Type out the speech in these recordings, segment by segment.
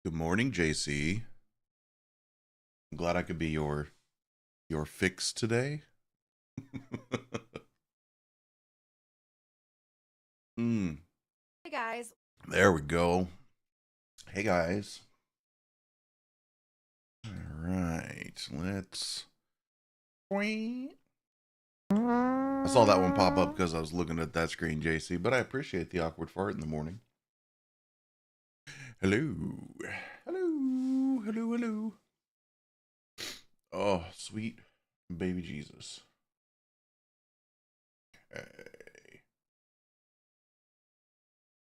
Good morning, JC. I'm glad I could be your fix today. mm, Hey guys. there we go. Hey guys. All right, let's. I saw that one pop up because I was looking at that screen, JC. But I appreciate the awkward fart in the morning. Hello, hello. Oh, sweet baby Jesus. Hey.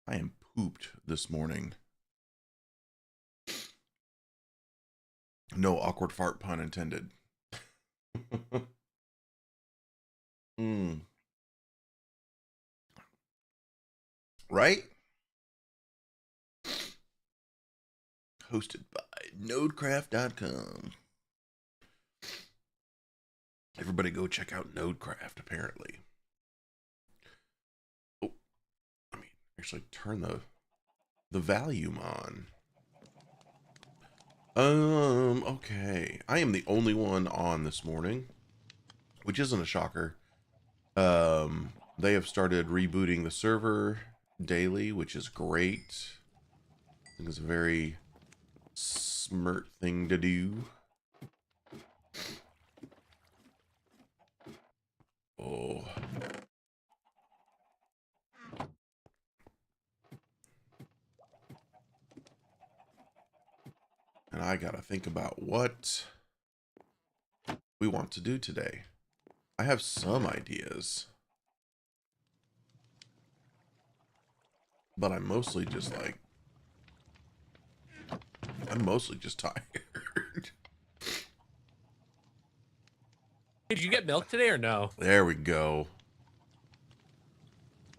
I am pooped this morning. No awkward fart pun intended. mm. Right? Hosted by nodecraft.com. Everybody go check out Nodecraft, apparently. Oh, actually turn the volume on. Okay. I am the only one on this morning, which isn't a shocker. They have started rebooting the server daily, which is great. I think it's a very smart thing to do. Oh. And I gotta think about what we want to do today. I have some ideas, but I'm mostly just tired. Did you get milk today or no? There we go.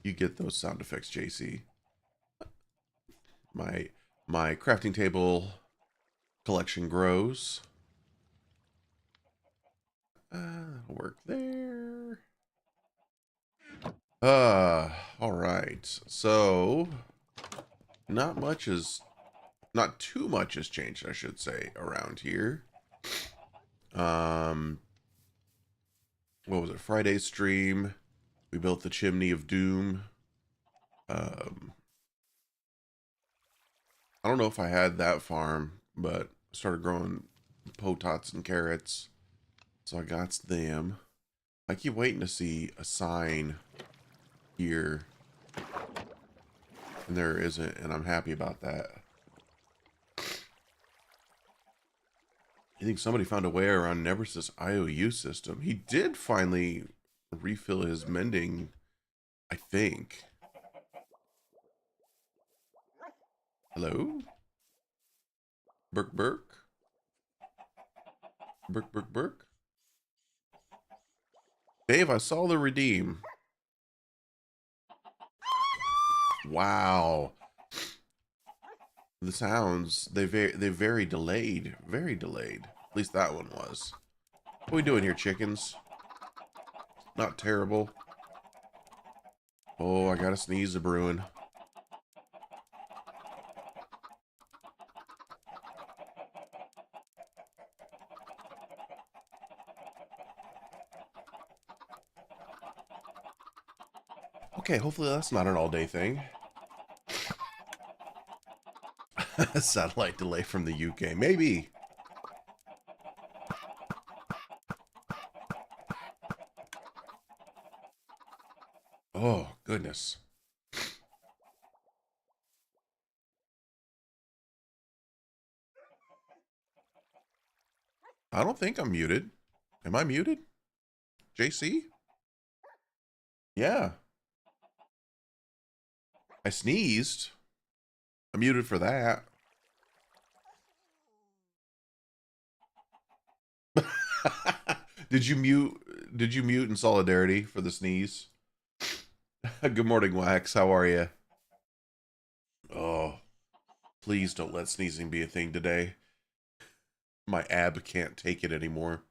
You get those sound effects, JC. My my crafting table collection grows. That'll work there. All right. So not too much has changed, I should say, around here. Um, what was it? Friday's stream. We built the chimney of doom. Um, I don't know if I had that farm, but I started growing potats and carrots, so I got them. I keep waiting to see a sign here, and there isn't, and I'm happy about that. I think somebody found a way around Never's IOU system. He did finally refill his mending, I think. Hello? Burk Burk? Burk? Dave, I saw the redeem. Wow. The sounds, they very delayed. Very delayed. At least that one was. What are we doing here, chickens? Not terrible. Oh, I gotta sneeze a brewing. Okay, hopefully that's not an all-day thing. Satellite delay from the UK. Maybe. Oh, goodness. I don't think I'm muted. Am I muted? JC? Yeah. I sneezed. I'm muted for that. Did you mute in solidarity for the sneeze? Good morning, Wax. How are you? Oh, please don't let sneezing be a thing today. My ab can't take it anymore.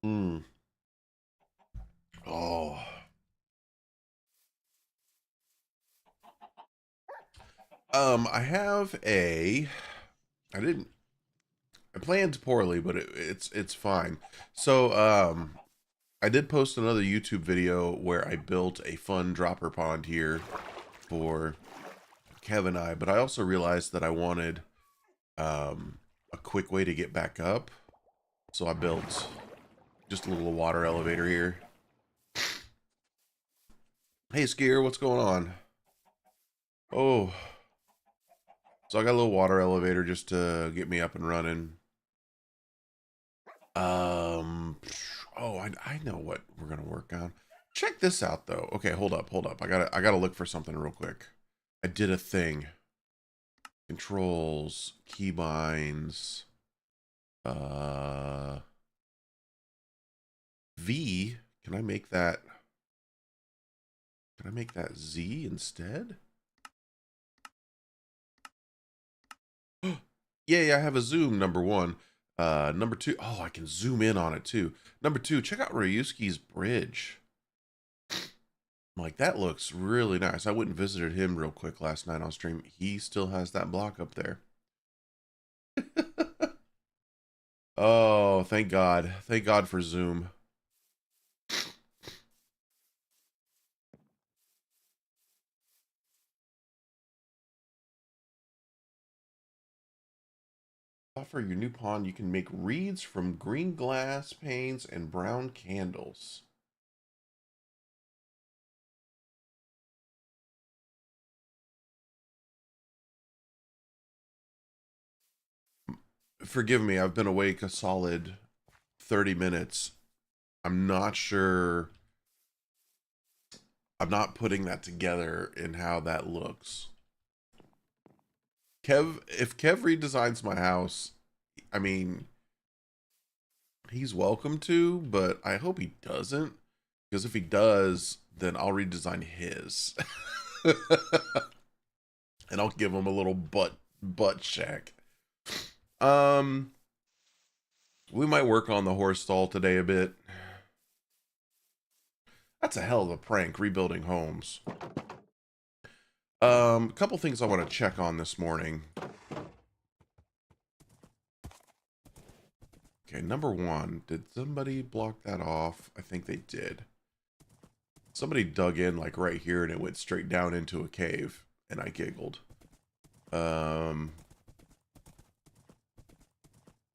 Hmm. Oh. I have a. I didn't. I planned poorly, but it's fine. So, I did post another YouTube video where I built a fun dropper pond here for Kev and I, but I also realized that I wanted a quick way to get back up. So I built just a little water elevator here. Hey Skier, what's going on? Oh, so I got a little water elevator just to get me up and running. Oh, I know what we're gonna work on. Check this out though. Okay, hold up. I gotta look for something real quick. I did a thing. Controls, keybinds, V. Can I make that? Can I make that Z instead? Yeah, I have a zoom, number one. Number two, oh, I can zoom in on it too. Number two, check out Ryusuke's bridge. Like, that looks really nice. I went and visited him real quick last night on stream. He still has that block up there. Oh, thank God. Thank God for Zoom. For your new pond, you can make reeds from green glass panes and brown candles. Forgive me, I've been awake a solid 30 minutes. I'm not sure. I'm not putting that together in how that looks. If Kev redesigns my house, I mean, he's welcome to, but I hope he doesn't. Because if he does, then I'll redesign his. And I'll give him a little butt check. We might work on the horse stall today a bit. That's a hell of a prank, rebuilding homes. A couple things I want to check on this morning. Okay, number one, did somebody block that off? I think they did. Somebody dug in like right here and it went straight down into a cave, and I giggled.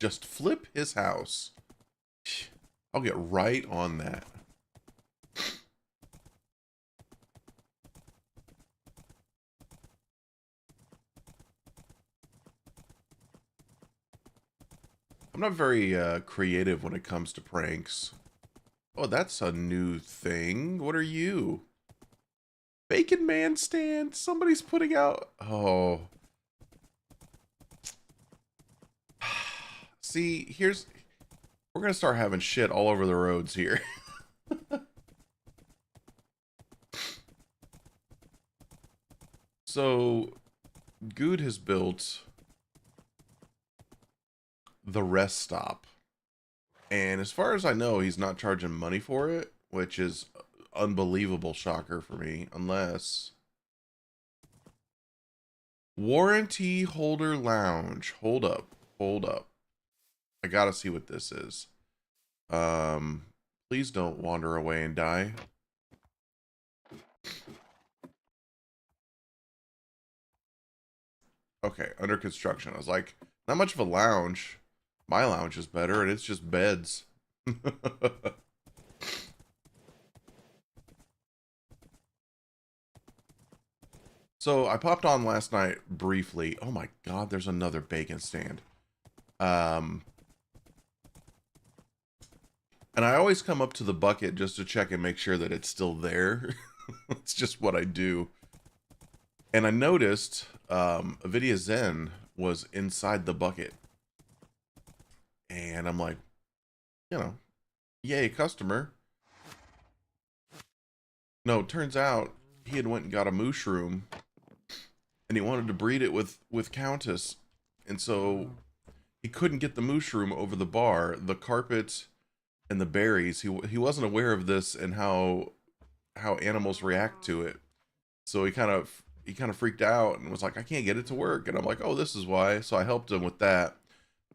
Just flip his house. I'll get right on that. I'm not very creative when it comes to pranks. Oh, that's a new thing. What are you? Bacon Man stand. Somebody's putting out. Oh. See, we're gonna start having shit all over the roads here. So, Good has built the rest stop. And as far as I know, he's not charging money for it, which is unbelievable shocker for me, unless warranty holder lounge. Hold up. I gotta see what this is. Please don't wander away and die. Okay, under construction. I was like, not much of a lounge. My lounge is better, and it's just beds. So I popped on last night briefly. Oh my God, there's another bacon stand. And I always come up to the bucket just to check and make sure that it's still there. It's just what I do. And I noticed Avidia Zen was inside the bucket. And I'm like, you know, yay, customer. No, it turns out he had went and got a mushroom and he wanted to breed it with Countess. And so he couldn't get the mushroom over the bar, the carpet and the berries. He wasn't aware of this and how animals react to it. So he kind of he kind of freaked out and was like, I can't get it to work. And I'm like, oh, this is why. So I helped him with that.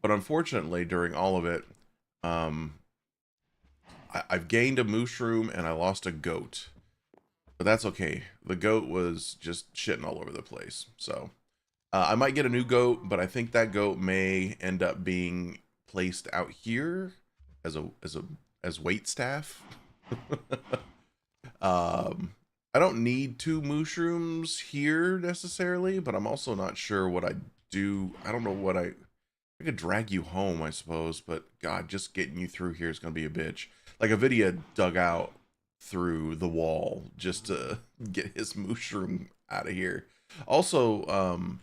But unfortunately, during all of it, I've gained a mushroom and I lost a goat. But that's okay. The goat was just shitting all over the place. So I might get a new goat, but I think that goat may end up being placed out here as wait staff. I don't need 2 mushrooms here necessarily, but I'm also not sure what I do. I don't know what I could drag you home, I suppose, but God, just getting you through here is going to be a bitch. Like Avidia dug out through the wall just to get his mushroom out of here. Also,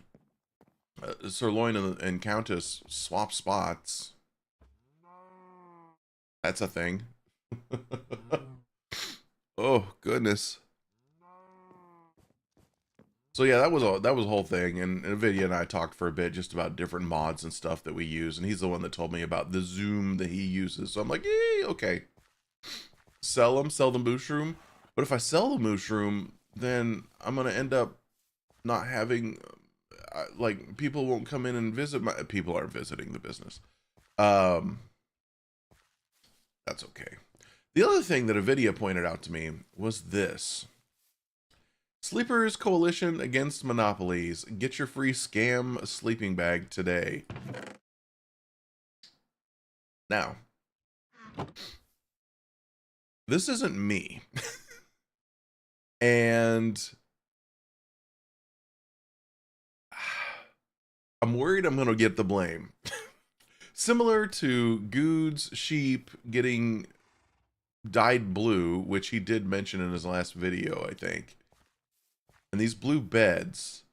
Sirloin and Countess swap spots. That's a thing. Oh, goodness. So yeah, that was a whole thing, and Nvidia and I talked for a bit just about different mods and stuff that we use, and he's the one that told me about the zoom that he uses. So I'm like, yay, okay, sell the mushroom. But if I sell the mushroom, then I'm gonna end up not having like people won't come in and visit my people aren't visiting the business. That's okay. The other thing that Nvidia pointed out to me was this. Sleepers Coalition Against Monopolies. Get your free scam sleeping bag today. Now, this isn't me. And I'm worried I'm going to get the blame. Similar to Good's sheep getting dyed blue, which he did mention in his last video, I think. And these blue beds,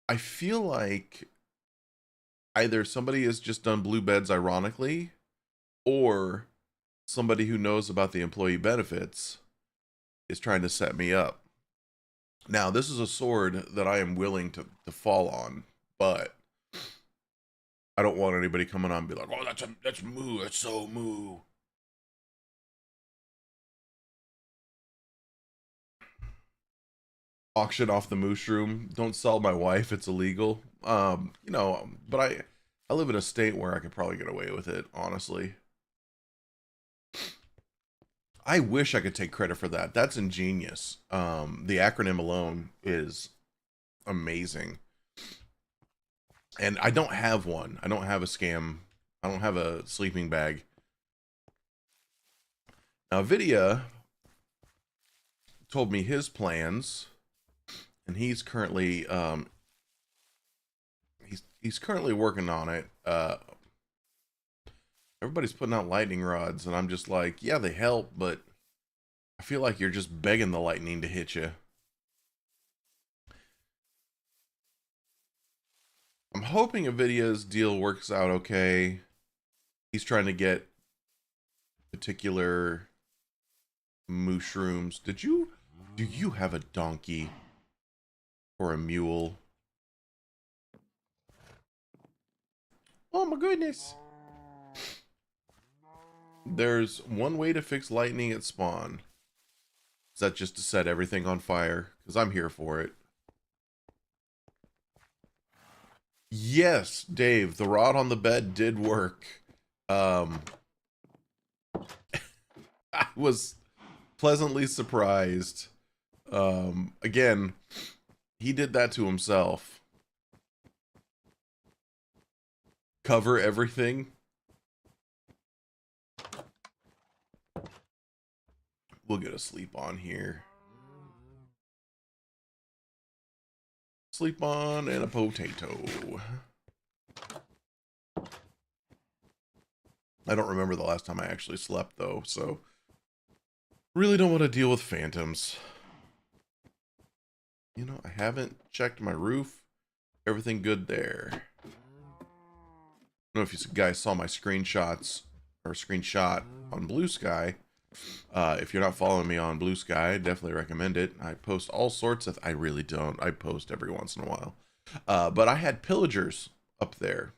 I feel like either somebody has just done blue beds ironically, or somebody who knows about the employee benefits is trying to set me up. Now, this is a sword that I am willing to fall on, but I don't want anybody coming on and be like, oh, that's moo, that's so moo. Auction off the mushroom. Don't sell my wife, it's illegal. You know, but I live in a state where I could probably get away with it, honestly. I wish I could take credit for that. That's ingenious. The acronym alone is amazing. And I don't have one. I don't have a scam. I don't have a sleeping bag. Now, Vidya told me his plans, and he's currently he's currently working on it. Everybody's putting out lightning rods, and I'm just like, yeah, they help, but I feel like you're just begging the lightning to hit you. I'm hoping Avidia's deal works out okay. He's trying to get particular mushrooms. Do you have a donkey or a mule? Oh my goodness. There's one way to fix lightning at spawn. Is that just to set everything on fire? Because I'm here for it. Yes, Dave, the rod on the bed did work. I was pleasantly surprised. Again, he did that to himself. Cover everything. We'll get a sleep on here. Sleep on and a potato. I don't remember the last time I actually slept though, so really don't want to deal with phantoms. You know, I haven't checked my roof. Everything good there. I don't know if you guys saw my screenshots or screenshot on Blue Sky. If you're not following me on Blue Sky, I definitely recommend it. I post all sorts of... I really don't. I post every once in a while. But I had pillagers up there.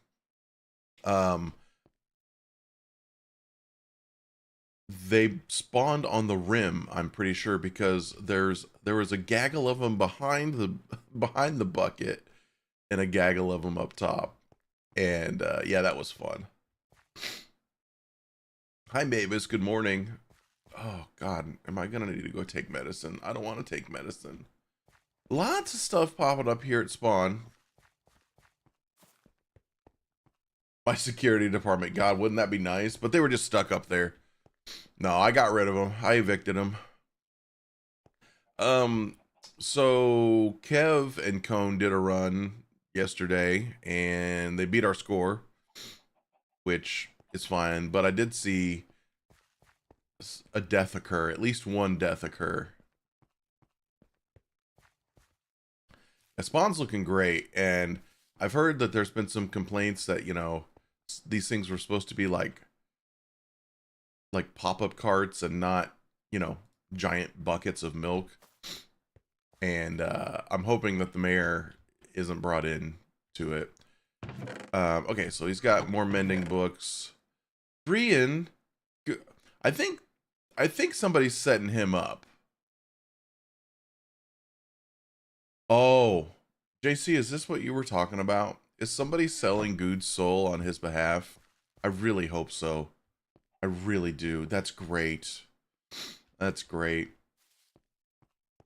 they spawned on the rim, I'm pretty sure, because there was a gaggle of them behind the bucket and a gaggle of them up top. And yeah, that was fun. Hi Mavis, good morning. Oh god, am I gonna need to go take medicine? I don't want to take medicine. Lots of stuff popping up here at spawn. My security department, god, wouldn't that be nice? But they were just stuck up there. No, I got rid of them. I evicted them. So Kev and Cone did a run yesterday, and they beat our score, which is fine. But I did see a death occur, at least one death occur. The spawn's looking great, and I've heard that there's been some complaints that, you know, these things were supposed to be like pop-up carts and not, you know, giant buckets of milk. And I'm hoping that the mayor isn't brought in to it. Okay, so he's got more mending books. Brian, I think somebody's setting him up. Oh, JC, is this what you were talking about? Is somebody selling Good's soul on his behalf? I really hope so. I really do. That's great. That's great.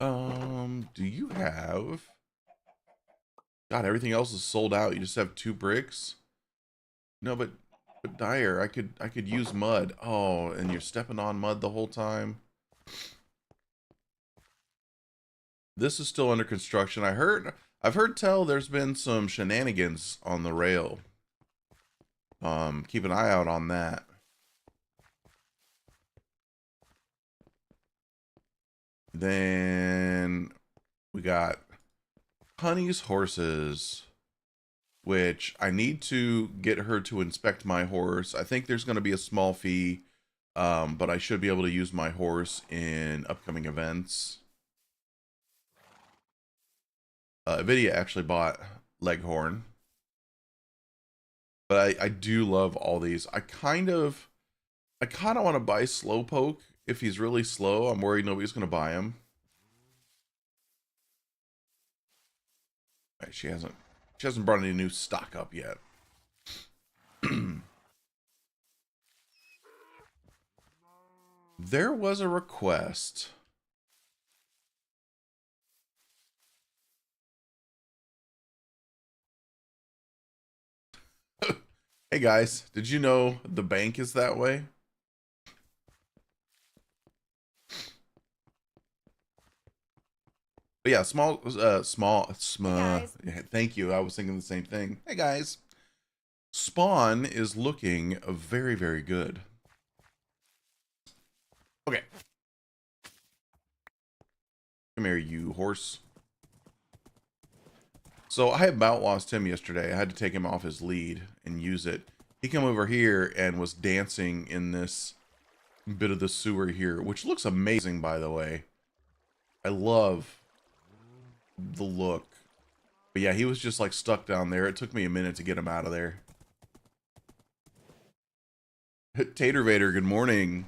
Do you have... God, everything else is sold out. You just have 2 bricks? No, but Dyer, I could use mud. Oh, and you're stepping on mud the whole time. This is still under construction. I've heard tell there's been some shenanigans on the rail. Keep an eye out on that. Then we got Honey's horses, which I need to get her to inspect my horse. I think there's going to be a small fee, but I should be able to use my horse in upcoming events. Nvidia actually bought Leghorn, but I do love all these. I kind of want to buy Slowpoke. If he's really slow, I'm worried nobody's going to buy him. Right, she hasn't brought any new stock up yet. There was a request. Hey guys, did you know the bank is that way? But yeah, small. Hey thank you. I was thinking the same thing. Hey guys, Spawn is looking very, very good. Okay, come here, you horse. So I about lost him yesterday. I had to take him off his lead and use it. He came over here and was dancing in this bit of the sewer here, which looks amazing, by the way. I love the look. But yeah, he was just like stuck down there. It took me a minute to get him out of there. Tater Vader, good morning.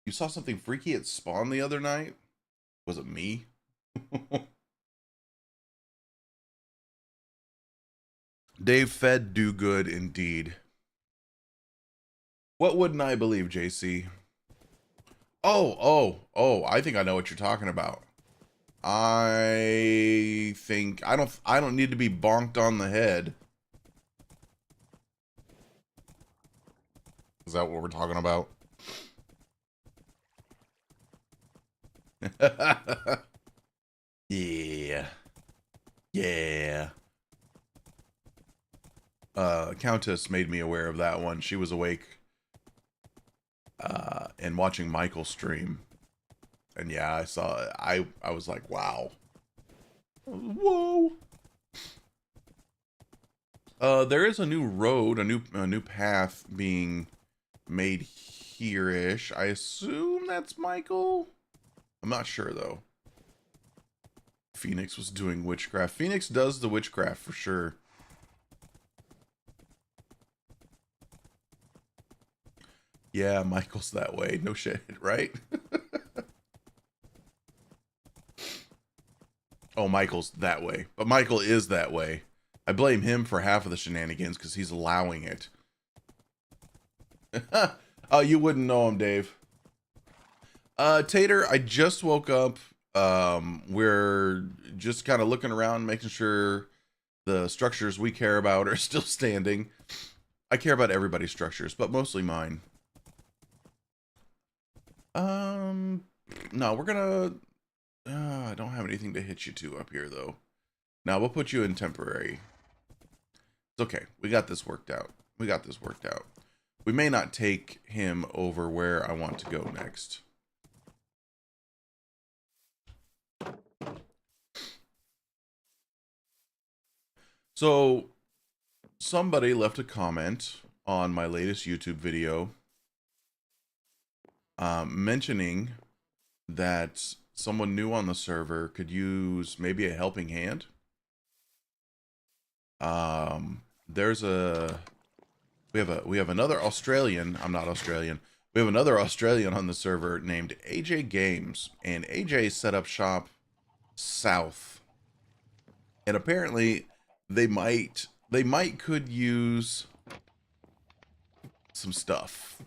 You saw something freaky at spawn the other night? Was it me? Dave fed do good indeed. What wouldn't I believe, JC? Oh, I think I know what you're talking about. I think I don't need to be bonked on the head. Is that what we're talking about? Yeah. Yeah. Countess made me aware of that one. She was awake and watching Michael stream. And yeah, I saw it. I was like, wow. Whoa. There is a new road, a new path being made here-ish. I assume that's Michael. I'm not sure though. Phoenix was doing witchcraft. Phoenix does the witchcraft for sure. Yeah, Michael's that way. No shit, right? Oh, Michael's that way. But Michael is that way. I blame him for half of the shenanigans because he's allowing it. Oh, you wouldn't know him, Dave. Tater, I just woke up. We're just kind of looking around, making sure the structures we care about are still standing. I care about everybody's structures, but mostly mine. No, we're gonna... I don't have anything to hit you to up here, though. Now, we'll put you in temporary. It's okay. We got this worked out. We got this worked out. We may not take him over where I want to go next. So, somebody left a comment on my latest YouTube video mentioning that someone new on the server could use maybe a helping hand. There's a we have another Australian. I'm not Australian. We have another Australian on the server named AJ Games, and AJ set up shop south. And apparently they might could use some stuff.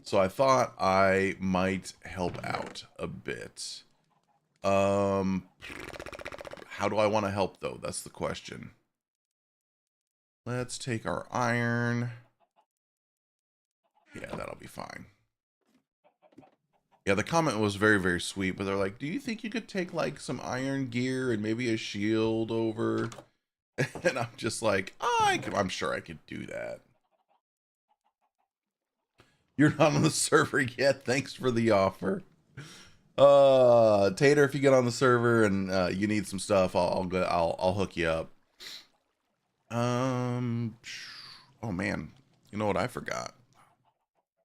So I thought I might help out a bit. How do I want to help though? That's the question. Let's take our iron. Yeah, that'll be fine. Yeah, the comment was very, very sweet, but they're like, do you think you could take like some iron gear and maybe a shield over? And I'm just like, I'm sure I could do that. You're not on the server yet. Thanks for the offer. Tater, if you get on the server and you need some stuff, I'll hook you up. Oh man, you know what I forgot?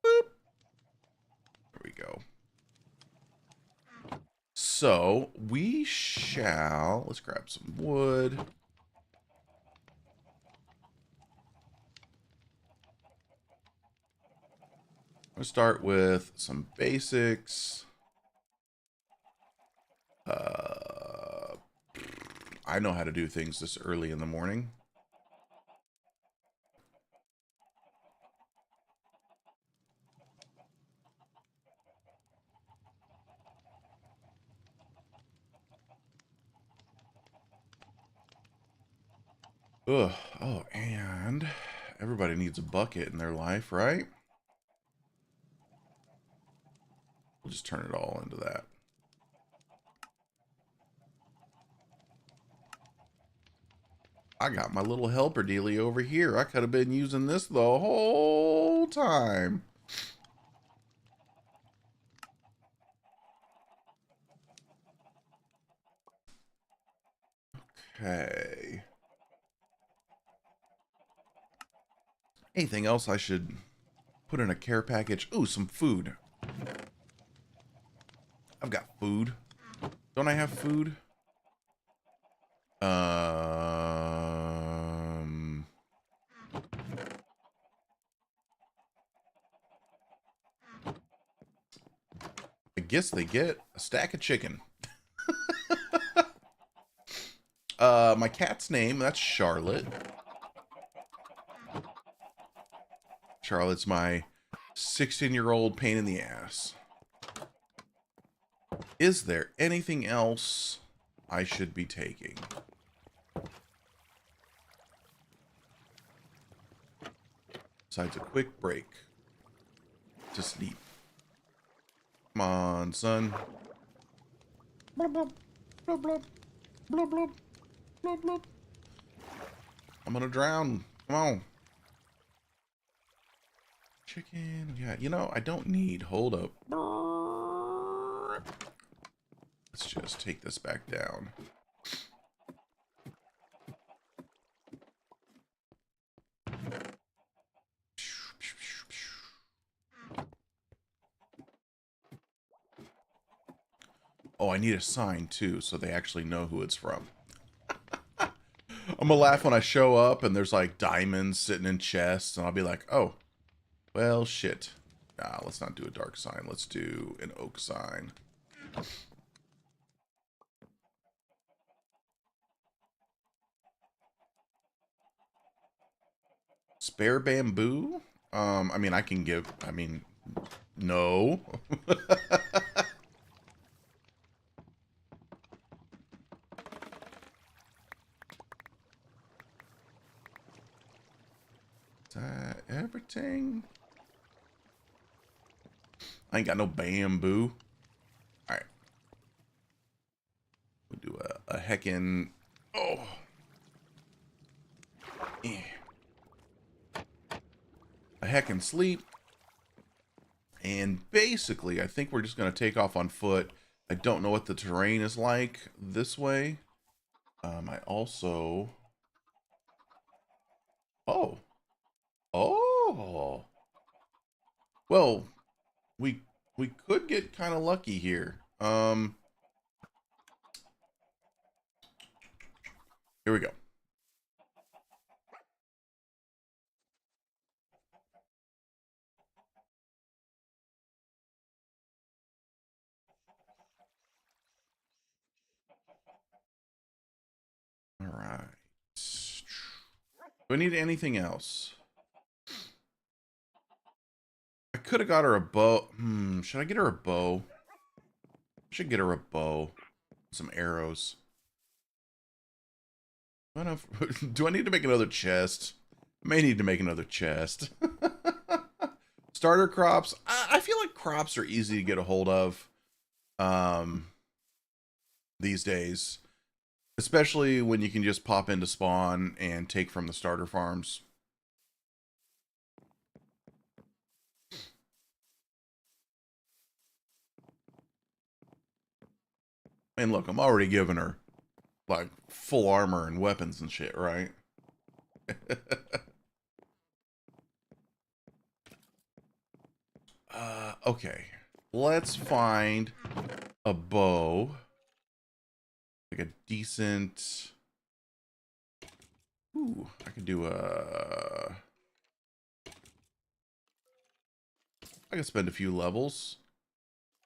Boop. There we go. So let's grab some wood. I'm gonna start with some basics. I know how to do things this early in the morning. Ugh. Oh, and everybody needs a bucket in their life, right? We'll just turn it all into that. I got my little helper dealie over here. I could have been using this the whole time. Okay. Anything else I should put in a care package? Ooh, some food. I've got food. Don't I have food? I guess they get a stack of chicken. My cat's name, that's Charlotte. Charlotte's my 16-year-old pain in the ass. Is there anything else I should be taking? Besides a quick break to sleep. Come on, son. Blub, blub, blub, blub, blub, blub, blub, blub. I'm gonna drown. Come on. Chicken. Yeah, you know, I don't need. Hold up. Let's just take this back down. Oh, I need a sign too, so they actually know who it's from. I'm gonna laugh when I show up and there's like diamonds sitting in chests, and I'll be like, oh, Well, shit. Nah, let's not do a dark sign. Let's do an oak sign. Spare bamboo? I mean, I can give... I mean, no. Is that everything? I ain't got no bamboo. Alright. We'll do a heckin'... Oh! Yeah. A heckin' sleep. And basically, I think we're just going to take off on foot. I don't know what the terrain is like this way. I also... Oh. Oh. Well, we could get kind of lucky here. Here we go. All right. Do I need anything else? I could have got her a bow. Should I get her a bow? I should get her a bow. Some arrows. Do I need to make another chest? May need to make another chest. Starter crops. I feel like crops are easy to get a hold of these days. Especially when you can just pop into spawn and take from the starter farms. And look, I'm already giving her like full armor and weapons and shit, right? Okay. Let's find a bow. Like a decent... Ooh, I could do a... I could spend a few levels.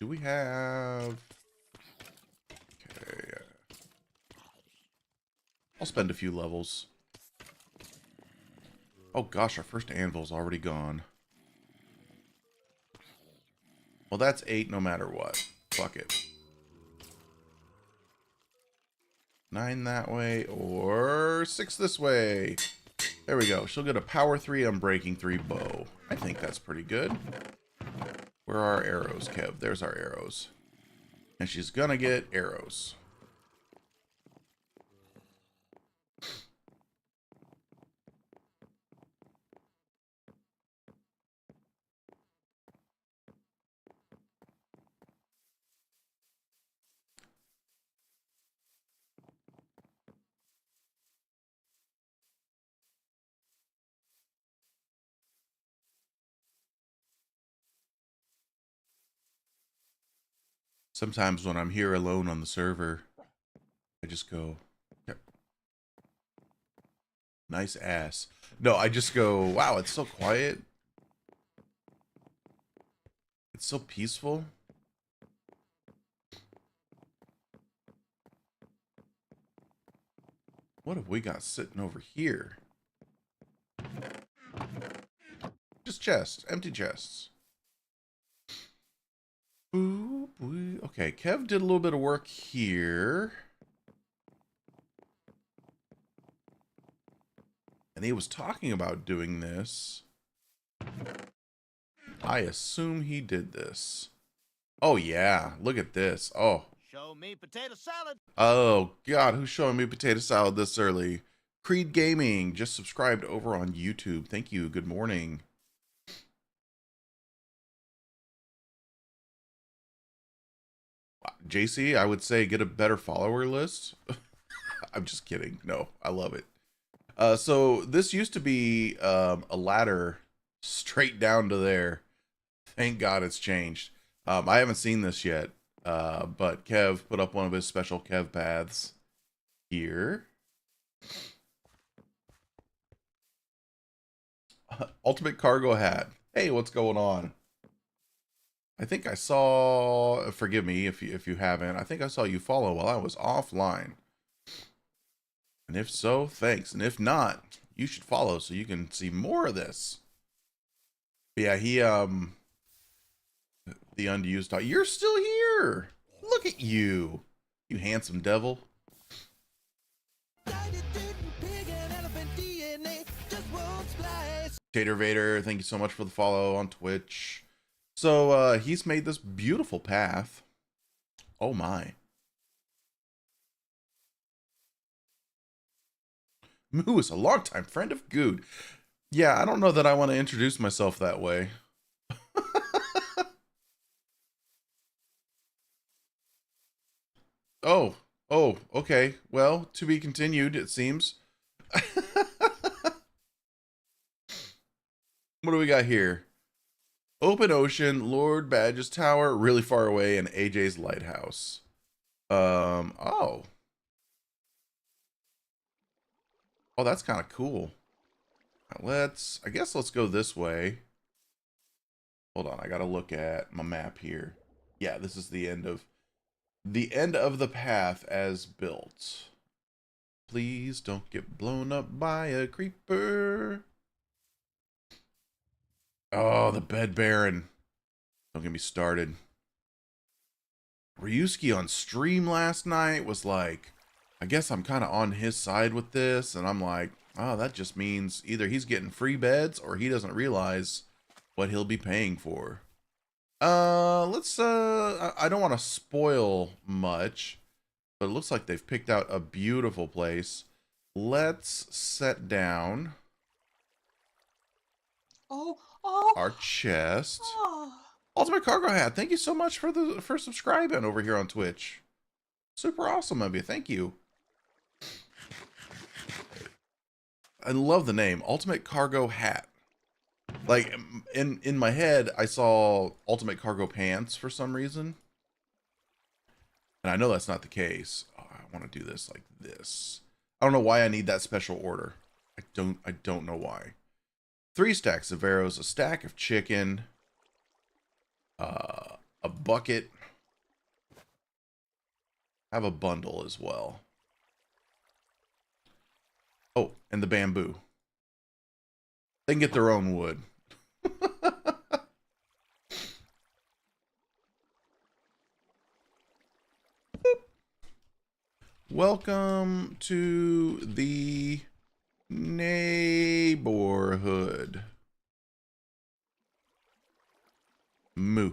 Do we have... Okay. I'll spend a few levels. Oh gosh, our first anvil's already gone. Well, that's 8 no matter what. Fuck it. 9 that way, or 6 this way. There we go. She'll get a power 3 unbreaking 3 bow. I think that's pretty good. Where are our arrows, Kev? There's our arrows. And she's gonna get arrows. Sometimes when I'm here alone on the server, I just go, yep. Nice ass. No, I just go, wow, it's so quiet. It's so peaceful. What have we got sitting over here? Just chests, empty chests. Ooh, okay, Kev did a little bit of work here. And he was talking about doing this. I assume he did this. Oh, yeah. Look at this. Oh. Show me potato salad. Oh, God. Who's showing me potato salad this early? Creed Gaming. Just subscribed over on YouTube. Thank you. Good morning. JC, I would say get a better follower list. I'm just kidding. No, I love it. So this used to be a ladder straight down to there. Thank God it's changed. I haven't seen this yet, but Kev put up one of his special Kev paths here. Ultimate cargo hat. Hey, what's going on? I think I saw, forgive me if you haven't, I think I saw you follow while I was offline. And if so, thanks. And if not, you should follow so you can see more of this. But yeah, the unused dog. You're still here. Look at you. You handsome devil. Tater Vader, thank you so much for the follow on Twitch. So he's made this beautiful path. Oh my. Moo is a longtime friend of Good. Yeah, I don't know that I want to introduce myself that way. Oh, okay. Well, to be continued, it seems. What do we got here? Open Ocean, Lord Badge's Tower, really far away, and AJ's Lighthouse. Oh. Oh, that's kind of cool. I guess let's go this way. Hold on, I gotta look at my map here. Yeah, this is the end of the path as built. Please don't get blown up by a creeper. Oh, the Bed Baron. Don't get me started. Ryusuke on stream last night was like, I guess I'm kind of on his side with this, and I'm like, oh, that just means either he's getting free beds or he doesn't realize what he'll be paying for. I don't want to spoil much, but it looks like they've picked out a beautiful place. Let's set down our chest. Ultimate Cargo Hat, thank you so much for subscribing over here on Twitch. Super awesome of you, thank you. I love the name, Ultimate Cargo Hat. Like, in my head, I saw Ultimate Cargo Pants for some reason. And I know that's not the case. Oh, I want to do this like this. I don't know why I need that special order. I don't know why. 3 stacks of arrows, a stack of chicken, a bucket. Have a bundle as well. Oh, and the bamboo. They can get their own wood. Welcome to the neighborhood. Moo.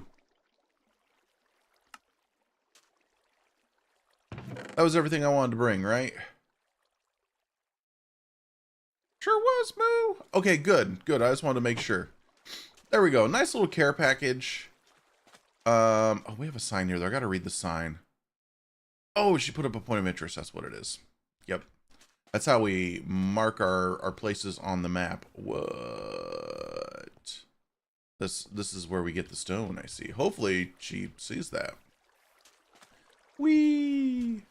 That was everything I wanted to bring, right? Sure was, Moo. Okay, good. Good. I just wanted to make sure. There we go. Nice little care package. Oh, we have a sign here, though. I gotta read the sign. Oh, she put up a point of interest. That's what it is. Yep. That's how we mark our places on the map. What? This is where we get the stone, I see. Hopefully she sees that. Whee!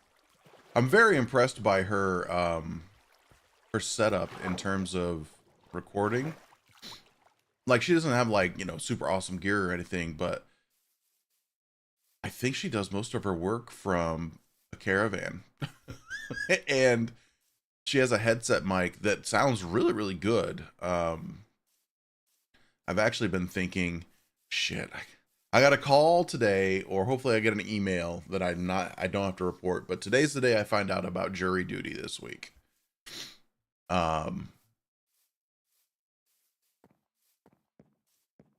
I'm very impressed by her her setup in terms of recording. Like, she doesn't have, like, you know, super awesome gear or anything, but I think she does most of her work from a caravan. And she has a headset mic that sounds really, really good. I've actually been thinking, shit, I got a call today, or hopefully I get an email that I don't have to report, but today's the day I find out about jury duty this week. I'm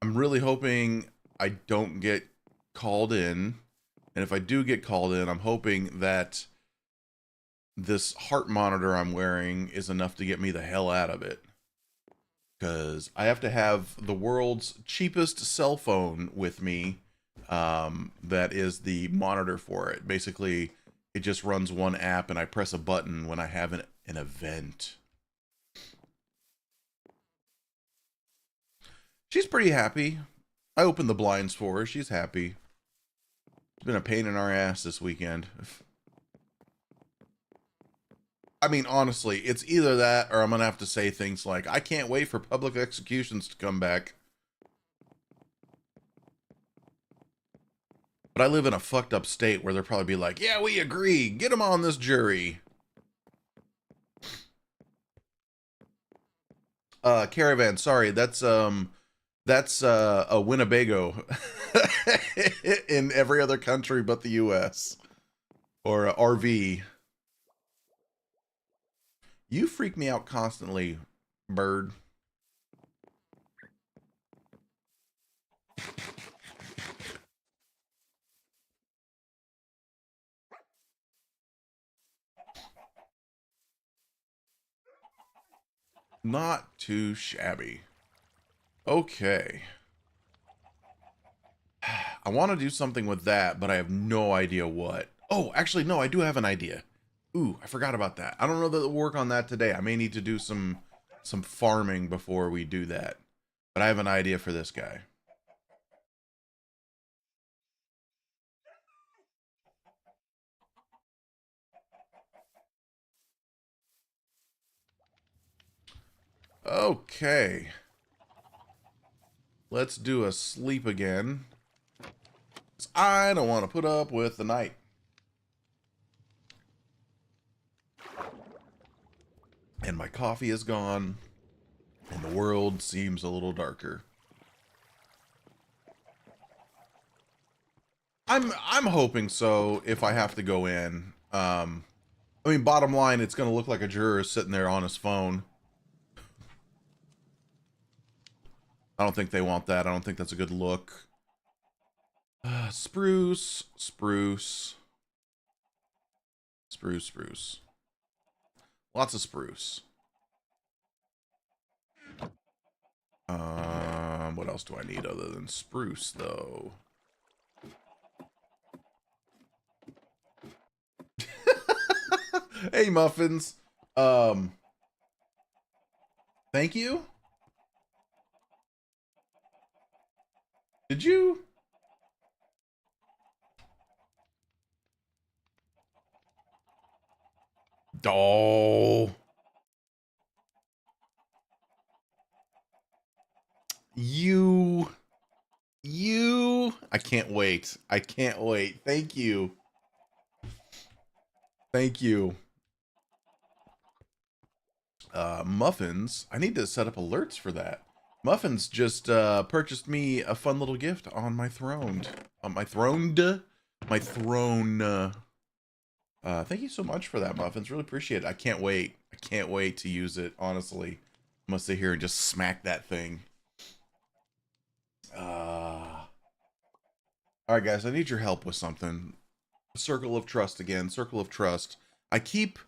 really hoping I don't get called in, and if I do get called in, I'm hoping that this heart monitor I'm wearing is enough to get me the hell out of it. Because I have to have the world's cheapest cell phone with me that is the monitor for it. Basically, it just runs one app and I press a button when I have an event. She's pretty happy. I opened the blinds for her. She's happy. It's been a pain in our ass this weekend. I mean, honestly, it's either that or I'm going to have to say things like, I can't wait for public executions to come back. But I live in a fucked up state where they'll probably be like, yeah, we agree. Get him on this jury. Caravan, sorry, that's a Winnebago in every other country but the US. Or a RV. You freak me out constantly, bird. Not too shabby. Okay. I want to do something with that, but I have no idea what. Oh, actually, no, I do have an idea. Ooh, I forgot about that. I don't know that we'll work on that today. I may need to do some farming before we do that. But I have an idea for this guy. Okay. Let's do a sleep again. 'Cause I don't want to put up with the night. And my coffee is gone. And the world seems a little darker. I'm hoping so if I have to go in. I mean, bottom line, it's going to look like a juror sitting there on his phone. I don't think they want that. I don't think that's a good look. Spruce, spruce, spruce, spruce. Lots of spruce. What else do I need other than spruce, though? Hey, muffins. Thank you. Did you? Oh. You. I can't wait. I can't wait. Thank you. Thank you. Muffins. I need to set up alerts for that. Muffins just purchased me a fun little gift on my throne. On my throne. My throne. Thank you so much for that, Muffins. Really appreciate it. I can't wait. I can't wait to use it, honestly. I'm gonna sit here and just smack that thing. Alright, guys, I need your help with something. Circle of trust again. Circle of trust. I keep,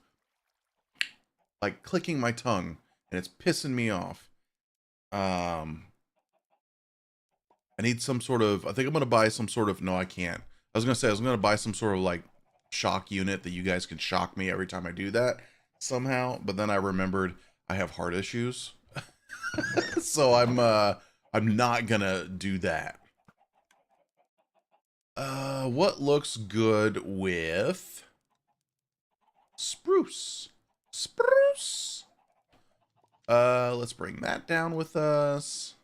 like, clicking my tongue, and it's pissing me off. I need some sort of, I think I'm gonna buy some sort of, no, I can't. I was gonna buy some sort of, like, shock unit that you guys can shock me every time I do that somehow, but then I remembered I have heart issues. So I'm not gonna do that. What looks good with spruce? Spruce. Let's bring that down with us.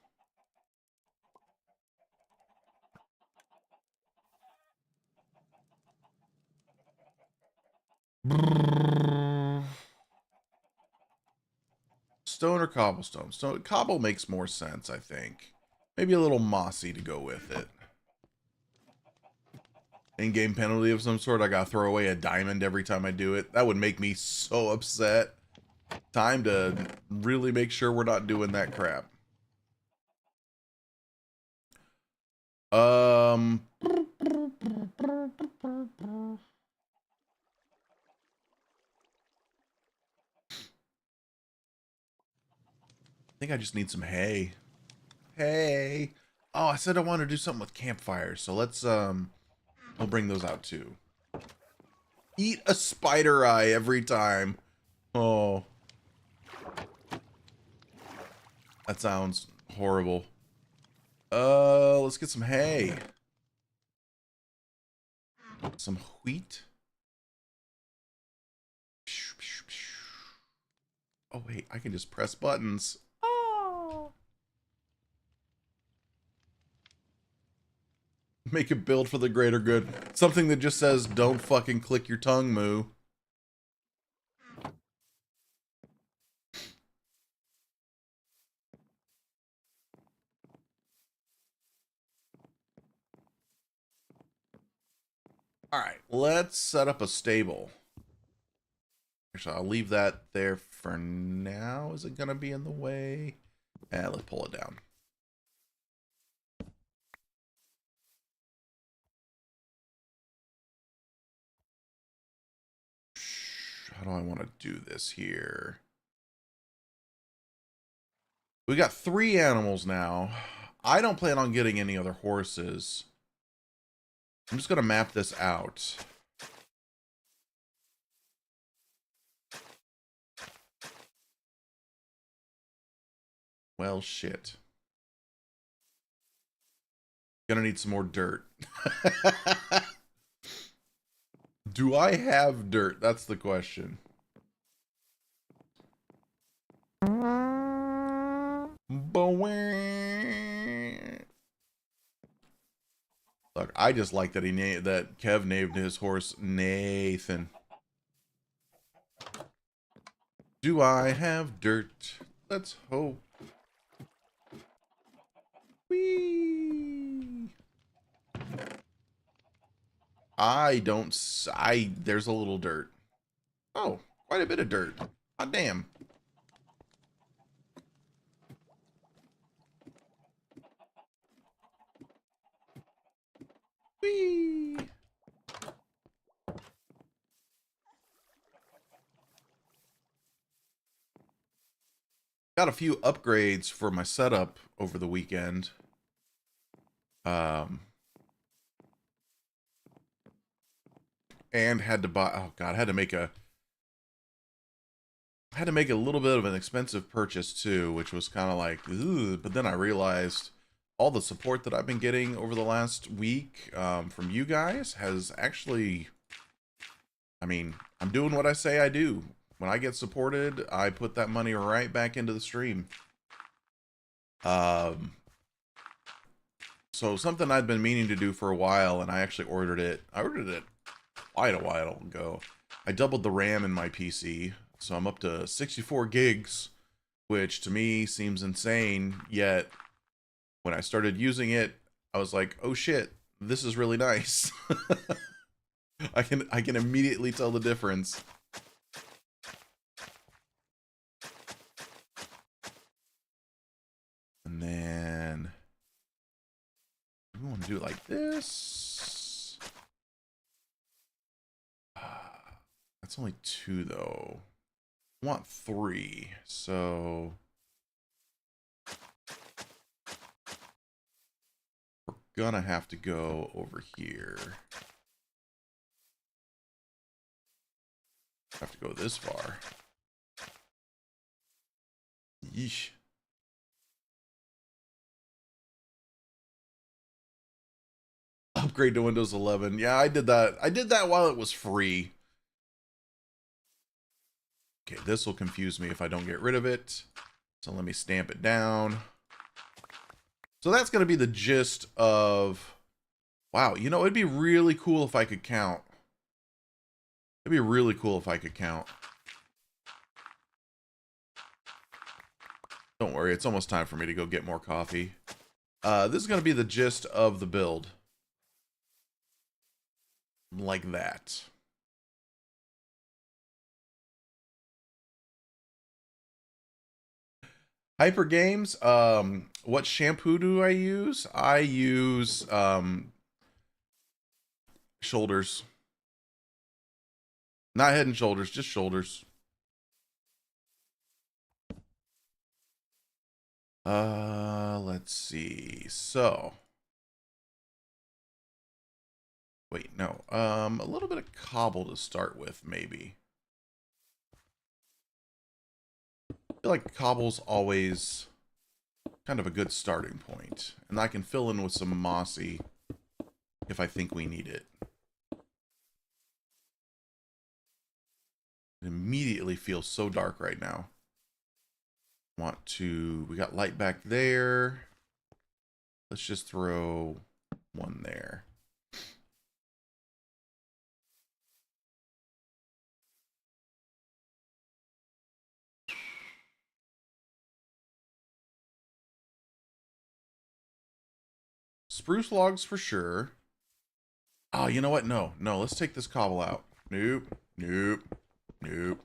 Stone or cobblestone? So cobble makes more sense, I think. Maybe a little mossy to go with it. In-game penalty of some sort. I gotta throw away a diamond every time I do it. That would make me so upset. Time to really make sure we're not doing that crap. I think I just need some hay. Hay. Oh, I said I wanted to do something with campfires, so let's we'll bring those out too. Eat a spider eye every time. Oh. That sounds horrible. Let's get some hay. Some wheat. Oh wait, I can just press buttons. Oh. Make a build for the greater good. Something that just says, don't fucking click your tongue, Moo. Alright, let's set up a stable. Actually, I'll leave that there for now. Is it going to be in the way? Let's pull it down. How do I want to do this here? We got 3 animals now. I don't plan on getting any other horses. I'm just going to map this out. Well, shit. Gonna need some more dirt. Do I have dirt? That's the question. Look, I just like that that Kev named his horse Nathan. Do I have dirt? Let's hope. Whee! There's a little dirt. Oh, quite a bit of dirt. God damn. Whee! Got a few upgrades for my setup over the weekend. And had to buy, oh god, had to make a little bit of an expensive purchase too, which was kind of like, ugh. But then I realized all the support that I've been getting over the last week from you guys has actually, I mean, I'm doing what I say I do. When I get supported, I put that money right back into the stream. So something I'd been meaning to do for a while, and I actually ordered it. I ordered it quite a while ago. I doubled the RAM in my PC, so I'm up to 64 gigs, which to me seems insane, yet when I started using it, I was like, oh shit, this is really nice. I can immediately tell the difference. And then we want to do it like this. That's only 2 though. I want 3, so we're gonna have to go over here. Have to go this far. Yeesh. Upgrade to Windows 11. Yeah, I did that. I did that while it was free. Okay, this will confuse me if I don't get rid of it. So let me stamp it down. So that's going to be the gist of... Wow, you know, it'd be really cool if I could count. It'd be really cool if I could count. Don't worry, it's almost time for me to go get more coffee. This is going to be the gist of the build. Like that. Hyper Games, what shampoo do I use? I use Shoulders. Not Head and Shoulders, just Shoulders. Let's see. So, wait, no. A little bit of cobble to start with, maybe. I feel like cobble's always kind of a good starting point. And I can fill in with some mossy if I think we need it. It immediately feels so dark right now. We got light back there. Let's just throw one there. Spruce logs for sure. Oh, you know what? No, let's take this cobble out. Nope, nope, nope.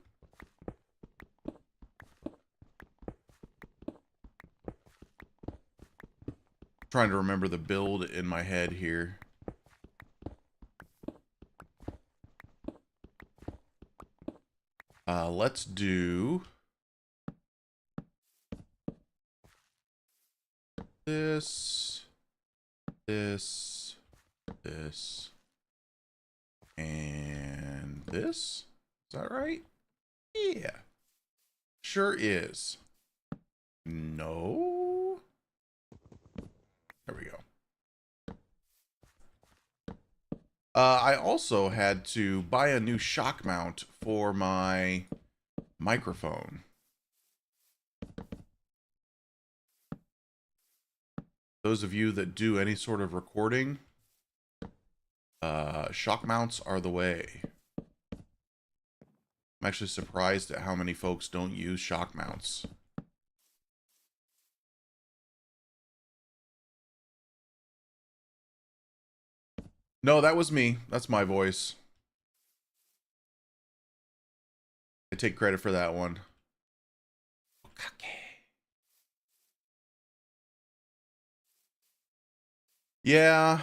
Trying to remember the build in my head here. Let's do this, this, and this. Is that right? Yeah. Sure is. No. There we go. I also had to buy a new shock mount for my microphone. Those of you that do any sort of recording, shock mounts are the way. I'm actually surprised at how many folks don't use shock mounts. No, that was me. That's my voice. I take credit for that one. Mookake. Yeah,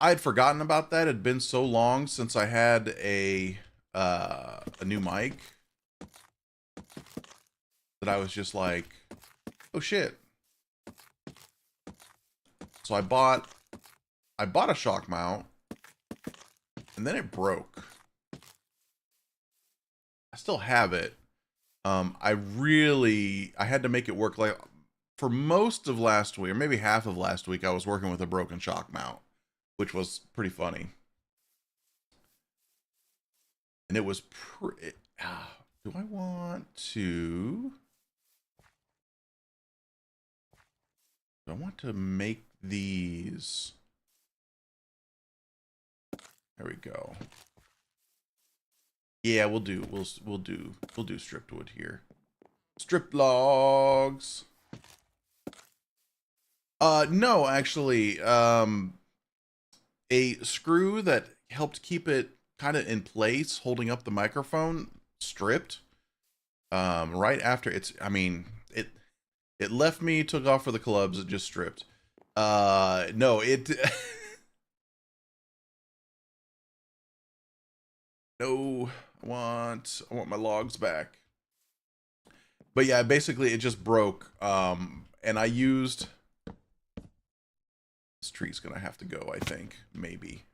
I'd forgotten about that. It had been so long since I had a new mic that I was just like, oh shit. So I bought a shock mount, and then it broke. I still have it. I had to make it work. Like, for most of last week, or maybe half of last week, I was working with a broken shock mount, which was pretty funny. And it was do I want to make these? There we go. Yeah, we'll do stripped wood here. Strip logs. No, actually, a screw that helped keep it kind of in place, holding up the microphone, stripped. Right after it left me, took off for the clubs, it just stripped. No, it no, I want my logs back. But yeah, basically it just broke. And I used, this tree's gonna have to go, I think, maybe.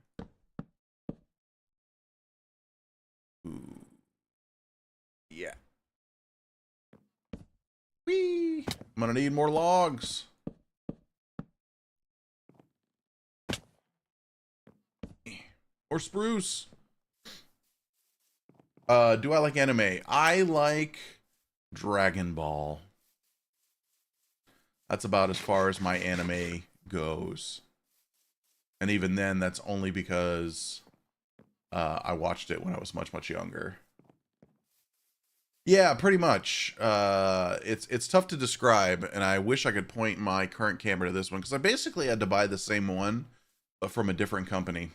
Ooh. Yeah. Whee! I'm gonna need more logs. Or spruce. Do I like anime? I like Dragon Ball. That's about as far as my anime goes. And even then, that's only because I watched it when I was much, much younger. Yeah, pretty much. It's tough to describe, and I wish I could point my current camera to this one, because I basically had to buy the same one, but from a different company.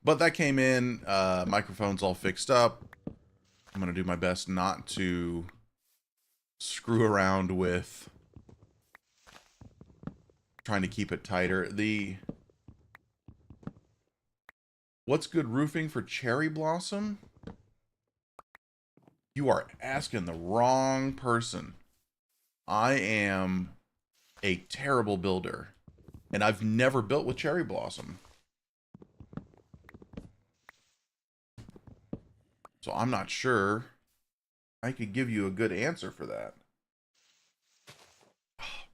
But that came in, microphone's all fixed up. I'm going to do my best not to screw around with trying to keep it tighter. What's good roofing for cherry blossom? You are asking the wrong person. I am a terrible builder, and I've never built with cherry blossom. So I'm not sure I could give you a good answer for that. Oh,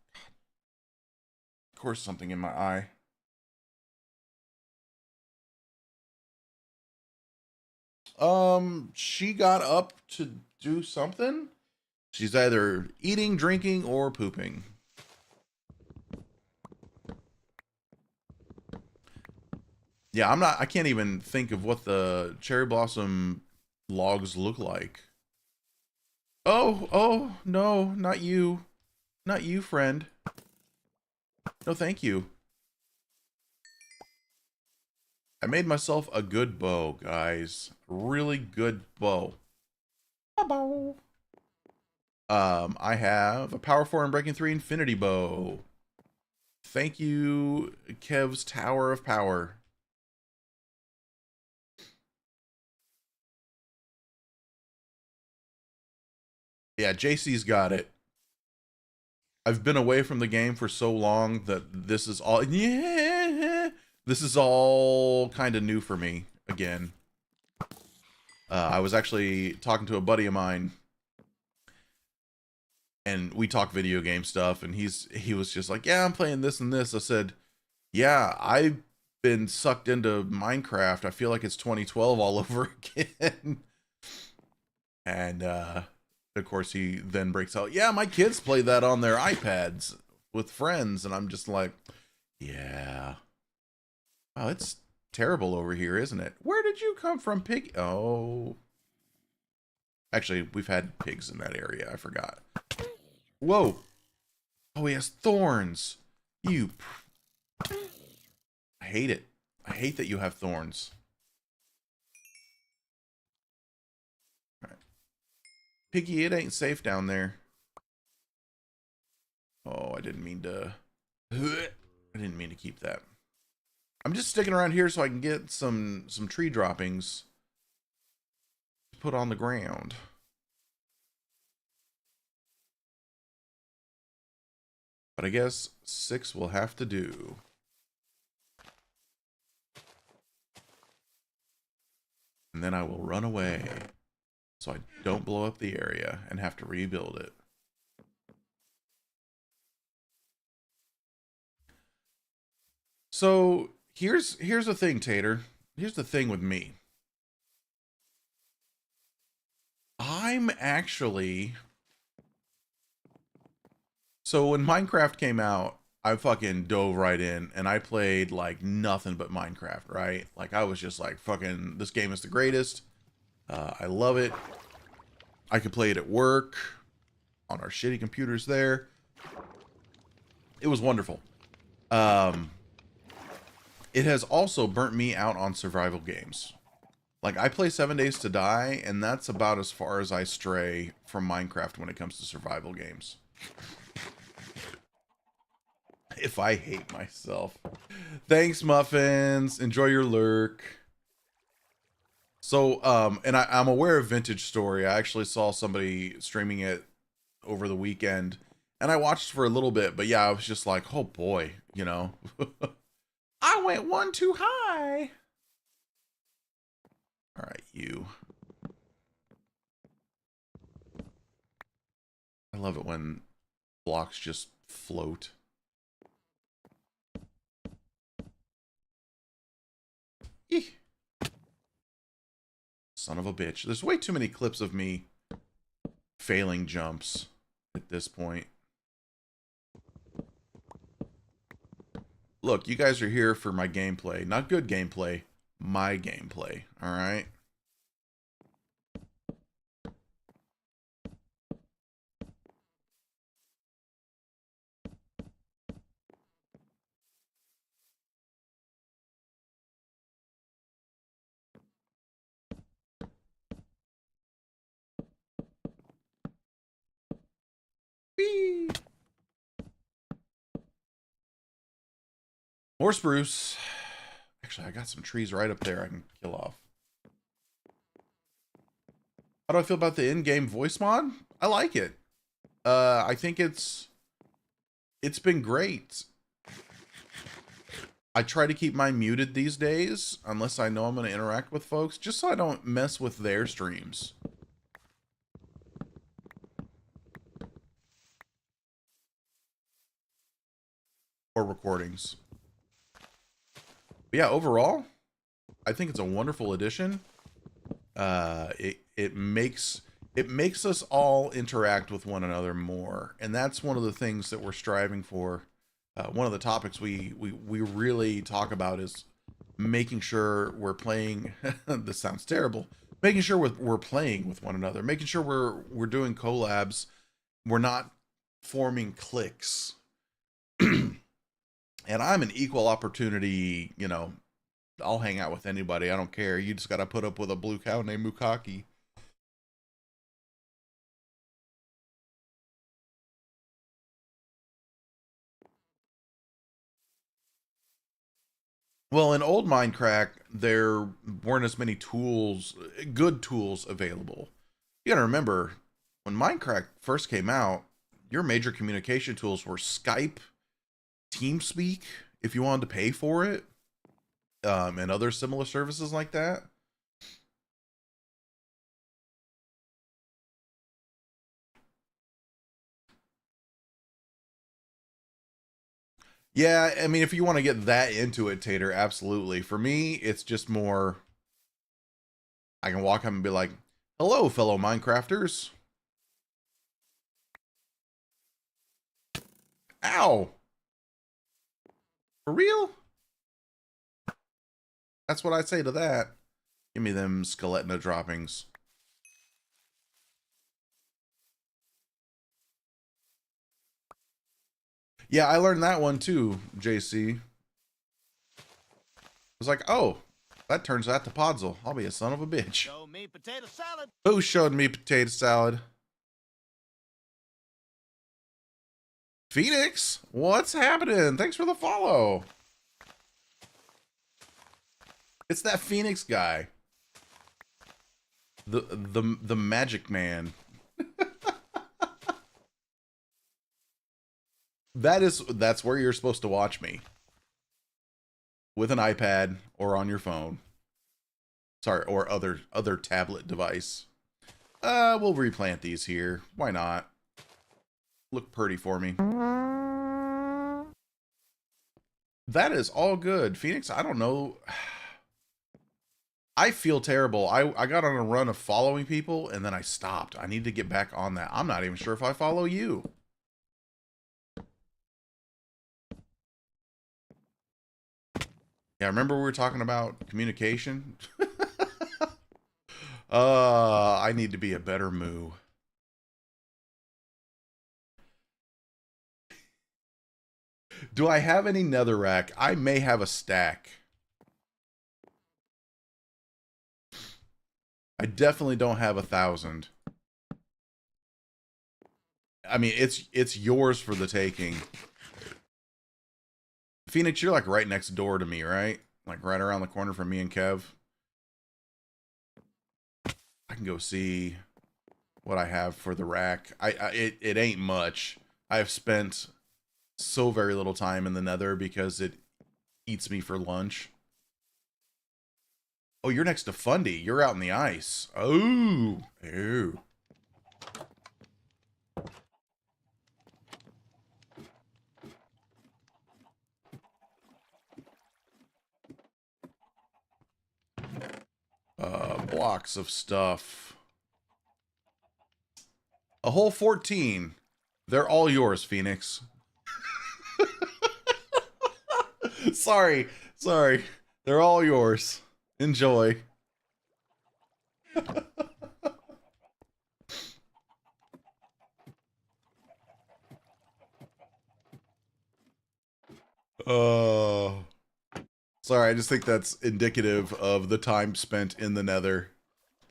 of course, something in my eye. She got up to do something. She's either eating, drinking, or pooping. Yeah, I can't even think of what the cherry blossom logs look like. Oh, no, not you. Not you, friend. No, thank you. I made myself a good bow, guys. Really good bow. Bow. I have a Power 4 and Breaking 3 Infinity Bow. Thank you, Kev's Tower of Power. Yeah, JC's got it. I've been away from the game for so long that this is all, yeah, this is all kind of new for me again. I was actually talking to a buddy of mine, and we talk video game stuff, and he was just like, yeah, I'm playing this and this. I said, yeah, I've been sucked into Minecraft. I feel like it's 2012 all over again. And of course he then breaks out, yeah, my kids play that on their iPads with friends. And I'm just like, yeah. Oh, it's terrible over here, isn't it? Where did you come from, pig? Oh. Actually, we've had pigs in that area. I forgot. Whoa. Oh, he has thorns. You. I hate it. I hate that you have thorns. All right. Piggy, it ain't safe down there. Oh, I didn't mean to. I didn't mean to keep that. I'm just sticking around here so I can get some tree droppings to put on the ground. But I guess 6 will have to do. And then I will run away so I don't blow up the area and have to rebuild it. So here's the thing, Tater. Here's the thing with me. I'm actually... So when Minecraft came out, I fucking dove right in and I played like nothing but Minecraft, right? Like I was just like, fucking, this game is the greatest. I love it. I could play it at work on our shitty computers there. It was wonderful. It has also burnt me out on survival games. Like I play 7 Days to Die, and that's about as far as I stray from Minecraft when it comes to survival games. If I hate myself. Thanks, Muffins. Enjoy your lurk. So, and I'm aware of Vintage Story. I actually saw somebody streaming it over the weekend, and I watched for a little bit, but yeah, I was just like, oh boy, you know. I went one too high. All right, you. I love it when blocks just float. Eeh. Son of a bitch. There's way too many clips of me failing jumps at this point. Look, you guys are here for my gameplay. Not good gameplay. My gameplay. Alright? Whee! More spruce. Actually, I got some trees right up there I can kill off. How do I feel about the in-game voice mod? I like it. I think it's been great. I try to keep mine muted these days, unless I know I'm going to interact with folks, just so I don't mess with their streams. Or recordings. But yeah, overall, I think it's a wonderful addition. It makes us all interact with one another more, and that's one of the things that we're striving for. One of the topics we really talk about is making sure we're playing. This sounds terrible. Making sure we're playing with one another, making sure we're doing collabs. We're not forming cliques. And I'm an equal opportunity, you know, I'll hang out with anybody. I don't care. You just got to put up with a blue cow named Mookake. Well, in old Mindcrack, there weren't as many tools, good tools available. You got to remember, when Mindcrack first came out, your major communication tools were Skype, TeamSpeak, if you wanted to pay for it, and other similar services like that. Yeah, I mean, if you want to get that into it, Tater, absolutely. For me, it's just more, I can walk up and be like, hello, fellow Minecrafters. Ow! For real? That's what I'd say to that. Give me them skeletina droppings. Yeah, I learned that one too, JC. I was like, oh, that turns out to Podzol. I'll be a son of a bitch. Show me potato salad. Who showed me potato salad? Phoenix, what's happening? Thanks for the follow. It's that Phoenix guy. The magic man. That's where you're supposed to watch me. With an iPad or on your phone. Sorry, or other tablet device. We'll replant these here. Why not? Look pretty for me. That is all good. Phoenix, I don't know. I feel terrible. I got on a run of following people and then I stopped. I need to get back on that. I'm not even sure if I follow you. Yeah, remember we were talking about communication? I need to be a better moo. Do I have any netherrack? I may have a stack. I definitely don't have 1,000. I mean, it's yours for the taking. Phoenix, you're like right next door to me, right? Like right around the corner from me and Kev. I can go see what I have for the rack. It ain't much. I've spent so very little time in the nether because it eats me for lunch. Oh, you're next to Fundy. You're out in the ice. Oh. Ew. Blocks of stuff. A whole 14. They're all yours, Phoenix. Sorry. They're all yours. Enjoy. Oh. Sorry, I just think that's indicative of the time spent in the nether.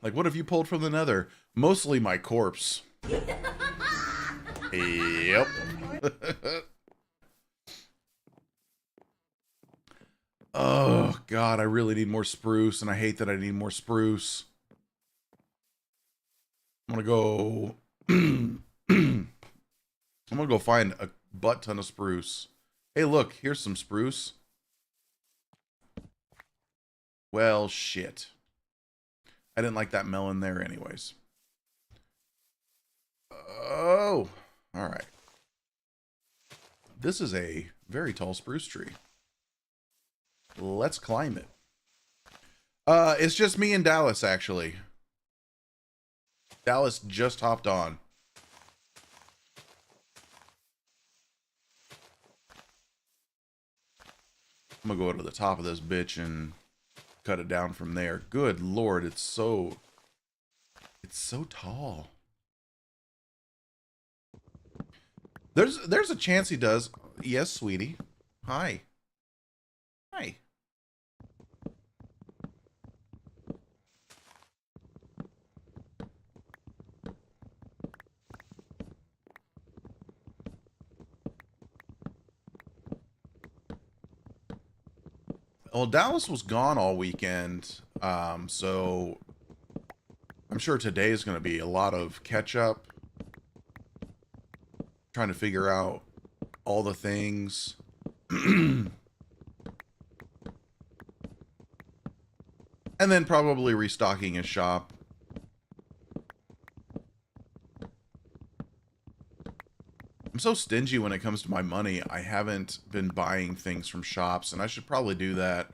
Like, what have you pulled from the nether? Mostly my corpse. Yep. Oh, God, I really need more spruce, and I hate that I need more spruce. I'm gonna go... I'm gonna go find a butt ton of spruce. Hey, look, here's some spruce. Well, shit. I didn't like that melon there anyways. Oh, all right. This is a very tall spruce tree. Let's climb it. It's just me and Dallas, actually. Dallas just hopped on. I'm gonna go to the top of this bitch and cut it down from there. Good Lord, it's so tall. There's a chance he does. Yes, sweetie. Hi. Hi. Well, Dallas was gone all weekend, so I'm sure today is going to be a lot of catch up, trying to figure out all the things. And then probably restocking his shop. I'm so stingy when it comes to my money. I haven't been buying things from shops, and I should probably do that.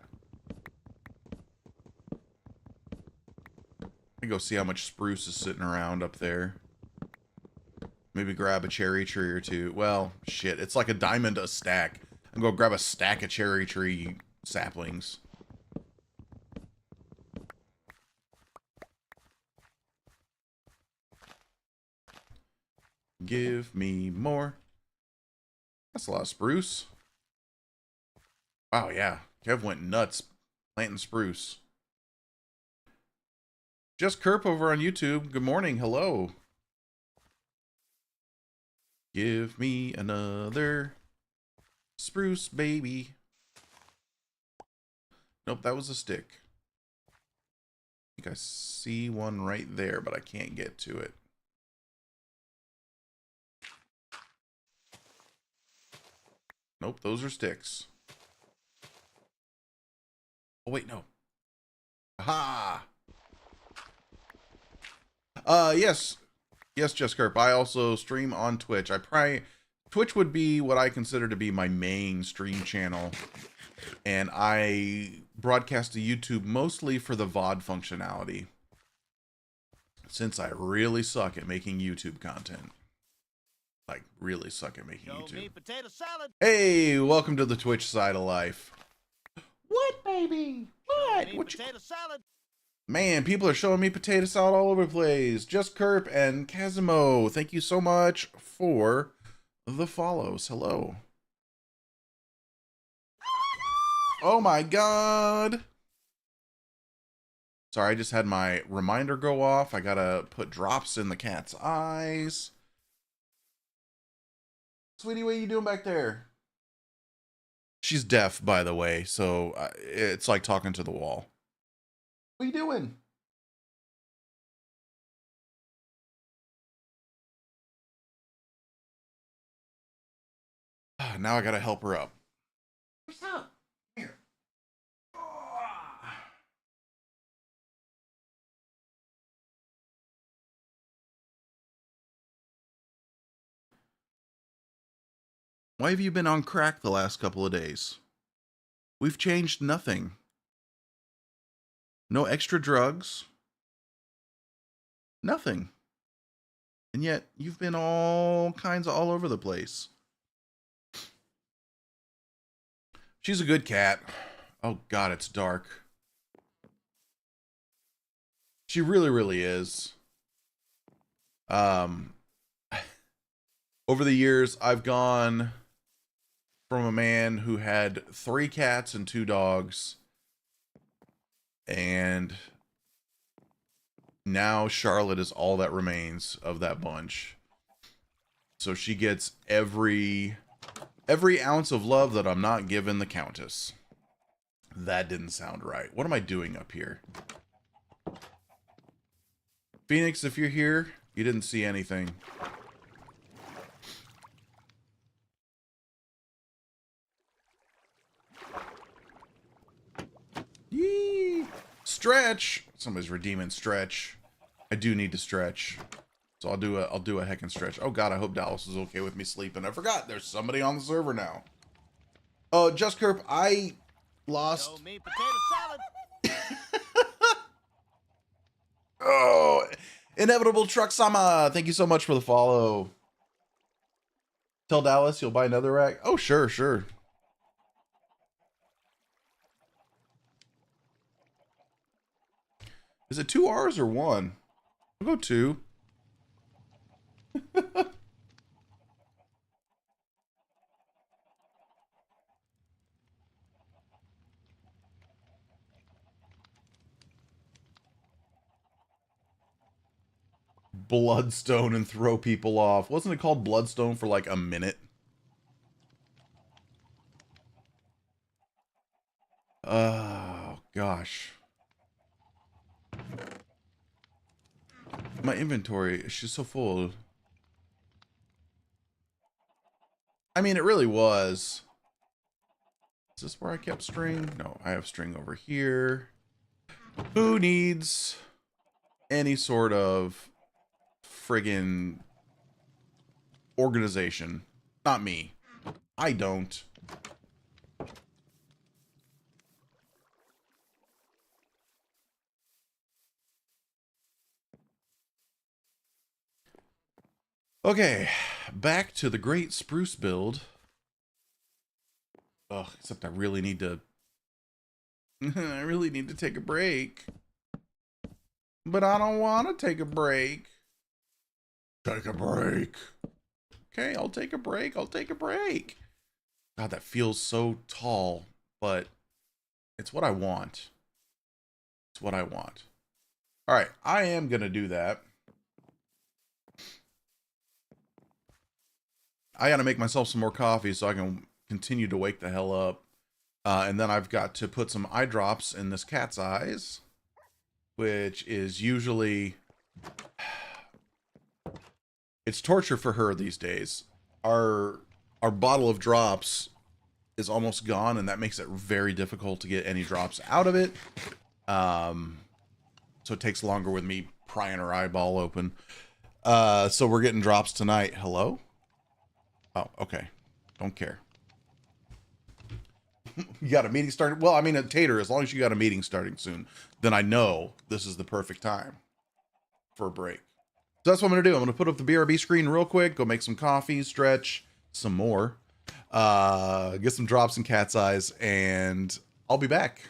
I go see how much spruce is sitting around up there. Maybe grab a cherry tree or two. Well, shit, it's like a diamond a stack. I'm gonna grab a stack of cherry tree saplings. Give me more. That's a lot of spruce. Wow, yeah. Kev went nuts planting spruce. Just Kerp over on YouTube. Good morning. Hello. Give me another spruce, baby. Nope, that was a stick. I think I see one right there, but I can't get to it. Nope, those are sticks. Oh, wait, no. Aha! Yes. Yes, Just Kerp. I also stream on Twitch. Twitch would be what I consider to be my main stream channel. And I broadcast to YouTube mostly for the VOD functionality, since I really suck at making YouTube content. Like, really suck at making YouTube. Me potato salad. Hey, welcome to the Twitch side of life. What, baby? What? Me What potato salad. Man, people are showing me potato salad all over the place. Just Kerp and Kazimo, thank you so much for the follows. Hello. Oh my god. Sorry, I just had my reminder go off. I gotta put drops in the cat's eyes. Sweetie, what are you doing back there? She's deaf, by the way, so it's like talking to the wall. What are you doing? Now I gotta help her up. What's up? Here. Why have you been on crack the last couple of days? We've changed nothing. No extra drugs. Nothing. And yet, you've been all kinds of all over the place. She's a good cat. Oh god, it's dark. She really, really is. Over the years, I've gone from a man who had 3 cats and 2 dogs, and now Charlotte is all that remains of that bunch. So she gets every ounce of love that I'm not giving the Countess. That didn't sound right. What am I doing up here? Phoenix, if you're here, you didn't see anything. Yee! Stretch! Somebody's redeeming stretch. I do need to stretch. So I'll do a heckin' stretch. Oh god, I hope Dallas is okay with me sleeping. I forgot there's somebody on the server now. Oh, Just Kerp, I lost. Me potato salad. Oh, Inevitable Truck Sama, thank you so much for the follow. Tell Dallas you'll buy another rack. Oh, sure, sure. Is it 2 R's or one? I'll go two. Bloodstone and throw people off. Wasn't it called Bloodstone for like a minute? Oh, gosh. My inventory is just so full. I mean, it really was. Is this where I kept string? No, I have string over here. Who needs any sort of friggin' organization? Not me. I don't. Okay, back to the great spruce build. Ugh, except I really need to... I really need to take a break. But I don't want to take a break. Take a break. Okay, I'll take a break. I'll take a break. God, that feels so tall, but it's what I want. It's what I want. All right, I am going to do that. I got to make myself some more coffee so I can continue to wake the hell up. And then I've got to put some eye drops in this cat's eyes, which is usually... It's torture for her these days. Our bottle of drops is almost gone, and that makes it very difficult to get any drops out of it. So it takes longer with me prying her eyeball open. So we're getting drops tonight. Hello? Oh, okay. Don't care. You got a meeting starting? Well, I mean, a Tater, as long as you got a meeting starting soon, then I know this is the perfect time for a break. So that's what I'm going to do. I'm going to put up the BRB screen real quick, go make some coffee, stretch some more, get some drops in cat's eyes, and I'll be back.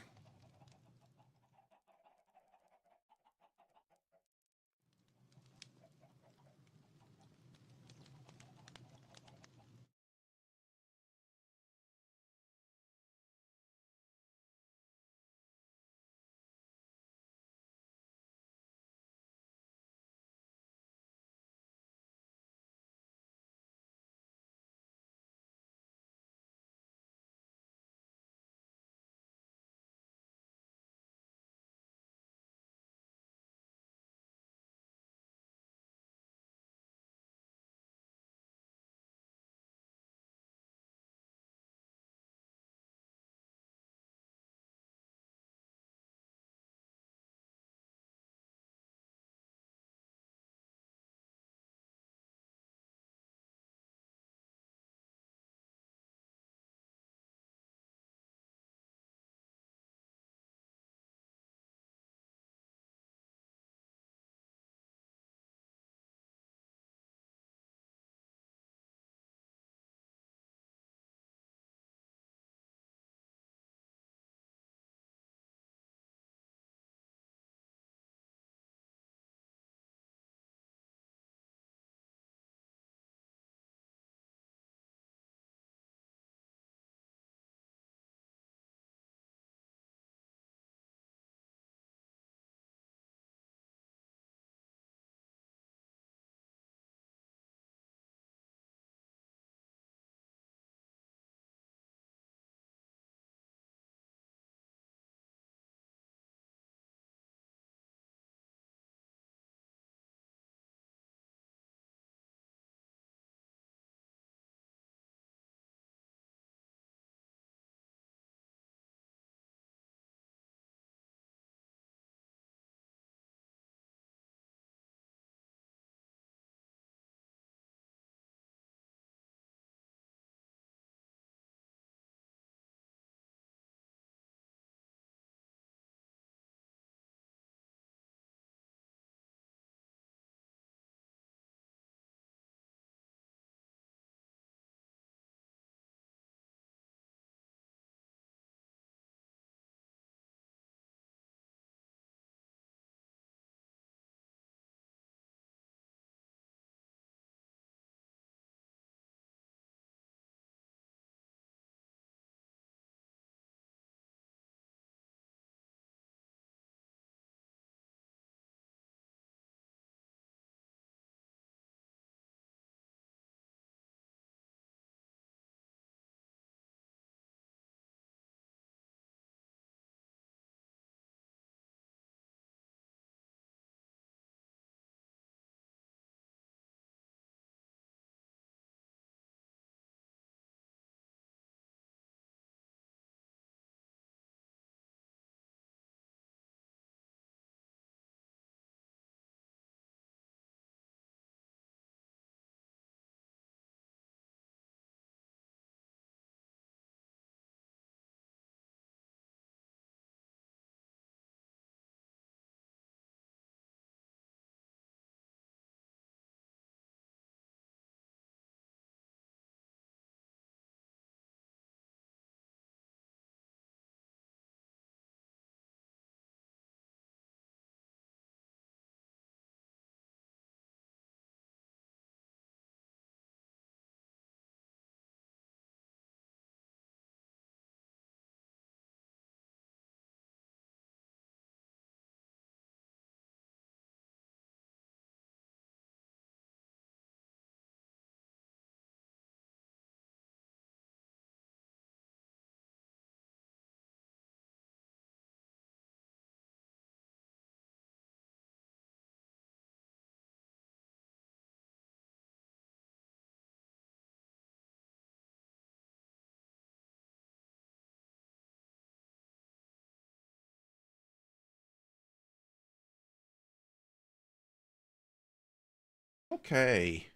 Okay.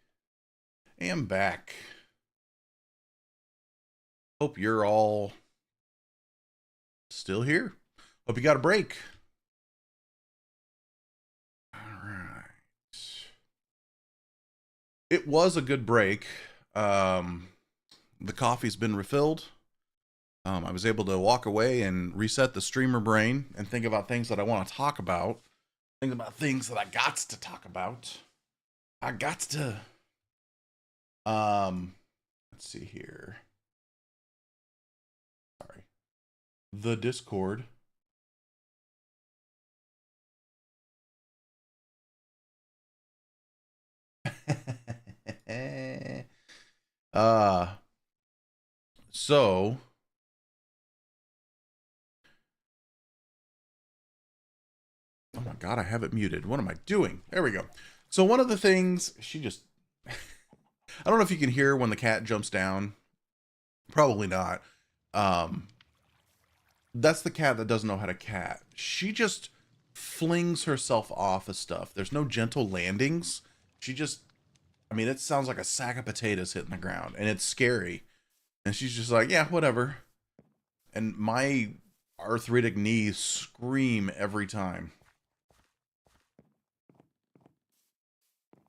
Am back. Hope you're all still here. Hope you got a break. All right. It was a good break. The coffee's been refilled. I was able to walk away and reset the streamer brain and think about things that I want to talk about. Think about things that I got to talk about. I got to. Let's see here. Sorry. The Discord. uh so oh my god, I have it muted. What am I doing? There we go. So one of the things she just I don't know if you can hear when the cat jumps down. Probably not. That's the cat that doesn't know how to cat. She just flings herself off of stuff. There's no gentle landings. She just, I mean, it sounds like a sack of potatoes hitting the ground, and it's scary. And she's just like, yeah, whatever. And my arthritic knees scream every time.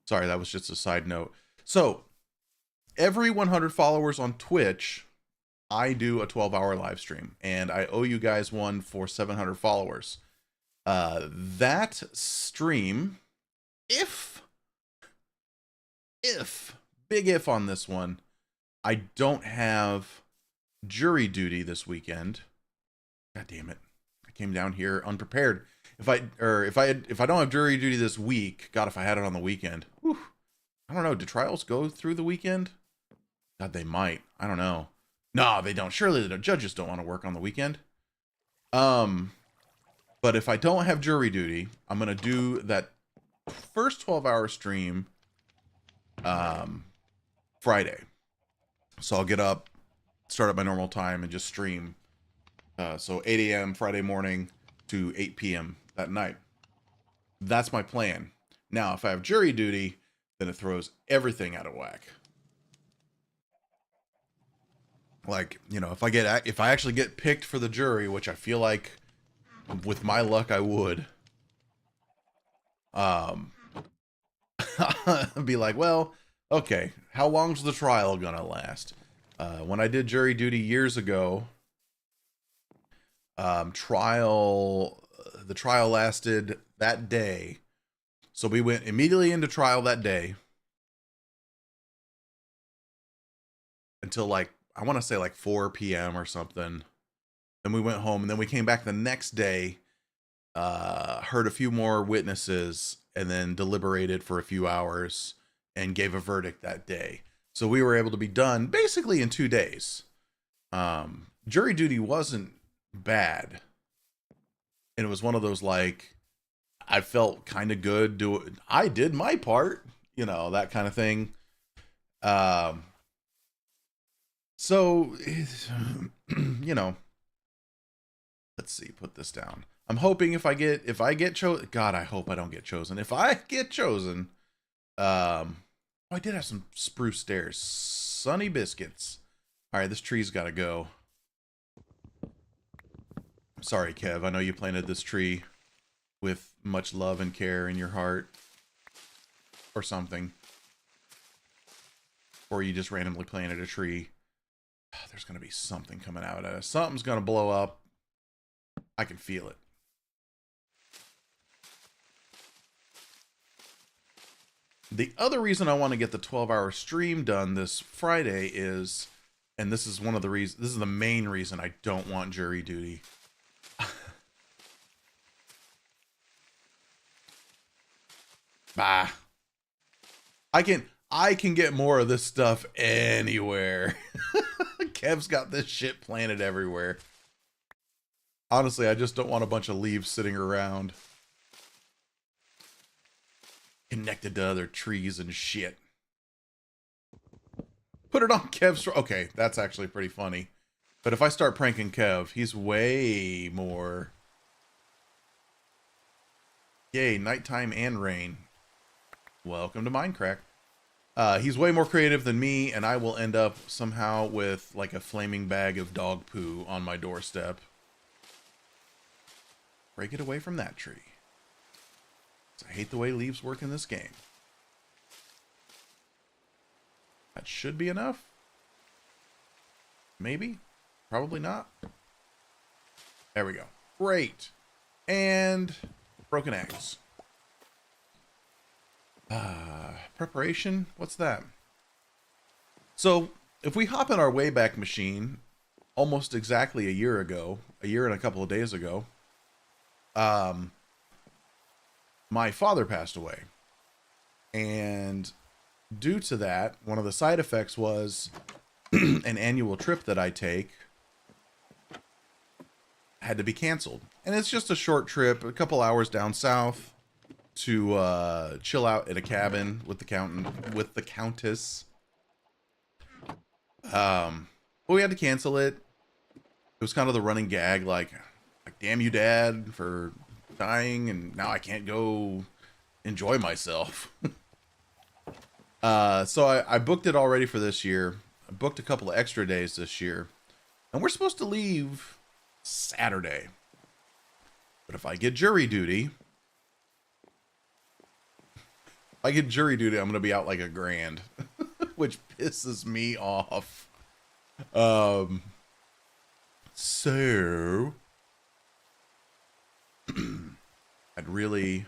Sorry, that was just a side note. So, every 100 followers on Twitch, I do a 12-hour live stream, and I owe you guys one for 700 followers. That stream, if, big if on this one, I don't have jury duty this weekend. God damn it. I came down here unprepared. If I don't have jury duty this week, God, if I had it on the weekend. Whew, I don't know. Do trials go through the weekend? God, they might. I don't know. No, they don't. Surely the judges don't want to work on the weekend. But if I don't have jury duty, I'm going to do that first 12-hour stream Friday. So I'll get up, start at my normal time, and just stream. So 8 a.m. Friday morning to 8 p.m. that night. That's my plan. Now, if I have jury duty, then it throws everything out of whack. Like, you know, if I actually get picked for the jury, which I feel like with my luck I would, be like, well, okay, how long's the trial gonna last? When I did jury duty years ago, the trial lasted that day. So we went immediately into trial that day until like, I want to say like 4 p.m. or something. Then we went home, and then we came back the next day, heard a few more witnesses, and then deliberated for a few hours and gave a verdict that day. So we were able to be done basically in 2 days. Jury duty wasn't bad. And it was one of those, like, I felt kind of good. I did my part, you know, that kind of thing. So, you know, let's see, put this down. I'm hoping if I get chosen, God, I hope I don't get chosen. If I get chosen, I did have some spruce stairs, sunny biscuits. All right, this tree's got to go. Sorry, Kev. I know you planted this tree with much love and care in your heart, or something, or you just randomly planted a tree. There's going to be something coming out of it. Something's going to blow up. I can feel it. The other reason I want to get the 12-hour stream done this Friday is, and this is one of the reasons, this is the main reason I don't want jury duty. Bah. I can get more of this stuff anywhere. Kev's got this shit planted everywhere. Honestly, I just don't want a bunch of leaves sitting around connected to other trees and shit. Put it on Kev's... Okay, that's actually pretty funny. But if I start pranking Kev, he's way more... Yay, nighttime and rain. Welcome to Mindcrack. He's way more creative than me, and I will end up somehow with like a flaming bag of dog poo on my doorstep. Break it away from that tree. I hate the way leaves work in this game. That should be enough. Maybe. Probably not. There we go. Great. And broken eggs. Preparation? What's that? So, if we hop in our Wayback Machine, almost exactly a year ago, a year and a couple of days ago, my father passed away. And due to that, one of the side effects was an annual trip that I take had to be canceled. And it's just a short trip, a couple hours down south to chill out in a cabin with the countess. But we had to cancel it. It was kind of the running gag, like damn you, Dad, for dying, and now I can't go enjoy myself. So I booked it already for this year. I booked a couple of extra days this year, and we're supposed to leave Saturday. But if I get jury duty, I'm gonna be out like $1,000, which pisses me off. So I'd really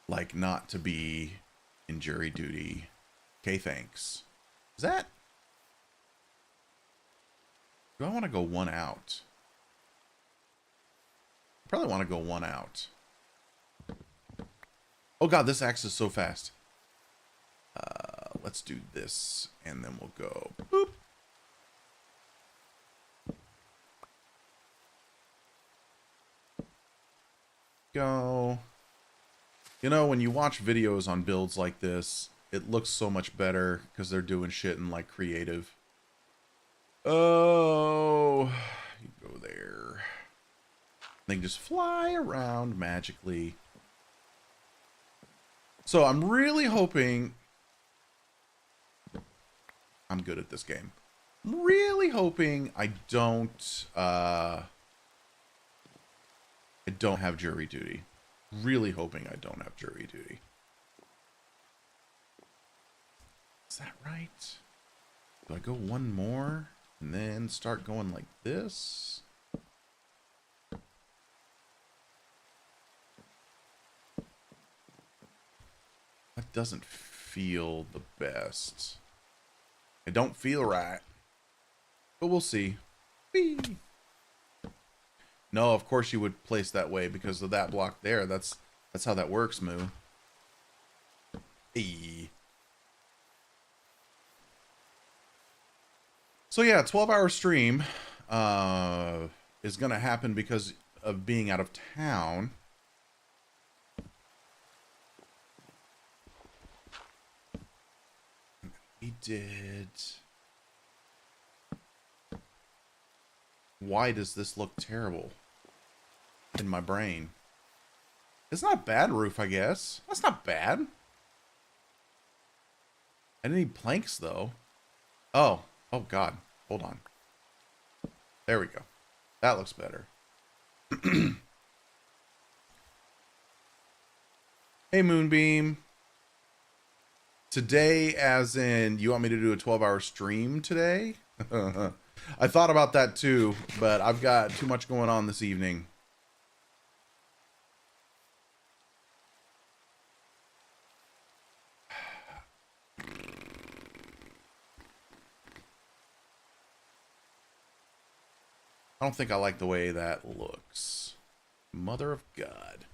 like not to be in jury duty. Okay, thanks. Is that... Do I want to go one out? I probably want to go one out. Oh god, this axe is so fast. Let's do this, and then we'll go. Boop. Go. You know, when you watch videos on builds like this, it looks so much better because they're doing shit in like creative. Oh, you go there. They can just fly around magically. So I'm really hoping I'm good at this game. I'm really hoping I don't have jury duty. Really hoping I don't have jury duty. Is that right? Do I go one more and then start going like this? That doesn't feel the best. It don't feel right. But we'll see. Whee! No, of course you would place that way because of that block there. That's how that works, Moo. Hey. So yeah, 12-hour stream is gonna happen because of being out of town. We did. Why does this look terrible in my brain? It's not bad, roof, I guess. That's not bad. I need planks, though. Oh God. Hold on. There we go. That looks better. Hey, Moonbeam. Today, as in, you want me to do a 12-hour stream today? I thought about that too, but I've got too much going on this evening. I don't think I like the way that looks. Mother of God.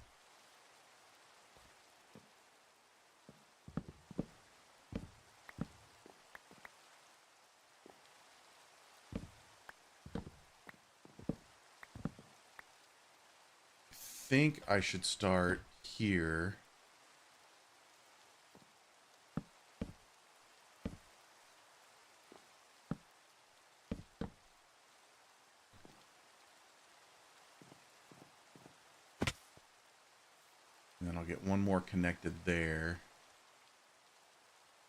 I think I should start here. And then I'll get one more connected there.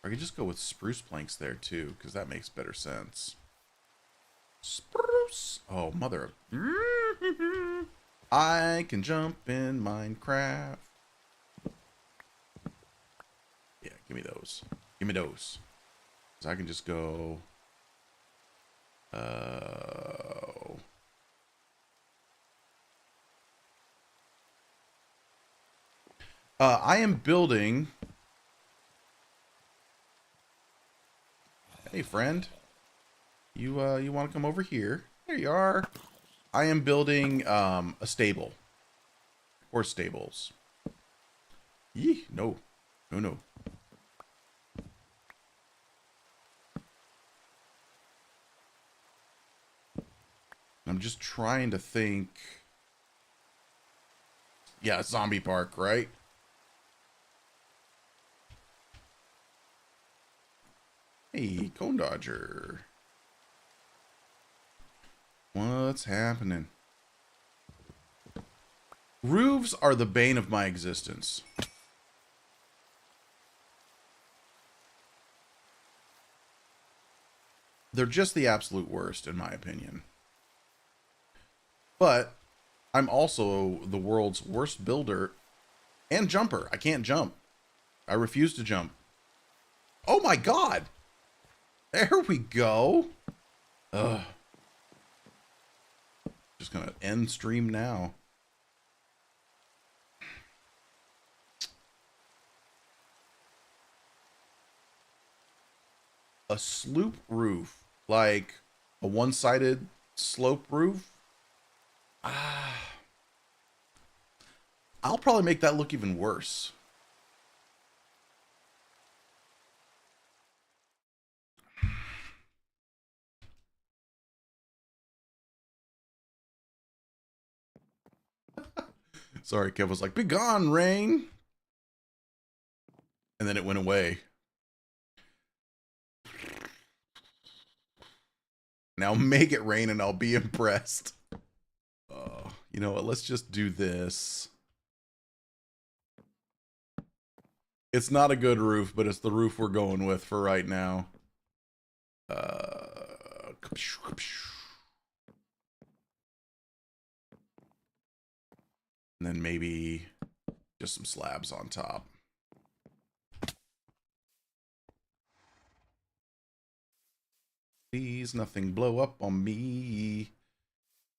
Or I could just go with spruce planks there too, because that makes better sense. Spruce. Oh, mother of... I can jump in Minecraft. Yeah, give me those. Give me those. So I can just go... I am building... Hey, friend. You want to come over here? There you are. I am building a stable. Horse stables. Yee, no. No, no. I'm just trying to think. Yeah, zombie park, right? Hey, Cone Dodger. What's happening? Roofs are the bane of my existence. They're just the absolute worst, in my opinion. But I'm also the world's worst builder and jumper. I can't jump. I refuse to jump. Oh my god! There we go. Ugh. Just gonna end stream now. A slope roof, like a one-sided slope roof. I'll probably make that look even worse. Sorry, Kev was like, "Be gone, rain." And then it went away. Now make it rain and I'll be impressed. You know what? Let's just do this. It's not a good roof, but it's the roof we're going with for right now. And then maybe just some slabs on top. Please, nothing blow up on me.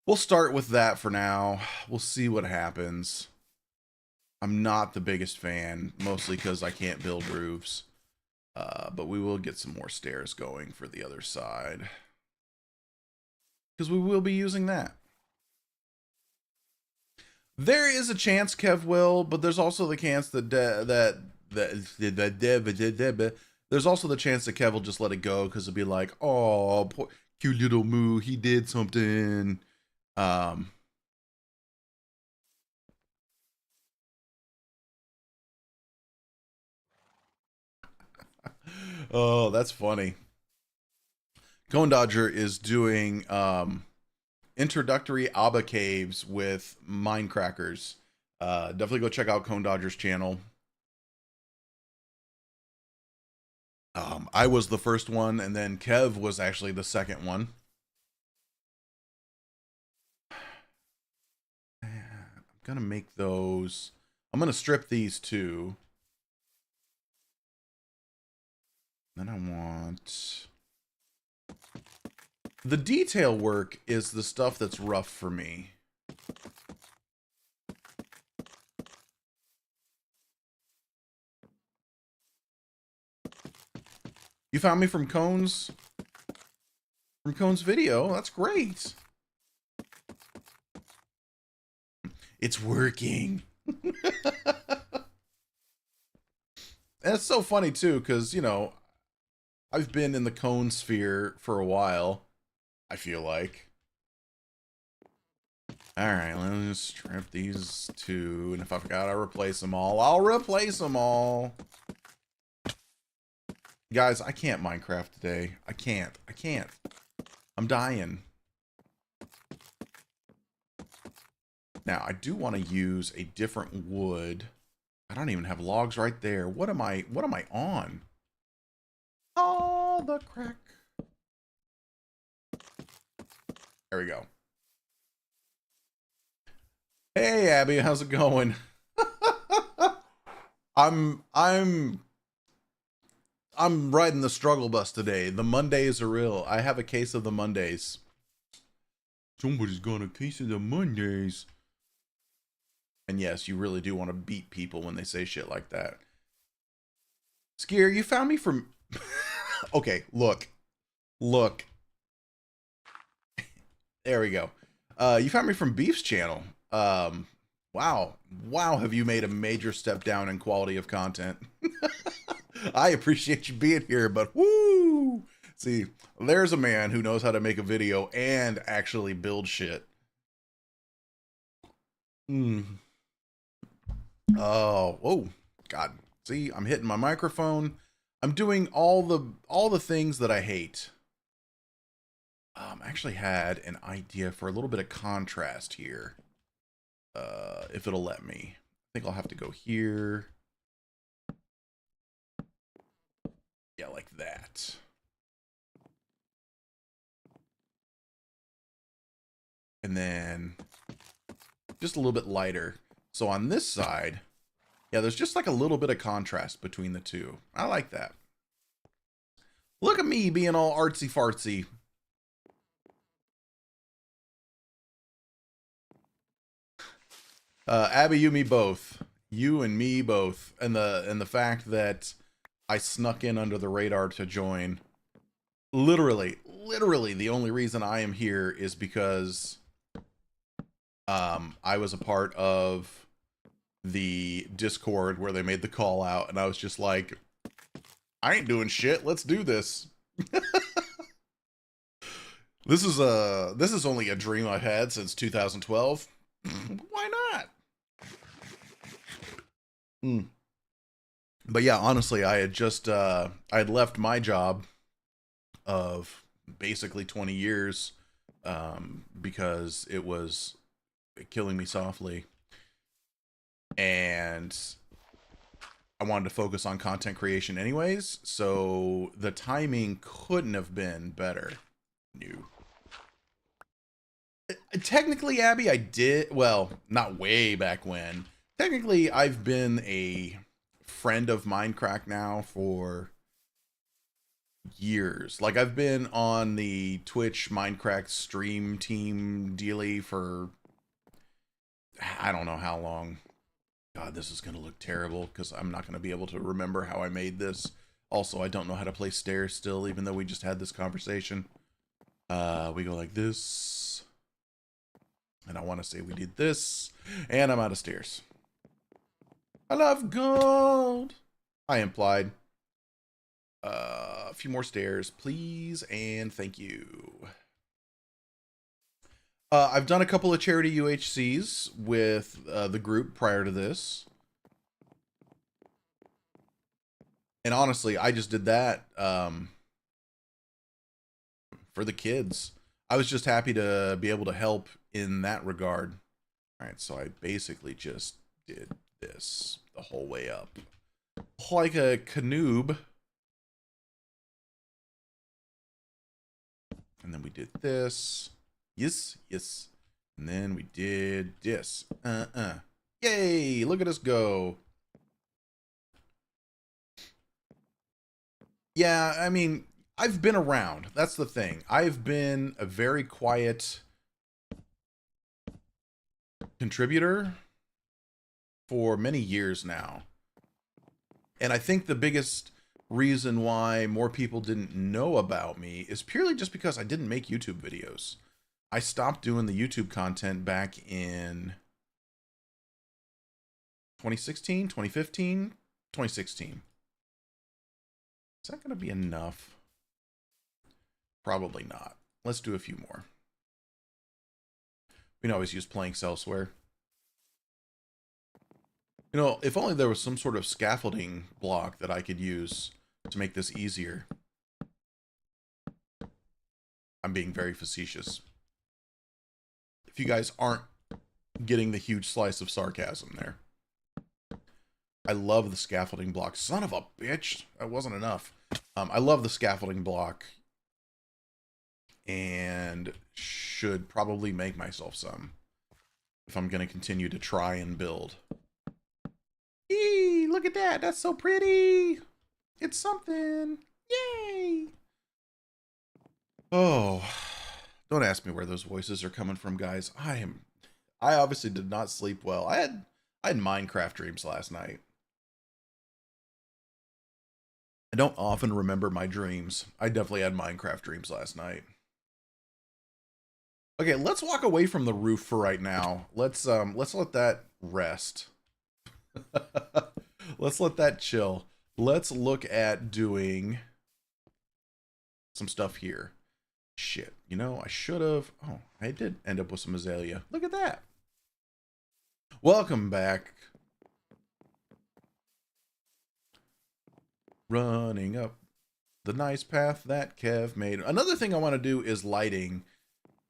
We'll start with that for now. We'll see what happens. I'm not the biggest fan, mostly because I can't build roofs. But we will get some more stairs going for the other side. Because we will be using that. There is a chance Kev will, but there's also the chance that there's also the chance that Kev will just let it go because it'll be like, oh, poor cute little Moo, he did something. Oh, that's funny. Cone Dodger is doing introductory Abba caves with Mindcrackers. Definitely go check out Cone Dodger's channel. I was the first one, and then Kev was actually the second one. I'm gonna make those. I'm gonna strip these two. Then I want... The detail work is the stuff that's rough for me. You found me from Cone's video. That's great. It's working. And it's so funny too, because, you know, I've been in the cone sphere for a while, I feel like. Alright, let's strip these two, and if I've got to replace them all, I'll replace them all. Guys, I can't Minecraft today. I can't. I'm dying. Now, I do want to use a different wood. I don't even have logs right there. What am I on? Oh, the crack. There we go. Hey Abby, how's it going? I'm riding the struggle bus today. The Mondays are real. I have a case of the Mondays. Somebody's got a case of the Mondays. And yes, you really do want to beat people when they say shit like that. Skier, you found me from... Okay, look. There we go. You found me from Beef's channel. Wow, have you made a major step down in quality of content. I appreciate you being here, but woo! See, there's a man who knows how to make a video and actually build shit. Oh, God. See, I'm hitting my microphone. I'm doing all the things that I hate. I actually had an idea for a little bit of contrast here. If it'll let me. I think I'll have to go here. Yeah, like that. And then just a little bit lighter. So on this side, yeah, there's just like a little bit of contrast between the two. I like that. Look at me being all artsy fartsy. Abby, you, me both. You and me both. And the fact that I snuck in under the radar to join. Literally the only reason I am here is because I was a part of the Discord where they made the call out, and I was just like, I ain't doing shit. Let's do this. This is only a dream I've had since 2012. Why not? But yeah, honestly, I had just I had left my job of basically 20 years because it was killing me softly, and I wanted to focus on content creation anyways, so the timing couldn't have been better. No. Technically, Abby, I did, well, not way back when. Technically, I've been a friend of Mindcrack now for years. Like, I've been on the Twitch Mindcrack stream team dealy for I don't know how long. God, this is going to look terrible because I'm not going to be able to remember how I made this. Also, I don't know how to play stairs still, even though we just had this conversation. We go like this. And I want to say we did this. And I'm out of stairs. I love gold. I implied. A few more stairs, please, and thank you. I've done a couple of charity UHCs with the group prior to this. And honestly, I just did that for the kids. I was just happy to be able to help in that regard. All right, so I basically just did this the whole way up. Like a canoob. And then we did this. Yes. And then we did this. Yay! Look at us go. Yeah, I mean, I've been around. That's the thing. I've been a very quiet contributor for many years now. And I think the biggest reason why more people didn't know about me is purely just because I didn't make YouTube videos. I stopped doing the YouTube content back in 2016, 2015, 2016. Is that going to be enough? Probably not. Let's do a few more. We can always use planks elsewhere. You know, if only there was some sort of scaffolding block that I could use to make this easier. I'm being very facetious. If you guys aren't getting the huge slice of sarcasm there. I love the scaffolding block. Son of a bitch. That wasn't enough. I love the scaffolding block. And should probably make myself some. If I'm going to continue to try and build. Eee, look at that. That's so pretty. It's something. Yay. Oh, don't ask me where those voices are coming from, guys. I obviously did not sleep well. I had Minecraft dreams last night. I don't often remember my dreams. I definitely had Minecraft dreams last night. Okay, let's walk away from the roof for right now. Let's let that rest. Let's let that chill. Let's look at doing some stuff here. Shit, you know, I should have. Oh, I did end up with some azalea. Look at that. Welcome back. Running up the nice path that Kev made. Another thing I want to do is lighting.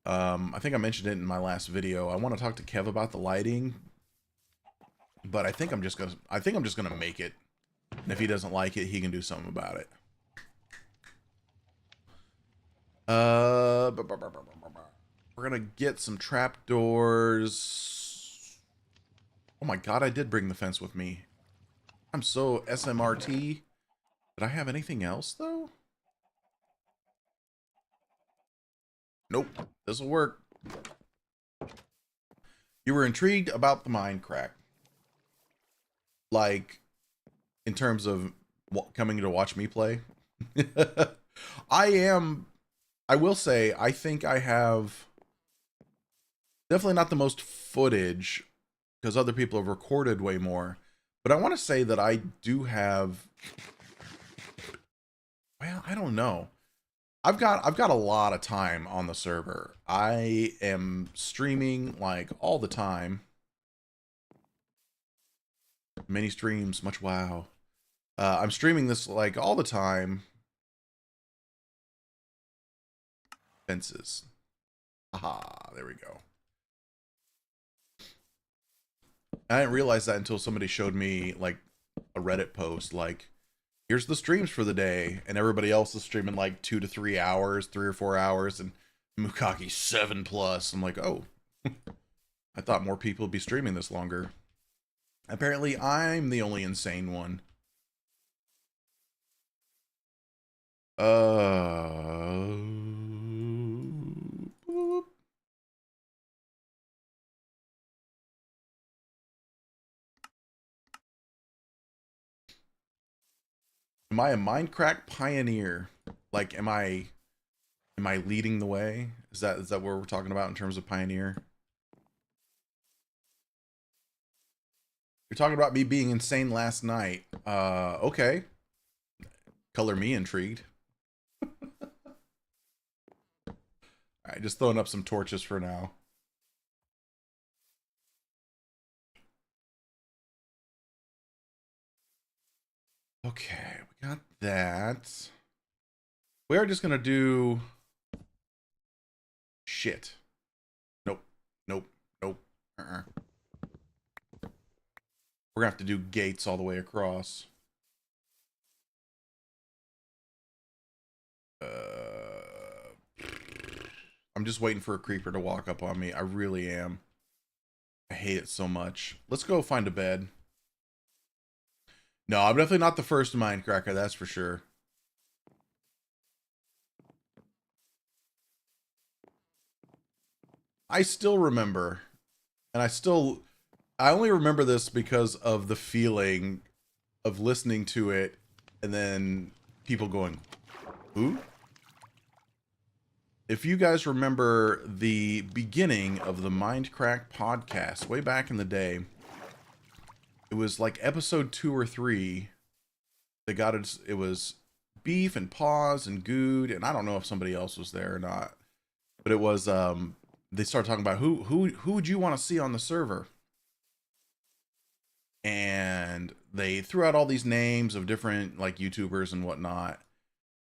I think I mentioned it in my last video. I want to talk to Kev about the lighting, but I think I'm just gonna make it. And if he doesn't like it, he can do something about it. We're gonna get some trapdoors. Oh my god, I did bring the fence with me. I'm so SMRT. Did I have anything else though? Nope, this'll work. You were intrigued about the Mindcrack. Like, in terms of coming to watch me play? I will say, I think I have definitely not the most footage because other people have recorded way more, but I want to say that I do have, well, I don't know. I've got a lot of time on the server. I am streaming like all the time. Many streams, much wow. I'm streaming this like all the time. Fences. Aha, there we go. I didn't realize that until somebody showed me like a Reddit post like, here's the streams for the day, and everybody else is streaming like 2 to 3 hours, 3 or 4 hours, and Mookake 7+. I'm like, oh, I thought more people would be streaming this longer. Apparently, I'm the only insane one. Boop. Am I a Mindcrack pioneer? Like, am I leading the way? Is that what we're talking about in terms of pioneer? You're talking about me being insane last night. Okay. Color me intrigued. Alright, just throwing up some torches for now. Okay, we got that. We are just gonna do shit. Nope. Nope. Nope. We're gonna have to do gates all the way across. I'm just waiting for a creeper to walk up on me. I really am. I hate it so much. Let's go find a bed. No, I'm definitely not the first Mindcracker, that's for sure. I still remember, and I only remember this because of the feeling of listening to it and then people going, who? If you guys remember the beginning of the Mindcrack podcast way back in the day, it was like episode 2 or 3. They got it. It was Beef and Paws and Good, and I don't know if somebody else was there or not. But it was they started talking about who would you want to see on the server, and they threw out all these names of different like YouTubers and whatnot.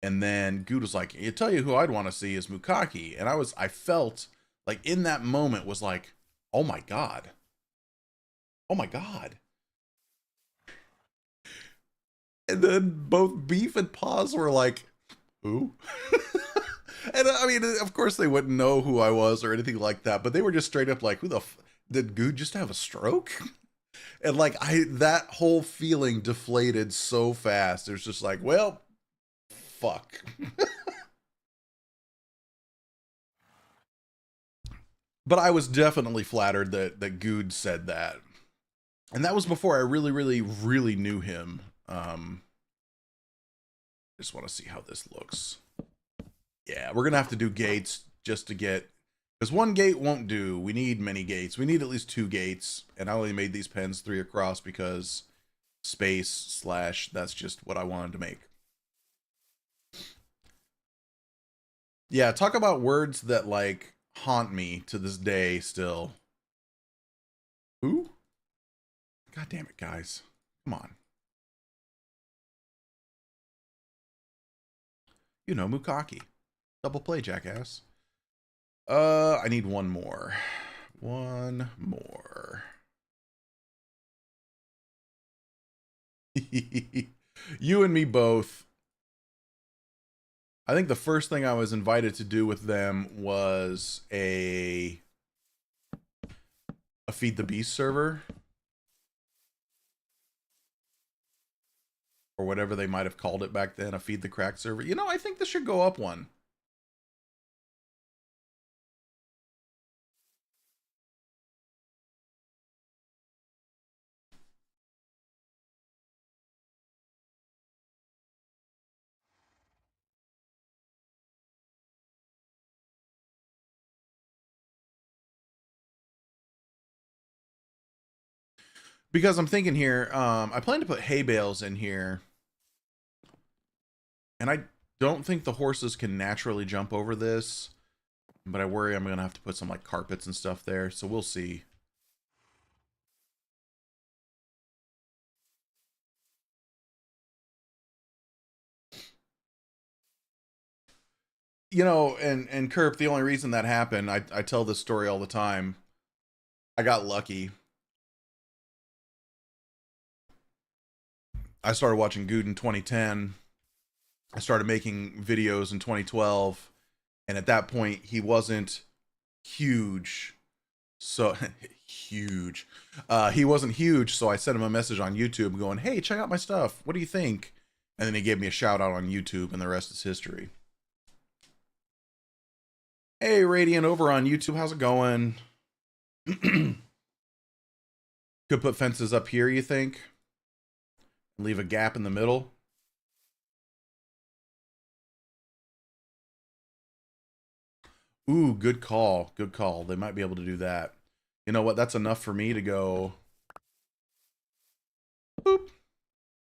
And then Good was like, "I tell you who I'd want to see is Mookake," and I felt like in that moment was like, oh my god, oh my god. And then both Beef and Paws were like, who? And I mean, of course they wouldn't know who I was or anything like that, but they were just straight up like, did Good just have a stroke? And like, that whole feeling deflated so fast. It was just like, well, fuck. But I was definitely flattered that Good said that. And that was before I really, really, really knew him. Just want to see how this looks. Yeah, we're gonna have to do gates just to get, because one gate won't do. We need many gates. We need at least 2 gates, and I only made these pens 3 across because space / that's just what I wanted to make. Yeah, talk about words that like haunt me to this day still. Who? God damn it, guys. Come on. You know, Mookake. Double play, jackass. I need one more. One more. You and me both. I think the first thing I was invited to do with them was a Feed the Beast server. Or whatever they might have called it back then, a Feed the Crack server. You know, I think this should go up one. Because I'm thinking here, I plan to put hay bales in here. And I don't think the horses can naturally jump over this. But I worry I'm going to have to put some like carpets and stuff there. So we'll see. You know, and Kerp, the only reason that happened, I tell this story all the time. I got lucky. I started watching Good in 2010. I started making videos in 2012. And at that point, he wasn't huge. So, huge. He wasn't huge, so I sent him a message on YouTube going, hey, check out my stuff. What do you think? And then he gave me a shout out on YouTube, and the rest is history. Hey, Radiant over on YouTube. How's it going? Could put fences up here, you think? Leave a gap in the middle. Ooh, good call. Good call. They might be able to do that. You know what? That's enough for me to go. Boop.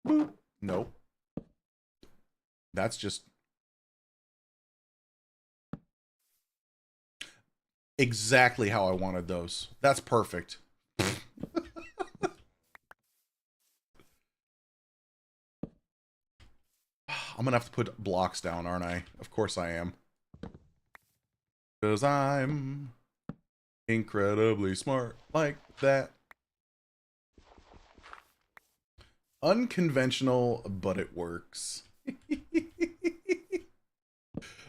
Boop. Nope. That's just exactly how I wanted those. That's perfect. I'm gonna have to put blocks down, aren't I? Of course I am. Because I'm incredibly smart like that. Unconventional, but it works.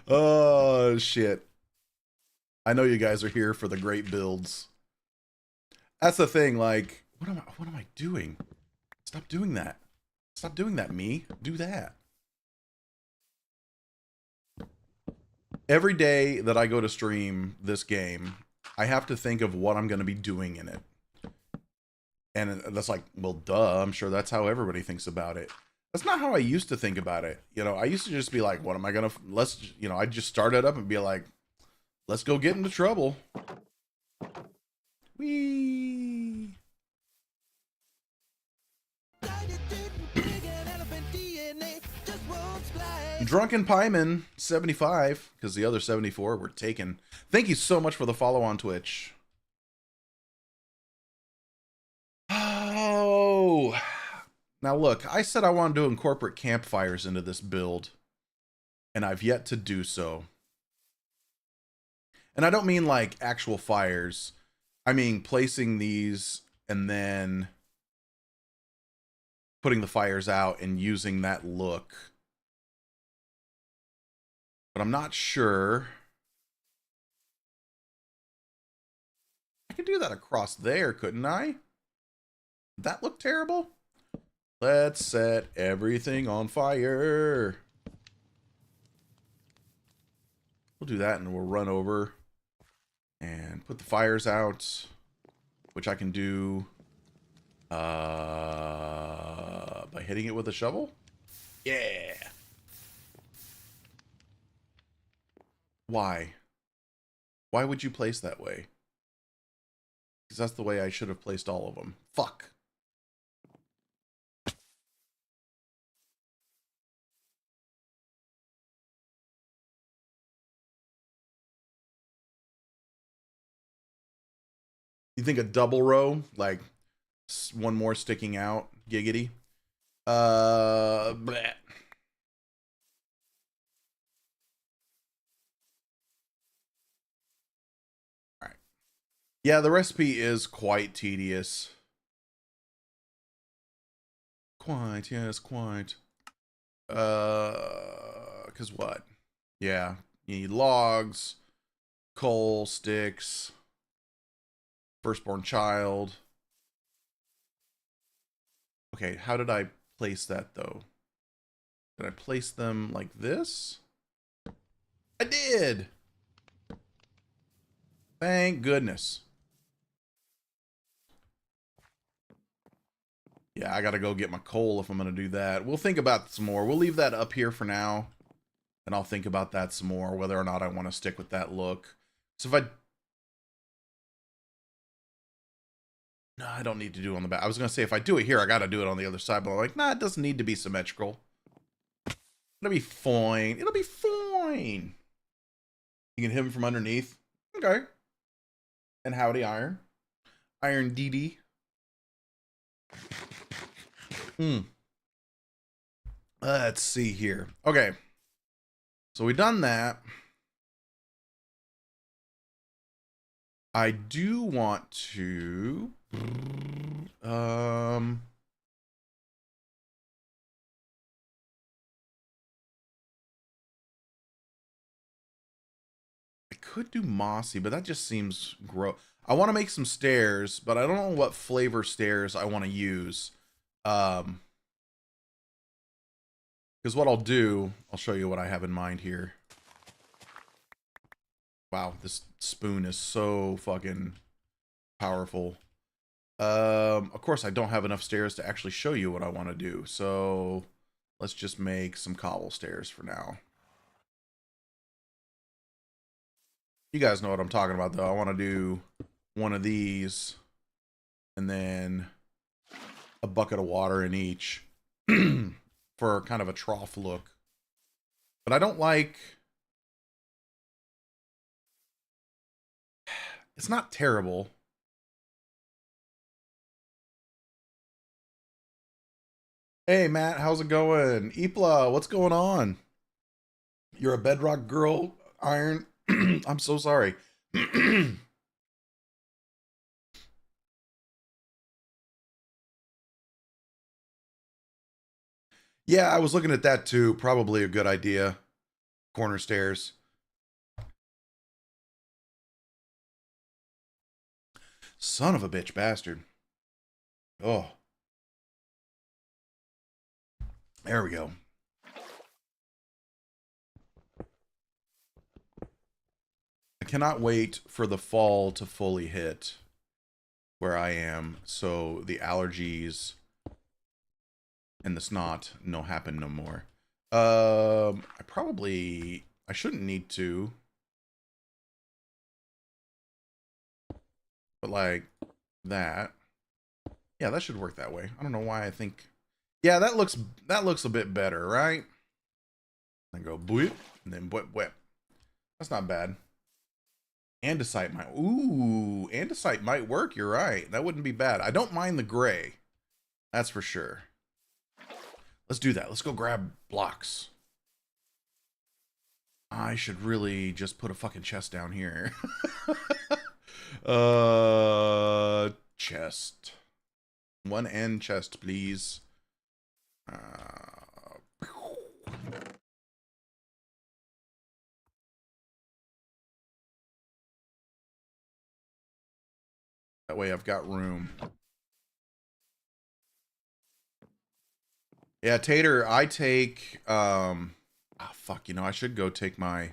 Oh, shit. I know you guys are here for the great builds. That's the thing, like, what am I doing? Stop doing that. Stop doing that, me. Do that. Every day that I go to stream this game, I have to think of what I'm going to be doing in it. And that's like, well, duh, I'm sure that's how everybody thinks about it. That's not how I used to think about it. You know, I used to just be like, what am I going to, I'd just start it up and be like, let's go get into trouble. Whee! Drunken Pieman 75, because the other 74 were taken. Thank you so much for the follow on Twitch. Oh, now look, I said I wanted to incorporate campfires into this build, and I've yet to do so. And I don't mean like actual fires. I mean placing these and then putting the fires out and using that look. But I'm not sure. I could do that across there, couldn't I? Did that look terrible? Let's set everything on fire. We'll do that and we'll run over and put the fires out, which I can do by hitting it with a shovel. Yeah. Why? Why would you place that way? Because that's the way I should have placed all of them. Fuck. You think a double row, like one more sticking out, giggity? Bleh. All right. Yeah, the recipe is quite tedious. Quite, yes, quite. Cause what? Yeah, you need logs, coal, sticks, firstborn child. Okay, how did I place that though? Did I place them like this? I did! Thank goodness. Yeah, I gotta go get my coal if I'm gonna do that. We'll think about some more. We'll leave that up here for now. And I'll think about that some more, whether or not I want to stick with that look. So if I... No, I don't need to do it on the back. I was gonna say, if I do it here, I gotta do it on the other side. But I'm like, nah, it doesn't need to be symmetrical. It'll be fine. It'll be fine. You can hit him from underneath. Okay. And howdy, Iron. Iron DD. Let's see here. Okay. So we done that. I do want to... I could do mossy, but that just seems gross. I want to make some stairs, but I don't know what flavor stairs I want to use. Because what I'll do, I'll show you what I have in mind here. Wow, this spoon is so fucking powerful. Of course, I don't have enough stairs to actually show you what I want to do. So let's just make some cobble stairs for now. You guys know what I'm talking about, though. I want to do one of these and then a bucket of water in each for kind of a trough look. But I don't like... It's not terrible. Hey, Matt, how's it going? Ipla, what's going on? You're a bedrock girl, Iron. I'm so sorry. Yeah, I was looking at that too. Probably a good idea. Corner stairs. Son of a bitch bastard. Oh. There we go. I cannot wait for the fall to fully hit where I am, so the allergies and the snot no happen no more. I shouldn't need to. But like that. Yeah, that should work that way. I don't know why I think. Yeah, that looks a bit better, right? And go boop, and then whip whip. That's not bad. Andesite might. Ooh, andesite might work. You're right. That wouldn't be bad. I don't mind the gray. That's for sure. Let's do that. Let's go grab blocks. I should really just put a fucking chest down here. Chest. One end chest, please. That way I've got room. Yeah, Tater, I take, fuck, you know, I should go take my,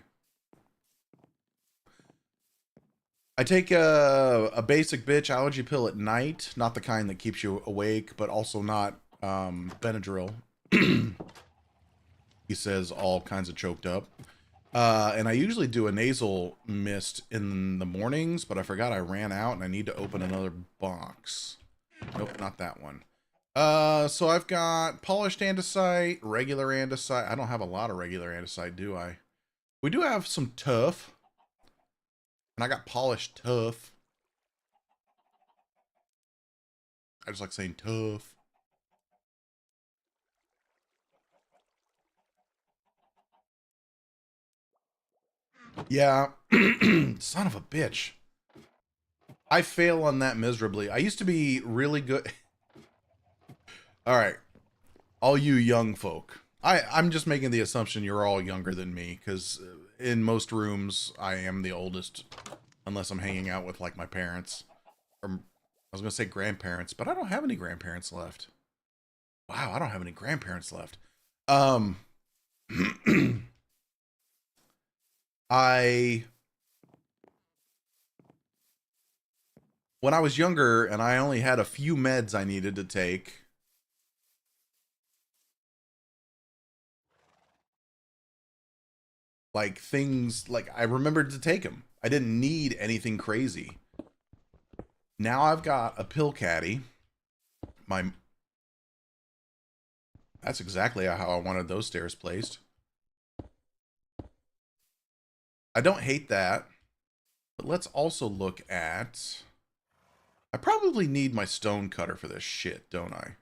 I take a basic bitch allergy pill at night, not the kind that keeps you awake, but also not, Benadryl. He says all kinds of choked up. And I usually do a nasal mist in the mornings, but I forgot I ran out and I need to open another box. Nope, not that one. So I've got polished andesite, regular andesite. I don't have a lot of regular andesite, do I? We do have some tough. And I got polished tough. I just like saying tough. Yeah. Son of a bitch. I fail on that miserably. I used to be really good. All right. All you young folk. I'm just making the assumption you're all younger than me, because in most rooms, I am the oldest, unless I'm hanging out with, like, my parents. Or, I was going to say grandparents, but I don't have any grandparents left. Wow, I don't have any grandparents left. When I was younger and I only had a few meds I needed to take, like things, like I remembered to take them. I didn't need anything crazy. Now I've got a pill caddy. That's exactly how I wanted those stairs placed. I don't hate that. But let's also look at... I probably need my stone cutter for this shit, don't I?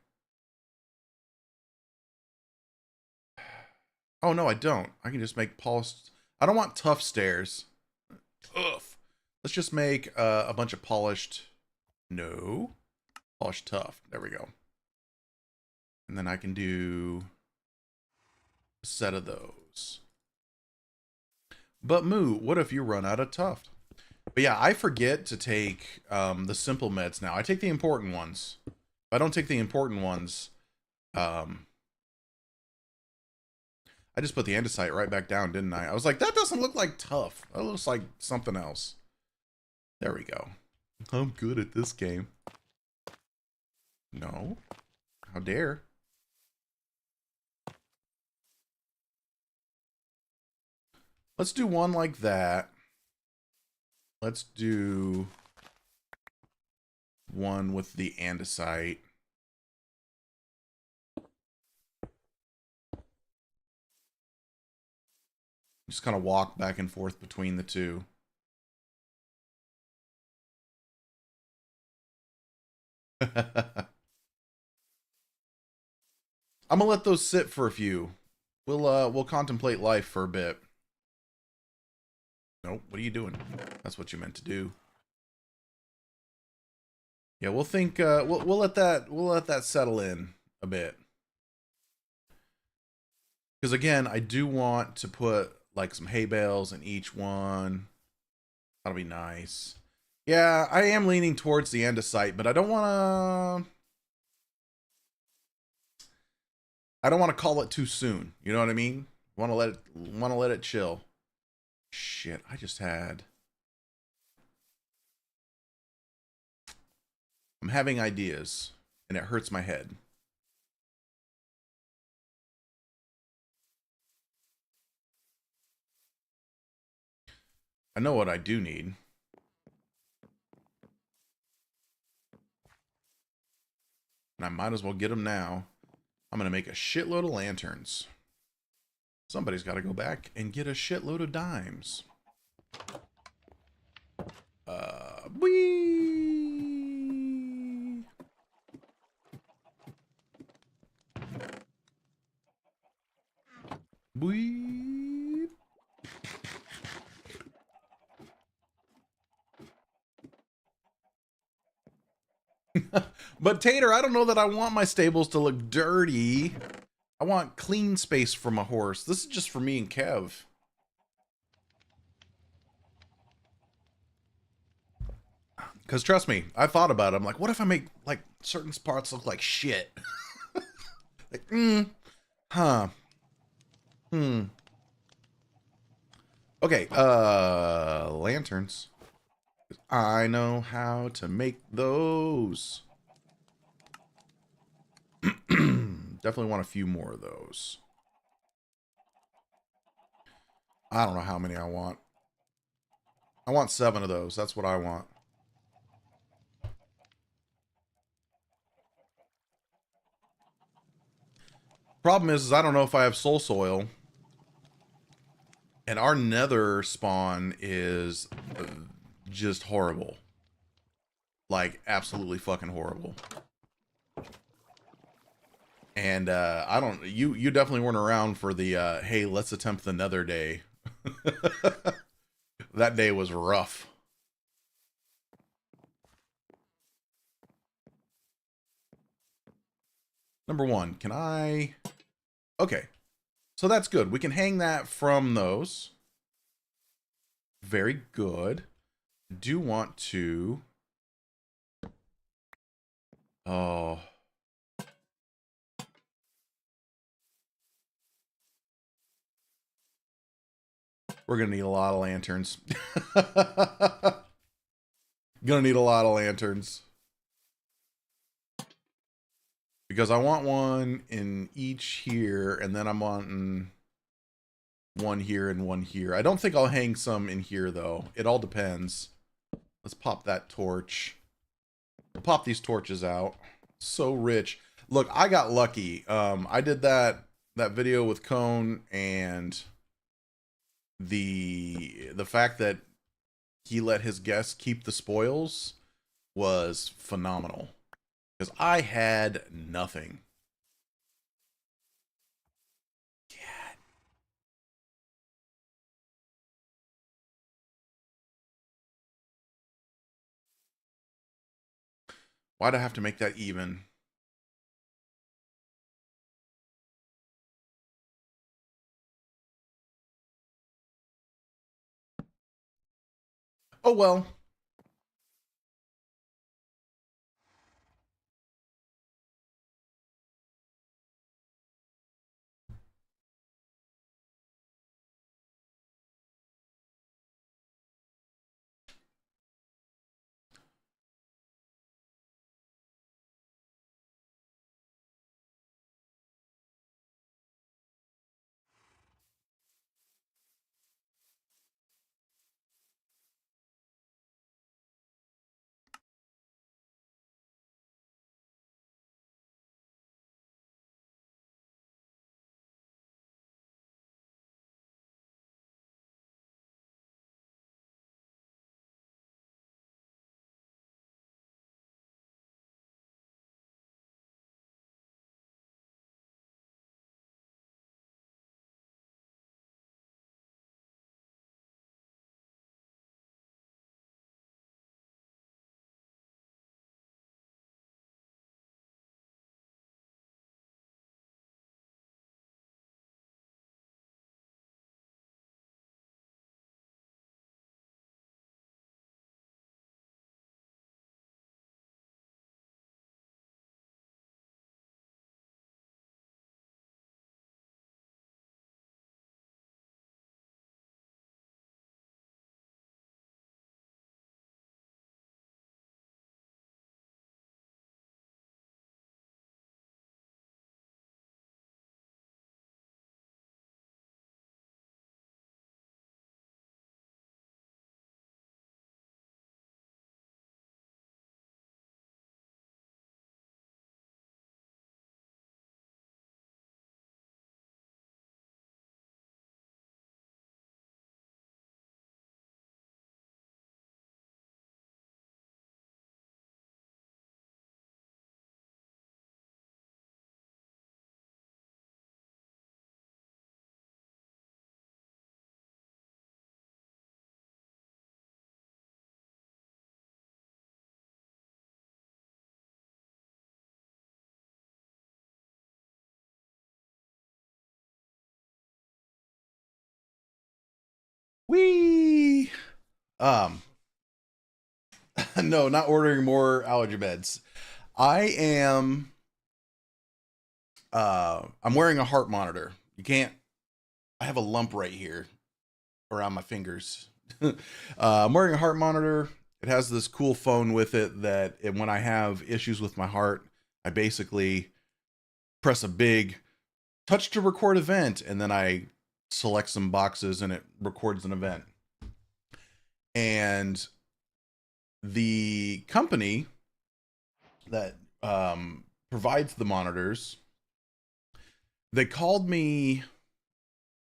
Oh, no, I don't. I can just make polished... I don't want tough stairs. Tough. Let's just make a bunch of polished... No. Polished tough. There we go. And then I can do a set of those. But Moo, what if you run out of tough? But yeah, I forget to take the simple meds now. I take the important ones. If I don't take the important ones, I just put the andesite right back down, didn't I? I was like, that doesn't look like tough. That looks like something else. There we go. I'm good at this game. No. How dare. Let's do one like that. Let's do one with the andesite. Just kind of walk back and forth between the two. I'm gonna let those sit for a few. We'll contemplate life for a bit. Nope, what are you doing? That's what you meant to do. Yeah, we'll think we'll let that settle in a bit. Because again, I do want to put like some hay bales in each one. That'll be nice. Yeah, I am leaning towards the andesite, but I don't want to call it too soon. You know what I mean? Want to let it chill. Shit, I just had... I'm having ideas, and it hurts my head. I know what I do need. And I might as well get them now. I'm going to make a shitload of lanterns. Somebody's got to go back and get a shitload of dimes. Whee! Whee! But Tater, I don't know that I want my stables to look dirty. I want clean space for my horse. This is just for me and Kev. Because trust me, I thought about it. I'm like, what if I make like certain parts look like shit? Like, huh. Okay, lanterns. I know how to make those. Definitely want a few more of those. I don't know how many I want. I want 7 of those. That's what I want. Problem is I don't know if I have soul soil. And our nether spawn is just horrible. Like, absolutely fucking horrible. And I don't... You definitely weren't around for the, hey, let's attempt the nether day. That day was rough. Number 1, can I... Okay. So that's good. We can hang that from those. Very good. I do want to... Oh... We're gonna need a lot of lanterns. Gonna need a lot of lanterns. Because I want one in each here, and then I'm wanting one here and one here. I don't think I'll hang some in here, though. It all depends. Let's pop that torch. We'll pop these torches out. So rich. Look, I got lucky. I did that video with Cone, and the fact that he let his guests keep the spoils was phenomenal. Because I had nothing. Yeah. Why'd I have to make that even? Oh well. Wee. Um, no, not ordering more allergy meds. I am. I'm wearing a heart monitor. You can't. I have a lump right here around my fingers. I'm wearing a heart monitor. It has this cool phone with it that when I have issues with my heart, I basically press a big touch to record event, and then I select some boxes and it records an event. And the company that provides the monitors, they called me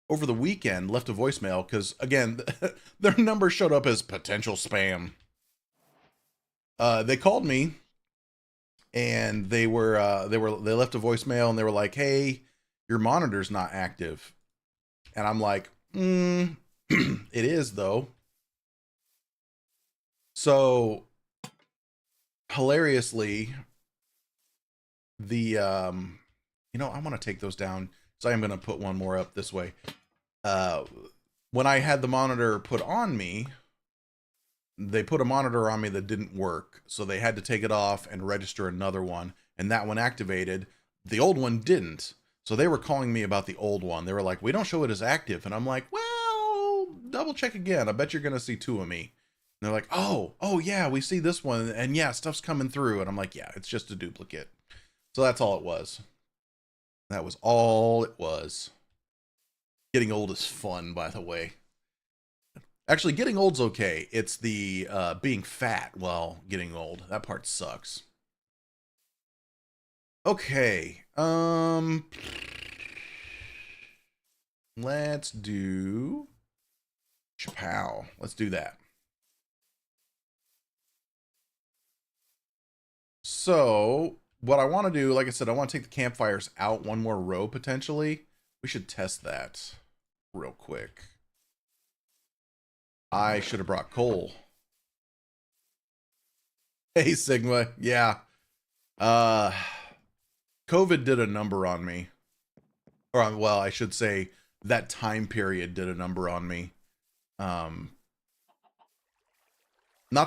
over the weekend, left a voicemail because again, their number showed up as potential spam. They called me and they left a voicemail and they were like, "Hey, your monitor's not active." And I'm like, it is though. So hilariously, the I want to take those down, so I'm going to put one more up this way. When I had the monitor put on me, they put a monitor on me that didn't work, so they had to take it off and register another one, and that one activated. The old one didn't, so they were calling me about the old one. They were like, "We don't show it as active," and I'm like, "Well, double check again. I bet you're gonna see two of me." And they're like, "Oh yeah, we see this one, and yeah, stuff's coming through," and I'm like, "Yeah, it's just a duplicate." So that's all it was. That was all it was. Getting old is fun, by the way. Actually, getting old's okay. It's the being fat while getting old. That part sucks. Okay. Let's do Chapow. Let's do that. So, what I want to do, like I said, I want to take the campfires out one more row potentially. We should test that real quick. I should have brought coal. Hey, Sigma. Yeah. COVID did a number on me. Or, well, I should say that time period did a number on me. Not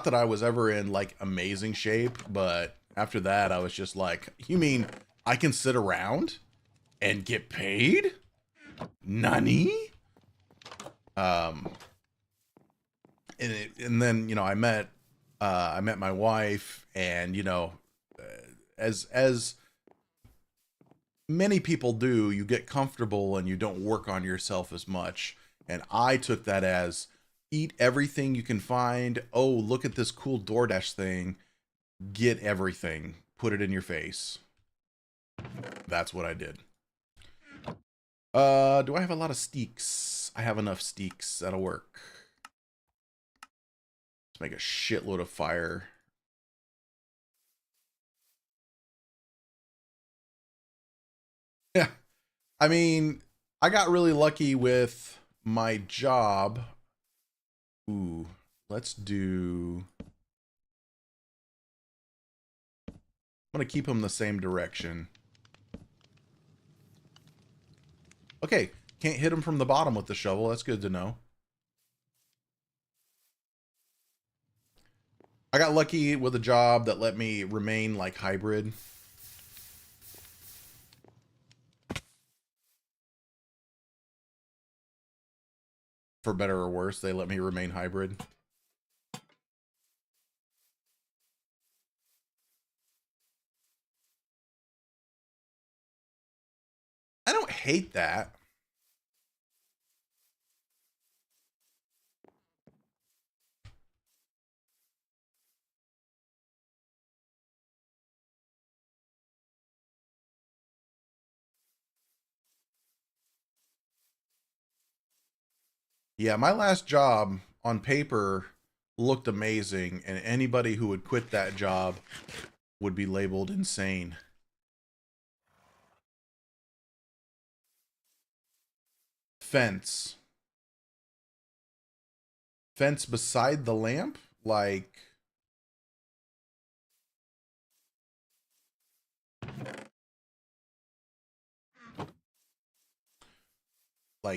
that I was ever in like amazing shape, but after that, I was just like, you mean I can sit around and get paid? Nani? And then I met my wife, and as many people do, you get comfortable and you don't work on yourself as much. And I took that as eat everything you can find. Oh, look at this cool DoorDash thing. Get everything. Put it in your face. That's what I did. Do I have a lot of steaks? I have enough steaks. That'll work. Let's make a shitload of fire. Yeah. I mean, I got really lucky with my job. Ooh, let's do... I'm going to keep them the same direction. Okay, can't hit them from the bottom with the shovel. That's good to know. I got lucky with a job that let me remain like hybrid. For better or worse, they let me remain hybrid. I don't hate that. Yeah, my last job on paper looked amazing, and anybody who would quit that job would be labeled insane. Fence. Fence beside the lamp? Like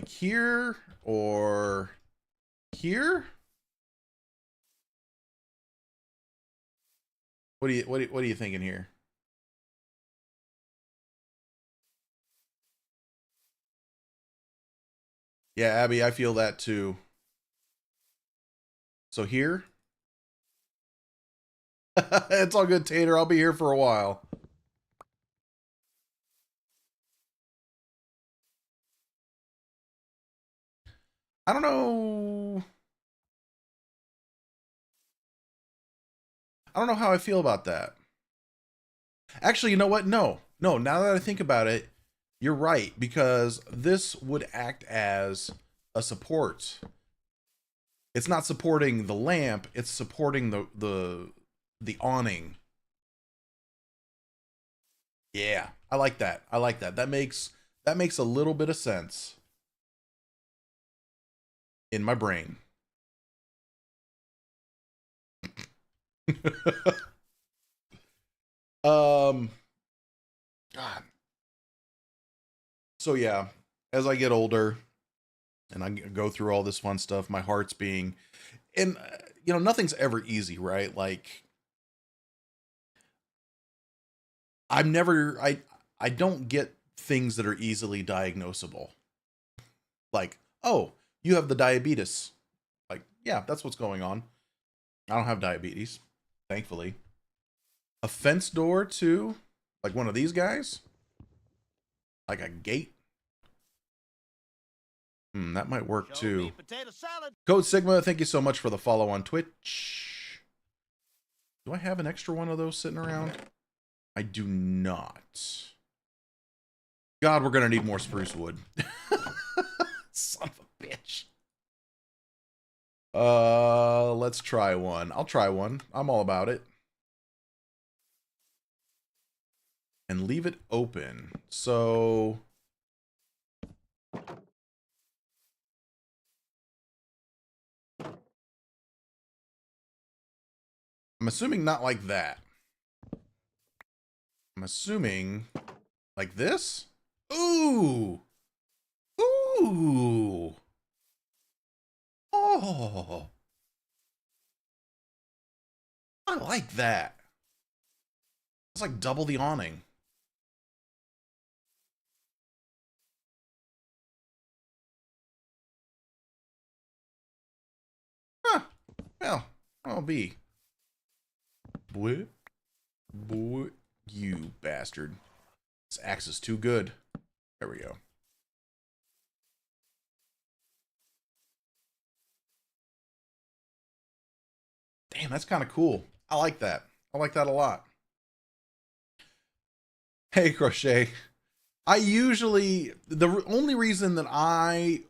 here, or here? What are you thinking here? Yeah, Abby, I feel that too. So here? It's all good, Tater. I'll be here for a while. I don't know. I don't know how I feel about that. Actually, you know what? No. No, now that I think about it, you're right, because this would act as a support. It's not supporting the lamp, it's supporting the awning. Yeah, I like that. I like that. That makes a little bit of sense in my brain. um God. So yeah, as I get older and I go through all this fun stuff, my heart's being, and nothing's ever easy, right? Like I don't get things that are easily diagnosable. Like, oh, you have the diabetes. Like, yeah, that's what's going on. I don't have diabetes, thankfully. A fence door too, like one of these guys, like a gate. That might work Show too. me potato salad. Code Sigma, thank you so much for the follow on Twitch. Do I have an extra one of those sitting around? I do not. God, we're gonna need more spruce wood. Son of a bitch. Let's try one. I'll try one. I'm all about it. And leave it open. So I'm assuming not like that. I'm assuming like this. Ooh. Ooh. Oh. I like that. It's like double the awning. Huh. Well, I'll be. Boy. Boy. You bastard. This axe is too good. There we go. Damn, that's kind of cool. I like that. I like that a lot. Hey, Crochet. I usually, the only reason that I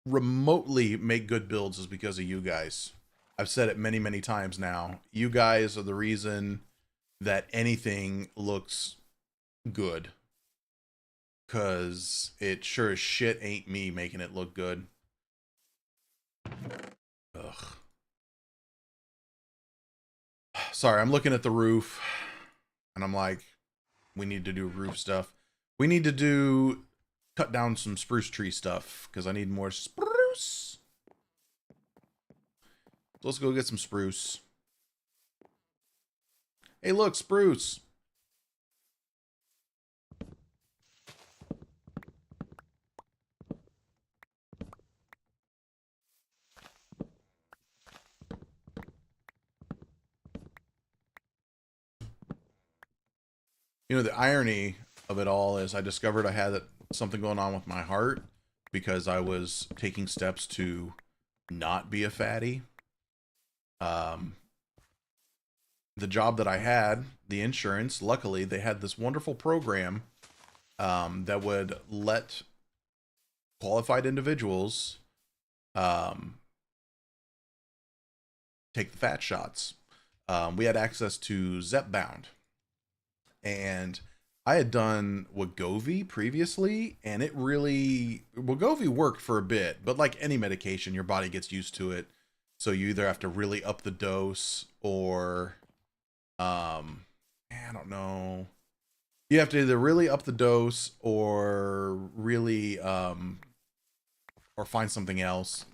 remotely make good builds is because of you guys. I've said it many, many times now. You guys are the reason that anything looks good. Because it sure as shit ain't me making it look good. Ugh. Sorry, I'm looking at the roof. And I'm like, we need to do roof stuff. We need to cut down some spruce tree stuff. Because I need more spruce. So let's go get some spruce. Hey, look, spruce. The irony of it all is I discovered I had something going on with my heart because I was taking steps to not be a fatty. The job that I had, the insurance, luckily they had this wonderful program that would let qualified individuals take the fat shots. We had access to Zepbound. And I had done Wegovy previously, and Wegovy worked for a bit, but like any medication, your body gets used to it. So you either have to really up the dose or, I don't know. You have to either really up the dose or really, or find something else.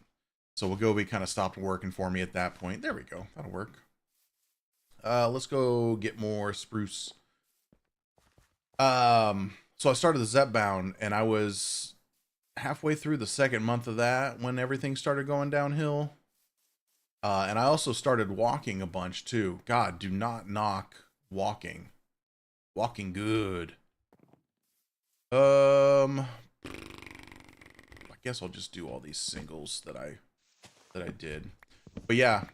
So Wegovy kind of stopped working for me at that point. There we go. That'll work. Let's go get more spruce. So I started the Zepbound, and I was halfway through the second month of that when everything started going downhill. And I also started walking a bunch too. God, do not knock walking. Walking good. I guess I'll just do all these singles that I did. But yeah,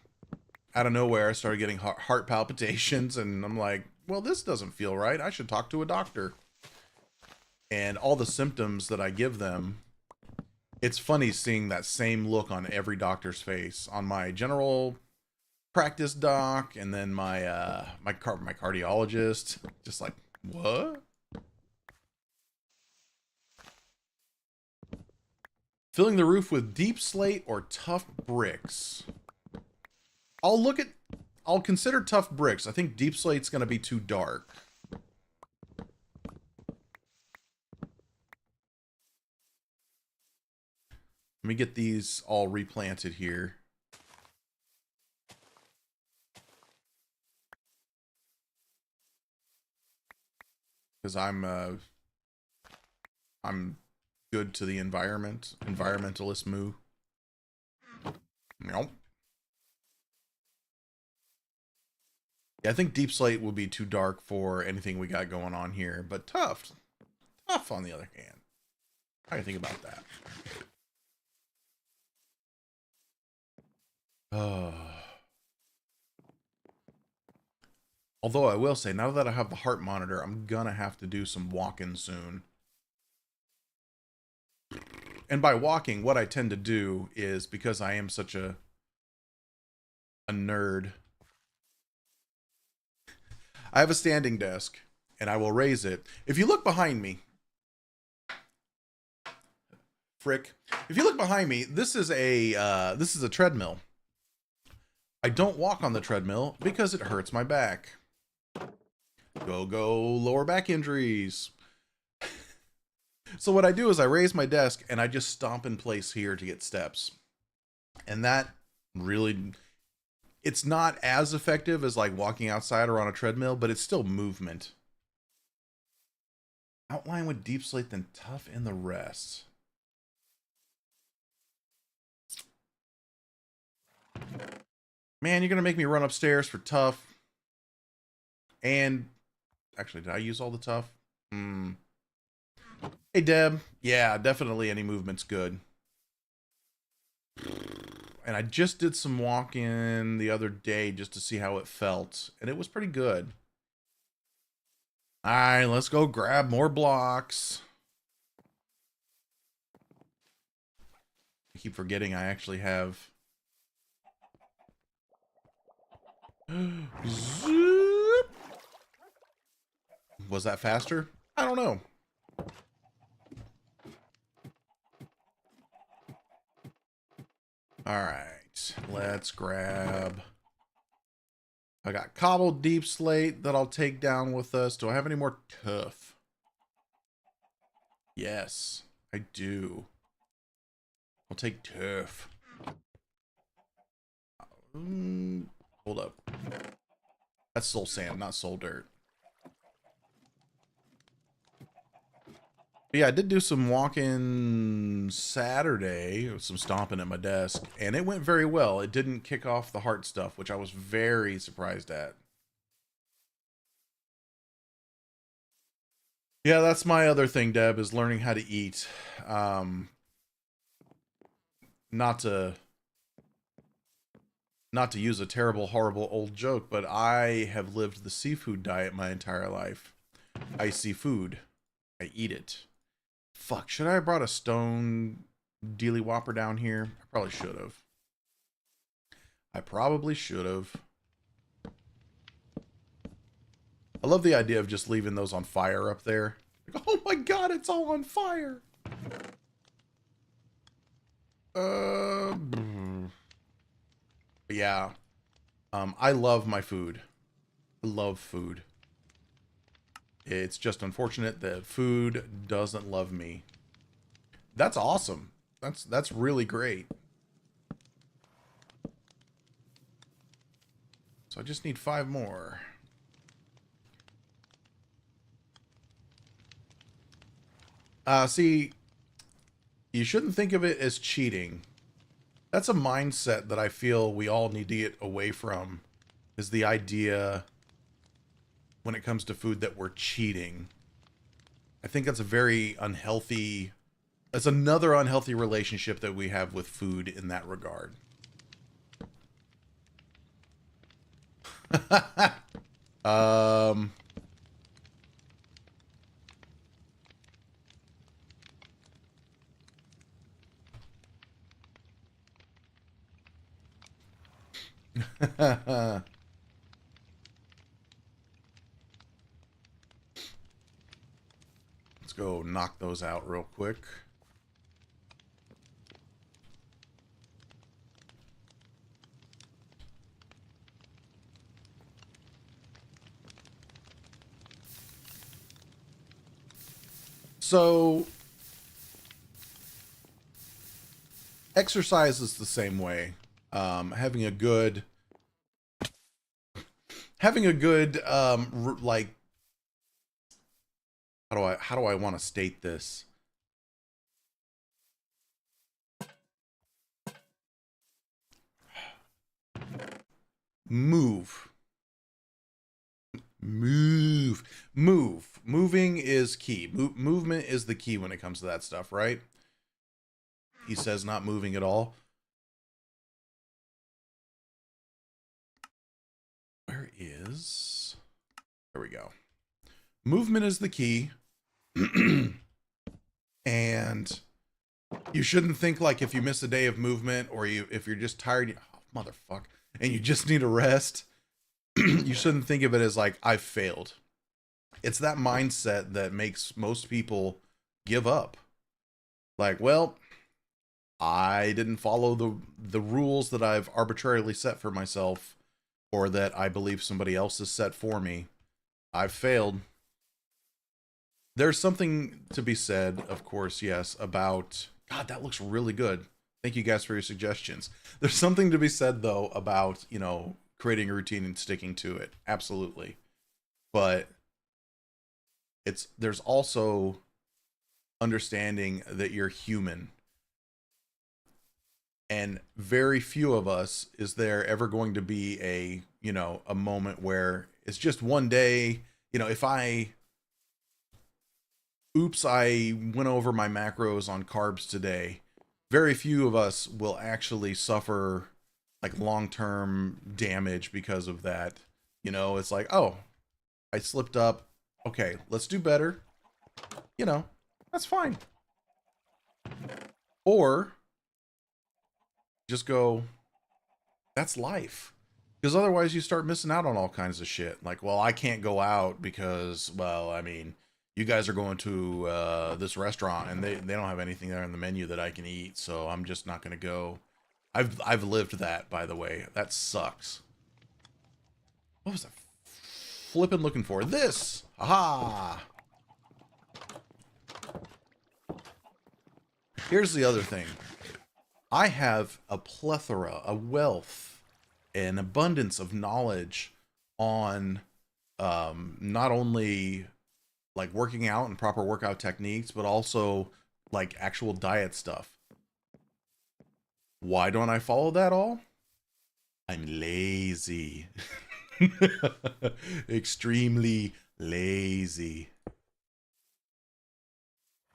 out of nowhere, I started getting heart palpitations, and I'm like, well, this doesn't feel right. I should talk to a doctor. And all the symptoms that I give them, it's funny seeing that same look on every doctor's face. On my general practice doc, and then my my cardiologist, just like, what? Filling the roof with deep slate or tough bricks. I'll consider tough bricks. I think deep slate's gonna be too dark. Let me get these all replanted here. Because I'm good to the environment. Environmentalist moo. Nope. Yeah, I think deep slate will be too dark for anything we got going on here. But tough on the other hand. How do you think about that? Although I will say, now that I have the heart monitor, I'm gonna have to do some walking soon. And by walking, what I tend to do is, because I am such a nerd, I have a standing desk, and I will raise it. If you look behind me, frick, if you look behind me, this is a treadmill. I don't walk on the treadmill because it hurts my back. Go lower back injuries. So what I do is I raise my desk and I just stomp in place here to get steps. And that really, it's not as effective as like walking outside or on a treadmill, but it's still movement. Outline with deep slate, then tough in the rest. Man, you're gonna make me run upstairs for tough. And actually, did I use all the tough? Hey, Deb. Yeah, definitely any movement's good. And I just did some walking the other day just to see how it felt. And it was pretty good. All right, let's go grab more blocks. I keep forgetting I actually have... Zoop. Was that faster? I don't know. All right, let's grab... I got cobbled deep slate that I'll take down with us. Do I have any more tough? Yes, I do. I'll take tough. Hold up. That's soul sand, not soul dirt. But yeah, I did do some walking Saturday, some stomping at my desk, and it went very well. It didn't kick off the heart stuff, which I was very surprised at. Yeah, that's my other thing, Deb, is learning how to eat. Not to use a terrible, horrible old joke, but I have lived the seafood diet my entire life. I see food. I eat it. Fuck, should I have brought a stone dealy whopper down here? I probably should have. I probably should have. I love the idea of just leaving those on fire up there. Like, oh my god, it's all on fire! Yeah. I love my food. I love food. It's just unfortunate that food doesn't love me. That's awesome. That's really great. So I just need 5 more. See, you shouldn't think of it as cheating. That's a mindset that I feel we all need to get away from, is the idea when it comes to food that we're cheating. I think that's a very unhealthy, that's another unhealthy relationship that we have with food in that regard. um... Let's go knock those out real quick. So, exercise is the same way. Having a good, like, how do I want to state this? Move. Moving is key. Movement is the key when it comes to that stuff, right? He says not moving at all. Where is... There we go. Movement is the key. And you shouldn't think like if you miss a day of movement, or if you're just tired, oh, motherfucker, and you just need a rest, you shouldn't think of it as like, I've failed. It's that mindset that makes most people give up. Like, well, I didn't follow the rules that I've arbitrarily set for myself, or that I believe somebody else has set for me. I've failed. There's something to be said, of course, yes, about... God, that looks really good. Thank you guys for your suggestions. There's something to be said, though, about, you know, creating a routine and sticking to it. Absolutely. But there's also understanding that you're human. And very few of us is there ever going to be a, you know, a moment where it's just one day, you know, if oops, I went over my macros on carbs today. Very few of us will actually suffer like long-term damage because of that. You know, it's like, oh, I slipped up. Okay, let's do better. You know, that's fine. Or just go, that's life. Because otherwise you start missing out on all kinds of shit. Like, well, I can't go out because, well, I mean, you guys are going to this restaurant and they don't have anything there on the menu that I can eat, so I'm just not going to go. I've lived that, by the way. That sucks. What was I flipping looking for? This! Aha! Here's the other thing. I have a plethora, a wealth, an abundance of knowledge on not only like working out and proper workout techniques, but also like actual diet stuff. Why don't I follow that all? I'm lazy. Extremely lazy.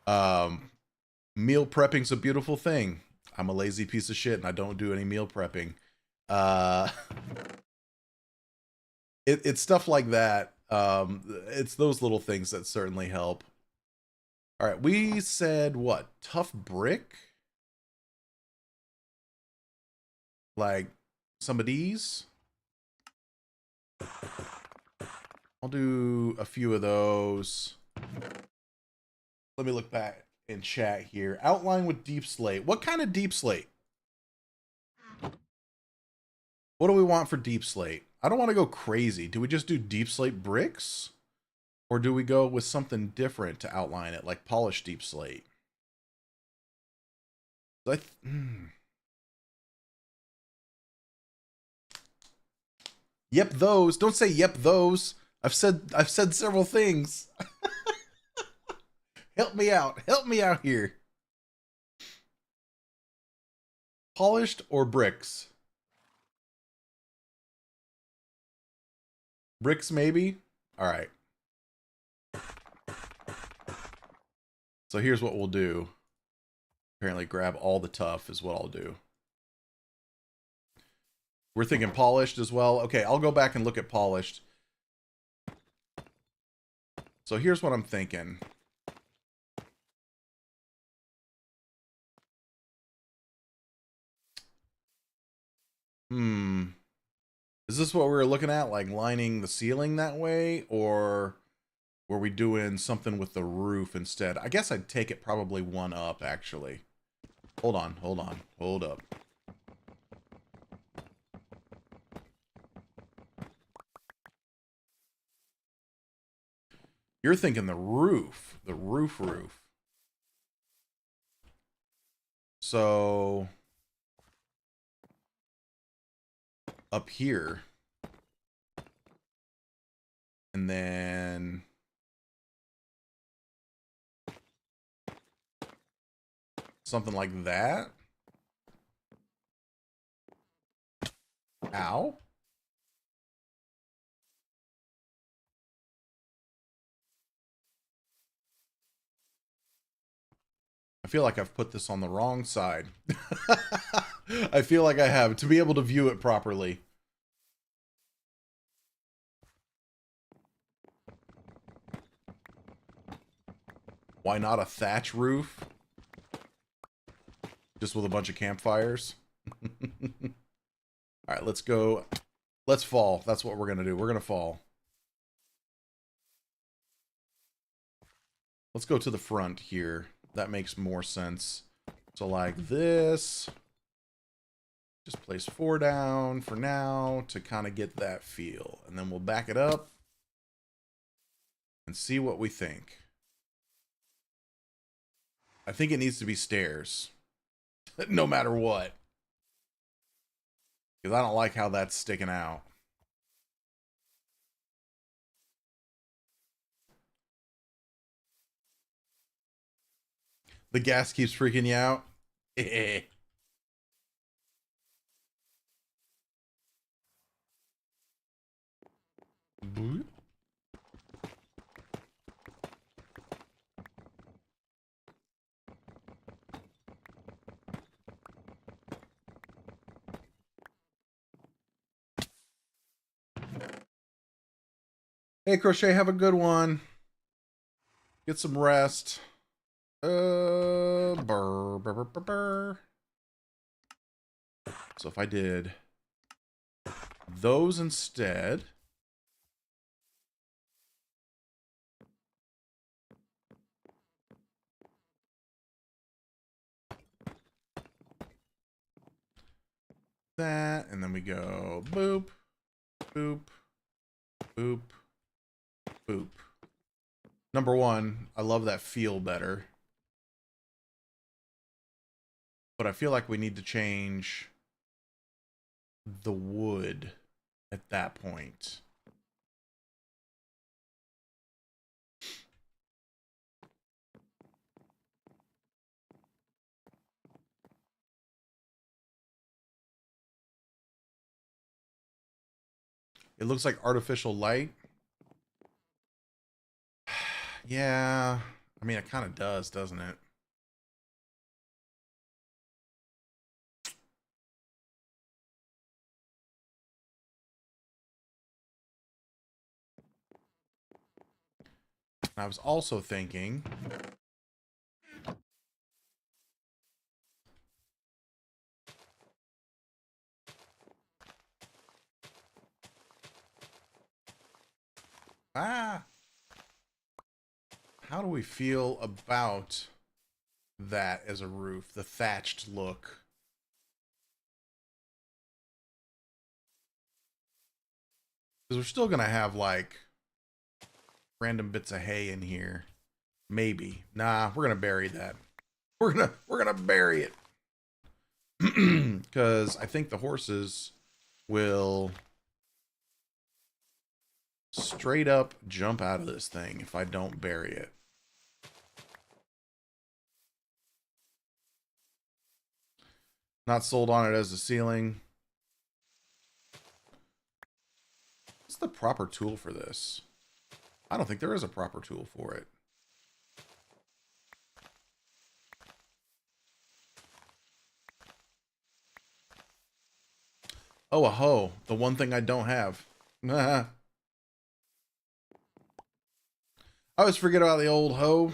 Meal prepping's a beautiful thing. I'm a lazy piece of shit and I don't do any meal prepping. It's stuff like that. It's those little things that certainly help. All right, we said what? Tough brick? Like some of these? I'll do a few of those. Let me look back in chat here. Outline with deep slate. What kind of deep slate? What do we want for deep slate? I don't want to go crazy. Do we just do deep slate bricks? Or do we go with something different to outline it, like polished deep slate? Yep, those. Don't say yep, those. I've said several things. Help me out. Help me out here. Polished or bricks? Bricks, maybe? All right. So here's what we'll do. Apparently grab all the tough is what I'll do. We're thinking polished as well. Okay, I'll go back and look at polished. So here's what I'm thinking. Is this what we were looking at? Like lining the ceiling that way? Or were we doing something with the roof instead? I guess I'd take it probably one up, actually. Hold on, hold on, hold up. You're thinking the roof. The roof. So up here. And then something like that. Ow. I feel like I've put this on the wrong side. I feel like I have, to be able to view it properly. Why not a thatch roof? Just with a bunch of campfires. Alright, let's go. Let's fall. That's what we're going to do. We're going to fall. Let's go to the front here. That makes more sense. So like this. Just place 4 down for now to kind of get that feel. And then we'll back it up and see what we think. I think it needs to be stairs. No matter what. Because I don't like how that's sticking out. The gas keeps freaking you out. Hey, Crochet, have a good one. Get some rest. Burr, burr, burr, burr, burr. So if I did those instead. That, and then we go boop, boop, boop, boop. Number one, I love that feel better. But I feel like we need to change the wood at that point. It looks like artificial light. Yeah, I mean, it kind of does, doesn't it? I was also thinking how do we feel about that as a roof, the thatched look? Because we're still gonna have like random bits of hay in here. Maybe. Nah, we're gonna bury that. We're gonna bury it. Because I think the horses will straight up jump out of this thing if I don't bury it. Not sold on it as a ceiling. What's the proper tool for this? I don't think there is a proper tool for it. Oh, a hoe. The one thing I don't have. I always forget about the old hoe.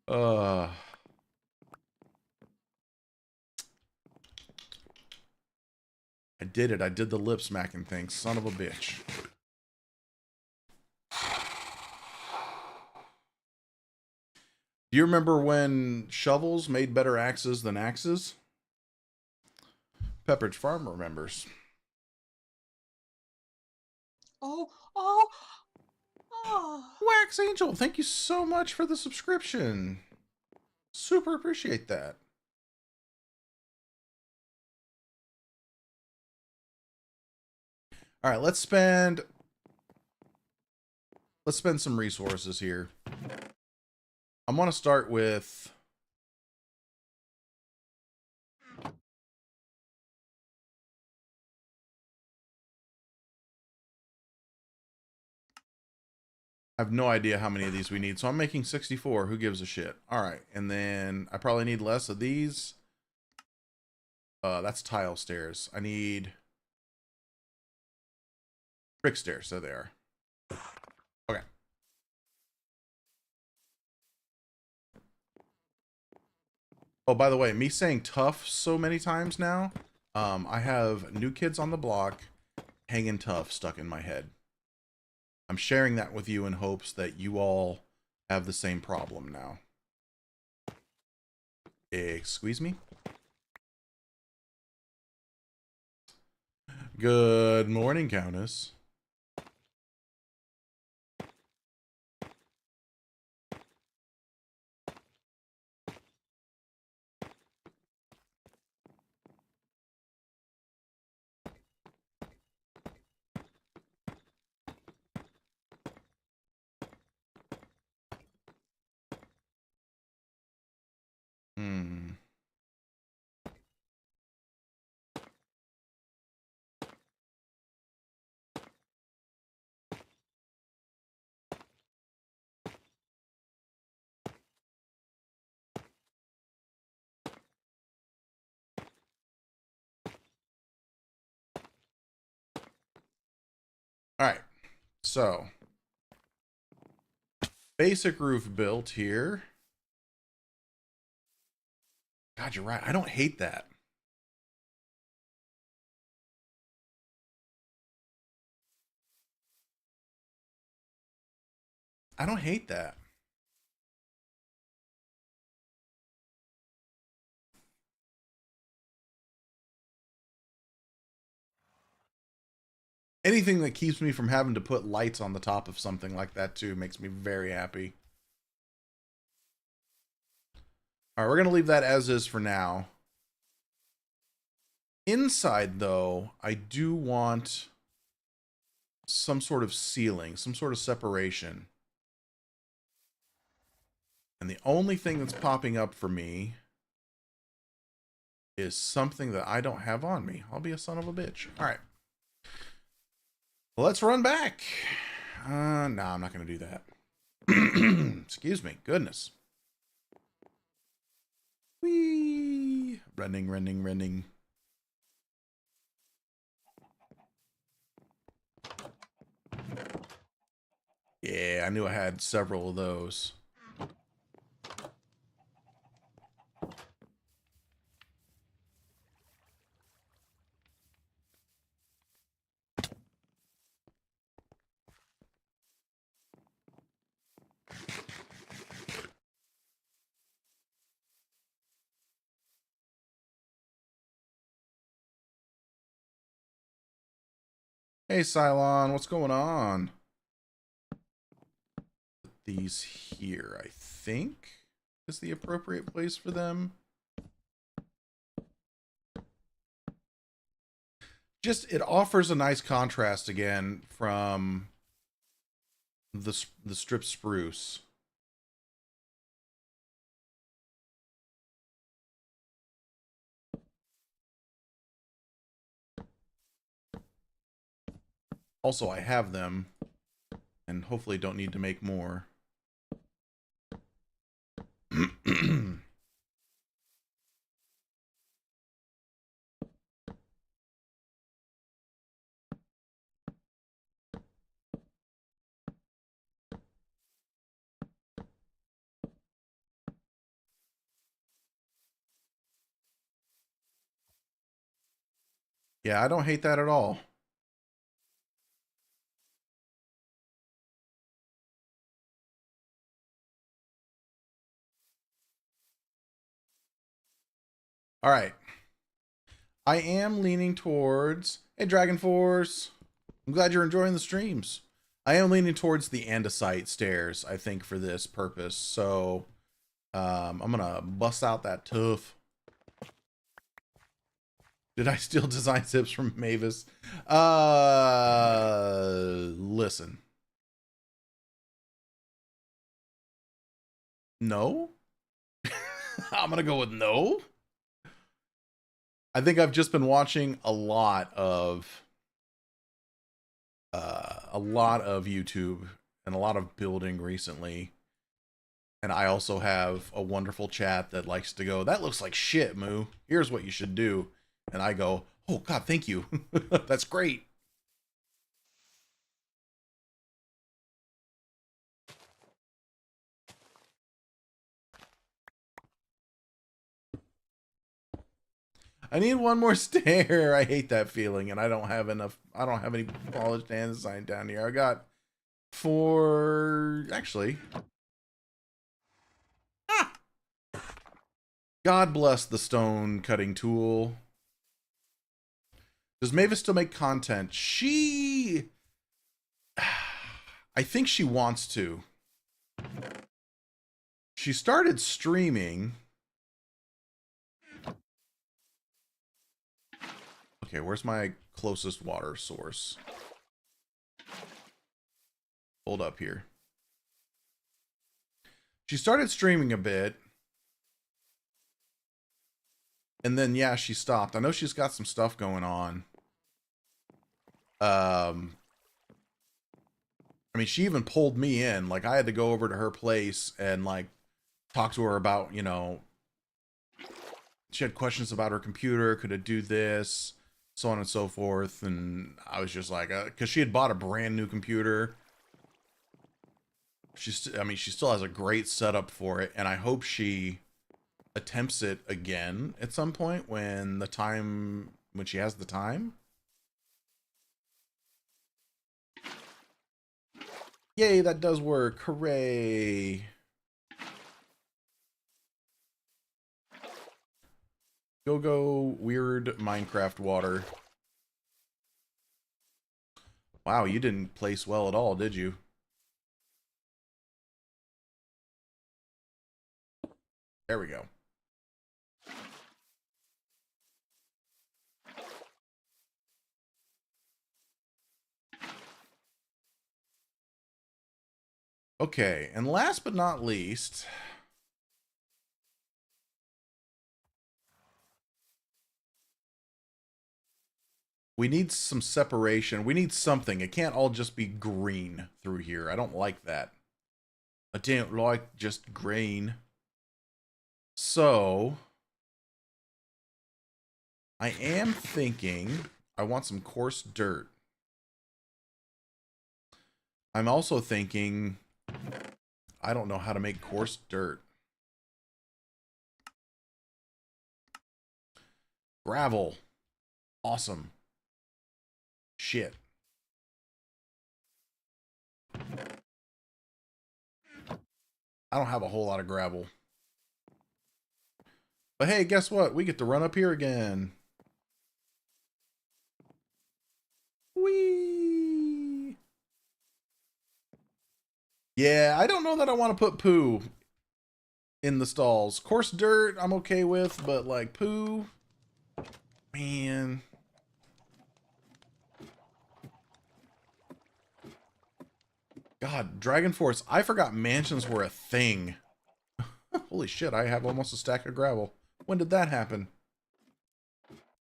Uh, I did it. I did the lip smacking thing. Son of a bitch. Do you remember when shovels made better axes than axes? Pepperidge Farm remembers. Oh. Wax Angel, thank you so much for the subscription. Super appreciate that. All right, let's spend some resources here. I'm going to start with I have no idea how many of these we need, so I'm making 64. Who gives a shit? All right, and then I probably need less of these. That's tile stairs. I need brick stairs. So they are. Okay. Oh, by the way, me saying tough so many times now, I have New Kids on the Block, Hanging Tough stuck in my head. I'm sharing that with you in hopes that you all have the same problem now. Excuse me? Good morning, Countess. All right, so basic roof built here. God, you're right. I don't hate that. I don't hate that. Anything that keeps me from having to put lights on the top of something like that too makes me very happy. All right, we're going to leave that as is for now. Inside, though, I do want some sort of ceiling, some sort of separation. And the only thing that's popping up for me is something that I don't have on me. I'll be a son of a bitch. All right. Let's run back. No, I'm not going to do that. Excuse me. Goodness. Whee! Running. Yeah, I knew I had several of those. Hey, Cylon, what's going on? Put these here, I think, is the appropriate place for them. just it offers a nice contrast again from the strip spruce. Also, I have them, and hopefully don't need to make more. Yeah, I don't hate that at all. All right. I am leaning towards, hey, Dragon Force. I'm glad you're enjoying the streams. I am leaning towards the andesite stairs, I think, for this purpose. So I'm going to bust out that tuff. Did I steal design tips from Mavis? Listen. No? I'm going to go with no. I think I've just been watching a lot of YouTube and a lot of building recently. And I also have a wonderful chat that likes to go, that looks like shit, Moo. Here's what you should do. And I go, oh, God, thank you. That's great. I need one more stair. I hate that feeling. And I don't have enough. I don't have any polished andesite down here. I got 4, actually. Ah! God bless the stone cutting tool. Does Mavis still make content? I think she wants to. She started streaming. Okay, where's my closest water source? Hold up here. She started streaming a bit. And then, yeah, she stopped. I know she's got some stuff going on. I mean, she even pulled me in. Like, I had to go over to her place and, like, talk to her about, you know, she had questions about her computer. Could it do this? So on and so forth. And I was just like, because she had bought a brand new computer. I mean, she still has a great setup for it. And I hope she attempts it again at some point when she has the time. Yay, that does work. Hooray. Go weird Minecraft water. Wow, you didn't place well at all, did you? There we go. Okay, and last but not least, we need some separation. We need something. It can't all just be green through here. I don't like that. I don't like just green. So, I am thinking I want some coarse dirt. I'm also thinking I don't know how to make coarse dirt. Gravel. Awesome. Shit. I don't have a whole lot of gravel. But hey, guess what? We get to run up here again. Whee! Yeah, I don't know that I want to put poo in the stalls. Coarse dirt, I'm okay with, but like poo, man. God, Dragon Force. I forgot mansions were a thing. Holy shit, I have almost a stack of gravel. When did that happen?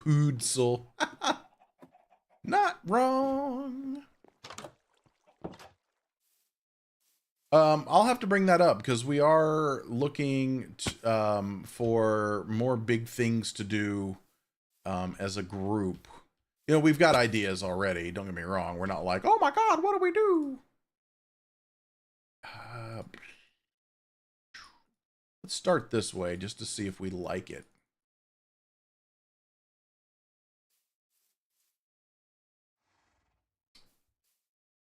Poodsel. Not wrong. I'll have to bring that up because we are looking for more big things to do as a group. You know, we've got ideas already. Don't get me wrong. We're not like, oh my god, what do we do? Let's start this way just to see if we like it.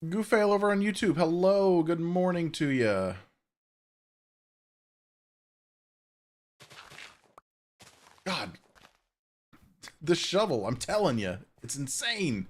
Goofail over on YouTube. Hello, good morning to you. God, the shovel, I'm telling you, it's insane.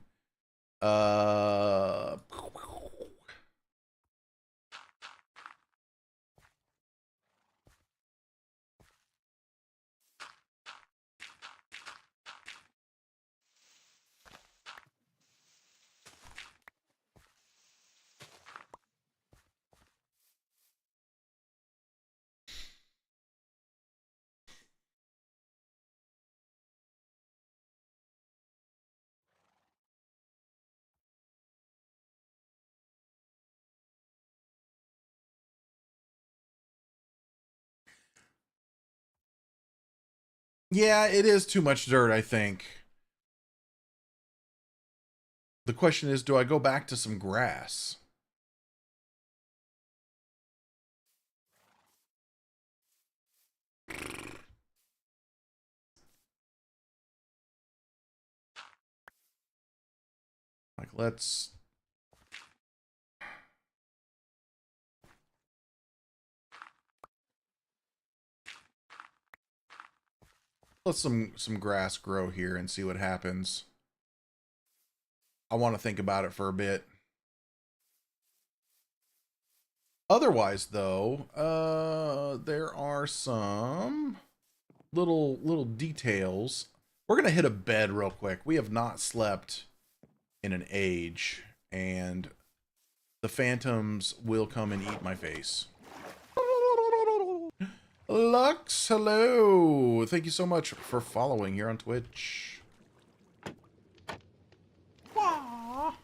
Yeah, it is too much dirt, I think. The question is, do I go back to some grass? Like, let's... Let some grass grow here and see what happens. I want to think about it for a bit. Otherwise, though, there are some little details. We're gonna hit a bed real quick. We have not slept in an age, and the phantoms will come and eat my face. Lux, hello. Thank you so much for following here on Twitch. Aww.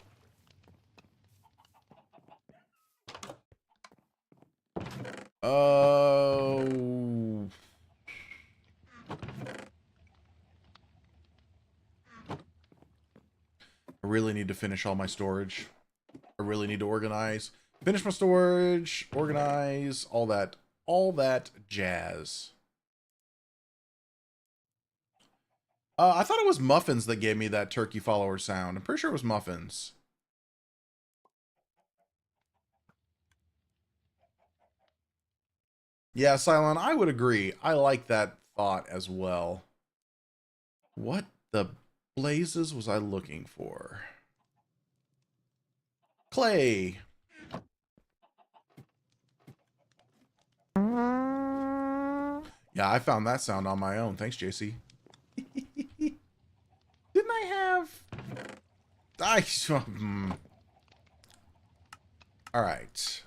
Oh. I really need to finish all my storage. I really need to organize. Finish my storage, organize, all that jazz. I thought it was Muffins that gave me that turkey follower sound. I'm pretty sure it was Muffins. Yeah, Cylon, I would agree. I like that thought as well. What the blazes was I looking for? Clay. Yeah, I found that sound on my own. Thanks, JC. Didn't I have... All right.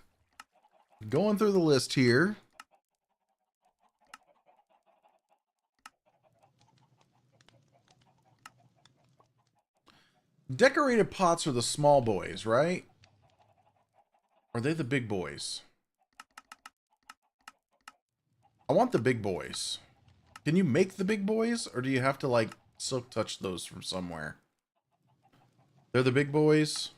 Going through the list here. Decorated pots are the small boys, right? Or are they the big boys? I want the big boys. Can you make the big boys? Or do you have to, like, silk touch those from somewhere? They're the big boys.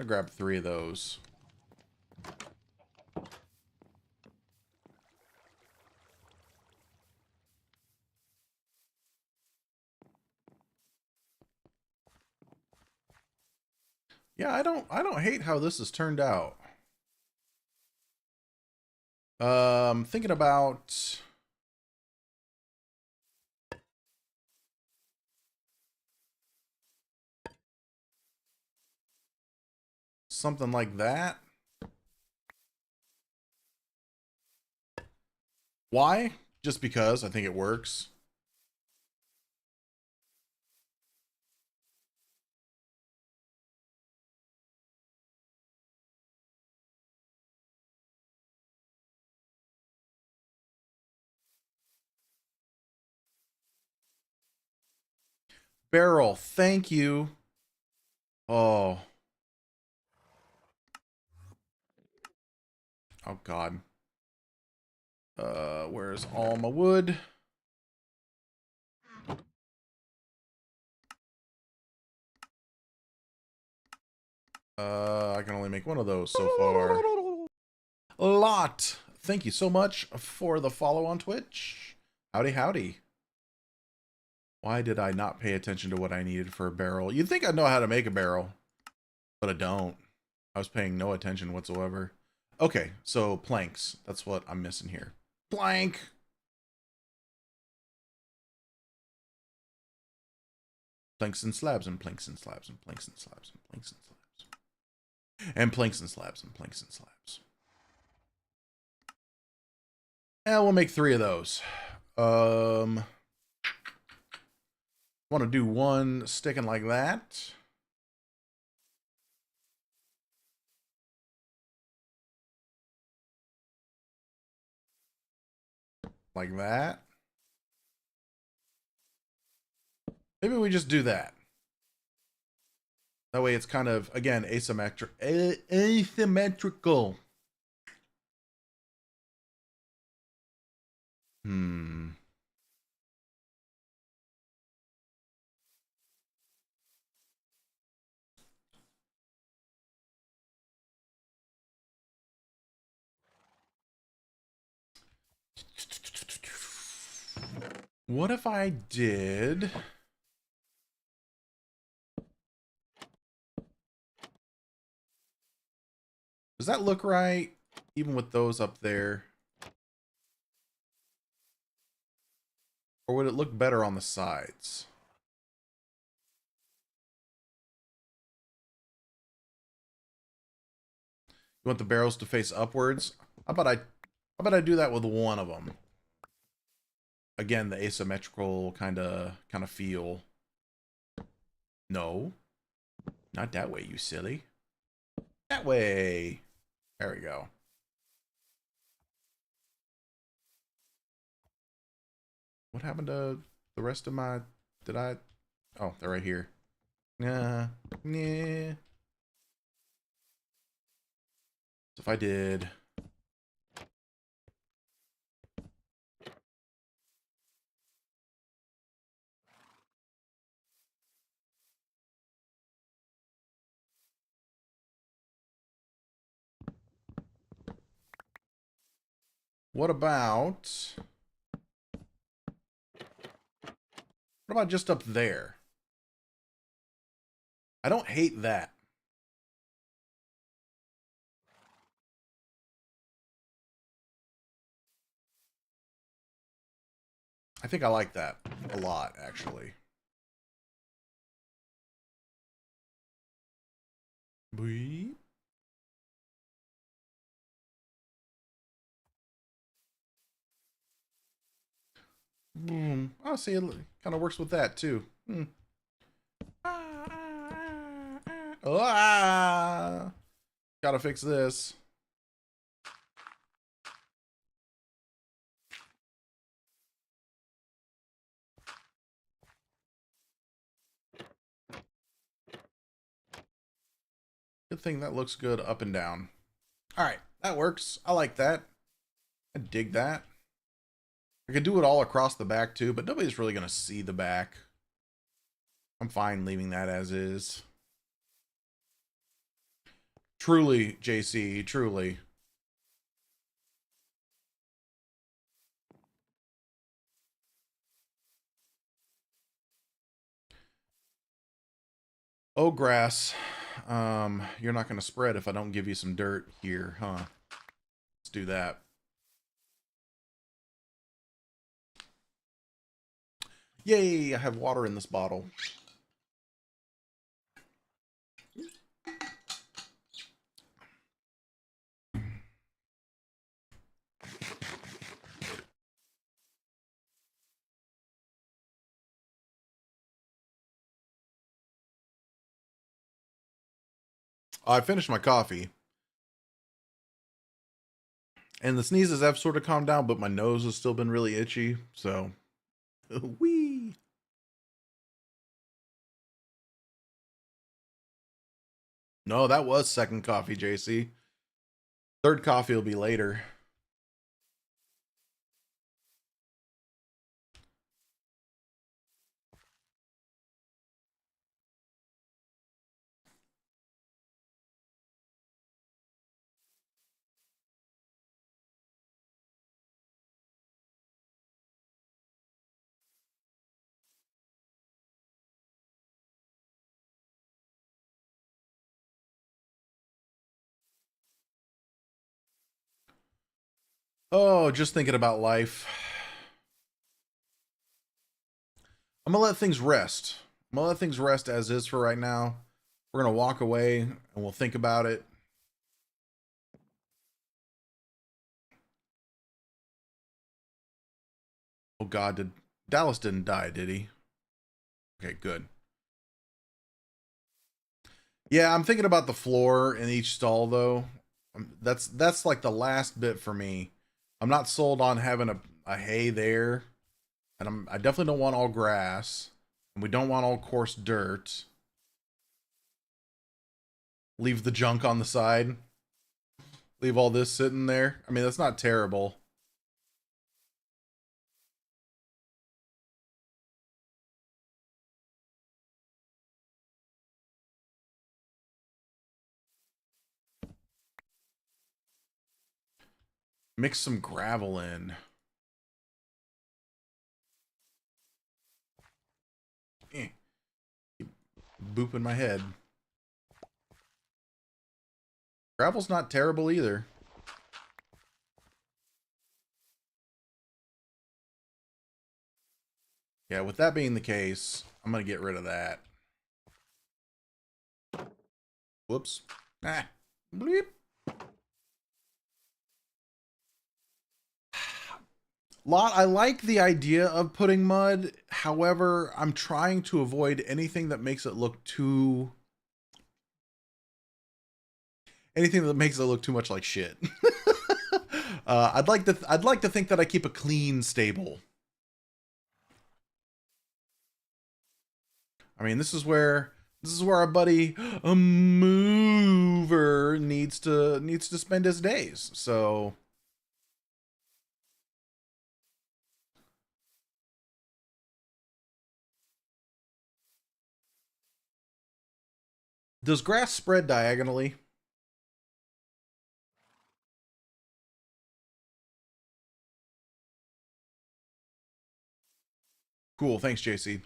I grabbed 3 of those. Yeah, I don't hate how this has turned out. Thinking about something like that. Why? Just because I think it works. Barrel, thank you. Oh. Oh God. Where's all my wood? I can only make one of those so far. A lot. Thank you so much for the follow on Twitch. Howdy, howdy. Why did I not pay attention to what I needed for a barrel? You'd think I'd know how to make a barrel, but I don't. I was paying no attention whatsoever. Okay, so planks. That's what I'm missing here. Plank. Planks and slabs and planks and slabs and planks and slabs and planks and slabs. And planks and slabs and planks and slabs. Yeah, we'll make 3 of those. Want to do one sticking like that. Like that. Maybe we just do that. That way it's kind of, again, asymmetrical. What if I did... Does that look right? Even with those up there? Or would it look better on the sides? You want the barrels to face upwards? How about I do that with one of them? Again, the asymmetrical kind of feel. No. Not that way, you silly. That way. There we go. What happened to the rest of my... Did I... Oh, they're right here. Nah. So if I did... What about... What about just up there? I don't hate that. I think I like that a lot, actually. Beep. Boom. Oh, see, it kind of works with that, too. Ah! Gotta fix this. Good thing that looks good up and down. All right, that works. I like that. I dig that. I could do it all across the back too, but nobody's really gonna see the back. I'm fine leaving that as is. Truly, JC, truly. Oh, grass. You're not gonna spread if I don't give you some dirt here, huh? Let's do that. Yay, I have water in this bottle. I finished my coffee. And the sneezes have sort of calmed down, but my nose has still been really itchy. So, wee. No, that was second coffee, JC. Third coffee will be later. Oh, just thinking about life. I'm gonna let things rest. I'm gonna let things rest as is for right now. We're gonna walk away and we'll think about it. Oh God, Dallas didn't die, did he? Okay, good. Yeah, I'm thinking about the floor in each stall though. That's like the last bit for me. I'm not sold on having a hay there, and I definitely don't want all grass, and we don't want all coarse dirt. Leave the junk on the side. Leave all this sitting there. I mean, that's not terrible. Mix some gravel in. Keep booping my head. Gravel's not terrible either. Yeah, with that being the case, I'm gonna get rid of that. Whoops. Ah. Bleep. I like the idea of putting mud. However, I'm trying to avoid anything that makes it look too much like shit. I'd like to think that I keep a clean stable. I mean, this is where our buddy a mover needs to spend his days. So does grass spread diagonally? Cool, thanks, JC.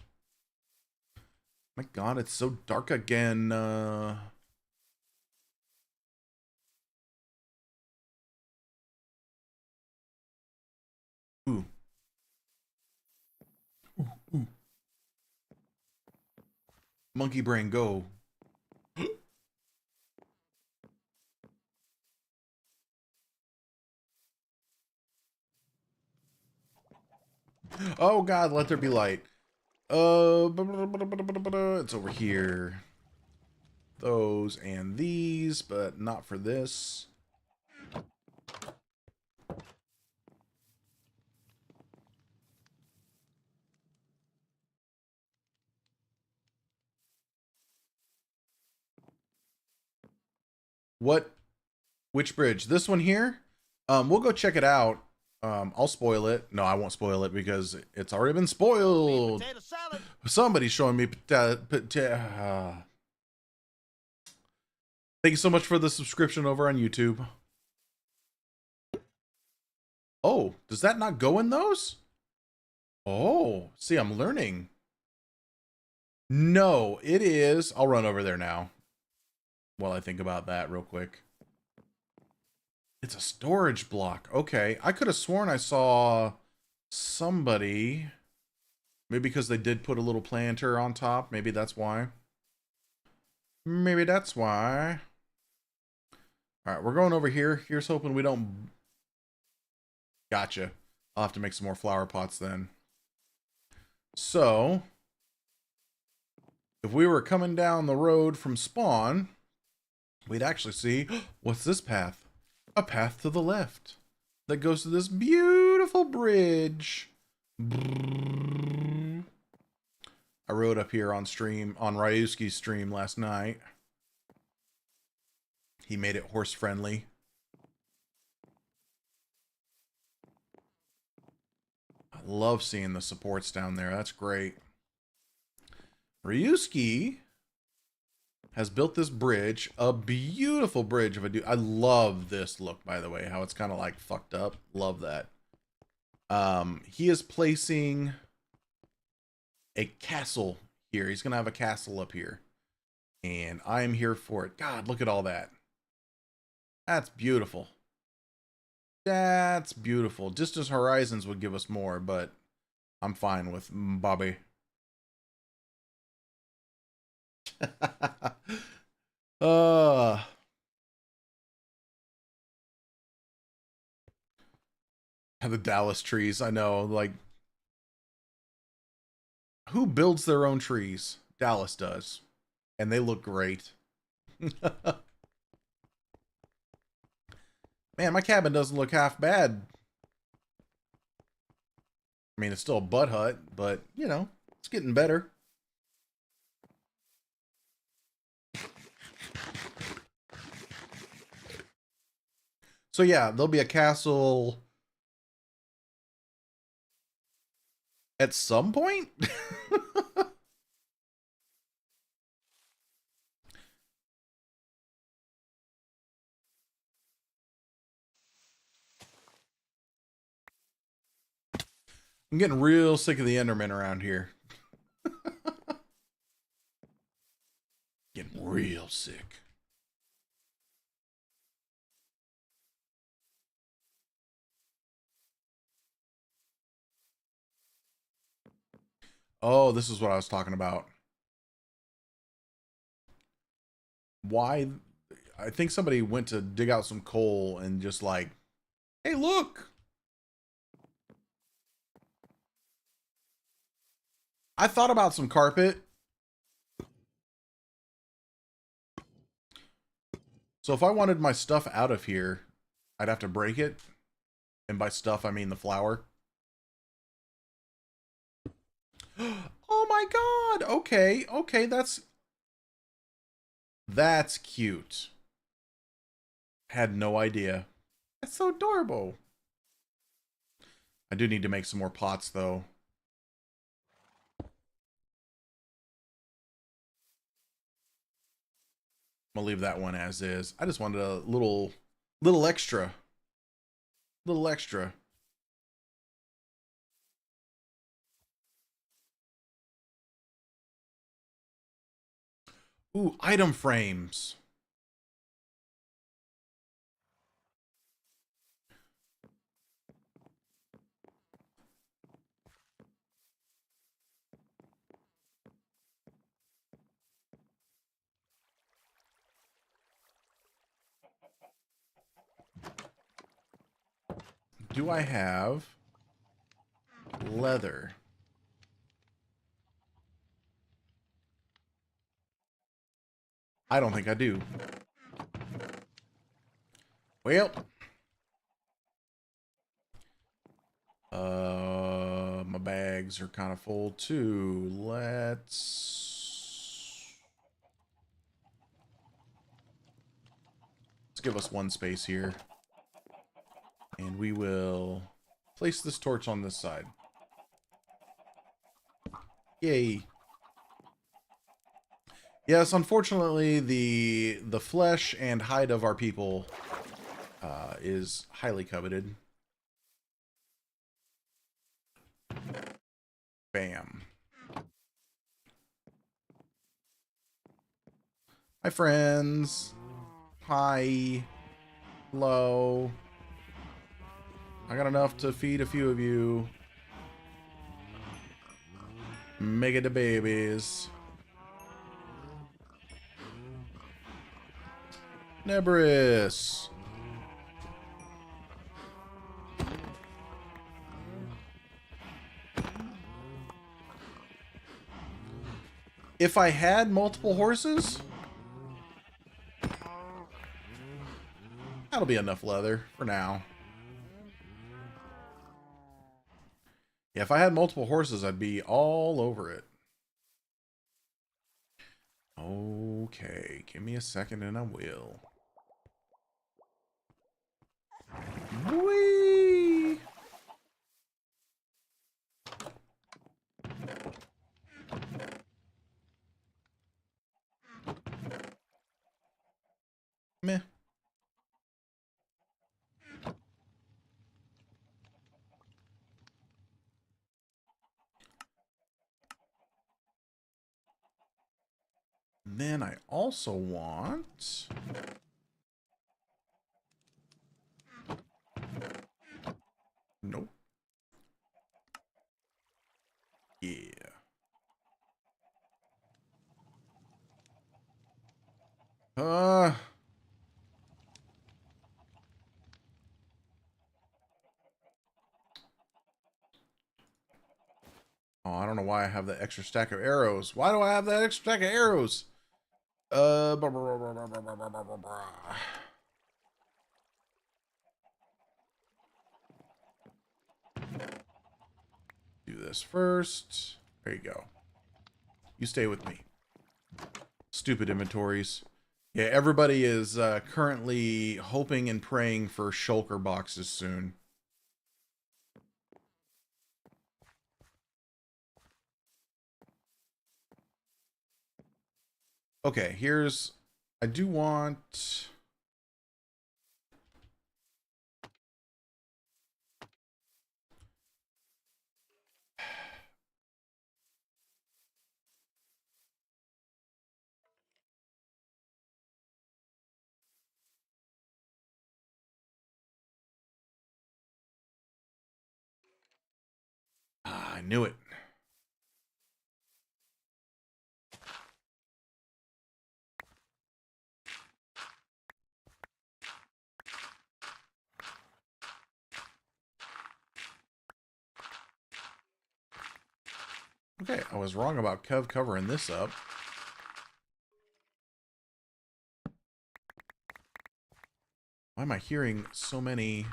My God, it's so dark again. Ooh. Ooh. Monkey brain, go. Oh God, let there be light. It's over here. Those and these, but not for this. What? Which bridge? This one here? We'll go check it out. I'll spoil it. No, I won't spoil it because it's already been spoiled. Potato salad. Somebody's showing me Thank you so much for the subscription over on YouTube. Oh, does that not go in those? Oh, see, I'm learning. No, it is. I'll run over there now while I think about that real quick. It's a storage block. Okay, I could have sworn I saw somebody. Maybe because they did put a little planter on top. Maybe that's why. Maybe that's why. All right, we're going over here. Here's hoping we don't... Gotcha. I'll have to make some more flower pots then. So, if we were coming down the road from spawn, we'd actually see, what's this path? A path to the left that goes to this beautiful bridge. I rode up here on stream, on Ryusuke's stream last night. He made it horse friendly. I love seeing the supports down there. That's great. Ryusuke has built this bridge, a beautiful bridge of a dude. I love this look, by the way, how it's kind of like fucked up. Love that. He is placing a castle here. He's gonna have a castle up here, and I am here for it. God, look at all that. That's beautiful. That's beautiful. Distant Horizons would give us more, but I'm fine with Bobby. uh the Dallas trees, I know, like, who builds their own trees? Dallas does, and they look great. Man, my cabin doesn't look half bad. I mean, it's still a butt hut, but you know, it's getting better. So yeah, there'll be a castle at some point. I'm getting real sick of the Endermen around here. Getting real sick. Oh, this is what I was talking about. Why? I think somebody went to dig out some coal and just like, hey, look. I thought about some carpet. So if I wanted my stuff out of here, I'd have to break it. And by stuff, I mean the flour. Oh my god. Okay. Okay, that's cute. Had no idea. That's so adorable. I do need to make some more pots though. I'm gonna leave that one as is. I just wanted a little extra. Little extra. Ooh, item frames. Do I have leather? I don't think I do. Well, my bags are kind of full too. Let's give us one space here. And we will place this torch on this side. Yay. Yes, unfortunately, the flesh and hide of our people is highly coveted. Bam. Hi, friends. Hi. Hello. I got enough to feed a few of you. Make it the babies. Nebris. If I had multiple horses, That'll be enough leather for now. Yeah, if I had multiple horses, I'd be all over it. Okay, give me a second and I will. Whee! Meh. Then I also want... Nope. Yeah. Uh... Oh, I don't know why I have that extra stack of arrows. Why do I have that extra stack of arrows? Do this first. There you go. You stay with me. Stupid inventories. Yeah, everybody is currently hoping and praying for shulker boxes soon. Okay, here's... I do want... Ah, I knew it. Okay, I was wrong about Kev covering this up. Why am I hearing so many...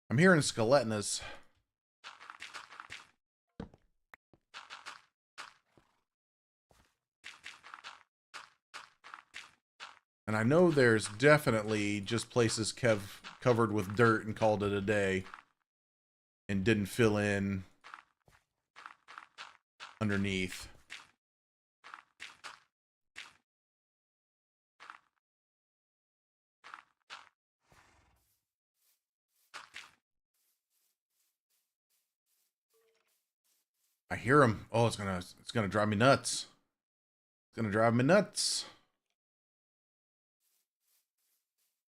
I'm hearing skeletnas. And I know there's definitely just places Kev covered with dirt and called it a day. And didn't fill in underneath. I hear him. Oh, it's gonna drive me nuts. It's gonna drive me nuts.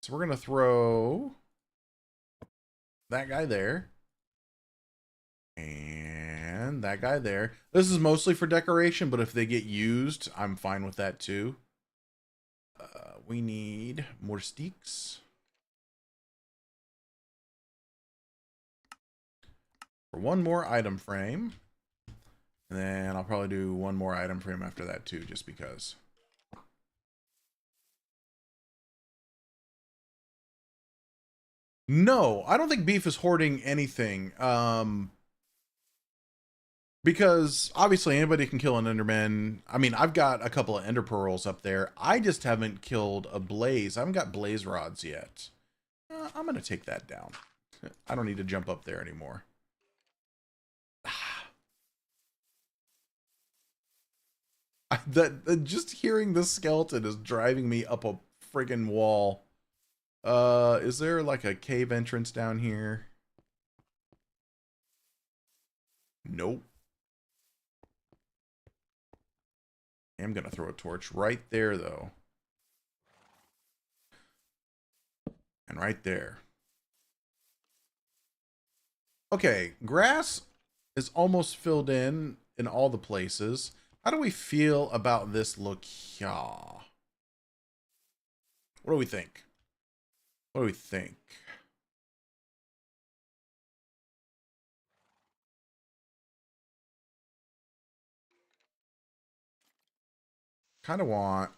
So we're gonna throw that guy there. And that guy there. This is mostly for decoration, but if they get used, I'm fine with that too. We need more sticks. For one more item frame. And then I'll probably do one more item frame after that too, just because. No, I don't think beef is hoarding anything. Because obviously anybody can kill an enderman. I mean, I've got a couple of ender pearls up there. I just haven't killed a blaze. I haven't got blaze rods yet. I'm going to take that down. I don't need to jump up there anymore. Just hearing this skeleton is driving me up a friggin' wall. Is there like a cave entrance down here? Nope. I'm gonna throw a torch right there though. And right there. Okay, grass is almost filled in all the places. How do we feel about this look here? What do we think? What do we think? Kind of want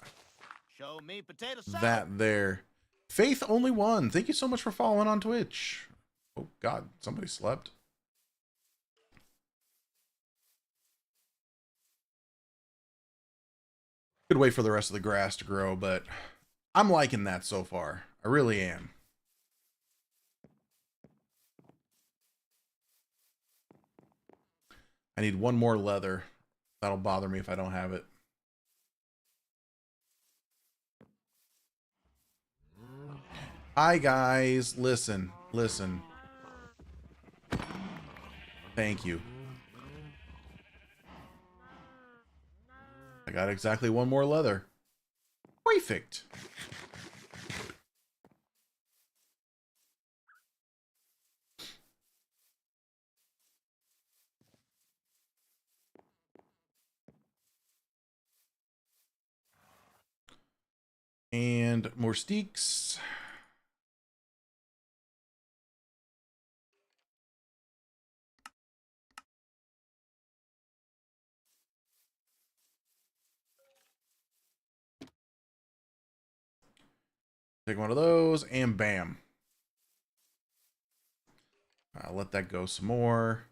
Show me potato salad. that there. Faith only one. Thank you so much for following on Twitch. Oh God, somebody slept. Could wait for the rest of the grass to grow, but I'm liking that so far. I really am. I need one more leather. That'll bother me if I don't have it. Hi guys, listen. Thank you. I got exactly one more leather. Perfect. And more steaks. Take one of those and bam. I'll let that go some more.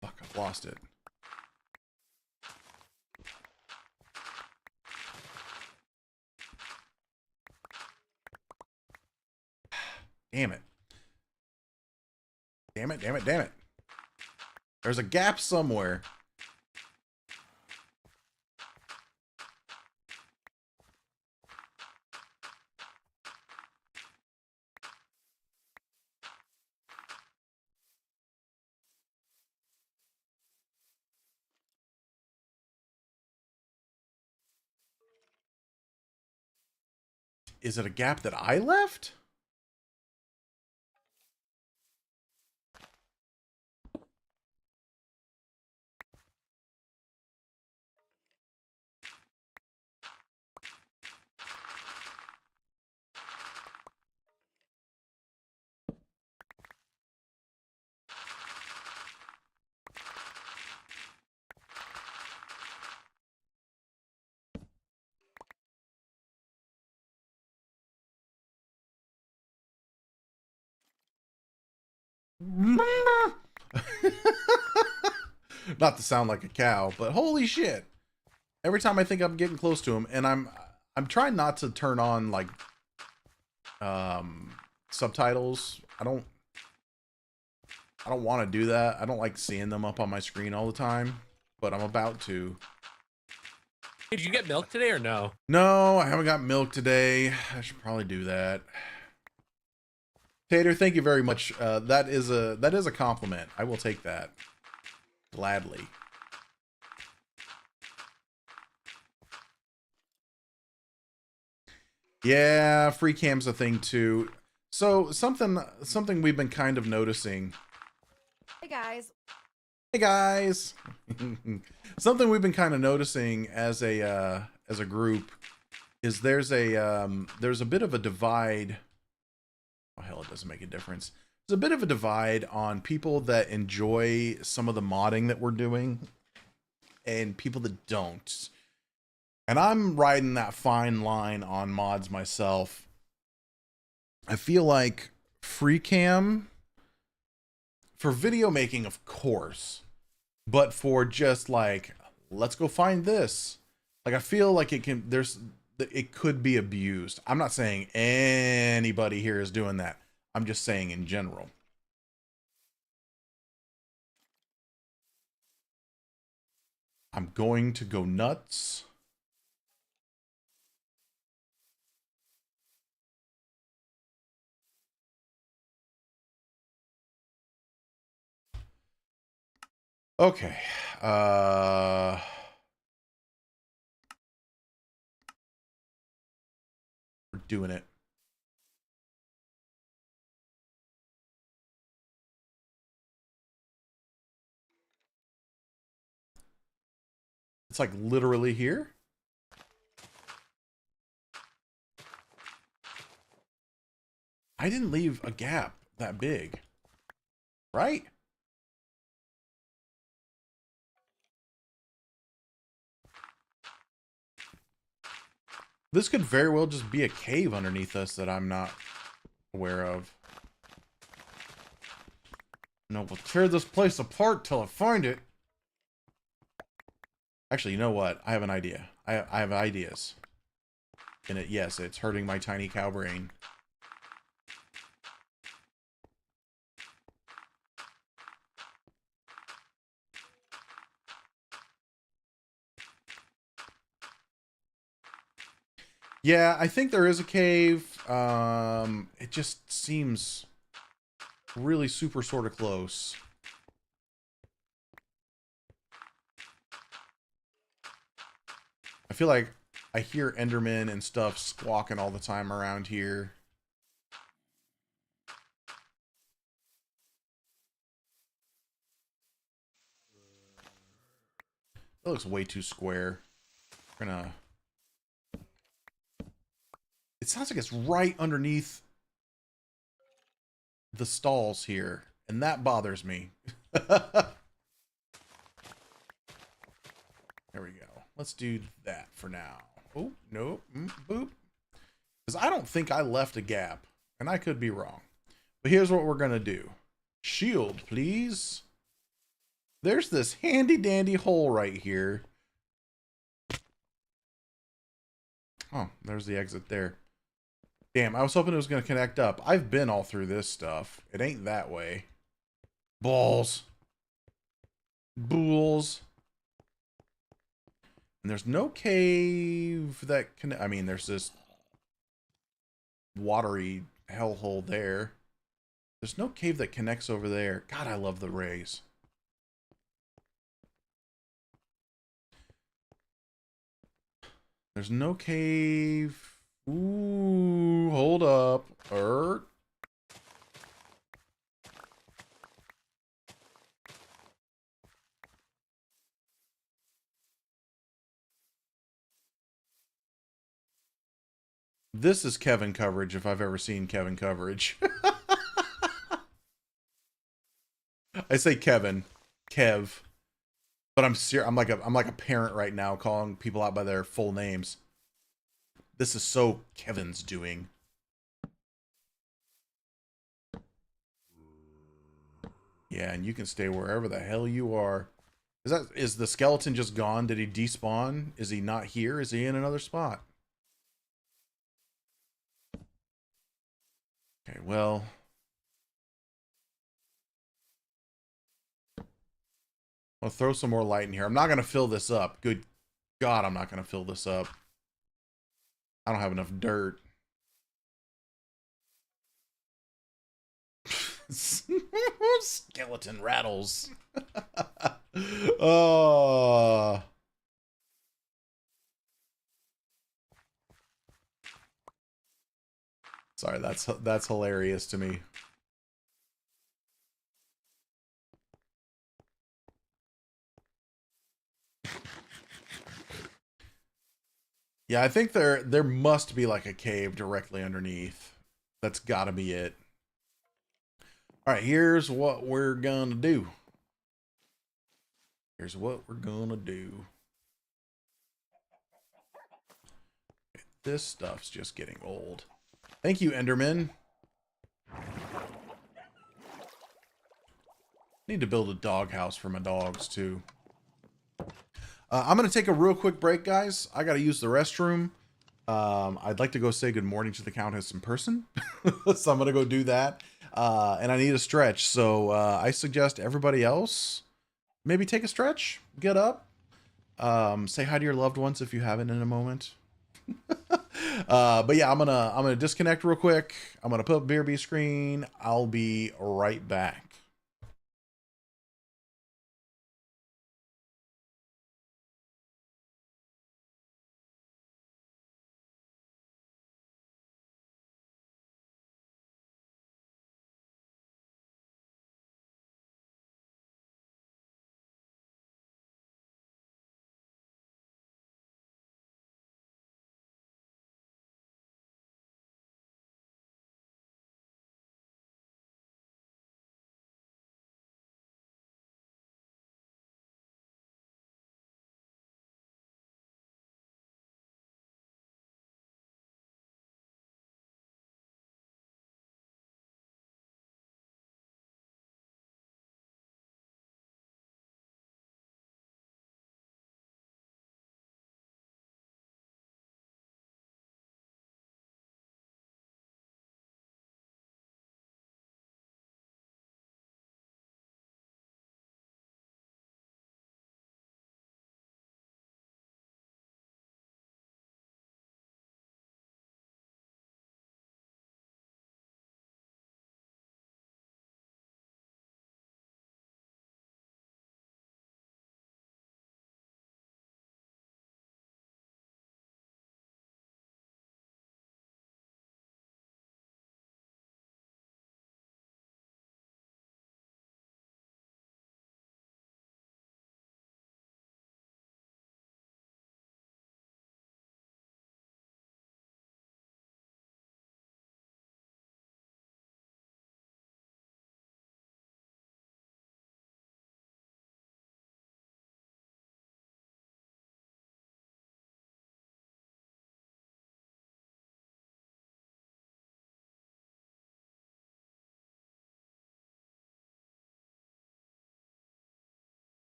Fuck, I've lost it. Damn it. Damn it. There's a gap somewhere. Is it a gap that I left? Not to sound like a cow, but holy shit. Every time I think I'm getting close to him, and I'm trying not to turn on like subtitles. I don't want to do that. I don't like seeing them up on my screen all the time, but I'm about to. Did you get milk today or no? No, I haven't got milk today. I should probably do that. Tater, thank you very much. That is a compliment. I will take that gladly. Yeah, free cam's a thing too. So something we've been kind of noticing. Hey guys. Hey guys. Something we've been kind of noticing as a group is there's a bit of a divide. Oh hell, it doesn't make a difference. There's a bit of a divide on people that enjoy some of the modding that we're doing and people that don't. And I'm riding that fine line on mods myself. I feel like free cam for video making, of course, but for just like, let's go find this. Like, I feel like it could be abused. I'm not saying anybody here is doing that. I'm just saying in general. I'm going to go nuts. Okay. We're doing it. It's like literally here. I didn't leave a gap that big, right? This could very well just be a cave underneath us that I'm not aware of. No, we'll tear this place apart till I find it. Actually, you know what? I have an idea. I have ideas. And yes, it's hurting my tiny cow brain. Yeah, I think there is a cave. It just seems really super sort of close. I feel like I hear Endermen and stuff squawking all the time around here. That looks way too square. We're gonna... It sounds like it's right underneath the stalls here, and that bothers me. There we go. Let's do that for now. Oh, nope. Boop. Because I don't think I left a gap, and I could be wrong. But here's what we're going to do. Shield, please. There's this handy-dandy hole right here. Oh, there's the exit there. Damn, I was hoping it was going to connect up. I've been all through this stuff. It ain't that way. Balls. Bulls. And there's no cave that can... I mean, there's this watery hellhole there. There's no cave that connects over there. God, I love the rays. There's no cave. Ooh, hold up. This is Kevin coverage if I've ever seen Kevin coverage. I say Kevin, Kev, but I'm serious. I'm like a parent right now calling people out by their full names. This is so Kevin's doing. Yeah, and you can stay wherever the hell you are. Is the skeleton just gone? Did he despawn? Is he not here? Is he in another spot? Okay, well. I'll throw some more light in here. I'm not going to fill this up. Good God, I'm not going to fill this up. I don't have enough dirt. Skeleton rattles. Oh. Sorry, that's hilarious to me. Yeah, I think there must be like a cave directly underneath. That's got to be it. All right, here's what we're gonna do. Here's what we're gonna do. This stuff's just getting old. Thank you, Enderman. Need to build a doghouse for my dogs too. I'm gonna take a real quick break, guys. I gotta use the restroom. I'd like to go say good morning to the Countess in person, so I'm gonna go do that. And I need a stretch, so I suggest everybody else maybe take a stretch, get up, say hi to your loved ones if you haven't in a moment. But yeah, I'm gonna disconnect real quick. I'm gonna put up BRB screen. I'll be right back.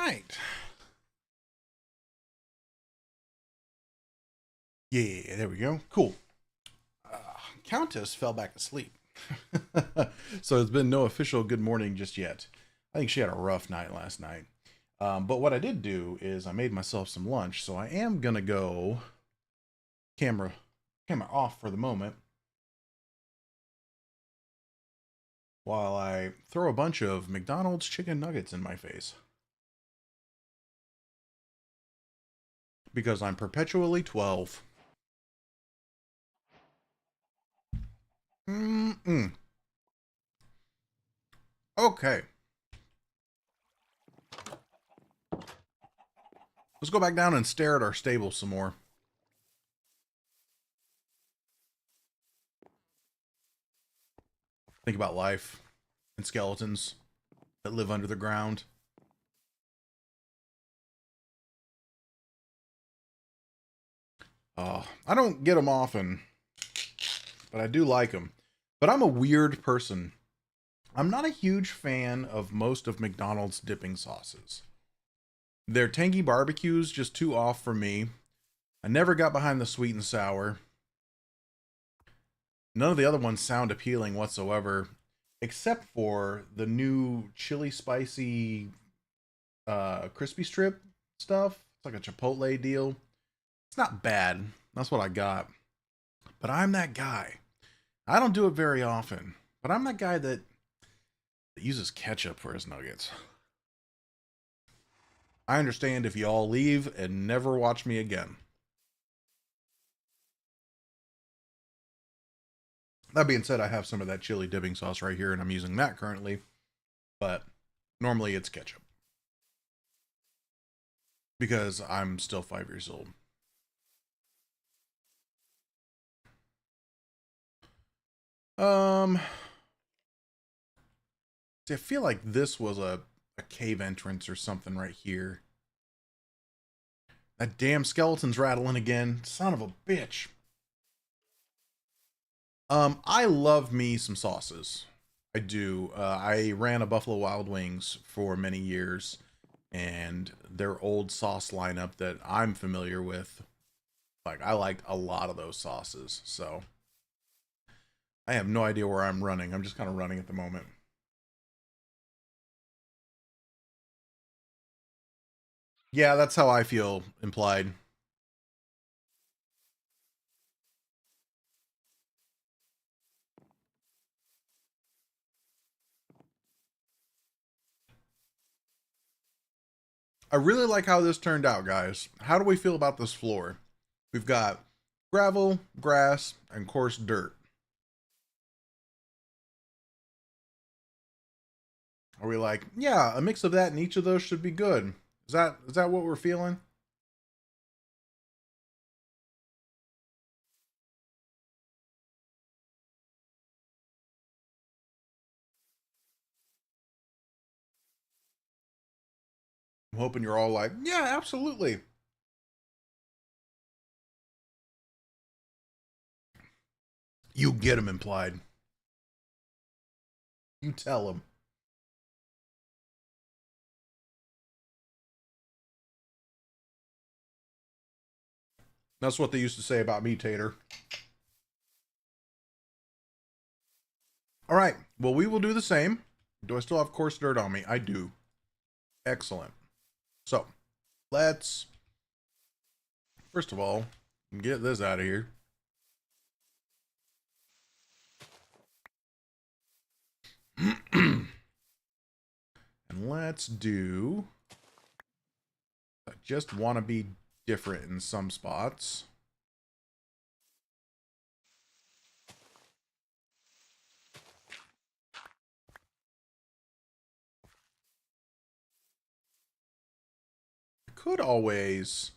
right. Yeah, there we go. Cool. Countess fell back asleep. So it's been no official good morning just yet. I think she had a rough night last night. But what I did do is I made myself some lunch. So I am going to go camera off for the moment while I throw a bunch of McDonald's chicken nuggets in my face. Because I'm perpetually 12. Okay. Let's go back down and stare at our stable some more. Think about life and skeletons that live under the ground. I don't get them often, but I do like them. But I'm a weird person. I'm not a huge fan of most of McDonald's dipping sauces. Their tangy barbecue's just too off for me. I never got behind the sweet and sour. None of the other ones sound appealing whatsoever, except for the new chili spicy crispy strip stuff. It's like a Chipotle deal. It's not bad. That's what I got. But I'm that guy. I don't do it very often, but I'm that guy that uses ketchup for his nuggets. I understand if you all leave and never watch me again. That being said, I have some of that chili dipping sauce right here, and I'm using that currently. But normally it's ketchup. Because I'm still 5 years old. See, I feel like this was a cave entrance or something right here. That damn skeleton's rattling again. Son of a bitch. I love me some sauces. I do. I ran a Buffalo Wild Wings for many years, and their old sauce lineup that I'm familiar with, like, I liked a lot of those sauces. So I have no idea where I'm running. I'm just kind of running at the moment. Yeah, that's how I feel implied. I really like how this turned out, guys. How do we feel about this floor? We've got gravel, grass, and coarse dirt. Are we like, yeah, a mix of that in each of those should be good? Is that what we're feeling? I'm hoping you're all like, yeah, absolutely. You get them implied. You tell them. That's what they used to say about me, Tater. All right. Well, we will do the same. Do I still have coarse dirt on me? I do. Excellent. So, let's, first of all, get this out of here. And let's do, I just want to be different in some spots. Could always,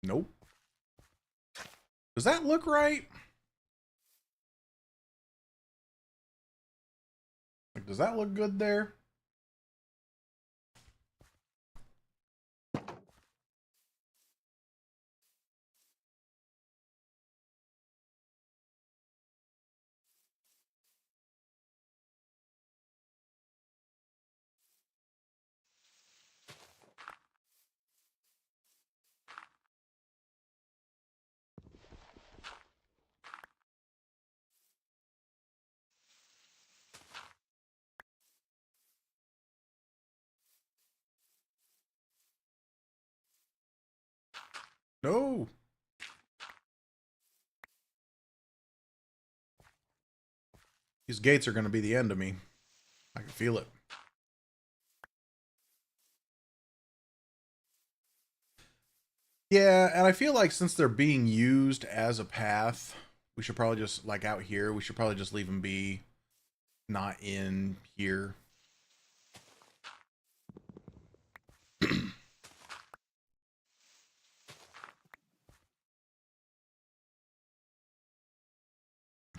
nope. Does that look right? Like, does that look good there? No. These gates are going to be the end of me. I can feel it. Yeah, and I feel like since they're being used as a path, we should probably just, like out here, we should probably just leave them be not in here.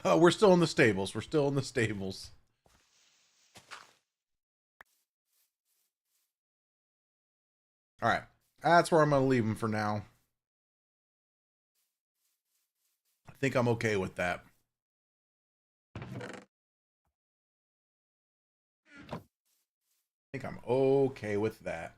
Oh, we're still in the stables. We're still in the stables. All right. That's where I'm going to leave them for now. I think I'm okay with that. I think I'm okay with that.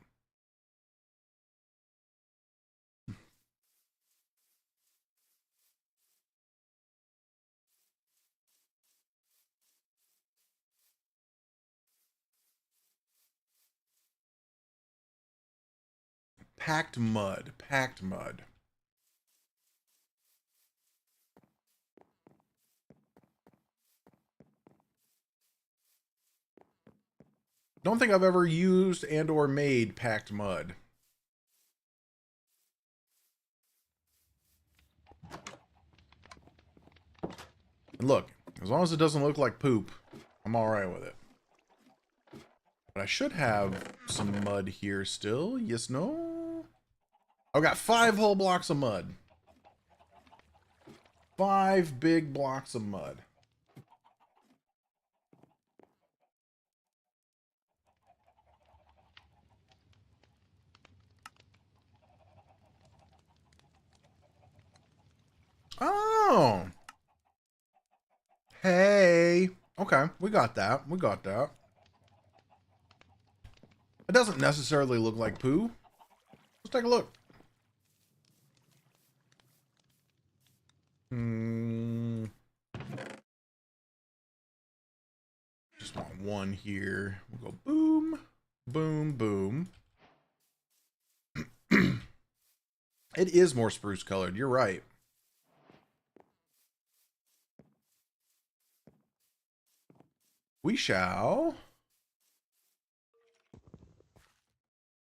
Packed mud. Packed mud. Don't think I've ever used and or made packed mud. And look, as long as it doesn't look like poop, I'm alright with it. But I should have some mud here still. Yes, no? I've got 5 whole blocks of mud. 5 big blocks of mud. Oh. Hey. Okay, we got that. We got that. It doesn't necessarily look like poo. Let's take a look. Just want one here. We'll go boom, boom, boom. It is more spruce colored. You're right. We shall.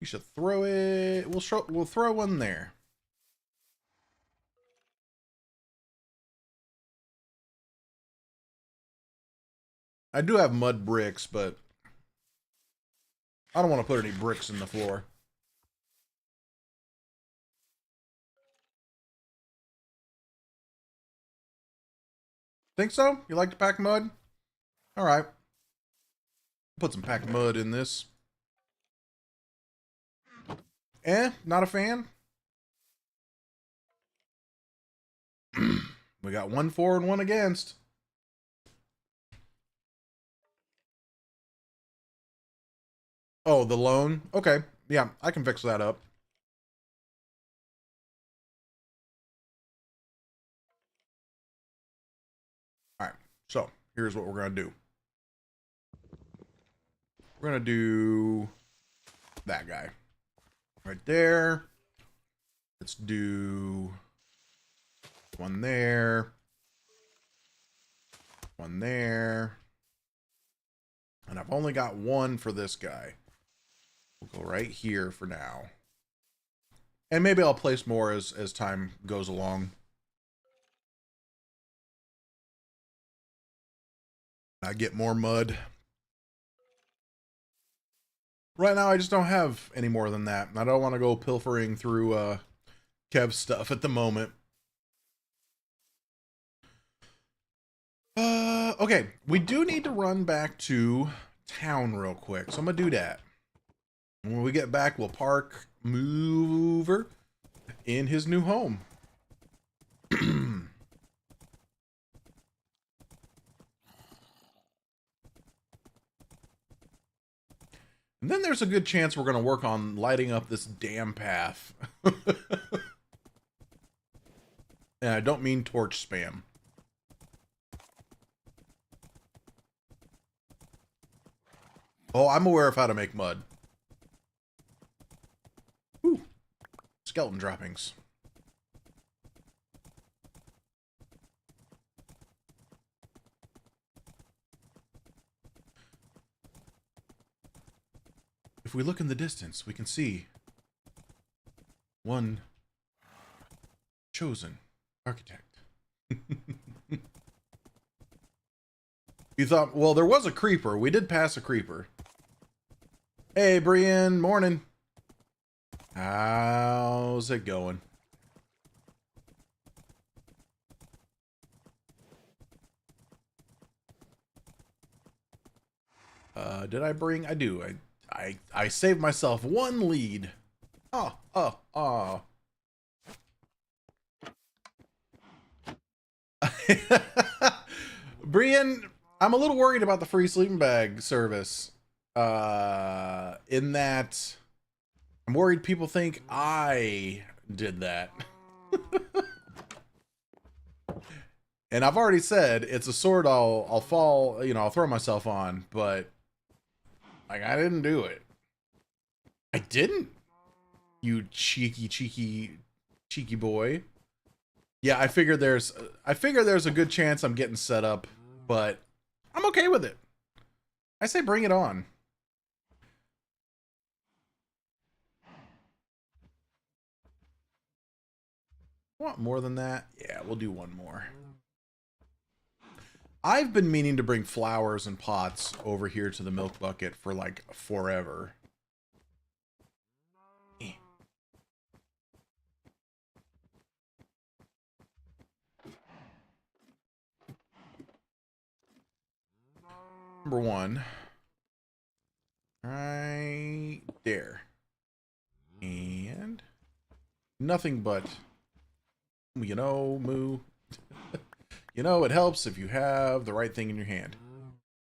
We should throw it. We'll throw one there. I do have mud bricks, but I don't want to put any bricks in the floor. Think so? You like to pack mud? All right. Put some packed mud in this. Not a fan? We got 1 for and 1 against. Oh, the loan? Okay. Yeah, I can fix that up. Alright, so here's what we're going to do. We're going to do that guy. Right there. Let's do one there. One there. And I've only got 1 for this guy. We'll go right here for now. And maybe I'll place more as time goes along. I get more mud. Right now, I just don't have any more than that. I don't want to go pilfering through Kev's stuff at the moment. Okay, we do need to run back to town real quick, so I'm gonna do that. And when we get back, we'll park Mover in his new home. And then there's a good chance we're going to work on lighting up this damn path. And I don't mean torch spam. Oh, I'm aware of how to make mud. Ooh. Skeleton droppings. If we look in the distance, we can see one chosen architect. You thought, well, there was a creeper. We did pass a creeper. Hey, Brian, morning. How's it going? Did I bring? I do. I saved myself one lead. Oh. Brian, I'm a little worried about the free sleeping bag service. In that I'm worried people think I did that. And I've already said it's a sword I'll fall, I'll throw myself on, but like I didn't do it. I didn't. You cheeky boy. Yeah, I figure there's a good chance I'm getting set up, but I'm okay with it. I say bring it on. Want more than that? Yeah, we'll do one more. I've been meaning to bring flowers and pots over here to the milk bucket for like forever. Number one. Right there. And nothing but, moo. It helps if you have the right thing in your hand.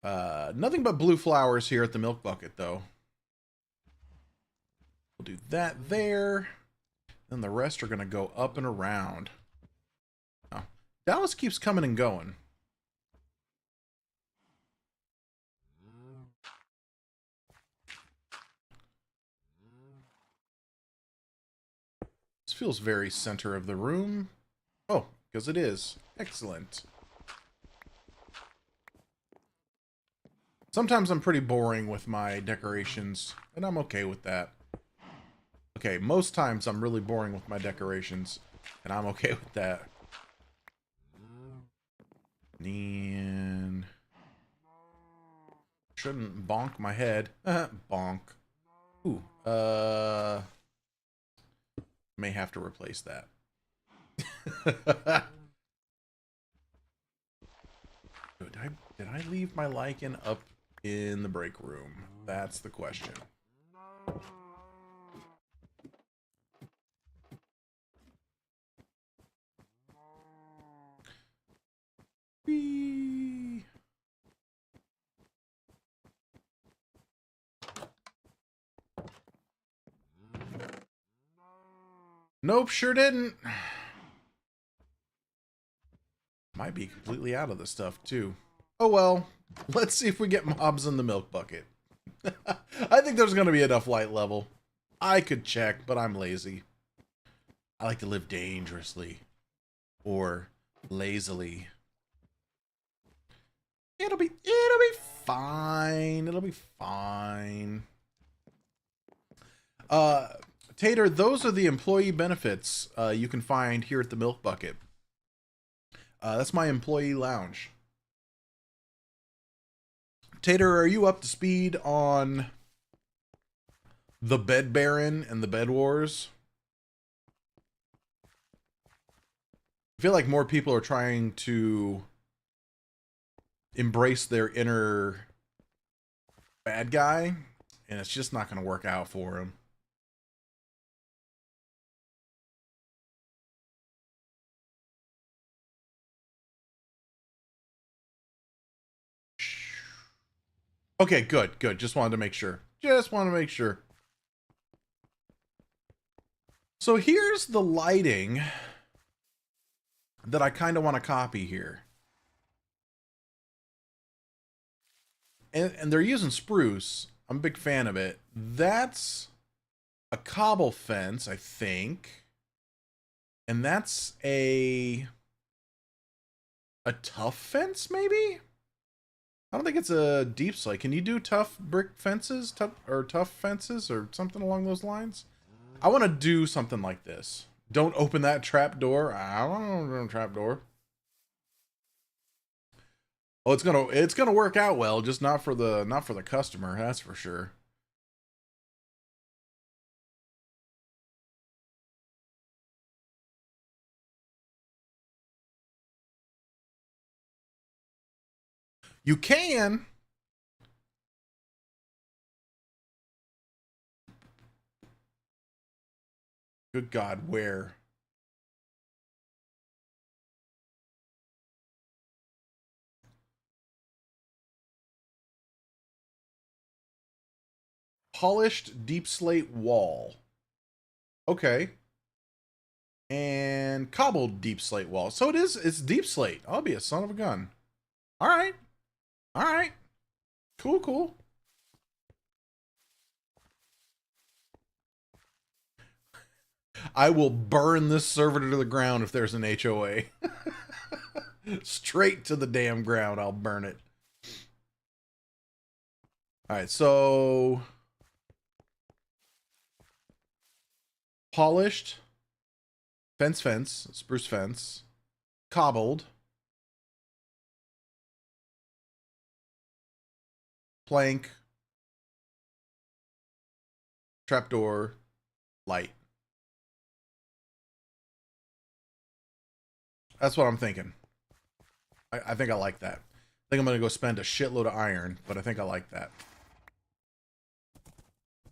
Nothing but blue flowers here at the milk bucket, though. We'll do that there. Then the rest are going to go up and around. Oh, Dallas keeps coming and going. This feels very center of the room. Oh, because it is. Excellent. Sometimes I'm pretty boring with my decorations, and I'm okay with that. Okay, most times I'm really boring with my decorations, and I'm okay with that. And shouldn't bonk my head. Bonk. Ooh, may have to replace that. Did I leave my lichen up in the break room? That's the question. Whee! Nope, sure didn't. Might be completely out of the stuff, too. Oh well, let's see if we get mobs in the milk bucket. I think there's going to be enough light level. I could check, but I'm lazy. I like to live dangerously. Or lazily. It'll be fine. It'll be fine. Tater, those are the employee benefits you can find here at the milk bucket. That's my employee lounge. Tater, are you up to speed on the Bed Baron and the Bed Wars? I feel like more people are trying to embrace their inner bad guy, and it's just not going to work out for him. Okay, good. Just wanted to make sure. So here's the lighting that I kind of want to copy here. And they're using spruce. I'm a big fan of it. That's a cobble fence, I think. And that's a tough fence, maybe? I don't think it's a deep slate. Can you do tough brick fences? Tough fences or something along those lines? I want to do something like this. Don't open that trap door. I don't want to open a trap door. Oh, it's gonna work out well, just not for the customer, that's for sure. You can. Good God, where? Polished deep slate wall. Okay. And cobbled deep slate wall. So it's deep slate. I'll be a son of a gun. All right. All right. Cool, cool. I will burn this server to the ground if there's an HOA. Straight to the damn ground, I'll burn it. All right, so polished, fence, spruce fence, cobbled, plank, trapdoor, light. That's what I'm thinking. I think I like that. I think I'm going to go spend a shitload of iron, but I think I like that.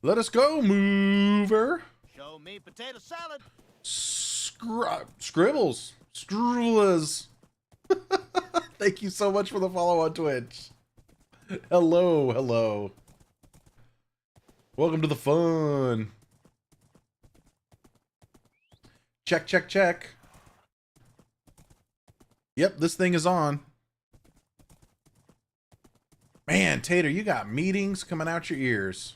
Let us go, mover. Show me potato salad. Scribbles. Strulas. Thank you so much for the follow on Twitch. Hello, hello. Welcome to the fun. Check, check, check. Yep, this thing is on. Man, Tater, you got meetings coming out your ears.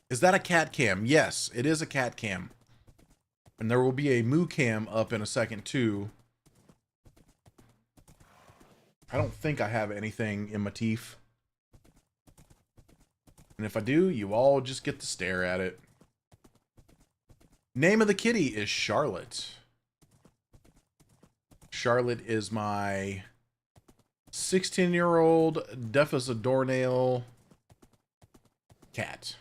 Is that a cat cam? Yes, it is a cat cam. And there will be a moo cam up in a second too. I don't think I have anything in my teeth. And if I do, you all just get to stare at it. Name of the kitty is Charlotte. Charlotte is my 16-year-old deaf as a doornail cat.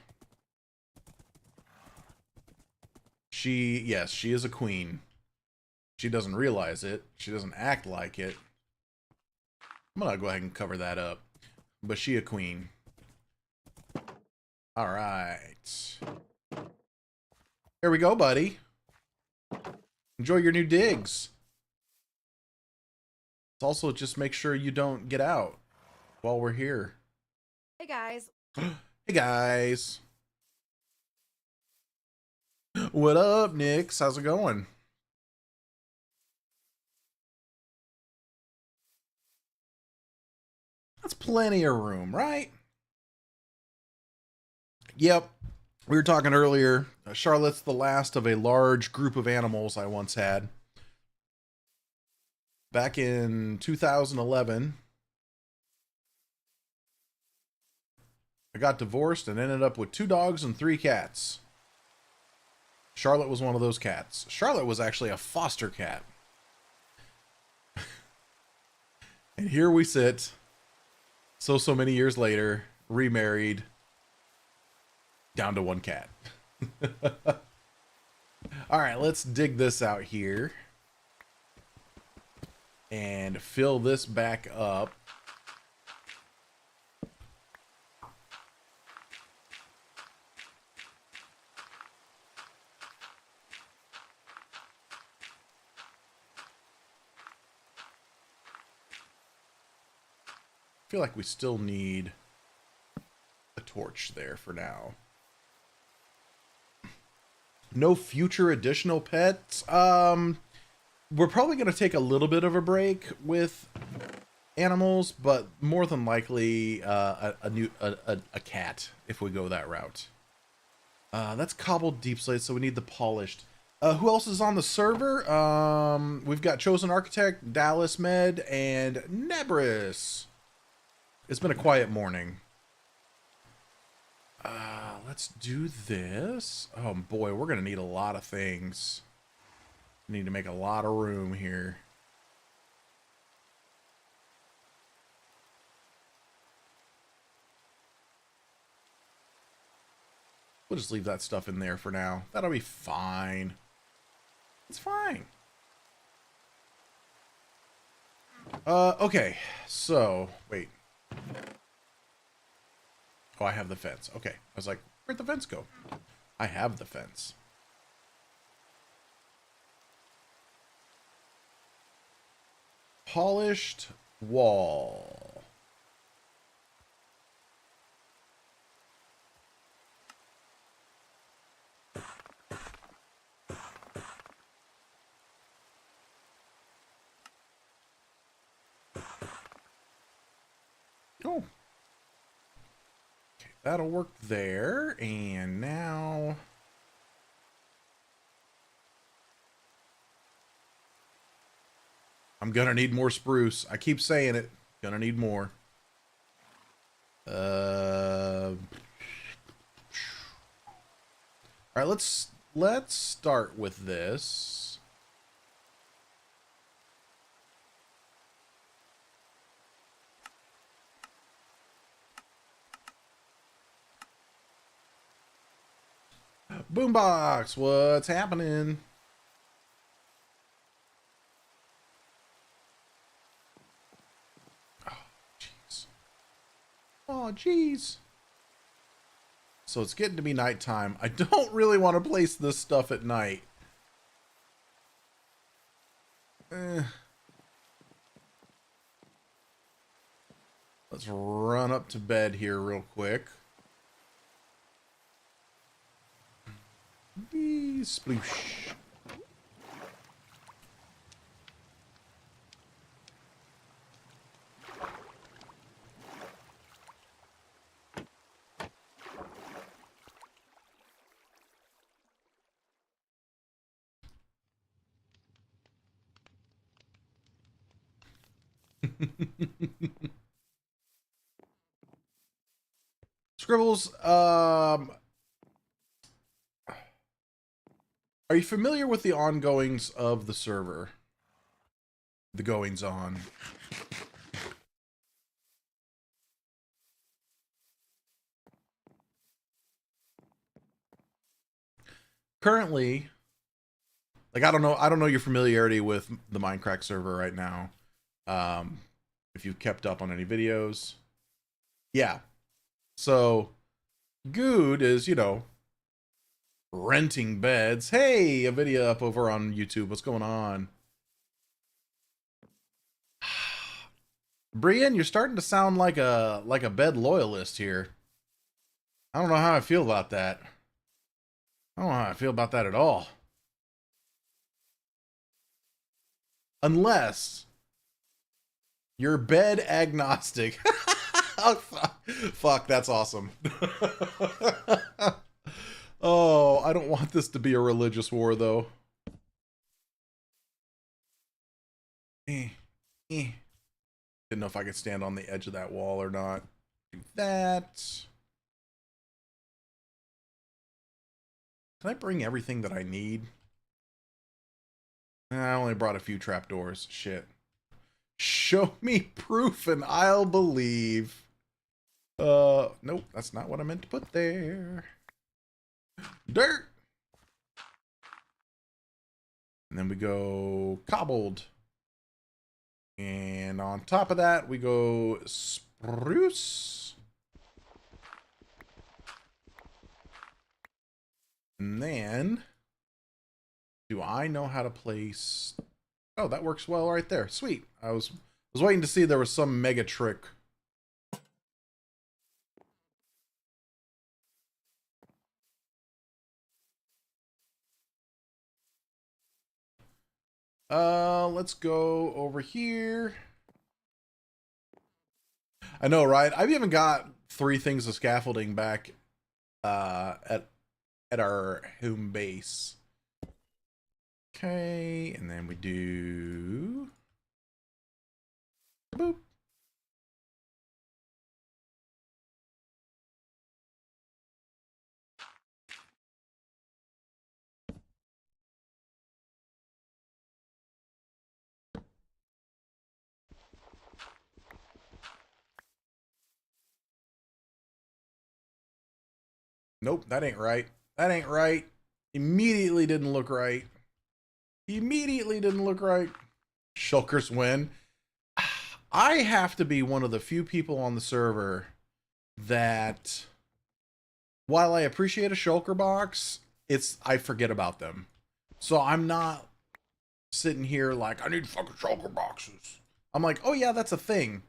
Yes, she is a queen. She doesn't realize it. She doesn't act like it. I'm gonna go ahead and cover that up. But she a queen. All right. Here we go, buddy. Enjoy your new digs. Also, just make sure you don't get out while we're here. Hey guys. Hey guys. What up, Nix? How's it going? That's plenty of room, right? Yep. We were talking earlier. Charlotte's the last of a large group of animals I once had. Back in 2011, I got divorced and ended up with 2 dogs and 3 cats. Charlotte was one of those cats. Charlotte was actually a foster cat. And here we sit, so many years later, remarried, down to 1 cat. All right, let's dig this out here. And fill this back up. I feel like we still need a torch there for now. No future additional pets. We're probably going to take a little bit of a break with animals, but more than likely a cat if we go that route. That's cobbled deep slate, so we need the polished. Who else is on the server? We've got Chosen Architect, Dallas Med, and Nebris. It's been a quiet morning. Let's do this. Oh boy, we're gonna need a lot of things. We need to make a lot of room here. We'll just leave that stuff in there for now. That'll be fine. It's fine. Okay. So, wait. Oh, I have the fence. Okay. I was like, where'd the fence go? I have the fence. Polished wall. Oh. Okay, that'll work there. And now... I'm gonna need more spruce. I keep saying it. Gonna need more. All right, let's start with this. Boombox, what's happening? Oh, jeez. So it's getting to be nighttime. I don't really want to place this stuff at night. Let's run up to bed here real quick. Sploosh. Scribbles, are you familiar with the ongoings of the server? The goings on. Currently, like I don't know your familiarity with the Mindcrack server right now. If you've kept up on any videos. Yeah. So Good is, you know, renting beds. Hey, a video up over on YouTube. What's going on? Brian, you're starting to sound like a bed loyalist here. I don't know how I feel about that. I don't know how I feel about that at all. Unless you're bed agnostic. Oh, fuck, that's awesome. Oh, I don't want this to be a religious war, though. Didn't know if I could stand on the edge of that wall or not. Do that. Can I bring everything that I need? I only brought a few trapdoors. Shit. Show me proof and I'll believe. Nope, that's not what I meant to put there. Dirt. And then we go cobbled. And on top of that, we go spruce. And then, do I know how to place... Oh, that works well right there. Sweet. I was waiting to see there was some mega trick. Let's go over here. I know, right? I've even got 3 things of scaffolding back at our home base. Okay, and then we do boop. Nope, that ain't right. That ain't right. Immediately didn't look right. Immediately didn't look right. Shulkers win. I have to be one of the few people on the server that, while I appreciate a shulker box, I forget about them. So I'm not sitting here like, I need fucking shulker boxes. I'm like, oh yeah, that's a thing.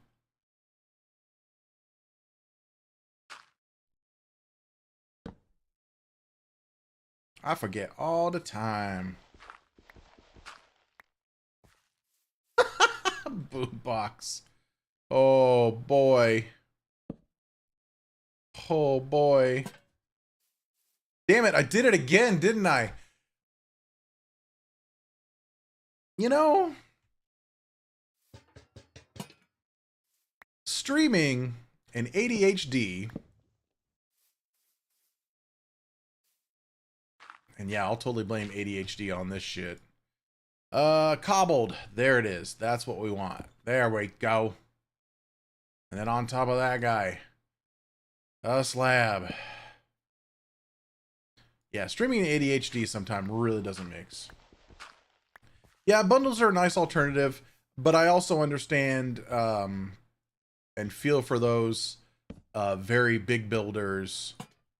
I forget all the time. Boom box. Oh boy. Oh boy. Damn it, I did it again, didn't I? You know, streaming and ADHD. And yeah, I'll totally blame ADHD on this shit. Cobbled. There it is. That's what we want. There we go. And then on top of that guy, a slab. Yeah, streaming and ADHD sometimes really doesn't mix. Yeah, bundles are a nice alternative, but I also understand and feel for those very big builders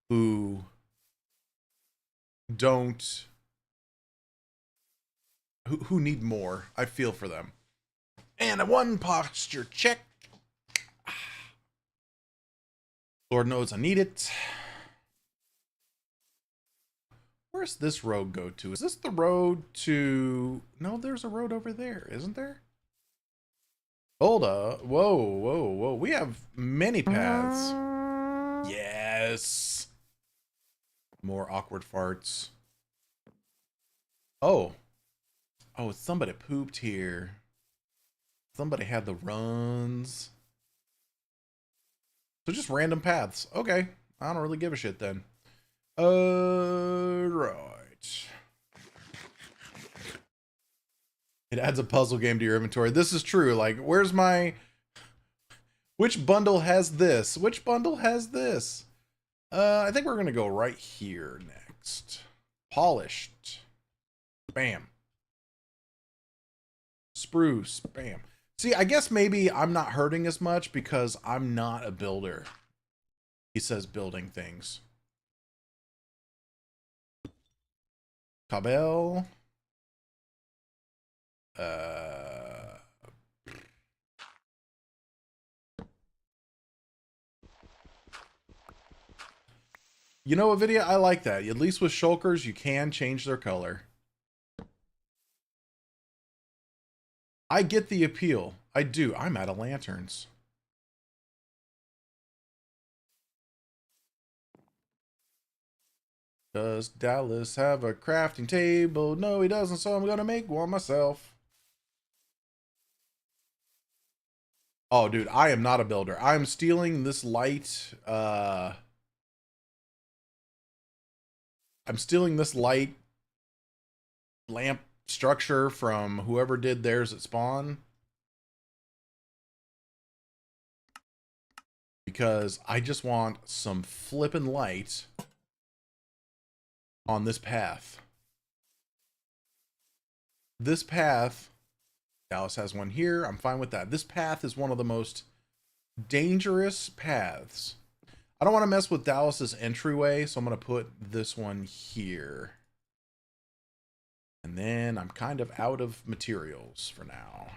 who don't who need more. I feel for them. And a one posture check. Lord knows I need it. Where's this road go to? Is this the road to... No, there's a road over there, isn't there? Hold up. Whoa, whoa, whoa. We have many paths. Yes. More awkward farts. Oh. Oh, somebody pooped here. Somebody had the runs. So just random paths. Okay. I don't really give a shit then. Right. It adds a puzzle game to your inventory. This is true. Like, where's my... Which bundle has this? Which bundle has this? I think we're going to go right here next. Polished. Bam. Spruce. Bam. See, I guess maybe I'm not hurting as much because I'm not a builder. He says building things. Cabell. You know, Avidia, I like that. At least with shulkers, you can change their color. I get the appeal. I do. I'm out of lanterns. Does Dallas have a crafting table? No, he doesn't, so I'm gonna make one myself. Oh, dude, I am not a builder. I'm stealing this light, I'm stealing this light lamp structure from whoever did theirs at spawn. Because I just want some flippin' light on this path. This path, Dallas has one here. I'm fine with that. This path is one of the most dangerous paths. I don't want to mess with Dallas's entryway, so I'm going to put this one here. And then I'm kind of out of materials for now.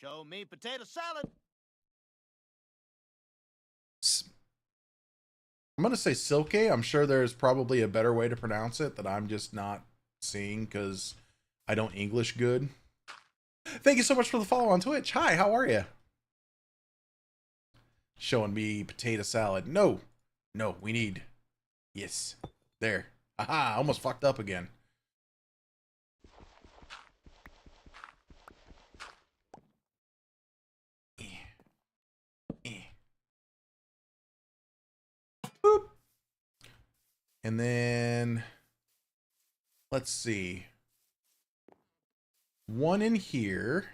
Show me potato salad. I'm going to say Silke. I'm sure there's probably a better way to pronounce it that I'm just not seeing because I don't English good. Thank you so much for the follow on Twitch. Hi, how are you? Showing me potato salad. No, we need... Yes, there. Aha, almost fucked up again. Boop. And then, let's see. One in here.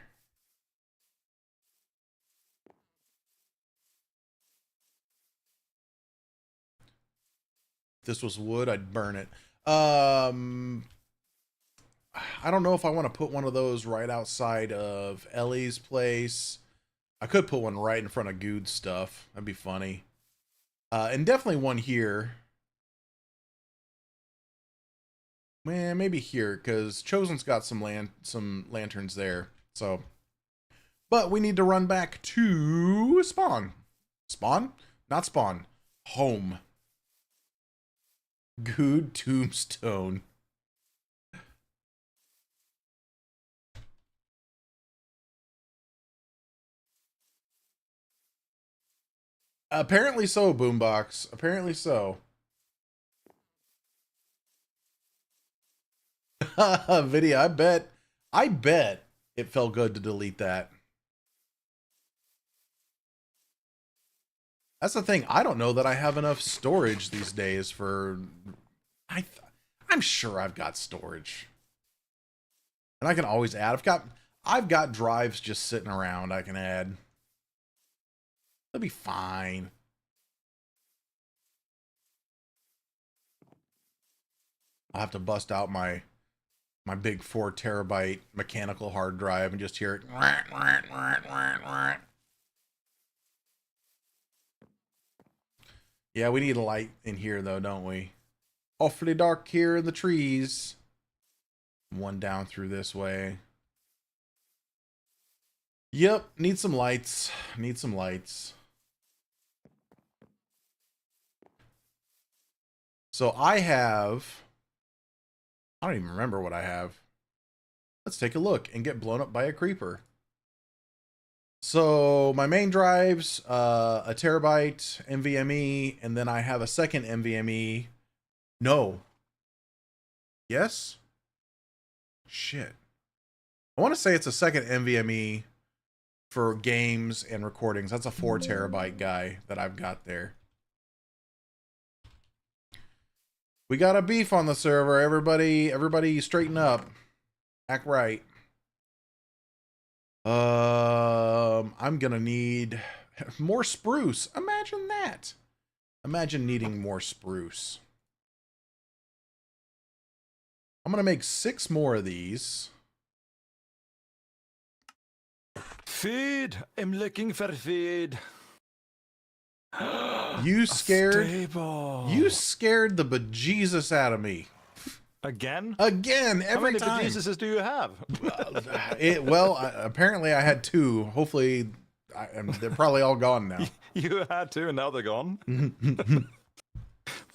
If this was wood, I'd burn it. I don't know if I want to put one of those right outside of Ellie's place. I could put one right in front of Good's stuff. That'd be funny. And definitely one here. Man, maybe here, because Chosen's got some lanterns there. So, but we need to run back to spawn. Spawn? Not spawn. Home. Good tombstone. Apparently so, Boombox. Apparently so. Video, I bet it felt good to delete that. That's the thing. I don't know that I have enough storage these days for... I'm sure I've got storage. And I can always add. I've got drives just sitting around I can add. It'll be fine. I'll have to bust out my big 4 terabyte mechanical hard drive and just hear it. Yeah, we need a light in here though, don't we? Awfully dark here in the trees. One down through this way. Yep, need some lights. Need some lights. So I don't even remember what I have. Let's take a look and get blown up by a creeper. So my main drive's a terabyte NVMe, and then I have a second NVMe. No. Yes? Shit. I want to say it's a second NVMe for games and recordings. That's a 4 terabyte guy that I've got there. We got a beef on the server. Everybody straighten up. Act right. I'm gonna need more spruce. Imagine that. Imagine needing more spruce. I'm gonna make 6 more of these. Feed. I'm looking for feed. You scared? Stable. You scared the bejesus out of me. Again? Again, How every many time. bejesuses do you have? Apparently I had 2. Hopefully, they're probably all gone now. You had 2 and now they're gone.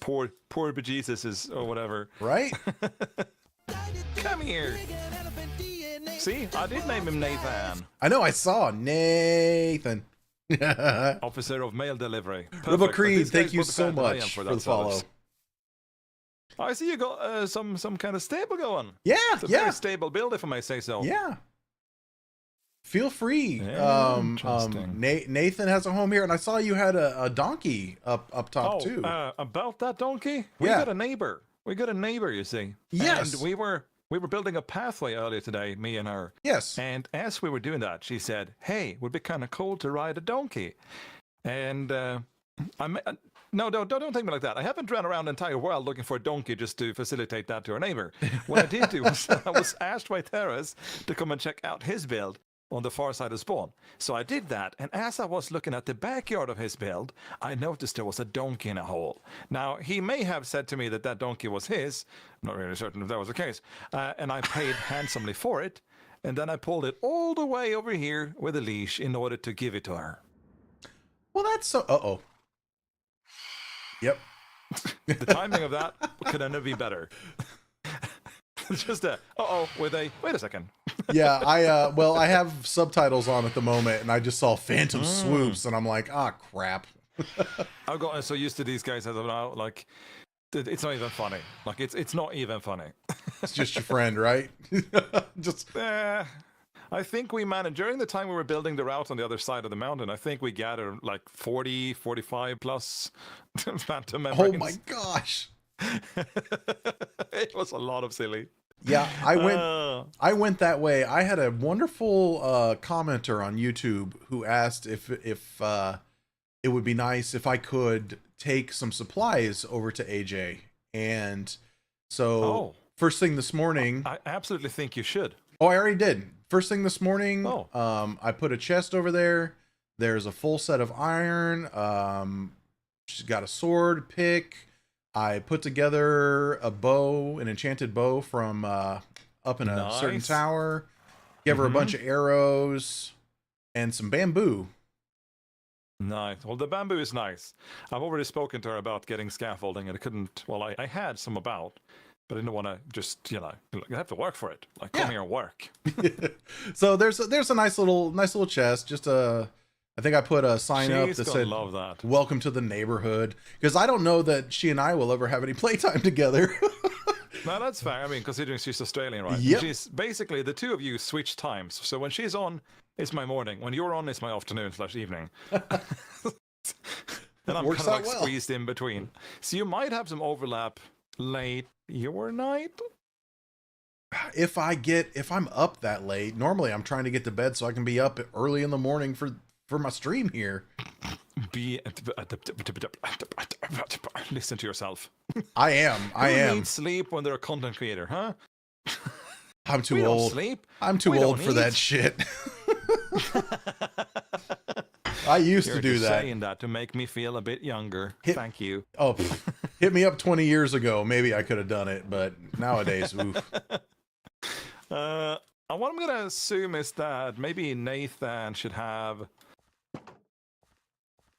Poor bejesuses or whatever. Right? Come here. See, I did name him Nathan. I know, I saw Nathan. Officer of mail delivery. River Perfect. Creed, These thank guys you put the so fan that I am much for that the follow. service. I see you got some kind of stable going. Yeah, It's a yeah, very stable build, if I may say so. yeah. Feel free. Interesting. Nathan has a home here, and I saw you had a donkey up top too. About that donkey, we Yeah. got a neighbor. We got a neighbor, you see. Yes. And we were building a pathway earlier today, me and her. Yes. And as we were doing that, she said, "Hey, it would be kind of cool to ride a donkey." And no, don't think me like that. I haven't ran around the entire world looking for a donkey just to facilitate that to our neighbor. What I did do was I was asked by Terrace to come and check out his build on the far side of spawn. So I did that, and as I was looking at the backyard of his build, I noticed there was a donkey in a hole. Now, he may have said to me that that donkey was his. I'm not really certain if that was the case. And I paid handsomely for it, and then I pulled it all the way over here with a leash in order to give it to her. Well, that's so. Uh-oh. Yep. The timing of that could never be better. Just a with a wait a second. Yeah, I have subtitles on at the moment, and I just saw Phantom Swoops, and I'm like, ah, crap. I've gotten so used to these guys as of now, like It's not even funny. Like it's not even funny. It's just your friend, right? Just I think we managed during the time we were building the route on the other side of the mountain. I think we gathered like 40, 45 plus phantom membranes. oh my gosh. It was a lot of silly. Yeah, I went that way. I had a wonderful commenter on YouTube who asked if it would be nice if I could take some supplies over to AJ. And so first thing this morning, I absolutely think you should. oh, I already did. First thing this morning, Oh. I put a chest over there. There's a full set of iron. She's got a sword, pick. I put together a bow, an enchanted bow from up in a certain Nice. tower. Give her a bunch of arrows and some bamboo. Nice. Well, the bamboo is nice. I've already spoken to her about getting scaffolding, and I couldn't. Well, I had some about, but I didn't want to just, you have to work for it. Like, come here and work. So there's a nice little chest. Just I think I put a sign up She's that gonna said love that. "Welcome to the neighborhood," because I don't know that she and I will ever have any playtime together. No, that's fair. I mean, considering she's Australian, right? Yep. She's basically the two of you switch times. So when she's on, it's my morning. When you're on, it's my afternoon/evening. And I'm Works kind of out like well. squeezed in between. So you might have some overlap late your night. If I'm up that late, normally I'm trying to get to bed so I can be up early in the morning for my stream here. Listen to yourself. I am. Who needs sleep when they're a content creator, huh? I'm too We don't old. sleep. I'm too We old don't for that eat. shit. I used You're to do just that. saying that to make me feel a bit younger. Hit- Thank you. Oh, hit me up 20 years ago. Maybe I could have done it, but nowadays, oof. What I'm gonna assume is that maybe Nathan should have.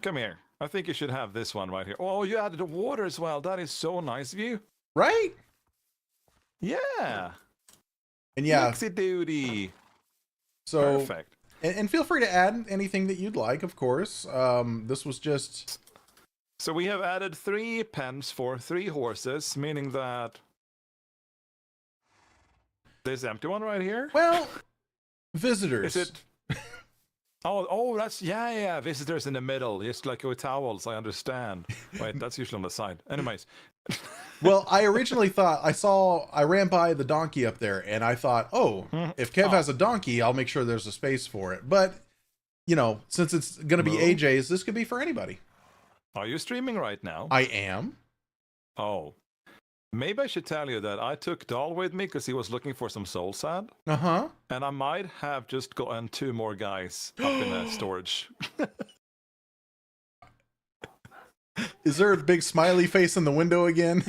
Come here. I think you should have this one right here. Oh, you added the water as well. That is so nice of you. Right? Yeah. And yeah, Mixy duty. so Perfect. and feel free to add anything that you'd like, of course. This was just So we have added 3 pens for 3 horses, meaning that this empty one right here. well, visitors. Is it? Oh, that's yeah. Visitors in the middle, just like with towels. I understand. Wait, that's usually on the side. Anyways, Well, I originally thought I ran by the donkey up there, and I thought, oh, if Kev has a donkey, I'll make sure there's a space for it. But since it's going to be Moo. AJ's, this could be for anybody. are you streaming right now? I am. Oh, maybe I should tell you that I took Dahl with me because he was looking for some soul sand, Uh-huh. and I might have just gotten 2 more guys up in the storage. Is there a big smiley face in the window again?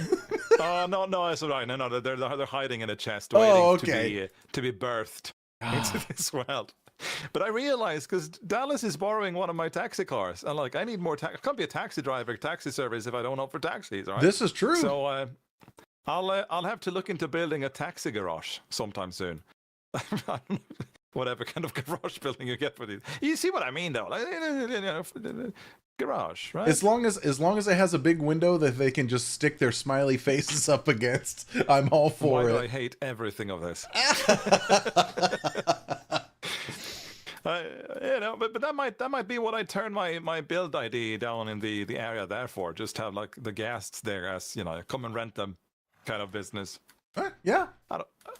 Oh no, it's all right. No, they're hiding in a chest, Oh, waiting okay. to be birthed into this world. But I realized because Dallas is borrowing one of my taxi cars, and like I need more. I can't be a taxi driver, taxi service if I don't offer taxis. All right. This is true. So I'll have to look into building a taxi garage sometime soon. I don't know, whatever kind of garage building you get for these. You see what I mean, though? Like, garage, right? As long as it has a big window that they can just stick their smiley faces up against, I'm all for Why do I it. hate everything of this? But that might be what I turn my build ID down in the area there for. Just have like the guests there as come and rent them kind of business. Yeah.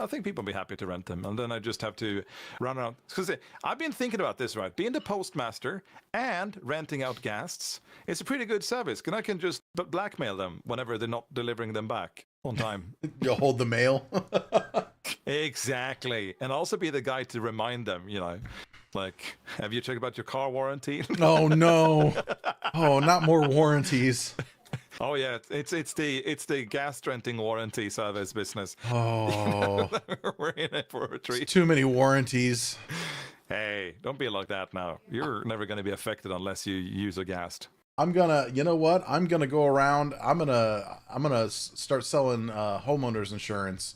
I think people will be happy to rent them, and then I just have to run around. Because I've been thinking about this, right? Being the postmaster and renting out guests is a pretty good service. And I can just blackmail them whenever they're not delivering them back on time. You'll hold the mail. Exactly, and also be the guy to remind them. Like, have you checked about your car warranty? Oh no. Oh, not more warranties. Oh yeah, it's the gas renting warranty service business. Oh. We're in it for a treat. Too many warranties. Hey, don't be like that now. You're never going to be affected unless you use a gas. I'm gonna, you know what? I'm gonna go around. I'm gonna start selling homeowners insurance.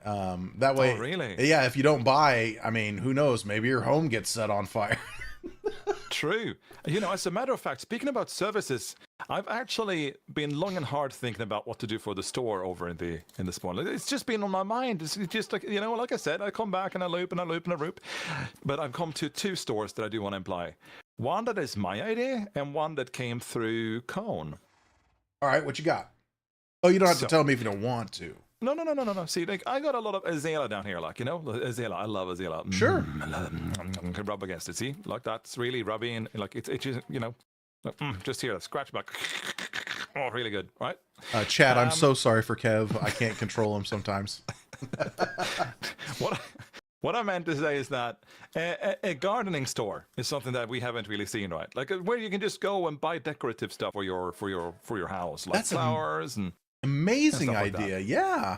That way, Oh, really? Yeah. If you don't buy, I mean, who knows? Maybe your home gets set on fire. True. As a matter of fact, speaking about services, I've actually been long and hard thinking about what to do for the store over in the spawn. It's just been on my mind. It's just like, like I said, I come back and I loop and I loop and I loop. But I've come to 2 stores that I do want to imply. One that is my idea and one that came through Cone. All right, what you got? Oh, you don't have to tell me if you don't want to. No. See, like, I got a lot of Azela down here, like, Azela. I love Azela. Sure. Can rub against it, see? Like, that's really rubbing, like, it's just, just here, scratch back. Oh, really good, right? Chad, I'm so sorry for Kev. I can't control him sometimes. What I meant to say is that a gardening store is something that we haven't really seen, right? Like where you can just go and buy decorative stuff for your house, like That's flowers and amazing and stuff like idea. Yeah.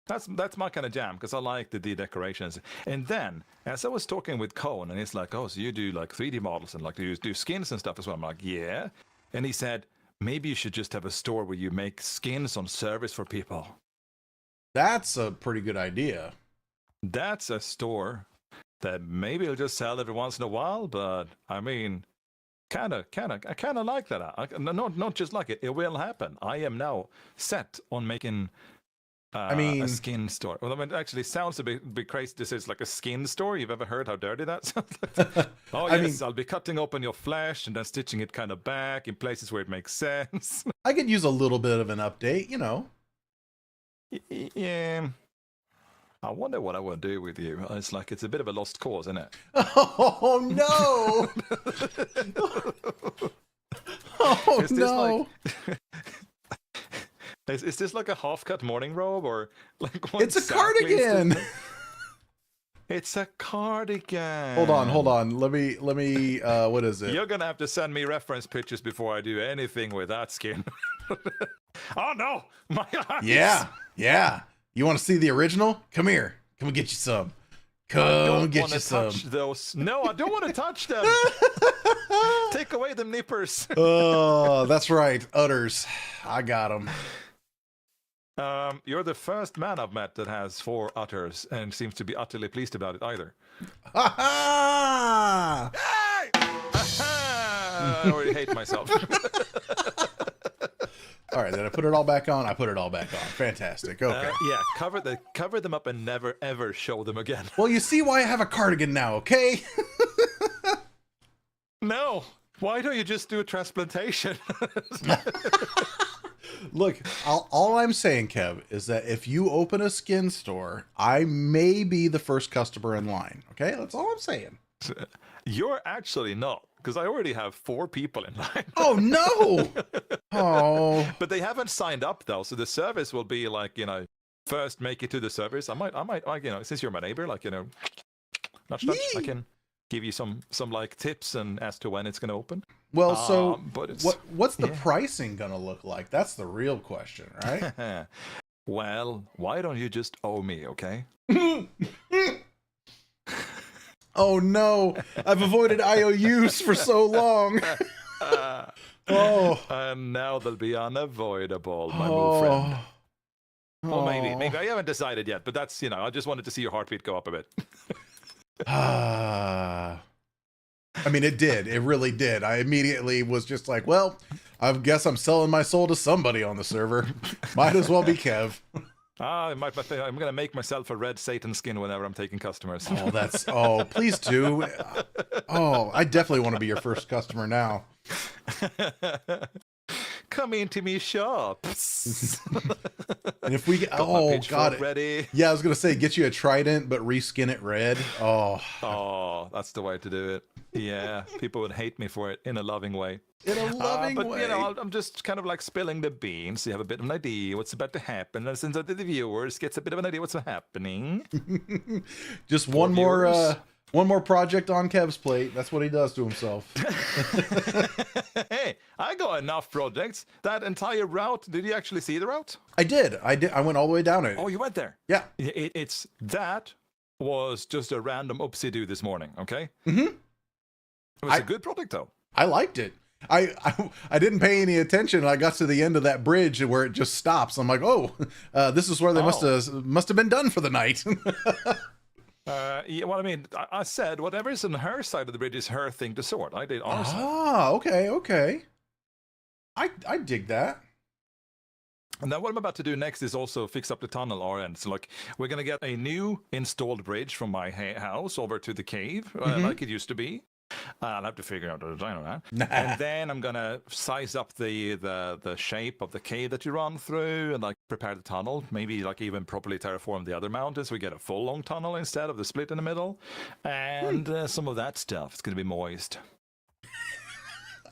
That's my kind of jam because I like the decorations. And then as I was talking with Cone, and he's like, "Oh, so you do like 3D models and like do skins and stuff as well?" I'm like, "Yeah." And he said, "Maybe you should just have a store where you make skins on service for people." That's a pretty good idea. That's a store that maybe it'll just sell every once in a while, but I mean, I kind of like that. Not just like it. It will happen. I am now set on making. A skin store. Well, I mean, it actually sounds a bit crazy. This is like a skin store. You've ever heard how dirty that sounds? Oh yes, I'll be cutting open your flesh and then stitching it kind of back in places where it makes sense. I could use a little bit of an update, Yeah. I wonder what I would do with you. It's like it's a bit of a lost cause, isn't it? Oh no! Oh no! Is this like a half-cut morning robe or like what It's a exactly cardigan. It's a cardigan. Hold on. Let me. What is it? You're gonna have to send me reference pictures before I do anything with that skin. Oh no, my eyes. Yeah. You want to see the original? Come here. Come and get you some. Come get you some. Touch those. No, I don't want to touch them. Take away the nippers. Oh, that's right. Udders. I got them. You're the first man I've met that has 4 udders and seems to be utterly pleased about it either. Ha ha! Hey! I already hate myself. All right, then I put it all back on. I put it all back on. Fantastic. Okay. Yeah, cover them up and never ever show them again. Well, you see why I have a cardigan now, okay? No. Why don't you just do a transplantation? Look, all I'm saying, Kev, is that if you open a skin store, I may be the first customer in line. Okay, that's all I'm saying. You're actually not, because I already have 4 people in line. Oh no! Oh, But they haven't signed up though, so the service will be like, first make it to the service. I might, since you're my neighbor, like, nudge, I can give you some like tips and as to when it's going to open. well, so but it's, what's the pricing gonna look like? That's the real question, right? Well, why don't you just owe me, okay? Oh no! I've avoided IOUs for so long. Oh. And now they'll be unavoidable, my new friend. Well, maybe Oh. I haven't decided yet, but that's I just wanted to see your heartbeat go up a bit. I mean, it did. It really did. I immediately was just like, well, I guess I'm selling my soul to somebody on the server. Might as well be Kev. I'm gonna make myself a red Satan skin whenever I'm taking customers. Oh, please do. Oh, I definitely want to be your first customer now. Come into me shop. And if we get, Got my oh pitchfork god, ready. yeah, I was gonna say get you a trident, but reskin it red. Oh, that's the way to do it. Yeah, people would hate me for it in a loving way. In a loving but way. I'm just kind of like spilling the beans. So you have a bit of an idea what's about to happen, and since the viewers gets a bit of an idea what's happening. Just Poor one more project on Kev's plate. That's what he does to himself. Hey, I got enough projects. That entire route. Did you actually see the route? I did. I went all the way down it. Oh, you went there. Yeah. It's that was just a random oopsie do this morning. Okay. Mm-hmm. It was a good project though. I liked it. I didn't pay any attention. I got to the end of that bridge where it just stops. I'm like, oh, this is where they must have been done for the night. Yeah, well, I mean, I said whatever's on her side of the bridge is her thing to sort. I did our side. Ah, okay. I dig that. And then what I'm about to do next is also fix up the tunnel our end. So like we're gonna get a new installed bridge from my house over to the cave, like it used to be. I'll have to figure out the design of that. And then I'm gonna size up the shape of the cave that you run through, and like prepare the tunnel. Maybe like even properly terraform the other mountains. So we get a full long tunnel instead of the split in the middle, and some of that stuff. It's gonna be moist.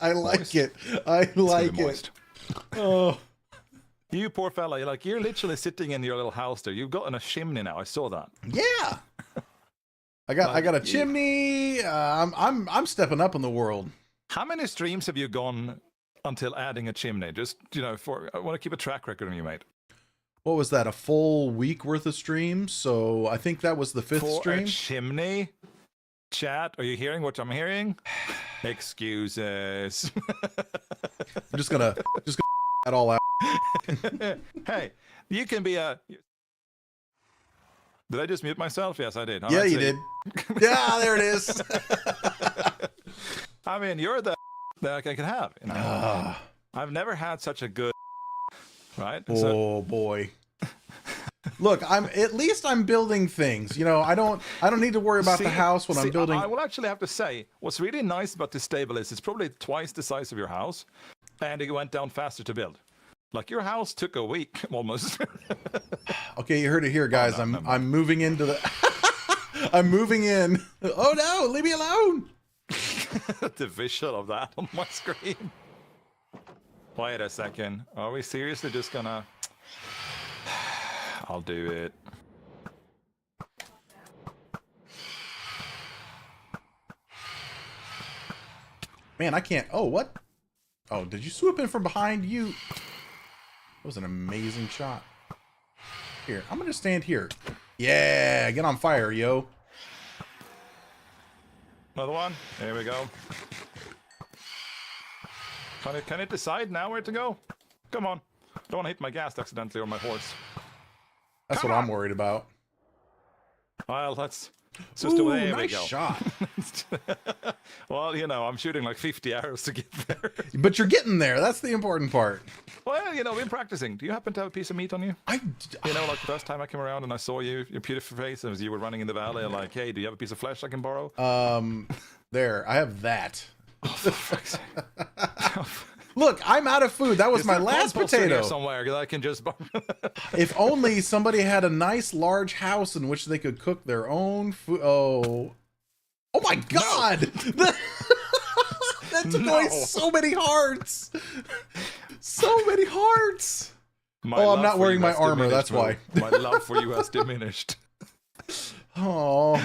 I like it. I like it. Oh. You poor fella, you're literally sitting in your little house there. You've gotten a chimney now. I saw that. Yeah. I got a chimney. I'm stepping up in the world. How many streams have you gone until adding a chimney? Just I want to keep a track record of you, mate. What was that? A full week worth of streams? So I think that was the 5th For stream. a chimney? Chat, are you hearing what I'm hearing? Excuses. I'm just gonna that all out. Hey, you can be a. Did I just mute myself? Yes, I did. Yeah, you did. Yeah, there it is. I mean, you're the that I can have. I've never had such a good. Right? Oh boy. Look, at least I'm building things. I don't need to worry about the house when I'm building. I will actually have to say, what's really nice about this stable is it's probably twice the size of your house, and it went down faster to build. Like your house took a week almost. Okay, you heard it here, guys. I'm moving into the. I'm moving in. Oh no! Leave me alone. The visual of that on my screen. Wait a second. Are we seriously just gonna? I'll do it. Man, I can't. Oh, what? Oh, did you swoop in from behind you? That was an amazing shot. Here, I'm gonna stand here. Yeah, get on fire, yo. Another one. There we go. Can it decide now where to go? Come on. Don't want to hit my gas accidentally or my horse. That's what I'm worried about. Well, let's just do it. There nice we go. Shot. Well, I'm shooting like 50 arrows to get there. But you're getting there. That's the important part. Well, we've been practicing. Do you happen to have a piece of meat on you? Like the first time I came around and I saw your beautiful face as you were running in the valley, I'm like, hey, do you have a piece of flesh I can borrow? There. I have that. Oh, for fuck's sake. Look, I'm out of food. That was my last potato. Somewhere that I can just. If only somebody had a nice large house in which they could cook their own food. Oh my God! That took away so many hearts. So many hearts. I'm not wearing my armor. That's why. My love for you has diminished. Oh.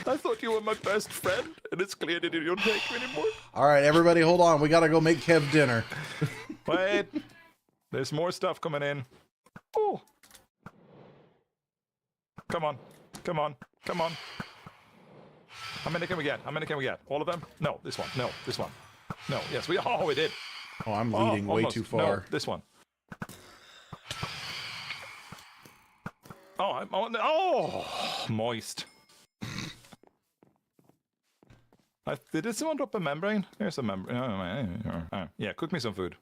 I thought you were my best friend, and it's clear that you don't take me anymore. All right, everybody, hold on. We gotta go make Kev dinner. Wait, there's more stuff coming in. Oh, come on, come on, come on. How many can we get? How many can we get? All of them? No, this one. No, this one. No, yes, we did. Oh, I'm leading way too far. No, this one. Oh, moist. Did someone drop a membrane? Here's a membrane. Yeah, cook me some food.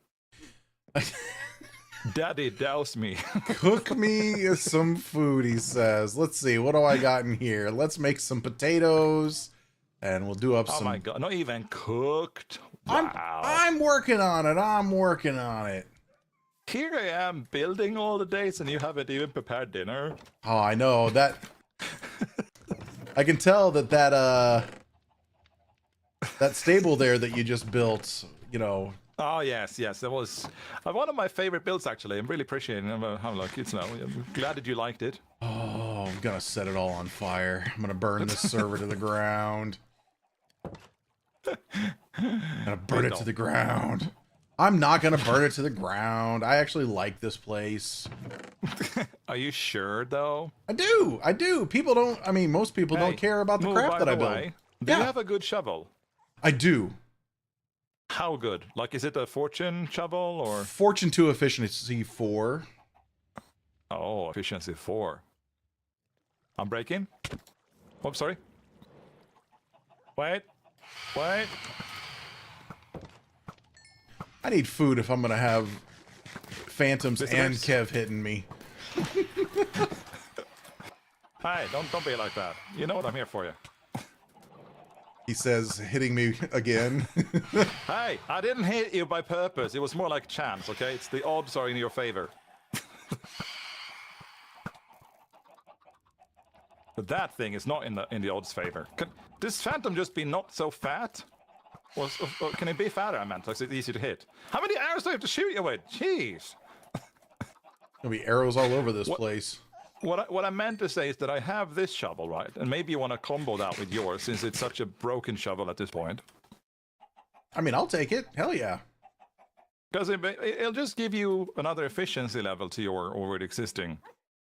Daddy, douse me. Cook me some food, he says. Let's see, what do I got in here? Let's make some potatoes, and we'll do up some... Oh my God, not even cooked. Wow. I'm working on it. I'm working on it. Here I am building all the days, and you haven't even prepared dinner. Oh, I know. That... I can tell that stable there that you just built, Oh yes, that was one of my favorite builds actually. I'm really appreciating how lucky it's now. I'm glad that you liked it. Oh, I'm gonna set it all on fire. I'm gonna burn this server to the ground. I'm gonna burn it to the ground. I'm not gonna burn it to the ground. I actually like this place. Are you sure though? I do. People don't. I mean, most people don't care about the crap that I build. Do you have a good shovel? I do. How good? Like, is it a fortune shovel or fortune 2 efficiency 4? Oh, efficiency 4. I'm breaking. Oh, sorry. Wait. I need food if I'm gonna have phantoms and Visitors? Kev hitting me. Hey, don't be like that. You know what? I'm here for you. He says, hitting me again. Hey, I didn't hit you by purpose. It was more like chance, okay? It's the odds are in your favor. But that thing is not in the odds favor. Can this phantom just be not so fat? Or can it be fatter? I meant, like it's easy to hit. How many arrows do I have to shoot you with? Jeez. There'll be arrows all over this place. What I meant to say is that I have this shovel, right? And maybe you want to combo that with yours, since it's such a broken shovel at this point. I mean, I'll take it. Hell yeah. Because it'll just give you another efficiency level to your already existing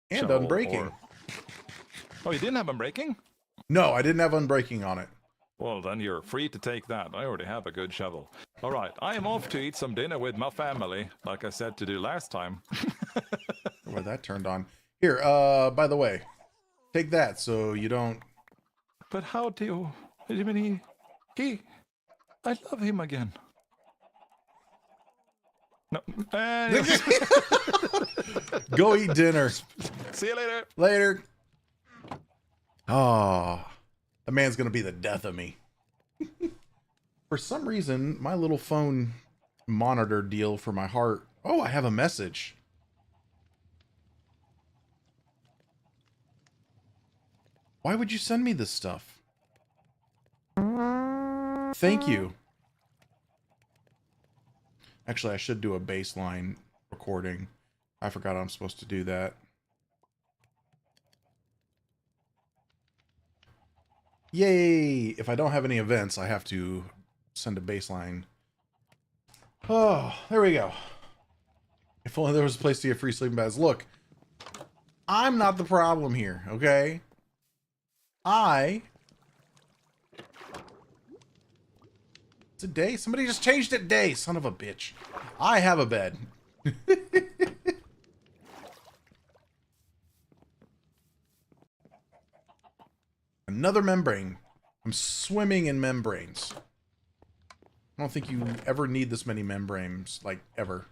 And shovel, unbreaking. Oh, you didn't have unbreaking? No, I didn't have unbreaking on it. Well, then you're free to take that. I already have a good shovel. All right, I am off to eat some dinner with my family, like I said to do last time. Where that turned on. Here, by the way, take that so you don't... But how do you... I mean, I love him again. No. Go eat dinner. See you later. Later. Oh, that man's gonna be the death of me. For some reason, my little phone monitor deal for my heart. Oh, I have a message. Why would you send me this stuff? Thank you. Actually, I should do a baseline recording. I forgot I'm supposed to do that. Yay! If I don't have any events, I have to send a baseline. Oh, there we go. If only there was a place to get free sleeping bags. Look, I'm not the problem here, okay? It's a day? Somebody just changed it day, son of a bitch. I have a bed. Another membrane. I'm swimming in membranes. I don't think you ever need this many membranes, like, ever.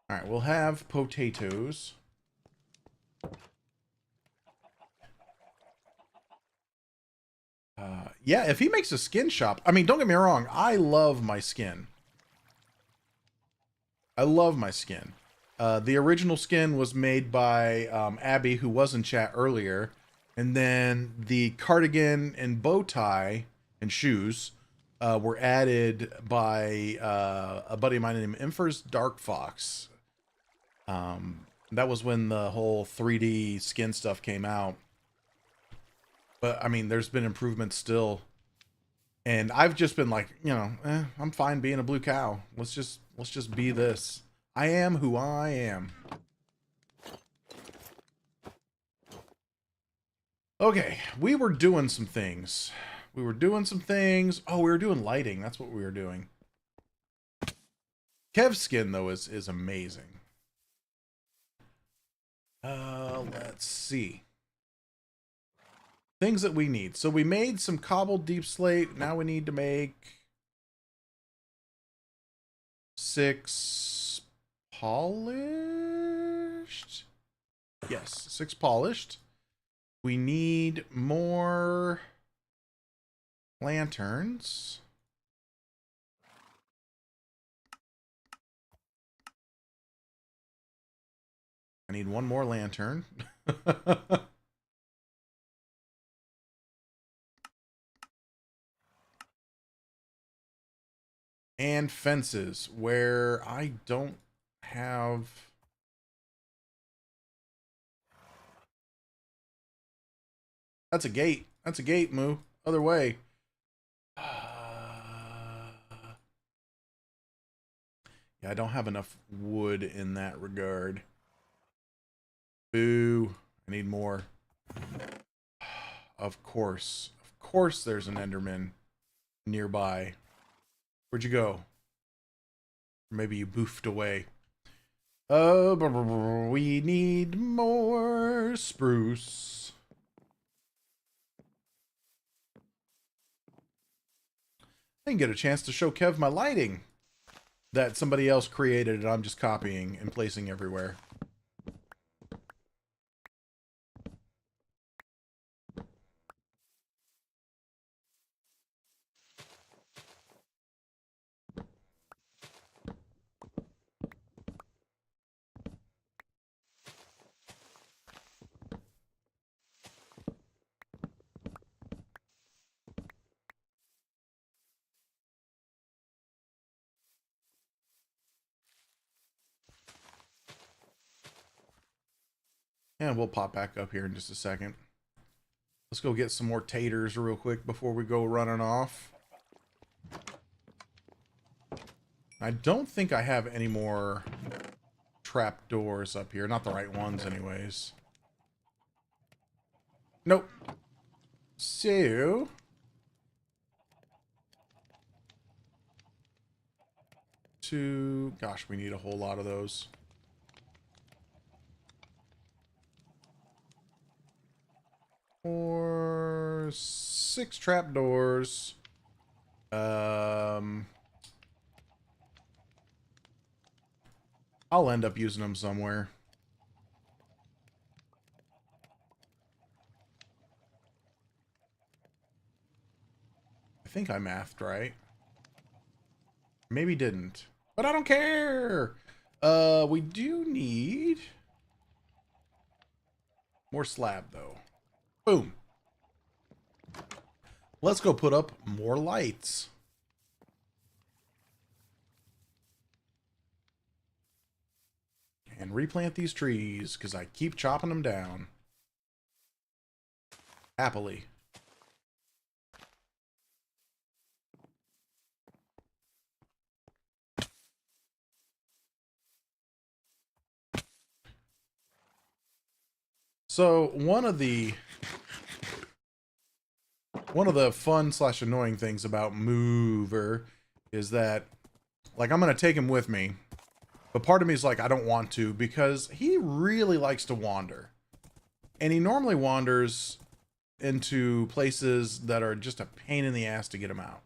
Alright, we'll have potatoes. Yeah, if he makes a skin shop... I mean, don't get me wrong. I love my skin. I love my skin. The original skin was made by Abby, who was in chat earlier. And then the cardigan and bow tie and shoes were added by a buddy of mine named Infer's Dark Fox. That was when the whole 3D skin stuff came out. But, I mean, there's been improvements still. And I've just been like, you know, I'm fine being a blue cow. Let's just be this. I am who I am. Okay, we were doing some things. Oh, we were doing lighting. That's what we were doing. Kev's skin, though, is amazing. Let's see. Things that we need. So we made some cobbled deep slate. Now we need to make 6 polished. Yes, 6 polished. We need more lanterns. I need 1 more lantern. And fences, where I don't have... That's a gate. That's a gate, Moo. Other way. Yeah, I don't have enough wood in that regard. Boo. I need more. Of course. Of course there's an Enderman nearby. Where'd you go? Or maybe you boofed away. We need more spruce. I didn't get a chance to show Kev my lighting that somebody else created and I'm just copying and placing everywhere. And we'll pop back up here in just a second. Let's go get some more taters real quick before we go running off. I don't think I have any more trap doors up here. Not the right ones anyways. Nope. So... Gosh, we need a whole lot of those. Or 6 trapdoors. I'll end up using them somewhere. I think I mathed right. Maybe didn't. But I don't care. We do need more slab though. Boom. Let's go put up more lights. And replant these trees because I keep chopping them down. Happily. So one of the fun / annoying things about Mover is that, like, I'm gonna take him with me, but part of me is like, I don't want to because he really likes to wander, and he normally wanders into places that are just a pain in the ass to get him out.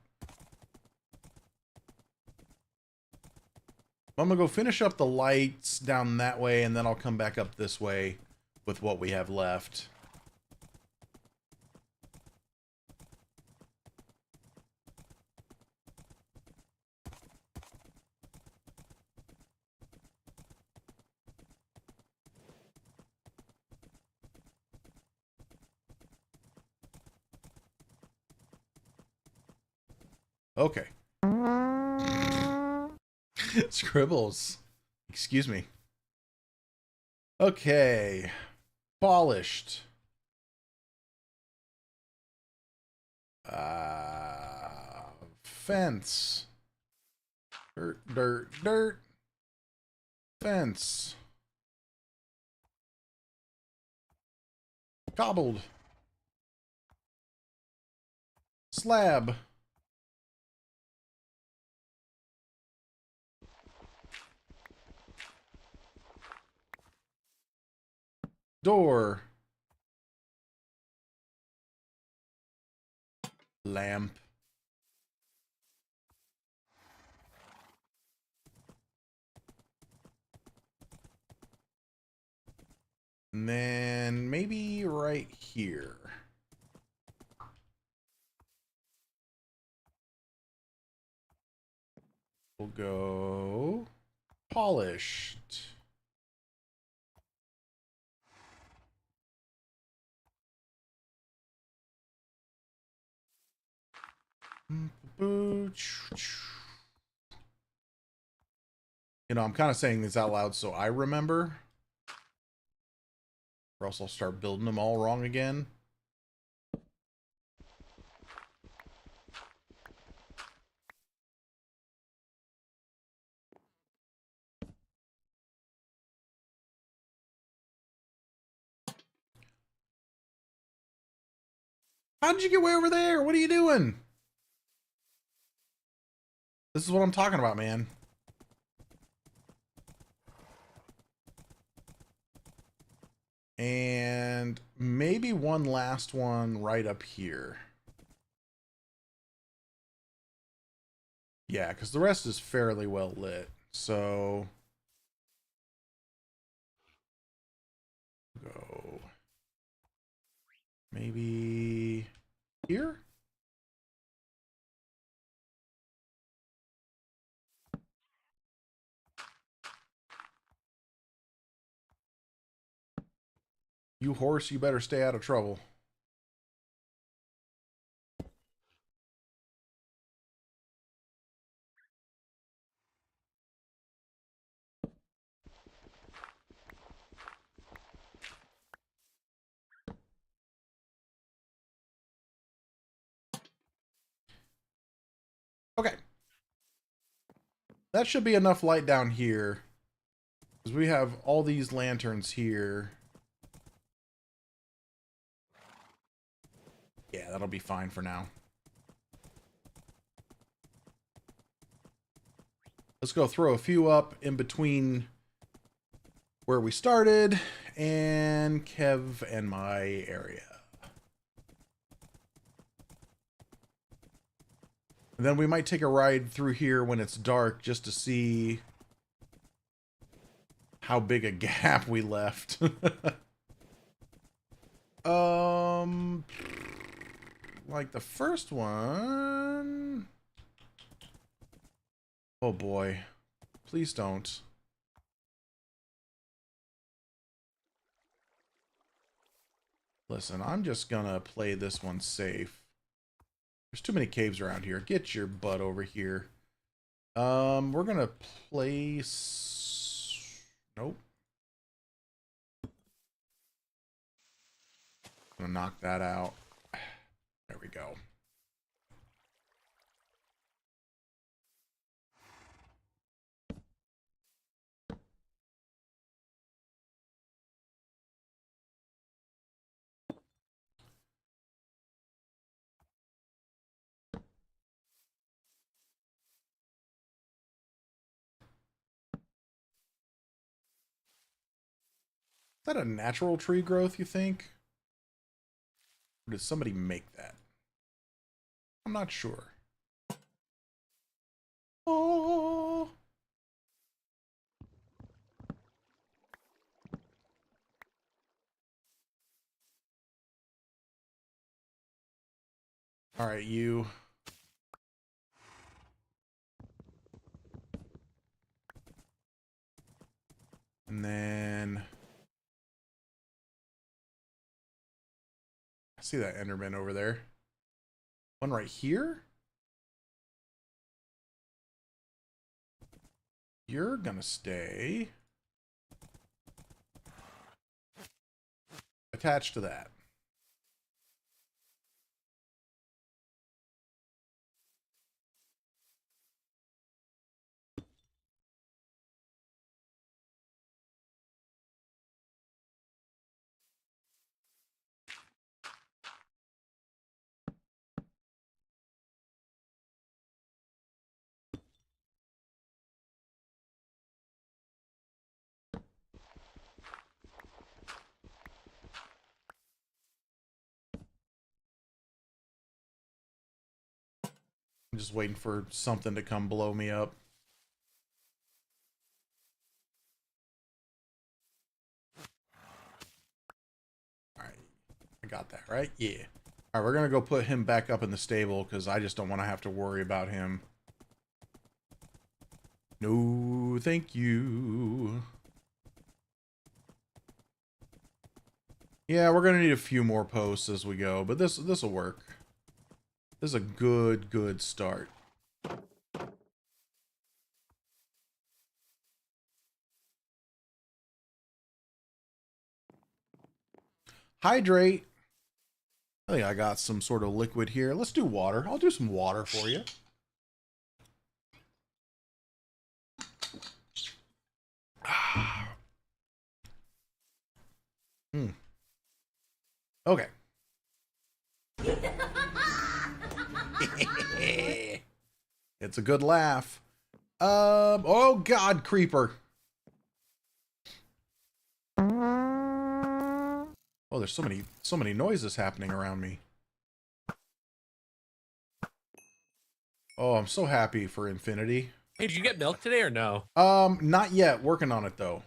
I'm gonna go finish up the lights down that way, and then I'll come back up this way with what we have left. Okay. Scribbles. Excuse me. Okay. Polished. Fence. Dirt, dirt, dirt. Fence. Cobbled. Slab. Door. Lamp. And then maybe right here. We'll go polished. You know, I'm kind of saying this out loud so I remember. Or else I'll start building them all wrong again. How did you get way over there? What are you doing? This is what I'm talking about, man. And maybe one last one right up here. Yeah, because the rest is fairly well lit. So go maybe here. You horse, you better stay out of trouble. Okay. That should be enough light down here. Because we have all these lanterns here. Yeah, that'll be fine for now. Let's go throw a few up in between where we started and Kev and my area. And then we might take a ride through here when it's dark just to see how big a gap we left. Like the first one. Oh boy. Please don't. Listen, I'm just gonna play this one safe. There's too many caves around here. Get your butt over here. We're gonna place... Nope. I'm gonna knock that out. There we go. Is that a natural tree growth, you think? Or did somebody make that? I'm not sure. Oh. All right, you. And then I see that Enderman over there. One right here. You're gonna stay attached to that. I'm just waiting for something to come blow me up. Alright. I got that, right? Yeah. Alright, we're gonna go put him back up in the stable because I just don't want to have to worry about him. No, thank you. Yeah, we're gonna need a few more posts as we go, but this will work. This is a good start. Hydrate. I think I got some sort of liquid here. Let's do water. I'll do some water for you. Okay. It's a good laugh. Oh God, creeper. Oh, there's so many noises happening around me. Oh, I'm so happy for Infinity. Hey, did you get milk today or no? Not yet. Working on it though.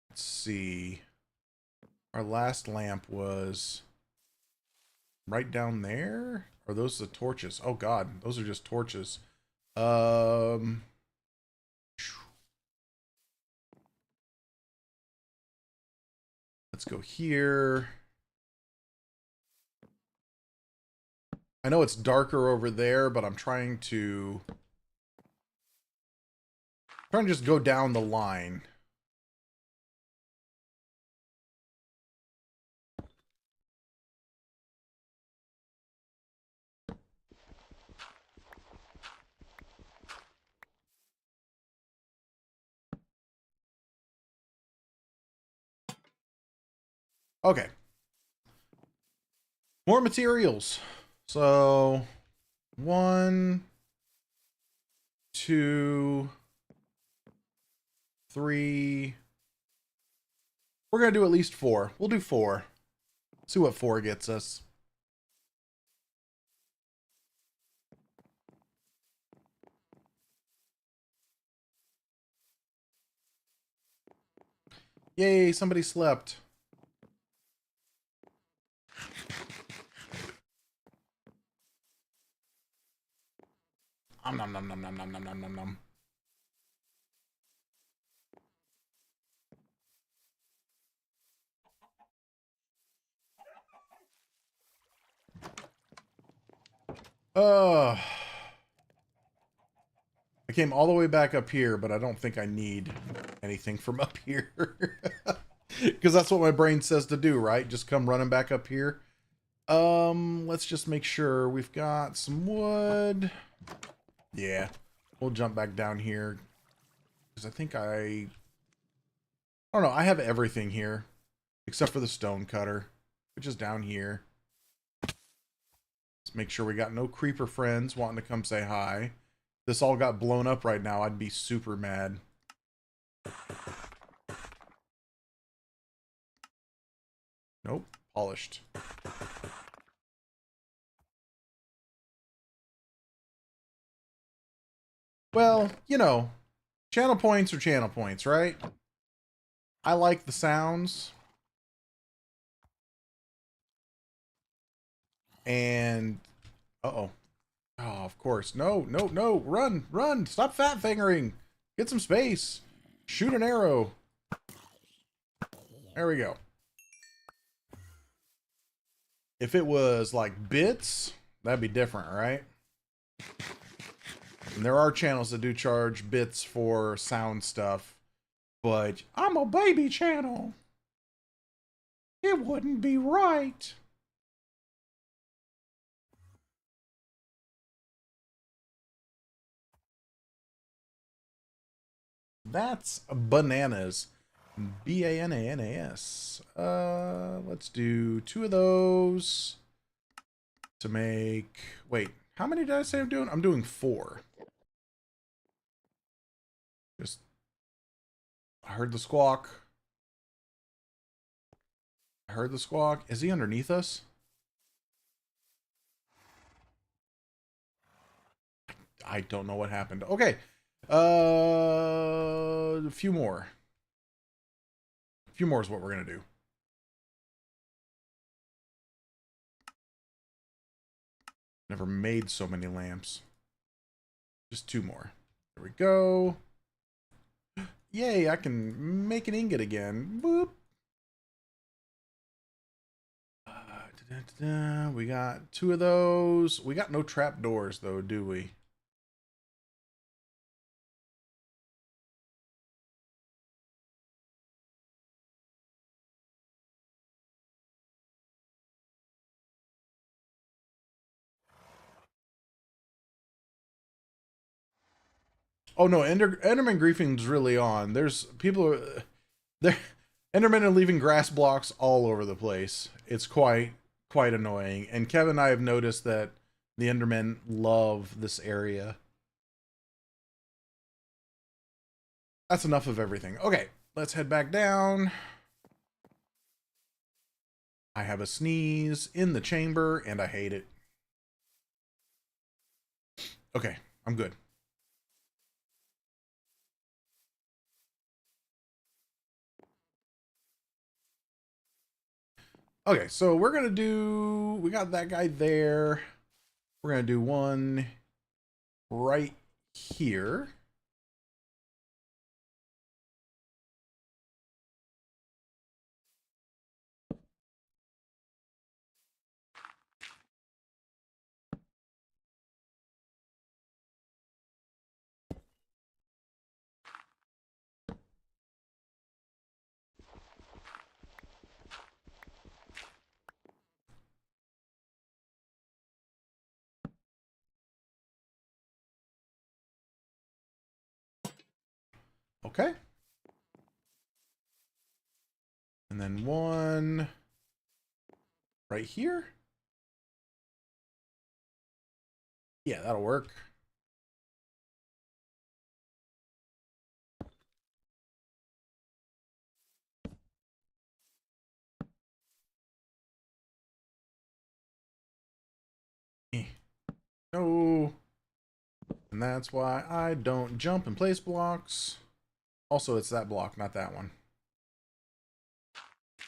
Let's see. Our last lamp was right down there. Are those the torches? Oh God, those are just torches. Let's go here. I know it's darker over there, but I'm trying to just go down the line. Okay. More materials. So 1, 2, 3. We're gonna do at least 4. We'll do 4. See what 4 gets us. Yay, somebody slept. Nom nom nom nom nom nom nom nom nom nom. I came all the way back up here, but I don't think I need anything from up here. Because that's what my brain says to do, right? Just come running back up here. Let's just make sure we've got some wood. Yeah, we'll jump back down here. Because I think I don't know, I have everything here. Except for the stone cutter, which is down here. Let's make sure we got no creeper friends wanting to come say hi. This all got blown up right now, I'd be super mad. Nope, polished. Well, you know, channel points are channel points, right? I like the sounds. And, uh-oh. Oh, of course. No, no, no. Run, run. Stop fat fingering. Get some space. Shoot an arrow. There we go. If it was like bits, that'd be different, right? And there are channels that do charge bits for sound stuff, but I'm a baby channel. It wouldn't be right. That's bananas. B-A-N-A-N-A-S. Let's do 2 of those to make... Wait, how many did I say I'm doing? I'm doing 4. Just... I heard the squawk. I heard the squawk. Is he underneath us? I don't know what happened. Okay. A few more. A few more is what we're going to do. Never made so many lamps. Just 2 more. There we go. Yay, I can make an ingot again. Boop. We got 2 of those. We got no trap doors, though, do we? Oh no, Enderman griefing's really on. There's people there. Endermen are leaving grass blocks all over the place. It's quite annoying. And Kevin and I have noticed that the Endermen love this area. That's enough of everything. Okay, let's head back down. I have a sneeze in the chamber and I hate it. Okay, I'm good. Okay, so we're gonna do, we got that guy there. We're gonna do one right here. Okay. And then one right here. Yeah, that'll work. No. And that's why I don't jump and place blocks. Also, it's that block, not that one.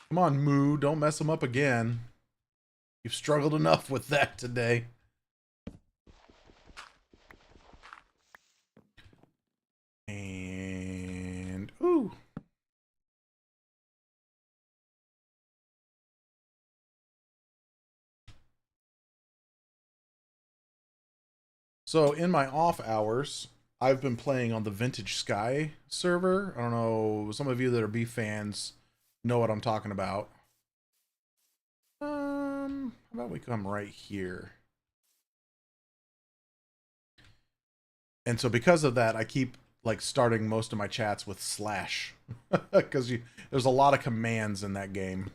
Come on, Moo, don't mess them up again. You've struggled enough with that today. And ooh. So in my off hours, I've been playing on the Vintage Sky server. I don't know, some of you that are Beef fans know what I'm talking about. How about we come right here? And so because of that, I keep like starting most of my chats with slash because there's a lot of commands in that game.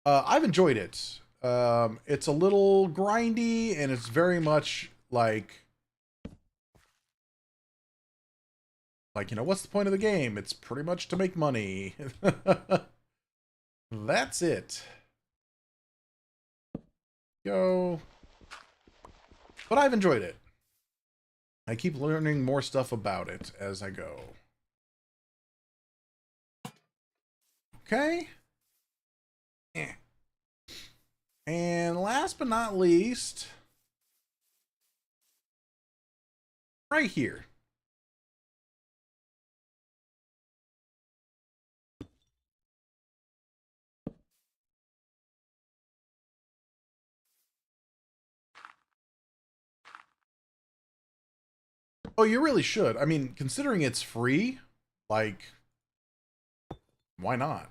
I've enjoyed it. It's a little grindy and it's very much like, you know, what's the point of the game? It's pretty much to make money. That's it. Go. But I've enjoyed it. I keep learning more stuff about it as I go. Okay. And last but not least, right here. Oh, you really should. I mean, considering it's free, like, why not?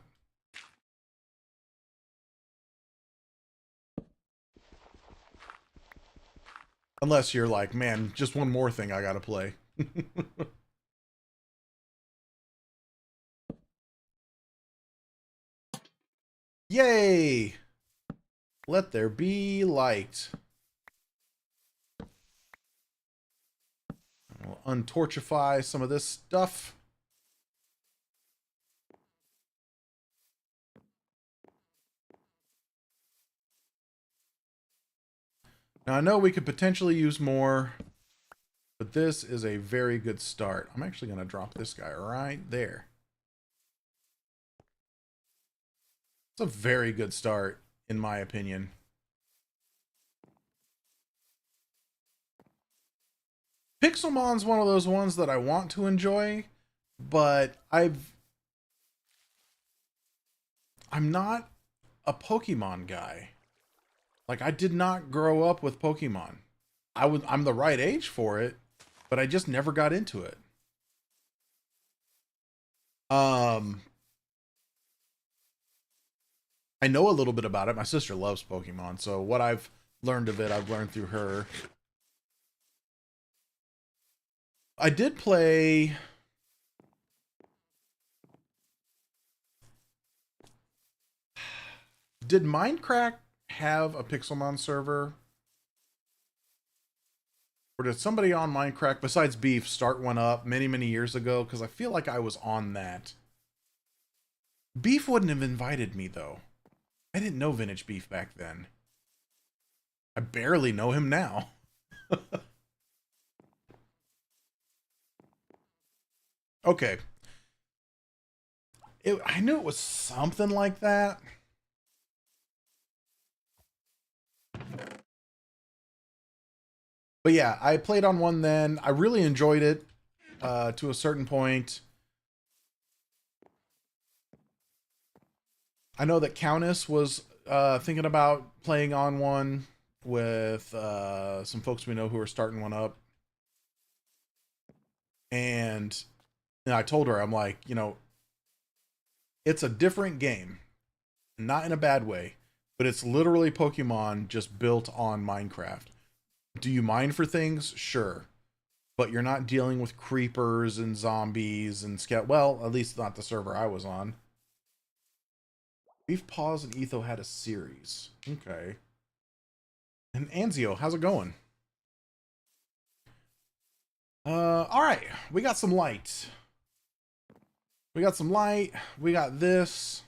Unless you're like, man, just one more thing I gotta play. Yay! Let there be light. I'll untorchify some of this stuff. Now I know we could potentially use more, but this is a very good start. I'm actually going to drop this guy right there. It's a very good start, in my opinion. Pixelmon's one of those ones that I want to enjoy, but I'm not a Pokemon guy. Like, I did not grow up with Pokemon. I'm the right age for it, but I just never got into it. I know a little bit about it. My sister loves Pokemon, so what I've learned of it, I've learned through her. I did play... Did Mindcrack have a Pixelmon server? Or did somebody on Mindcrack, besides Beef, start one up many, many years ago? Because I feel like I was on that. Beef wouldn't have invited me, though. I didn't know Vintage Beef back then. I barely know him now. Okay. I knew it was something like that. But yeah, I played on one then. I really enjoyed it to a certain point. I know that Countess was thinking about playing on one with some folks we know who are starting one up. And I told her, I'm like, it's a different game. Not in a bad way, but it's literally Pokemon just built on Minecraft. Do you mine for things? Sure. But you're not dealing with creepers and zombies and well, at least not the server I was on. Beef Paws and Etho had a series. Okay. And Anzio, how's it going? Alright. We got some light. We got some light. We got this.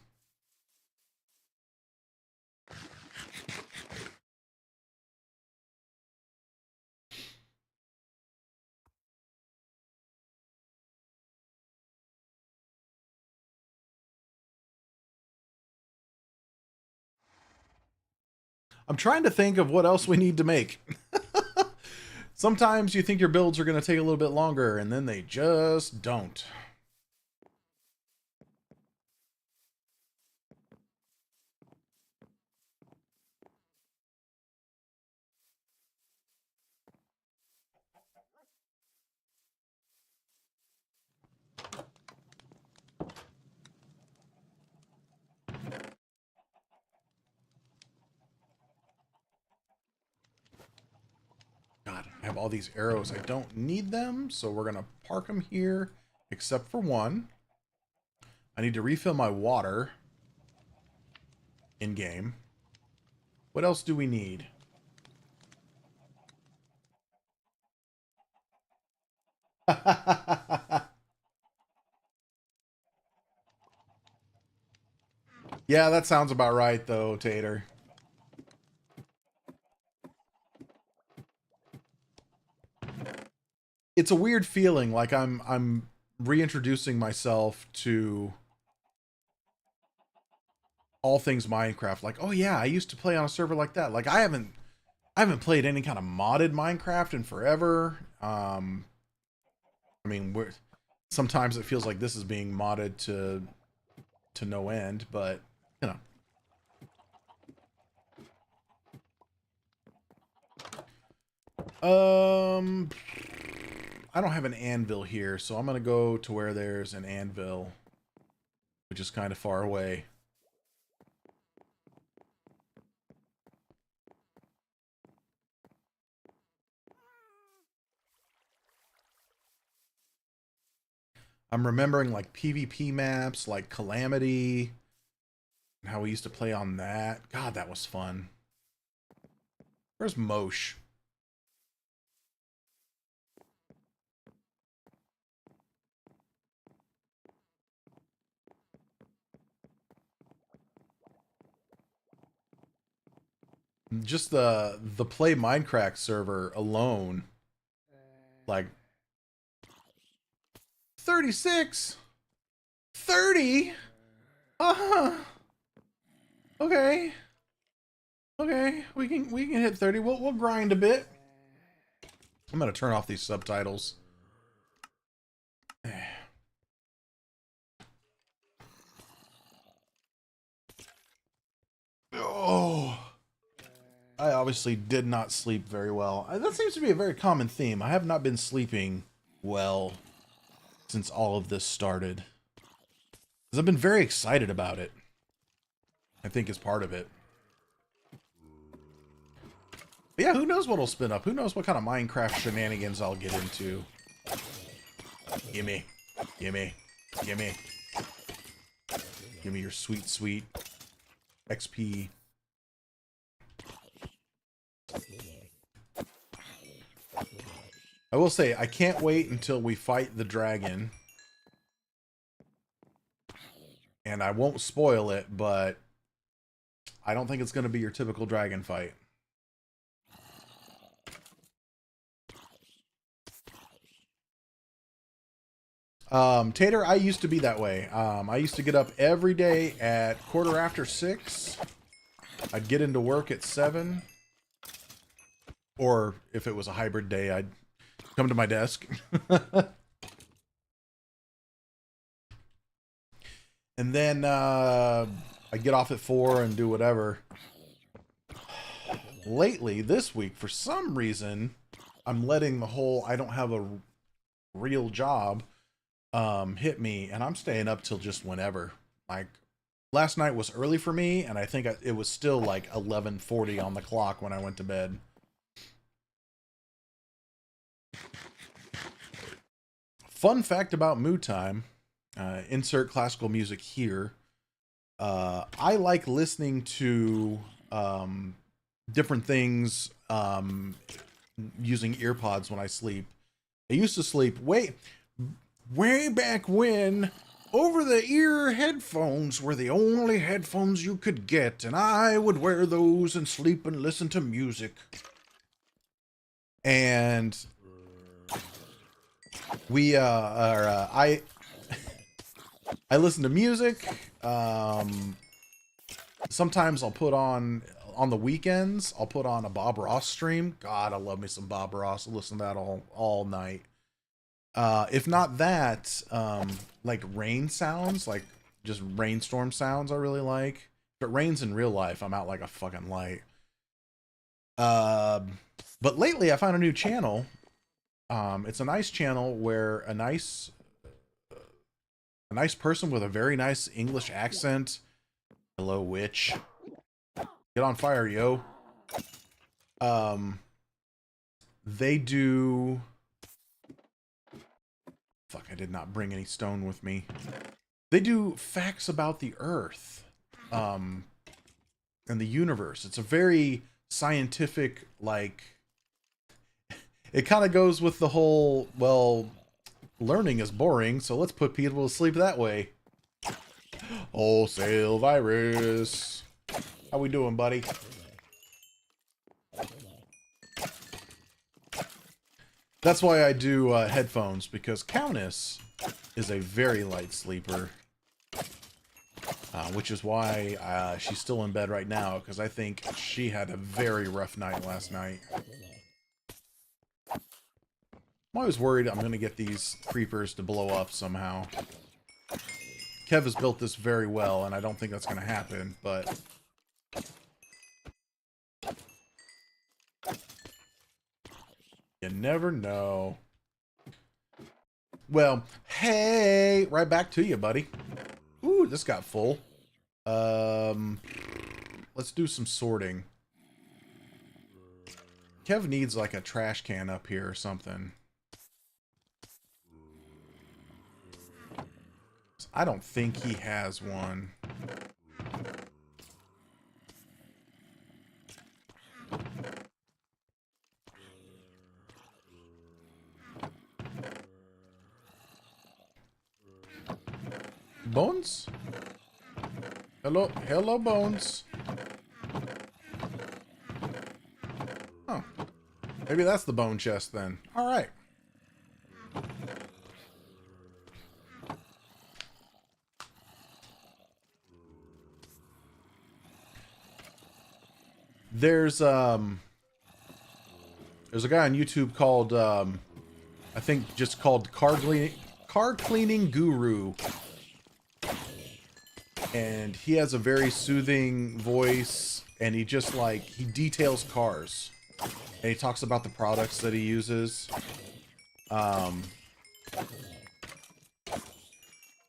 I'm trying to think of what else we need to make. Sometimes you think your builds are going to take a little bit longer, and then they just don't. God, I have all these arrows. I don't need them, so we're going to park them here, except for one. I need to refill my water in-game. What else do we need? Yeah, that sounds about right, though, Tater. It's a weird feeling, like I'm reintroducing myself to all things Minecraft. Like, oh yeah, I used to play on a server like that. Like I haven't played any kind of modded Minecraft in forever. I mean, sometimes it feels like this is being modded to no end, but you know. I don't have an anvil here, so I'm gonna go to where there's an anvil, which is kind of far away. I'm remembering like PvP maps, like Calamity, and how we used to play on that. God, that was fun. Where's Mosh? Just the Play Mindcrack server alone, like 36, 30. Uh-huh. Okay. Okay, we can hit 30. We'll grind a bit. I'm gonna turn off these subtitles. Oh. I obviously did not sleep very well. That seems to be a very common theme. I have not been sleeping well since all of this started. Because I've been very excited about it. I think is part of it. But yeah, who knows what'll spin up? Who knows what kind of Minecraft shenanigans I'll get into? Gimme. Gimme. Gimme. Gimme your sweet, sweet XP. I will say, I can't wait until we fight the dragon. And I won't spoil it, but I don't think it's going to be your typical dragon fight. Tater, I used to be that way. I used to get up every day at 6:15. I'd get into work at 7. Or if it was a hybrid day, I'd come to my desk. And then I'd get off at 4 and do whatever. Lately, this week, for some reason, I'm letting the whole I don't have a real job hit me, and I'm staying up till just whenever. Like, last night was early for me, and I think it was still like 11:40 on the clock when I went to bed. Fun fact about Moo Time, insert classical music here. I like listening to different things using earpods when I sleep. I used to sleep way back when over-the-ear headphones were the only headphones you could get, and I would wear those and sleep and listen to music. And I listen to music. Sometimes I'll put on the weekends, I'll put on a Bob Ross stream. God, I love me some Bob Ross. I listen to that all night. If not that, like rain sounds, like just rainstorm sounds I really like. If it rains in real life, I'm out like a fucking light. But lately I found a new channel. It's a nice channel where a nice person with a very nice English accent. Hello, witch. Get on fire, yo. They do... Fuck, I did not bring any stone with me. They do facts about the Earth, and the universe. It's a very scientific, like... It kind of goes with the whole, well, learning is boring, so let's put people to sleep that way. Wholesale virus. How we doing, buddy? That's why I do headphones, because Countess is a very light sleeper. Which is why she's still in bed right now, because I think she had a very rough night last night. I'm always worried I'm going to get these creepers to blow up somehow. Kev has built this very well, and I don't think that's going to happen, but... You never know. Well, hey! Right back to you, buddy. Ooh, this got full. Let's do some sorting. Kev needs like a trash can up here or something. I don't think he has one. Bones? Hello, Bones. Oh. Maybe that's the bone chest then. Alright. There's a guy on YouTube called I think just called Car Cleaning Guru, and he has a very soothing voice, and he just like he details cars, and he talks about the products that he uses. I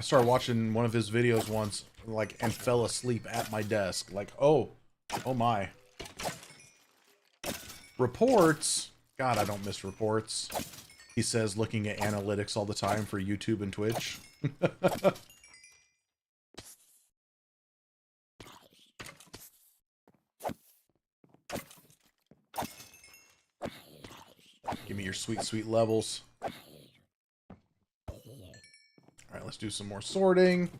started watching one of his videos once, like, and fell asleep at my desk, like, oh my. Reports. God, I don't miss reports. He says, looking at analytics all the time for YouTube and Twitch. Give me your sweet, sweet levels. Alright, let's do some more sorting.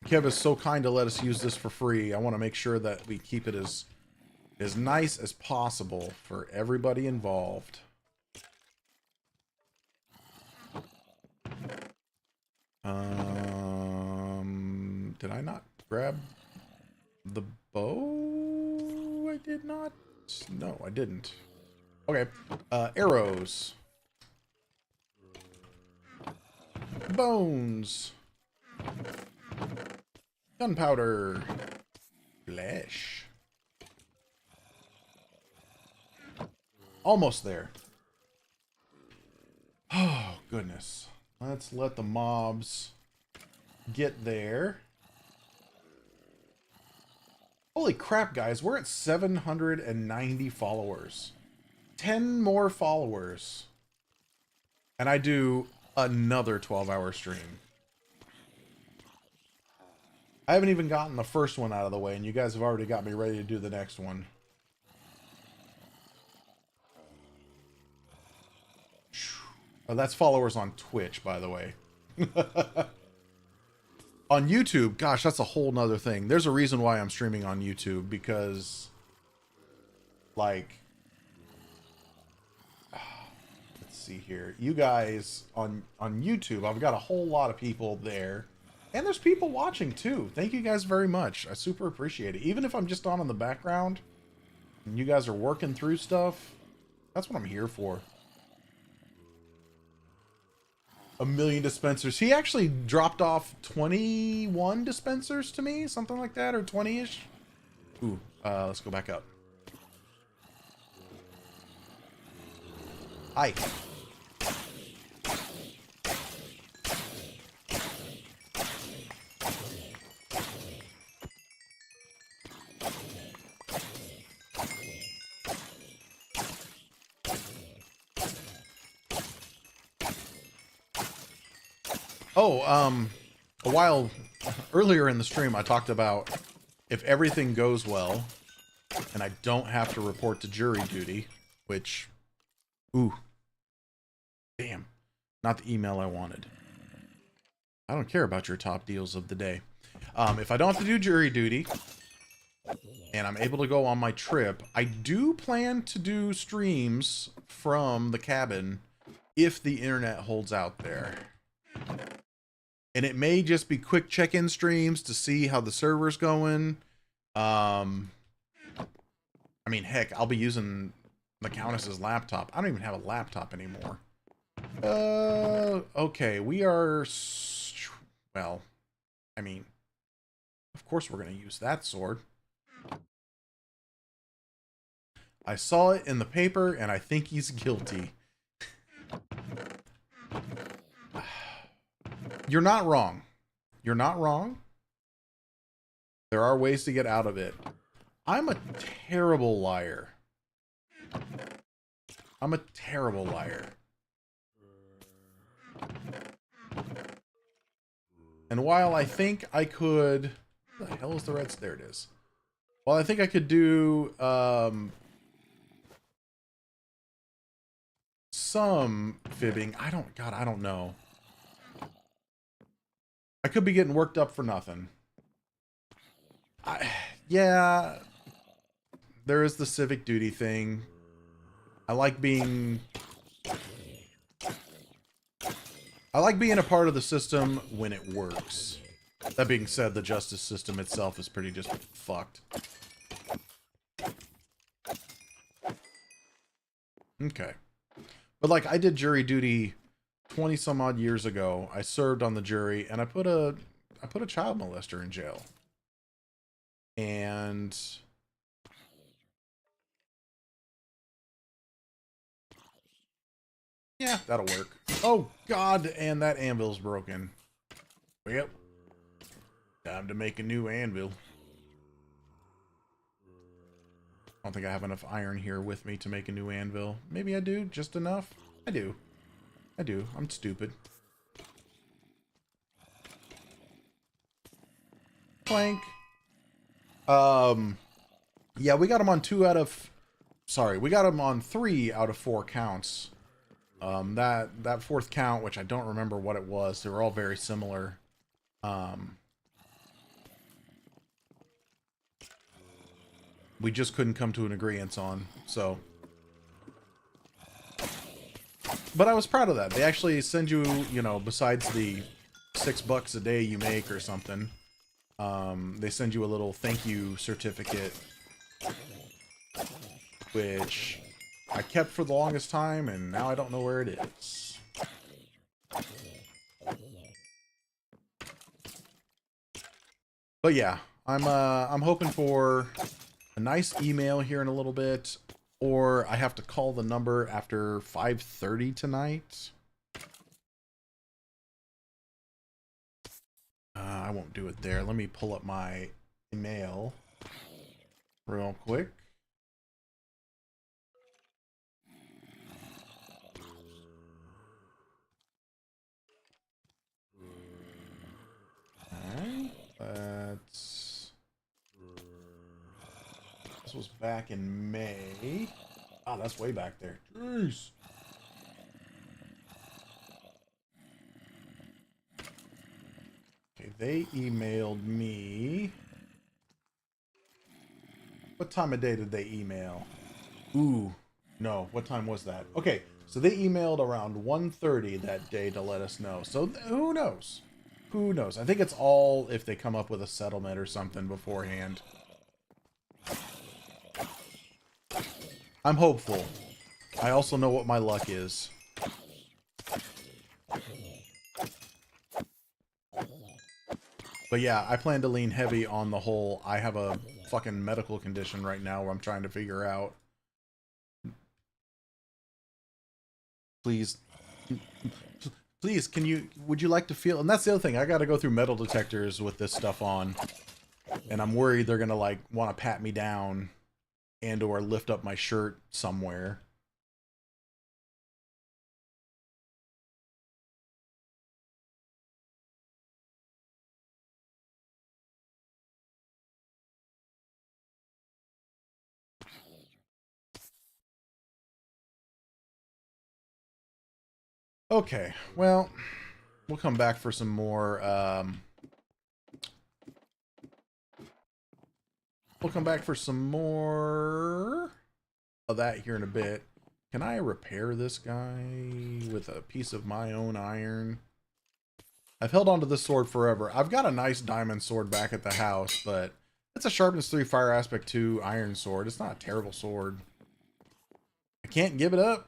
Kev is so kind to let us use this for free. I want to make sure that we keep it as nice as possible for everybody involved. Did I not grab the bow? I did not. No, I didn't. Okay. Arrows. Bones. Gunpowder. Flesh. Almost there. Oh, goodness. Let's let the mobs get there. Holy crap, guys. We're at 790 followers. 10 more followers. And I do another 12-hour stream. I haven't even gotten the first one out of the way, and you guys have already got me ready to do the next one. Oh, that's followers on Twitch, by the way. On YouTube, gosh, that's a whole nother thing. There's a reason why I'm streaming on YouTube, because, like, let's see here. You guys on YouTube, I've got a whole lot of people there. And there's people watching, too. Thank you guys very much. I super appreciate it. Even if I'm just on in the background, and you guys are working through stuff, that's what I'm here for. 1 million dispensers. He actually dropped off 21 dispensers to me, something like that, or 20-ish. Ooh, let's go back up. Hi. Oh, a while earlier in the stream, I talked about if everything goes well and I don't have to report to jury duty, which, ooh, damn, not the email I wanted. I don't care about your top deals of the day. If I don't have to do jury duty and I'm able to go on my trip, I do plan to do streams from the cabin if the internet holds out there. And it may just be quick check-in streams to see how the server's going. I mean, heck, I'll be using the Countess's laptop. I don't even have a laptop anymore. Okay, we are... Well, I mean, of course we're going to use that sword. I saw it in the paper, and I think he's guilty. You're not wrong. You're not wrong. There are ways to get out of it. I'm a terrible liar. I'm a terrible liar. And while I think I could... What the hell is the red? There it is. Well, I think I could do some fibbing. I don't know. I could be getting worked up for nothing. Yeah, there is the civic duty thing. I like being a part of the system when it works. That being said, the justice system itself is pretty just fucked. Okay. But like, I did jury duty 20 some odd years ago. I served on the jury, and I put a child molester in jail. And yeah, that'll work. Oh god, and that anvil's broken. Yep. Time to make a new anvil. I don't think I have enough iron here with me to make a new anvil. Maybe I do, just enough. I do. I'm stupid. Plank. Yeah, we got him on 3 out of 4 counts. That fourth count, which I don't remember what it was, they were all very similar. We just couldn't come to an agreement on, so. But I was proud of that. They actually send you, you know, besides the $6 a day you make or something. They send you a little thank you certificate, which I kept for the longest time, and now I don't know where it is. But yeah, I'm hoping for a nice email here in a little bit, or I have to call the number after 5:30 tonight. I won't do it there. Let me pull up my email real quick. Alright, this was back in May. Oh, that's way back there. Jeez. Okay, they emailed me. What time of day did they email? Ooh, no. What time was that? Okay, so they emailed around 1:30 that day to let us know. So who knows? Who knows? I think it's all if they come up with a settlement or something beforehand. I'm hopeful. I also know what my luck is. But yeah, I plan to lean heavy on the whole, I have a fucking medical condition right now where I'm trying to figure out. Please. Please, would you like to feel, and that's the other thing, I gotta go through metal detectors with this stuff on. And I'm worried they're gonna like want to pat me down and or lift up my shirt somewhere. Okay, well, we'll come back for some more, we'll come back for some more of that here in a bit. Can I repair this guy with a piece of my own iron? I've held onto this sword forever. I've got a nice diamond sword back at the house, but it's a sharpness 3 fire aspect 2 iron sword. It's not a terrible sword. I can't give it up.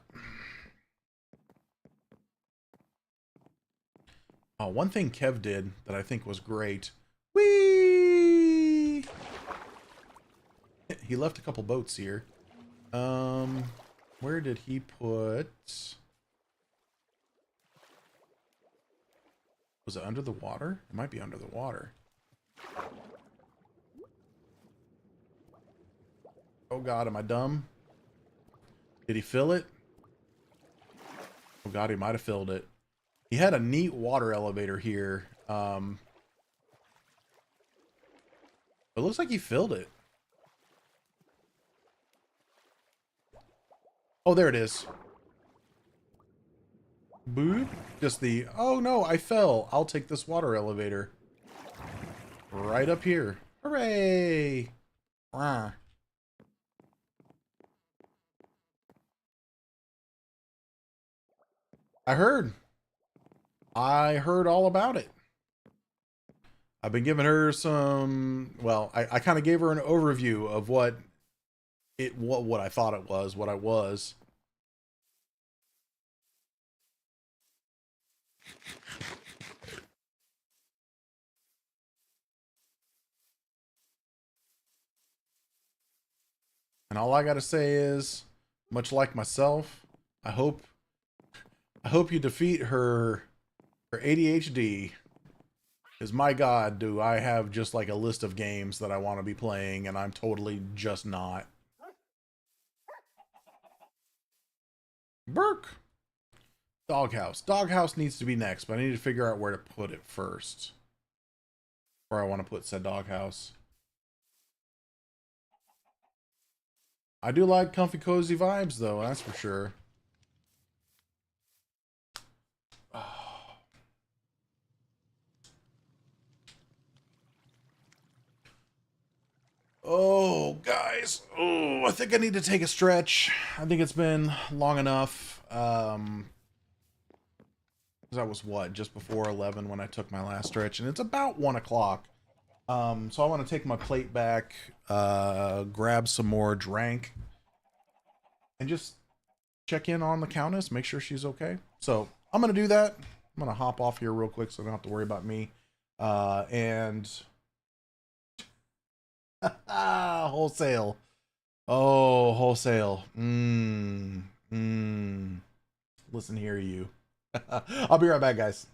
Oh, one thing Kev did that I think was great. Whee! He left a couple boats here. Where did he put... Was it under the water? It might be under the water. Oh god, am I dumb? Did he fill it? Oh god, he might have filled it. He had a neat water elevator here. It looks like he filled it. Oh, there it is. Boop. Just the, oh no, I fell. I'll take this water elevator. Right up here. Hooray! Wah. I heard all about it. I've been giving her some, well, I kind of gave her an overview of what I thought it was, what I was. And all I gotta say is, much like myself, I hope you defeat her ADHD. Because my god, do I have just like a list of games that I want to be playing, and I'm totally just not. Burke! Doghouse. Doghouse needs to be next, but I need to figure out where to put it first. Where I want to put said doghouse. I do like comfy, cozy vibes, though, that's for sure. Oh, guys. Oh, I think I need to take a stretch. I think it's been long enough. That was what, just before 11 when I took my last stretch, and it's about 1 o'clock. So I want to take my plate back, grab some more drink, and just check in on the Countess, make sure she's okay. So I'm going to do that. I'm going to hop off here real quick so I don't have to worry about me. And wholesale. Oh, wholesale. Listen here, you. I'll be right back, guys.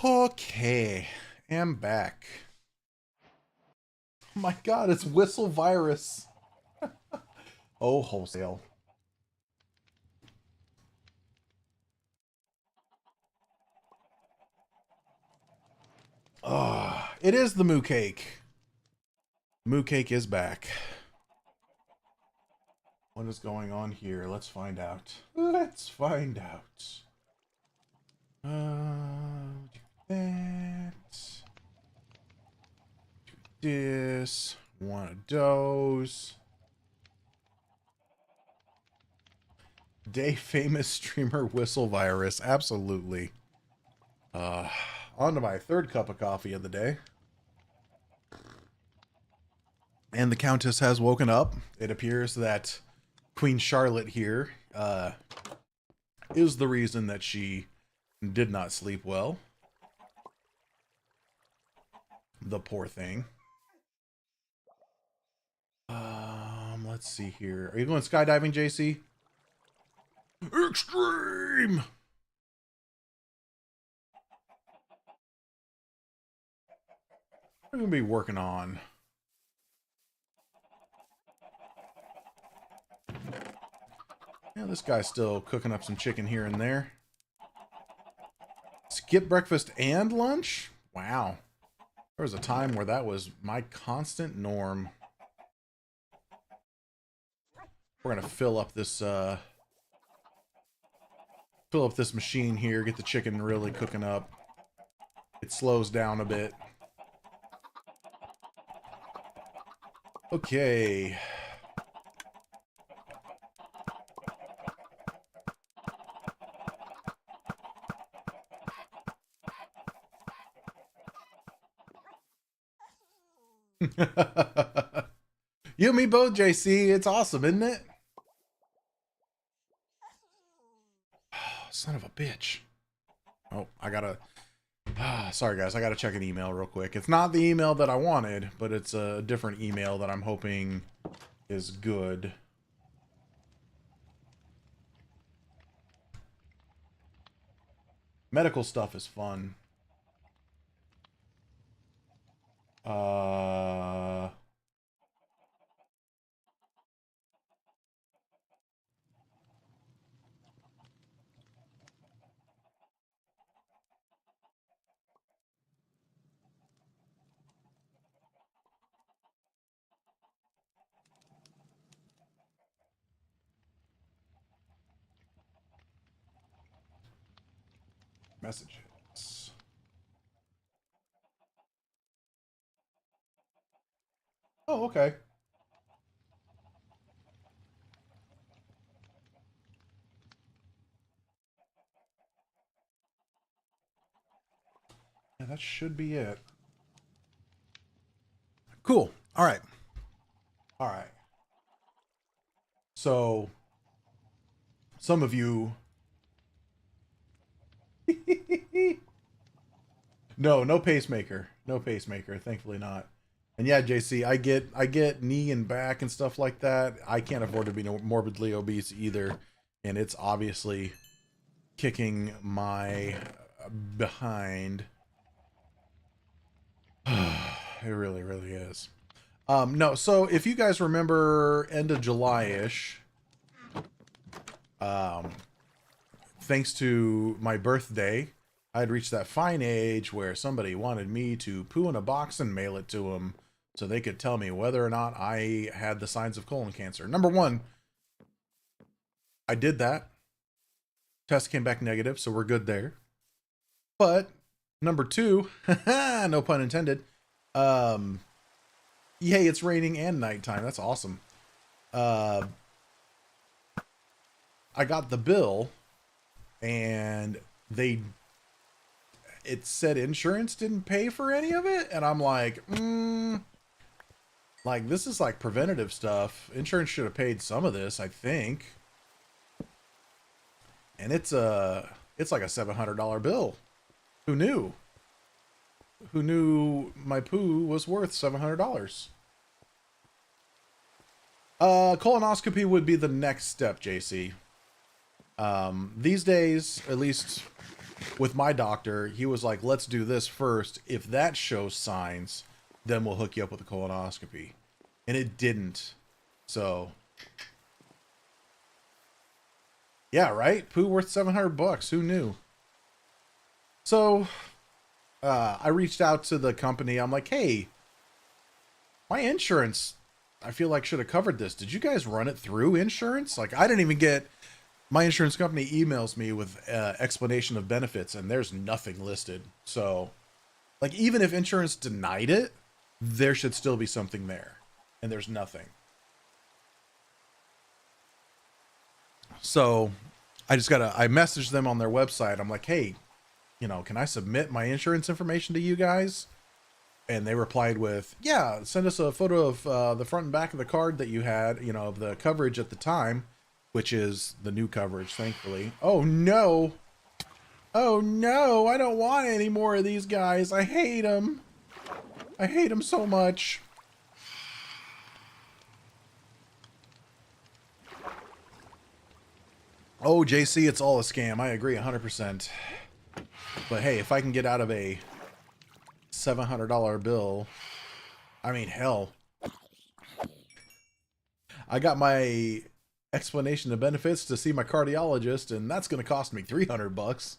Okay, am back. Oh my god, it's whistle virus. Oh, wholesale. Ah, it is the Mookake. Mookake is back. What is going on here? Let's find out. Let's find out. That. This. One of those. Day famous streamer whistle virus. Absolutely. On to my third cup of coffee of the day. And the Countess has woken up. It appears that Queen Charlotte here is the reason that she did not sleep well. The poor thing. Let's see here. Are you going skydiving, JC? Extreme! I'm going to be working on. Yeah, this guy's still cooking up some chicken here and there. Skip breakfast and lunch? Wow. There was a time where that was my constant norm. We're going to fill up this machine here, get the chicken really cooking up. It slows down a bit. Okay. You and me both, JC. It's awesome, isn't it? Son of a bitch. Oh, I gotta... sorry, guys. I gotta check an email real quick. It's not the email that I wanted, but it's a different email that I'm hoping is good. Medical stuff is fun. Messages. Oh, okay. Yeah, that should be it. Cool. All right. All right. So, some of you... No pacemaker. No pacemaker. Thankfully not. And yeah, JC, I get knee and back and stuff like that. I can't afford to be morbidly obese either. And it's obviously kicking my behind. It really, really is. No, so if you guys remember end of July-ish, thanks to my birthday, I had reached that fine age where somebody wanted me to poo in a box and mail it to them so they could tell me whether or not I had the signs of colon cancer. Number one, I did that. Test came back negative, so we're good there. But number two, no pun intended, yay, it's raining and nighttime. That's awesome. I got the bill and it said insurance didn't pay for any of it. And I'm like, like this is like preventative stuff. Insurance should have paid some of this, I think. And it's like a $700 bill. Who knew? Who knew my poo was worth $700? Colonoscopy would be the next step, JC. These days, at least with my doctor, he was like, let's do this first. If that shows signs, then we'll hook you up with a colonoscopy. And it didn't. So, yeah, right? Poo worth $700. Who knew? So, I reached out to the company. I'm like, hey, my insurance, I feel like should have covered this. Did you guys run it through insurance? Like, I didn't even get, my insurance company emails me with explanation of benefits, and there's nothing listed. So, like, even if insurance denied it, there should still be something there. And there's nothing. So, I messaged them on their website. I'm like, hey, you know, can I submit my insurance information to you guys? And they replied with, yeah, send us a photo of the front and back of the card that you had, you know, of the coverage at the time, which is the new coverage, thankfully. Oh, no. Oh, no. I don't want any more of these guys. I hate them. I hate them so much. Oh, JC, it's all a scam. I agree 100%. But hey, if I can get out of a $700 bill, I mean, hell. I got my explanation of benefits to see my cardiologist, and that's going to cost me $300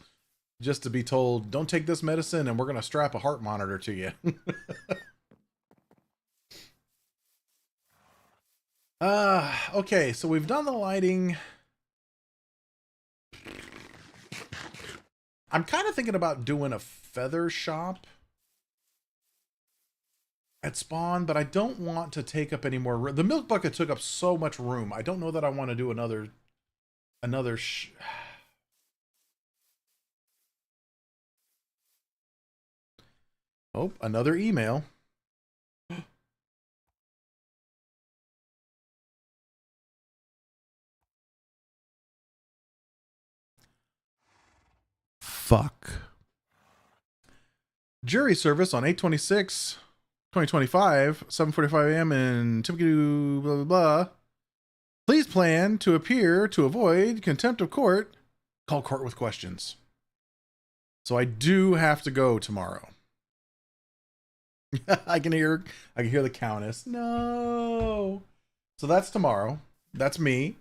just to be told, don't take this medicine and we're going to strap a heart monitor to you. Okay, so we've done the lighting. I'm kind of thinking about doing a feather shop at spawn, but I don't want to take up any more room. The milk bucket took up so much room. I don't know that I want to do another oh, another email. Fuck. Jury service on 8/26/2025, 7:45 a.m. in Timbuktu, blah, blah, blah. Please plan to appear to avoid contempt of court. Call court with questions. So I do have to go tomorrow. I can hear the countess. No. So that's tomorrow. That's me.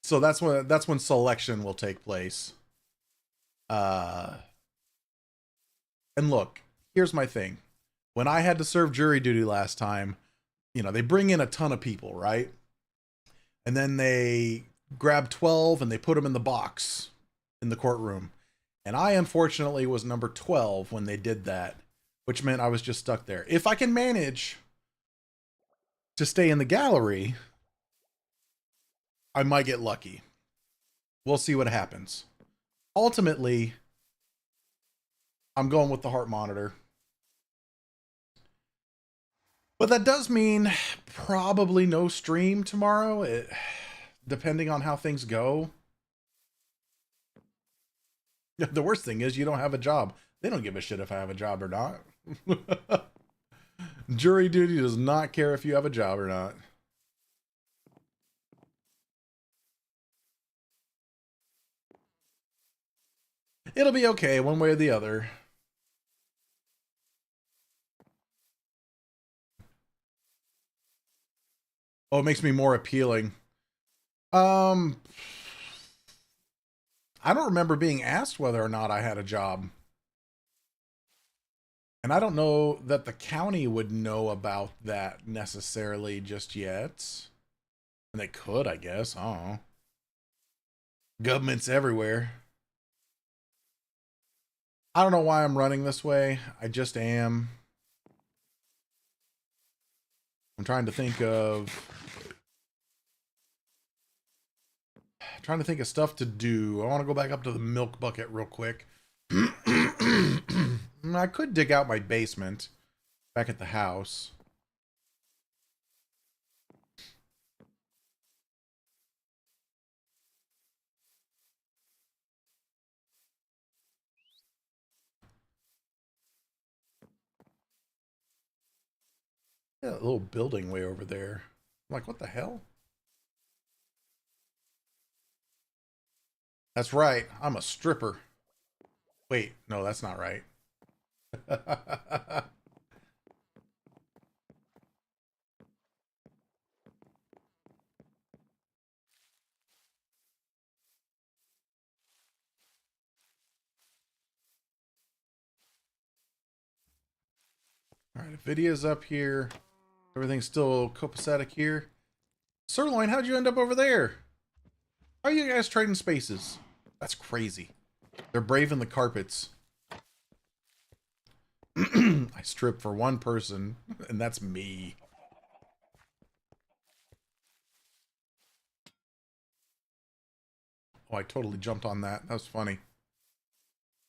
So that's when selection will take place. And look, here's my thing. When I had to serve jury duty last time, you know, they bring in a ton of people, right? And then they grab 12 and they put them in the box in the courtroom. And I unfortunately was number 12 when they did that, which meant I was just stuck there. If I can manage to stay in the gallery, I might get lucky. We'll see what happens. Ultimately, I'm going with the heart monitor. But that does mean probably no stream tomorrow, depending on how things go. The worst thing is you don't have a job. They don't give a shit if I have a job or not. Jury duty does not care if you have a job or not. It'll be okay one way or the other. Oh, it makes me more appealing. I don't remember being asked whether or not I had a job. And I don't know that the county would know about that necessarily just yet. And they could, I guess. I don't know. Government's everywhere. I don't know why I'm running this way. I just am. I'm trying to think of stuff to do. I want to go back up to the milk bucket real quick. I could dig out my basement back at the house. Yeah, a little building way over there. I'm like, what the hell? That's right. I'm a stripper. Wait, no, that's not right. All right, Nvidia's up here. Everything's still copacetic here. Sirloin, how'd you end up over there? How are you guys trading spaces? That's crazy. They're braving the carpets. I strip for one person, and that's me. Oh, I totally jumped on that. That was funny.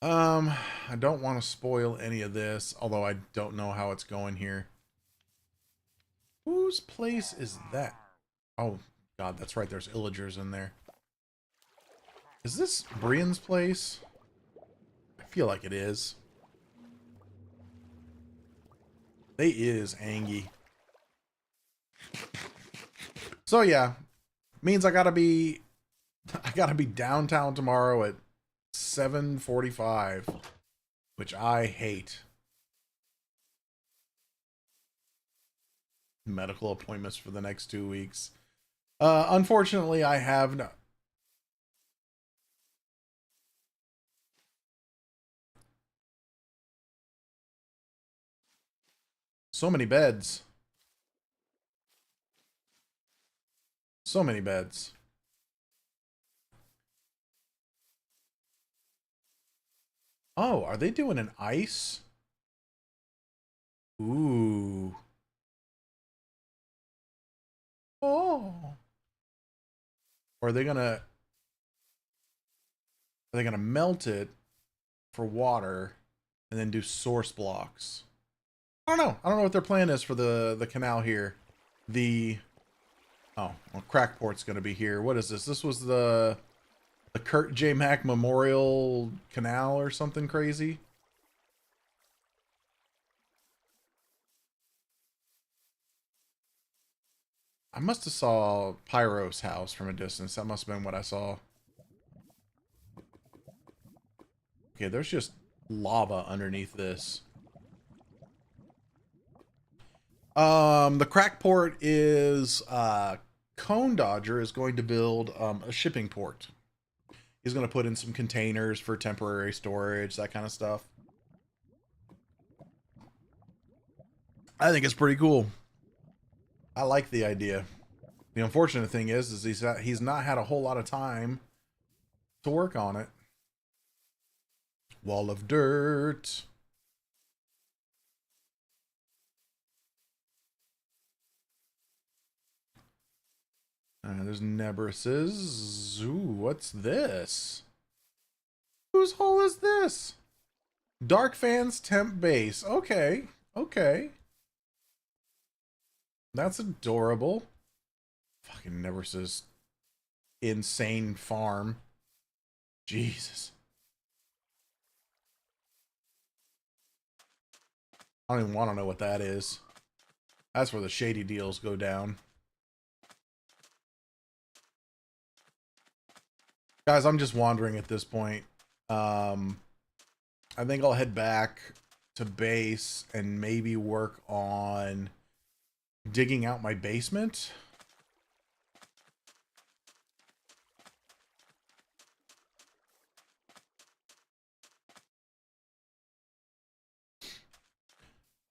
I don't want to spoil any of this, although I don't know how it's going here. Whose place is that? Oh, God, that's right. There's illagers in there. Is this Brienne's place? I feel like it is. They is Angie. So yeah, means I gotta be downtown tomorrow at 7:45, which I hate. Medical appointments for the next 2 weeks. Unfortunately, I have no. So many beds. So many beds. Oh, are they doing an ice? Ooh. Oh. Or are they gonna melt it for water and then do source blocks? I don't know. I don't know what their plan is for the canal here. Oh, well, Crackport's gonna be here. What is this? This was the Kurt J. Mack Memorial Canal or something crazy. I must have saw Pyro's house from a distance. That must have been what I saw. Okay, there's just lava underneath this. The Crackport is Cone Dodger is going to build a shipping port. He's going to put in some containers for temporary storage, that kind of stuff. I think it's pretty cool. I like the idea. The unfortunate thing is he's not had a whole lot of time to work on it. Wall of dirt. There's Nebris's. Ooh, what's this? Whose hole is this? Dark Fans Temp Base. Okay. Okay. That's adorable. Fucking Nebris's insane farm. Jesus. I don't even want to know what that is. That's where the shady deals go down. Guys, I'm just wandering at this point. I think I'll head back to base and maybe work on digging out my basement.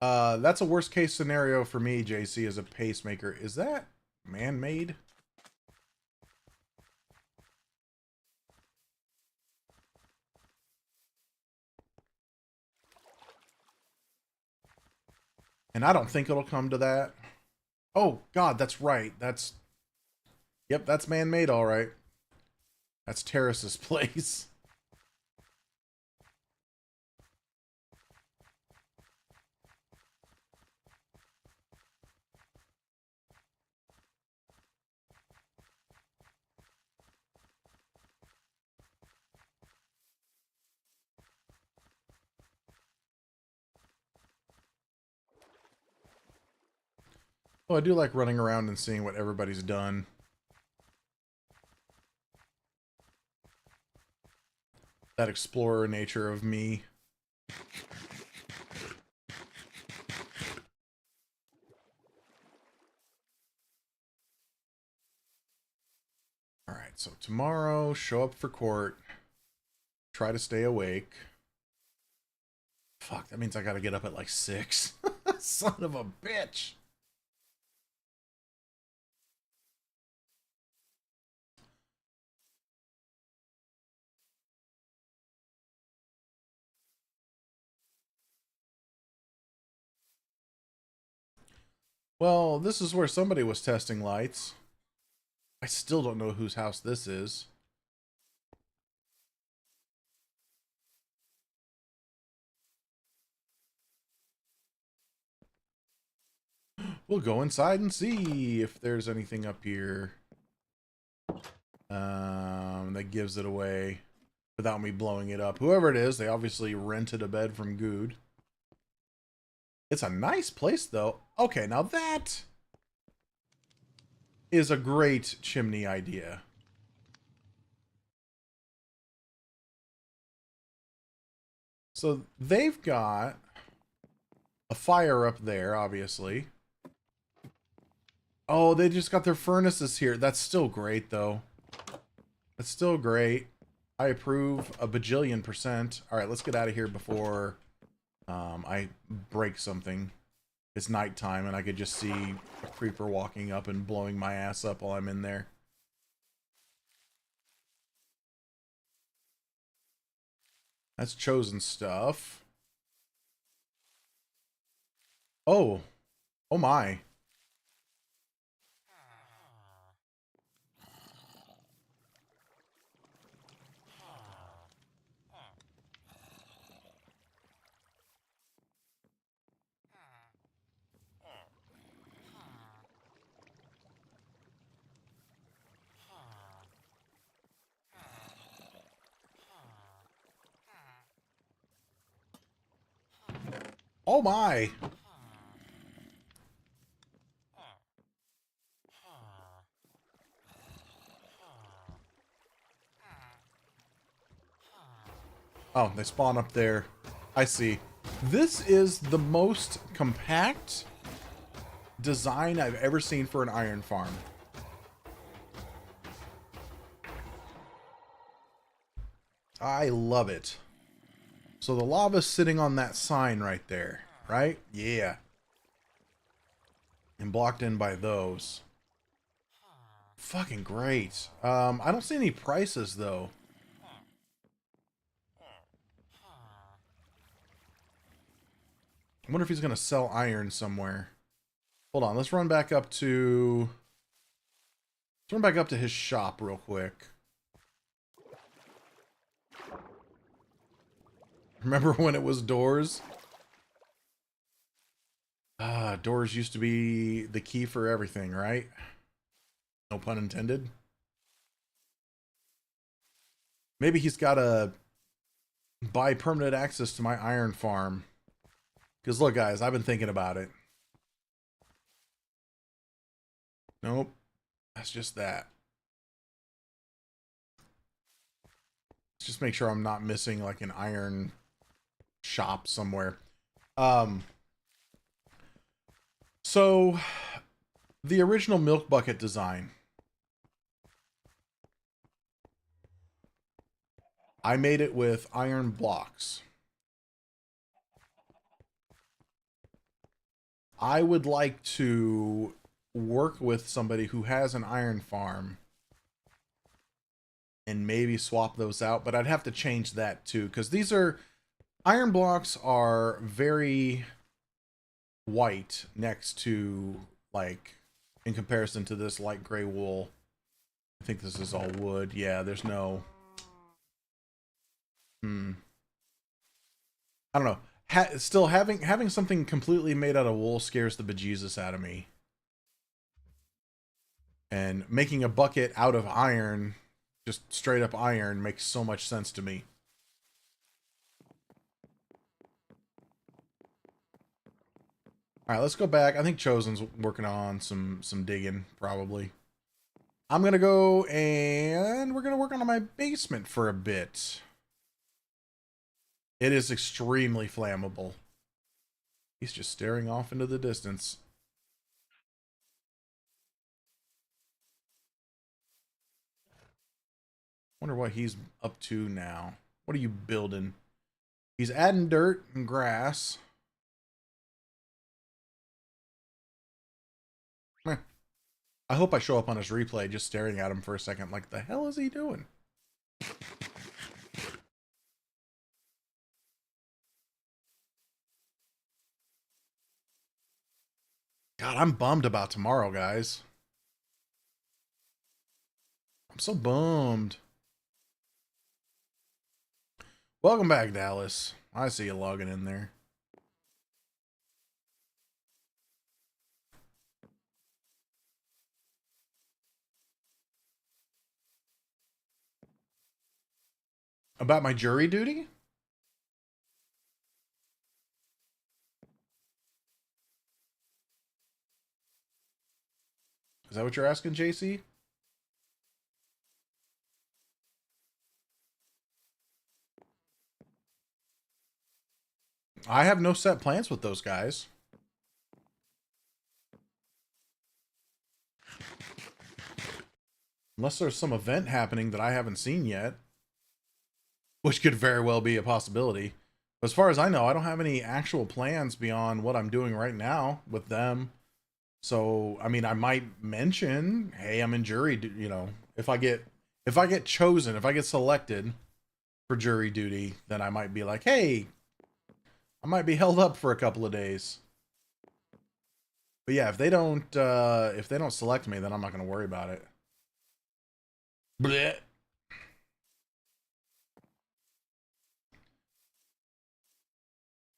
That's a worst case scenario for me, JC, as a pacemaker. Is that man-made? And I don't think it'll come to that. Oh, God, that's right. Yep, that's man-made, all right. That's Terrace's place. Oh, I do like running around and seeing what everybody's done. that explorer nature of me. All right, so tomorrow, show up for court. Try to stay awake. Fuck, that means I gotta get up at like 6. Son of a bitch. Well, this is where somebody was testing lights. I still don't know whose house this is. We'll go inside and see if there's anything up here that gives it away without me blowing it up. Whoever it is, they obviously rented a bed from Good. It's a nice place, though. Okay, now that is a great chimney idea. So they've got a fire up there, obviously. Oh, they just got their furnaces here. That's still great, though. That's still great. I approve a bajillion %. All right, let's get out of here before I break something. It's nighttime, and I could just see a creeper walking up and blowing my ass up while I'm in there. That's chosen stuff. Oh. Oh my. Oh my. Oh, they spawn up there. I see. This is the most compact design I've ever seen for an iron farm. I love it. So the lava's sitting on that sign right there, right? Yeah. And blocked in by those. Fucking great. I don't see any prices, though. I wonder if he's going to sell iron somewhere. Hold on, let's run back up to... Let's run back up to his shop real quick. Remember when it was doors? Doors used to be the key for everything, right? No pun intended. Maybe he's got to buy permanent access to my iron farm. Because look, guys, I've been thinking about it. Nope. That's just that. Let's just make sure I'm not missing like an iron shop somewhere. So the original milk bucket design, I made it with iron blocks. I would like to work with somebody who has an iron farm and maybe swap those out, but I'd have to change that too, because these are iron blocks are very white next to, like, in comparison to this light gray wool. I think this is all wood. Yeah, there's no I don't know. Still having something completely made out of wool scares the bejesus out of me. And making a bucket out of iron, just straight up iron, makes so much sense to me. All right, let's go back. I think Chosen's working on some digging, probably. I'm going to go and we're going to work on my basement for a bit. It is extremely flammable. He's just staring off into the distance. Wonder what he's up to now. What are you building? He's adding dirt and grass. Meh. I hope I show up on his replay just staring at him for a second. Like, the hell is he doing? God, I'm bummed about tomorrow, guys. I'm so bummed. Welcome back, Dallas. I see you logging in there. About my jury duty? Is that what you're asking, JC? I have no set plans with those guys. Unless there's some event happening that I haven't seen yet. Which could very well be a possibility. But as far as I know, I don't have any actual plans beyond what I'm doing right now with them. So, I mean, I might mention, hey, I'm in jury, you know, if I get chosen, if I get selected for jury duty, then I might be like, hey, I might be held up for a couple of days. But yeah, if they don't select me, then I'm not going to worry about it. Blech.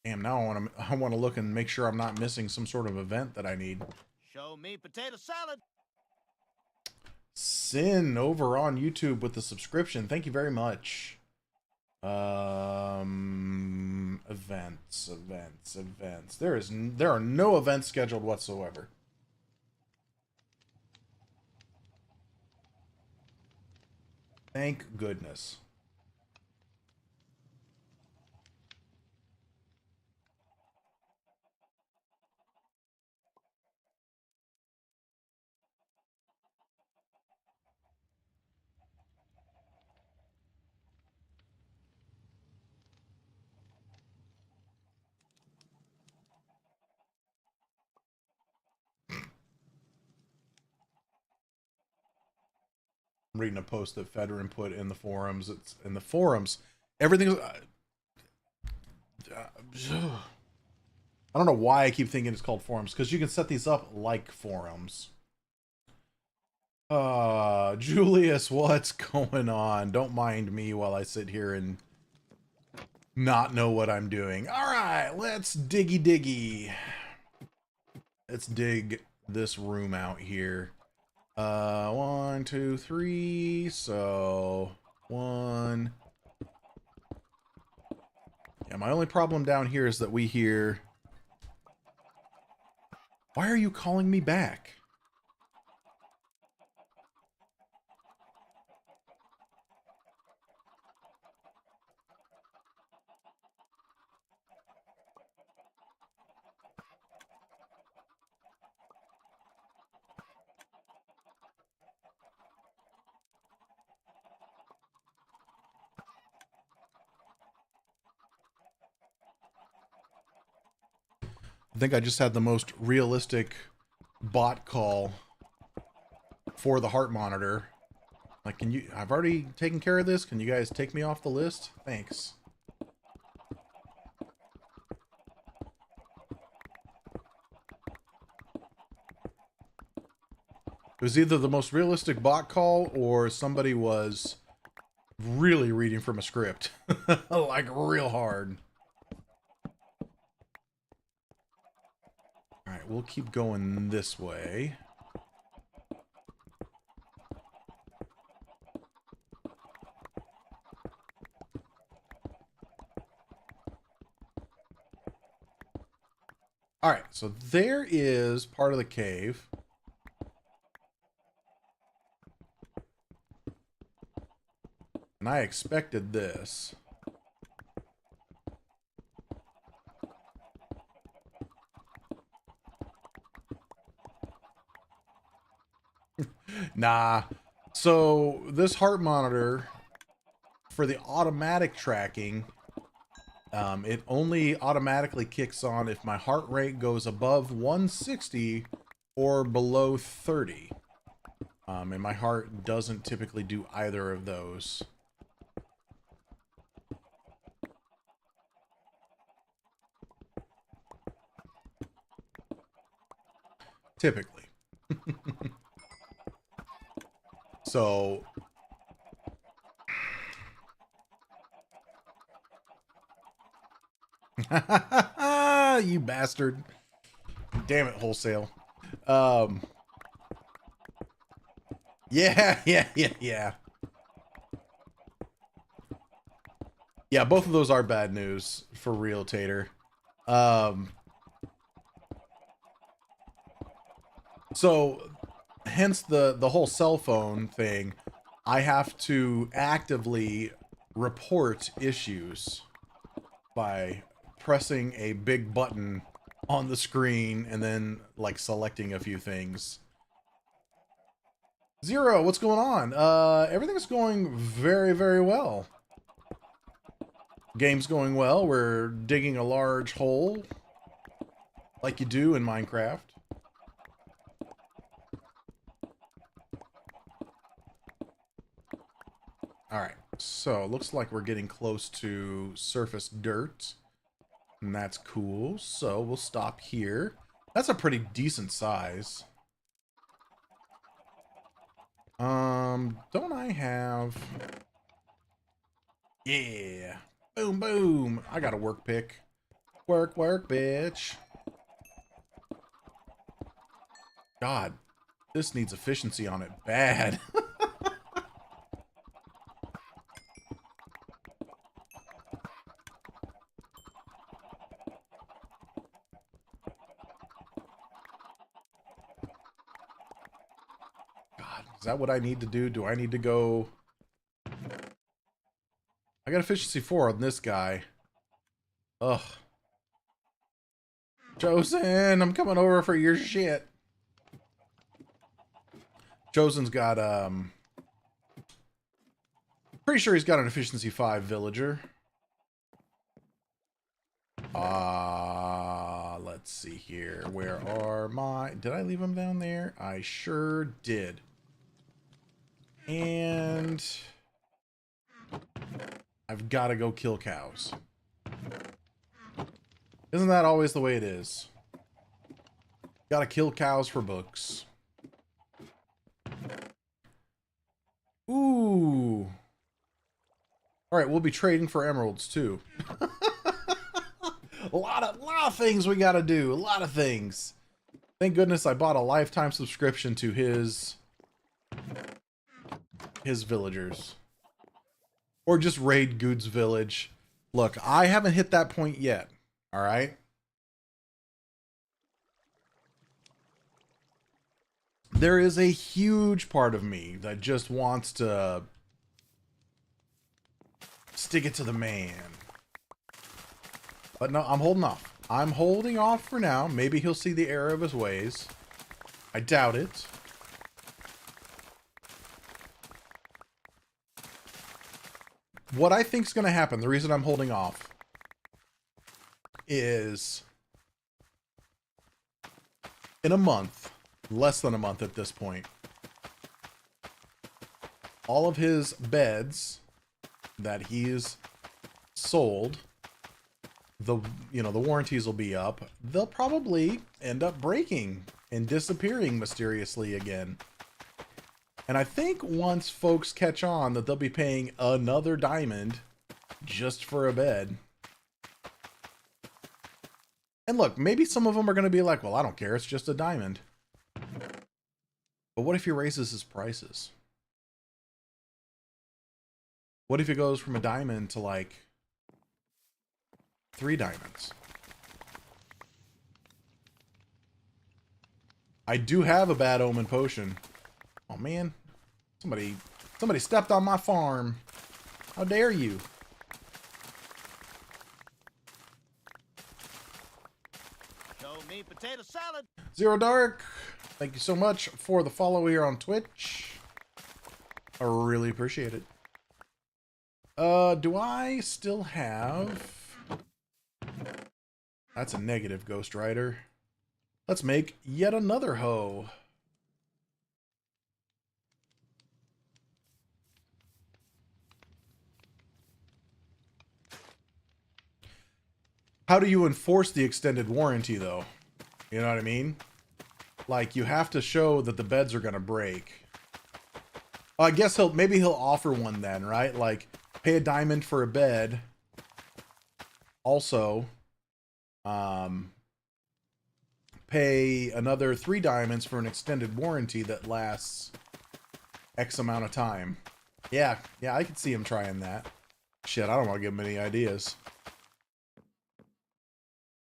Damn, now I want to look and make sure I'm not missing some sort of event that I need. Show me potato salad. Sin over on YouTube with the subscription. Thank you very much. Events. There are no events scheduled whatsoever. Thank goodness. I'm reading a post that Federer put in the forums. It's in the forums. Everything's. I don't know why I keep thinking it's called forums, because you can set these up like forums. Julius, what's going on? Don't mind me while I sit here and not know what I'm doing. All right, let's diggy. Let's dig this room out here. 1, 2, 3. So 1. Yeah, my only problem down here is that we hear. Why are you calling me back? I think I just had the most realistic bot call for the heart monitor. Like, I've already taken care of this. Can you guys take me off the list? Thanks. It was either the most realistic bot call or somebody was really reading from a script. Like, real hard. Alright, we'll keep going this way. Alright, so there is part of the cave. And I expected this. Nah. So this heart monitor for the automatic tracking, it only automatically kicks on if my heart rate goes above 160 or below 30. And my heart doesn't typically do either of those. Typically. So you bastard. Damn it, wholesale. Yeah, yeah. Yeah, both of those are bad news for real, Tater. So hence the whole cell phone thing. I have to actively report issues by pressing a big button on the screen and then like selecting a few things. Zero, what's going on? Everything's going very, very well. Game's going well. We're digging a large hole like you do in Minecraft. Alright, so looks like we're getting close to surface dirt. And that's cool. So we'll stop here. That's a pretty decent size. Don't I have... Yeah. Boom, boom. I got a work pick. Work, work, bitch. God, this needs efficiency on it bad. God, is that what I need to do? Do I need to go... I got efficiency 4 on this guy. Ugh. Chosen, I'm coming over for your shit. Chosen's got, pretty sure he's got an efficiency 5 villager. Let's see here. Where are my... Did I leave him down there? I sure did. And... I've got to go kill cows. Isn't that always the way it is? Gotta kill cows for books. Ooh. Alright, we'll be trading for emeralds too. A lot of things we gotta do. A lot of things. Thank goodness I bought a lifetime subscription to his villagers. Or just raid Good's village. Look, I haven't hit that point yet. Alright? There is a huge part of me that just wants to stick it to the man. But no, I'm holding off. I'm holding off for now. Maybe he'll see the error of his ways. I doubt it. What I think's going to happen, the reason I'm holding off, is in a month, less than a month at this point, all of his beds that he's sold, the warranties will be up. They'll probably end up breaking and disappearing mysteriously again. And I think once folks catch on that they'll be paying another diamond just for a bed. And look, maybe some of them are going to be like, well, I don't care, it's just a diamond. But what if he raises his prices? What if it goes from a diamond to like 3 diamonds? I do have a bad omen potion. Oh man, somebody stepped on my farm. How dare you? Show me potato salad. Zero Dark, Thank you so much for the follow here on Twitch. I really appreciate it. Do I still have... That's a negative, Ghost Rider. Let's make yet another hoe. How do you enforce the extended warranty, though? You know what I mean? Like, you have to show that the beds are gonna break. I guess maybe he'll offer one then, right? Like, pay a diamond for a bed. Also, pay another 3 diamonds for an extended warranty that lasts X amount of time. Yeah, I could see him trying that. Shit, I don't want to give him any ideas.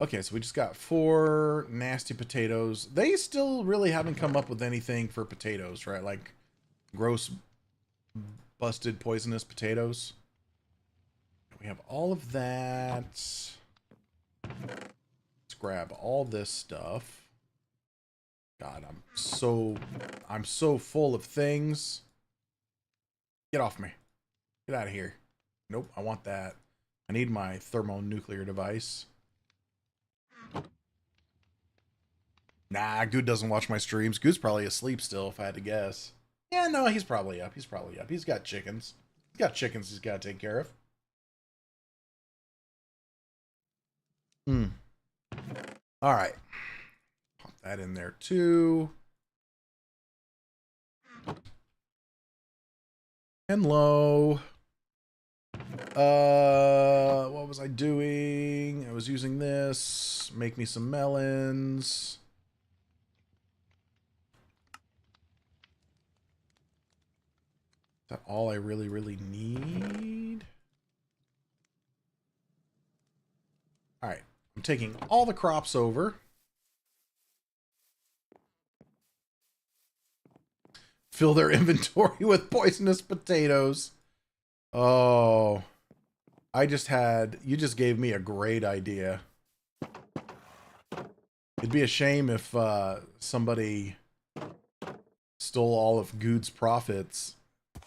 Okay, so we just got 4 nasty potatoes. They still really haven't come up with anything for potatoes, right? Like, gross, busted, poisonous potatoes. We have all of that. Let's grab all this stuff. God, I'm so full of things. Get off me. Get out of here. Nope, I want that. I need my thermonuclear device. Nah, Good doesn't watch my streams. Good's probably asleep still, if I had to guess. Yeah, no, he's probably up. He's probably up. He's got chickens. He's got chickens he's got to take care of. All right. Pop that in there, too. Hello. What was I doing? I was using this. Make me some melons. Is that all I really need? All right. I'm taking all the crops over. Fill their inventory with poisonous potatoes. Oh. You just gave me a great idea. It'd be a shame if somebody stole all of Good's profits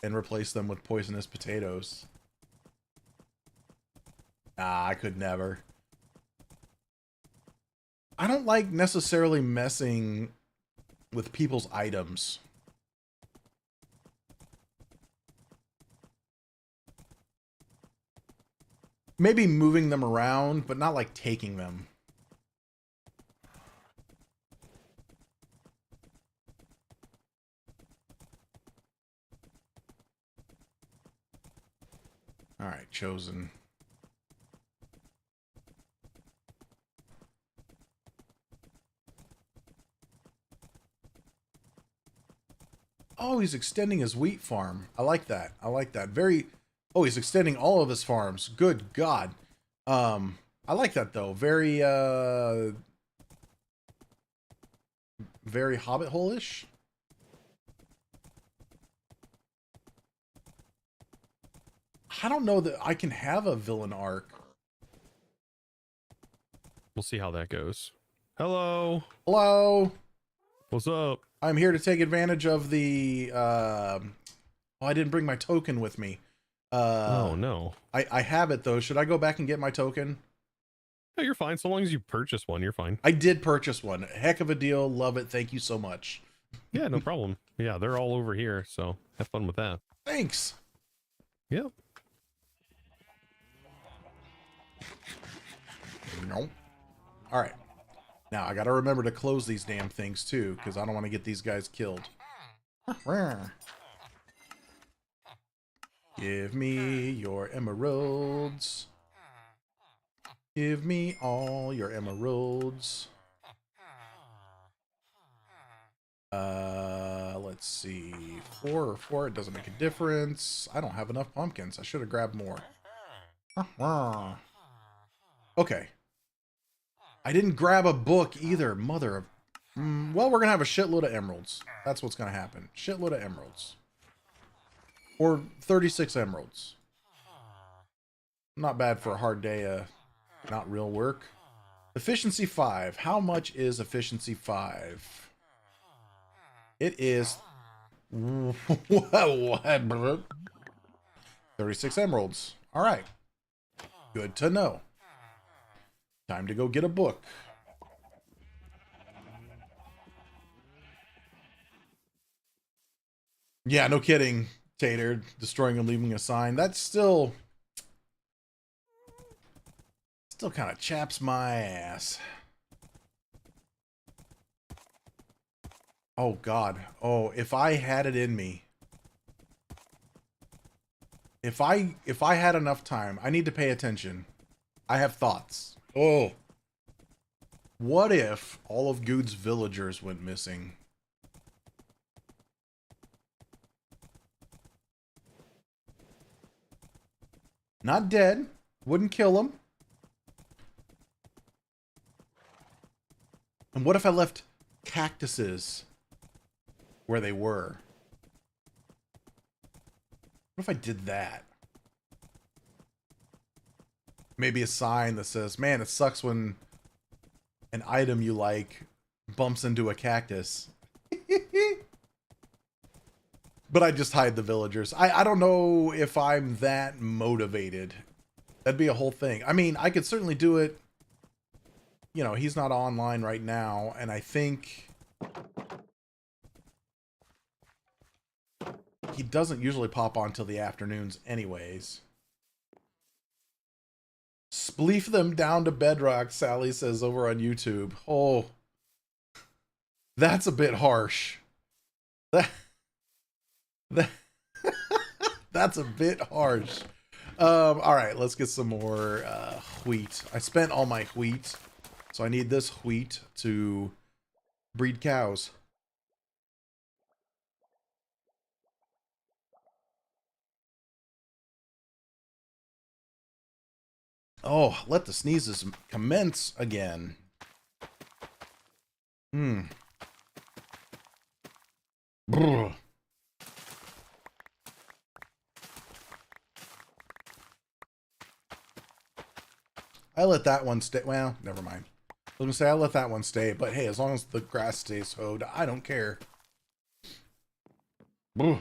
and replaced them with poisonous potatoes. Nah, I could never. I don't like necessarily messing with people's items. Maybe moving them around, but not like taking them. All right, chosen. Oh, he's extending his wheat farm. I like that. I like that. Oh, he's extending all of his farms. Good God. I like that though. Very Hobbit hole-ish. I don't know that I can have a villain arc. We'll see how that goes. Hello. Hello. What's up? I'm here to take advantage of the oh, I didn't bring my token with me. Oh no. I have it though. Should I go back and get my token? No, you're fine. So long as you purchase one, you're fine. I did purchase one. Heck of a deal. Love it. Thank you so much. Yeah, no problem. Yeah, they're all over here, so have fun with that. Thanks. Yep. No. All right. Now I got to remember to close these damn things too, because I don't want to get these guys killed. Give me your emeralds. Give me all your emeralds. Let's see. 4 or 4, it doesn't make a difference. I don't have enough pumpkins. I should have grabbed more. Okay. I didn't grab a book either, mother of... well, we're going to have a shitload of emeralds. That's what's going to happen. Shitload of emeralds. Or 36 emeralds. Not bad for a hard day, not real work. Efficiency 5. How much is efficiency 5? It is 36 emeralds. All right. Good to know. Time to go get a book. Yeah, no kidding, Tater. Destroying and leaving a sign. That's still kind of chaps my ass. Oh, God. Oh, if I had it in me. If I had enough time, I need to pay attention. I have thoughts. Oh. What if all of Good's villagers went missing? Not dead. Wouldn't kill them. And what if I left cactuses where they were? What if I did that? Maybe a sign that says, man, it sucks when an item you like bumps into a cactus. But I just hide the villagers. I don't know if I'm that motivated. That'd be a whole thing. I mean, I could certainly do it. You know, he's not online right now, and I think he doesn't usually pop on till the afternoons anyways. Spleef them down to bedrock, Sally says over on YouTube. Oh, that's a bit harsh. That's a bit harsh. All right, let's get some more wheat. I spent all my wheat, so I need this wheat to breed cows. Oh, let the sneezes commence again. Brr. I let that one stay. Well, never mind. I was going to say I let that one stay, but hey, as long as the grass stays hoed, I don't care. Brr.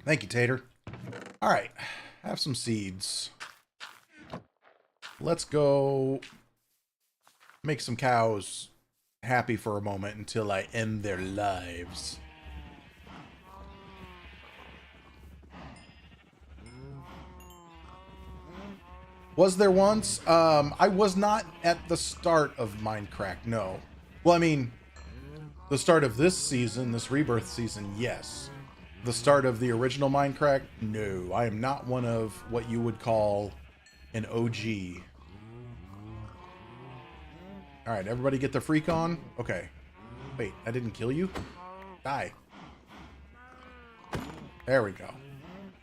Thank you, Tater. All right, have some seeds. Let's go make some cows happy for a moment until I end their lives. Was there once? I was not at the start of Mindcrack, no. Well, I mean, the start of this season, this rebirth season, yes. The start of the original Mindcrack, no. I am not one of what you would call an OG. Alright, everybody get the freak on? Okay. Wait, I didn't kill you? Die. There we go.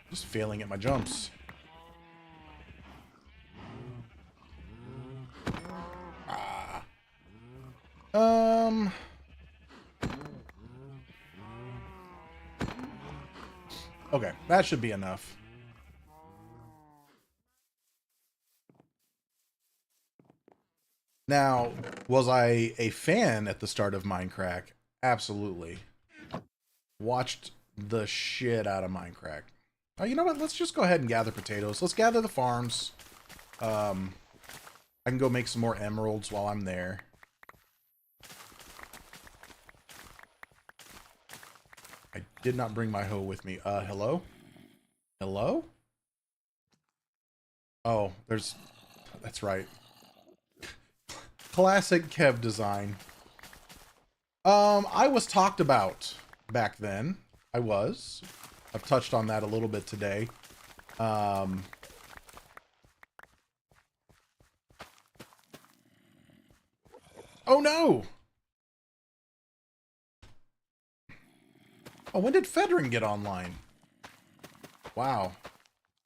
Just failing at my jumps. Okay, that should be enough. Now, was I a fan at the start of Mindcrack? Absolutely. Watched the shit out of Mindcrack. Oh, you know what? Let's just go ahead and gather potatoes. Let's gather the farms. I can go make some more emeralds while I'm there. I did not bring my hoe with me. Hello? Hello? Oh, there's... That's right. Classic Kev design. I was talked about back then. I was. I've touched on that a little bit today. Oh no! Oh, when did Fedrin get online? Wow.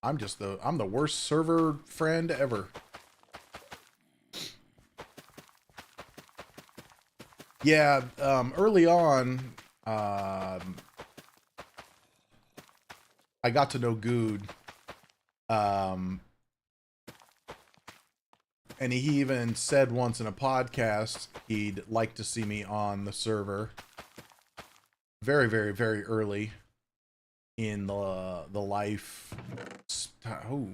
I'm the worst server friend ever. Yeah, early on, I got to know Good. And he even said once in a podcast he'd like to see me on the server. very, very, very early in the life. Oh,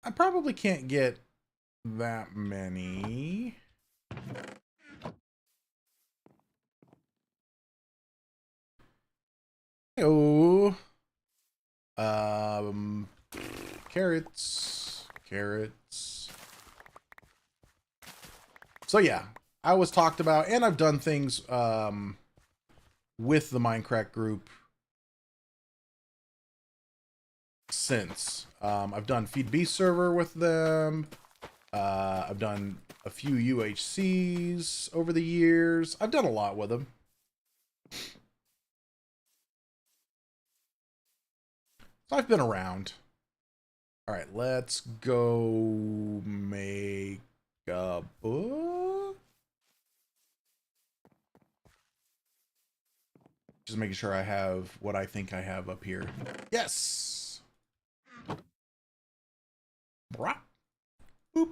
I probably can't get that many. Oh, carrots, carrots. So yeah, I was talked about, and I've done things with the Mindcrack group since. I've done Feed Beast server with them. I've done a few UHCs over the years. I've done a lot with them. So I've been around. All right, let's go make a book. Just making sure I have what I think I have up here. Yes. Brah. Boop.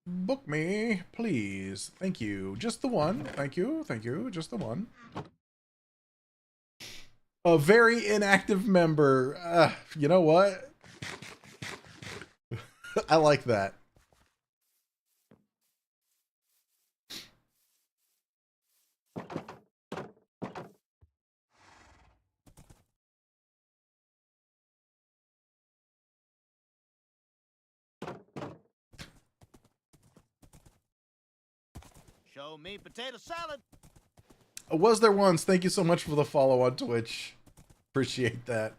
Book me, please. Thank you. Just the one. Thank you. Thank you. Just the one. A very inactive member. You know what? I like that. Show me potato salad. Was there once? Thank you so much for the follow on Twitch. Appreciate that.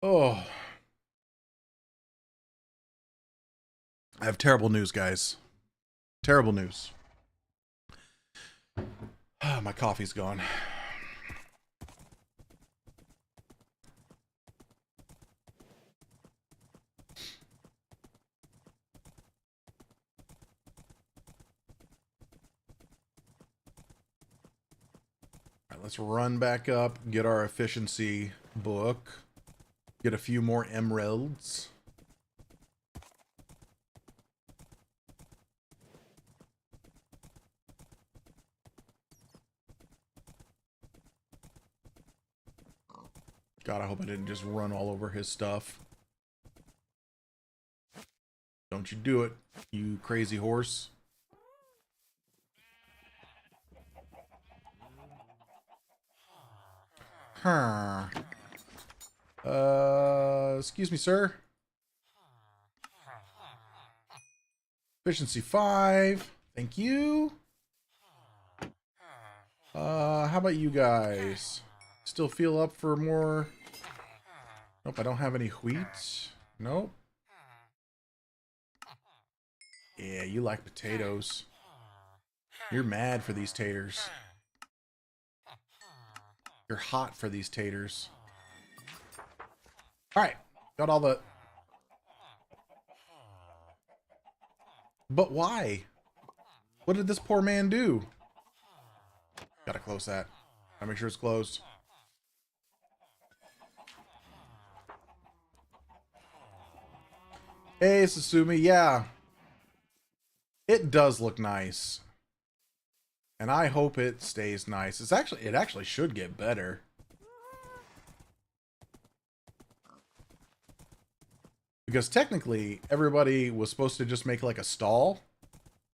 Oh. I have terrible news, guys. Terrible news. My coffee's gone. All right, let's run back up, get our efficiency book, get a few more emeralds. God, I hope I didn't just run all over his stuff. Don't you do it, you crazy horse. Huh. Excuse me, sir. Efficiency 5. Thank you. How about you guys? Still feel up for more? Nope, I don't have any wheat. Nope. Yeah, you like potatoes. You're mad for these taters. You're hot for these taters. Alright, got all the... But why? What did this poor man do? Gotta close that. Gotta make sure it's closed. Hey, Susumi, yeah. It does look nice. And I hope it stays nice. It actually should get better. Because technically, everybody was supposed to just make like a stall.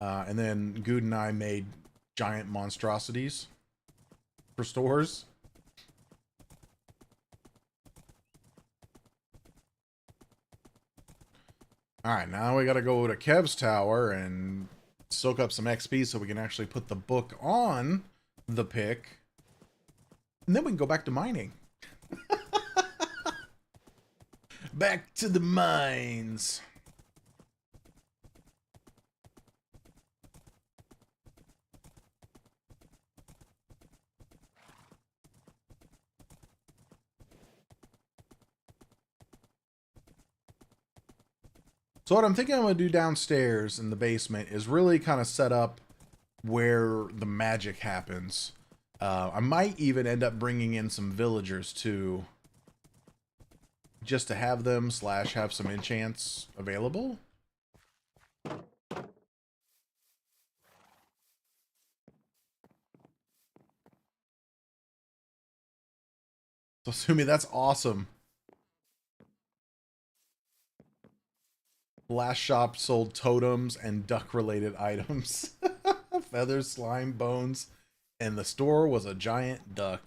And then Good and I made giant monstrosities for stores. Alright, now we gotta go to Kev's tower and soak up some XP so we can actually put the book on the pick. And then we can go back to mining. Back to the mines. So what I'm thinking I'm going to do downstairs in the basement is really kind of set up where the magic happens. I might even end up bringing in some villagers too, just to have them / have some enchants available. So Sumi, that's awesome. Last shop sold totems and duck-related items. Feathers, slime, bones, and the store was a giant duck.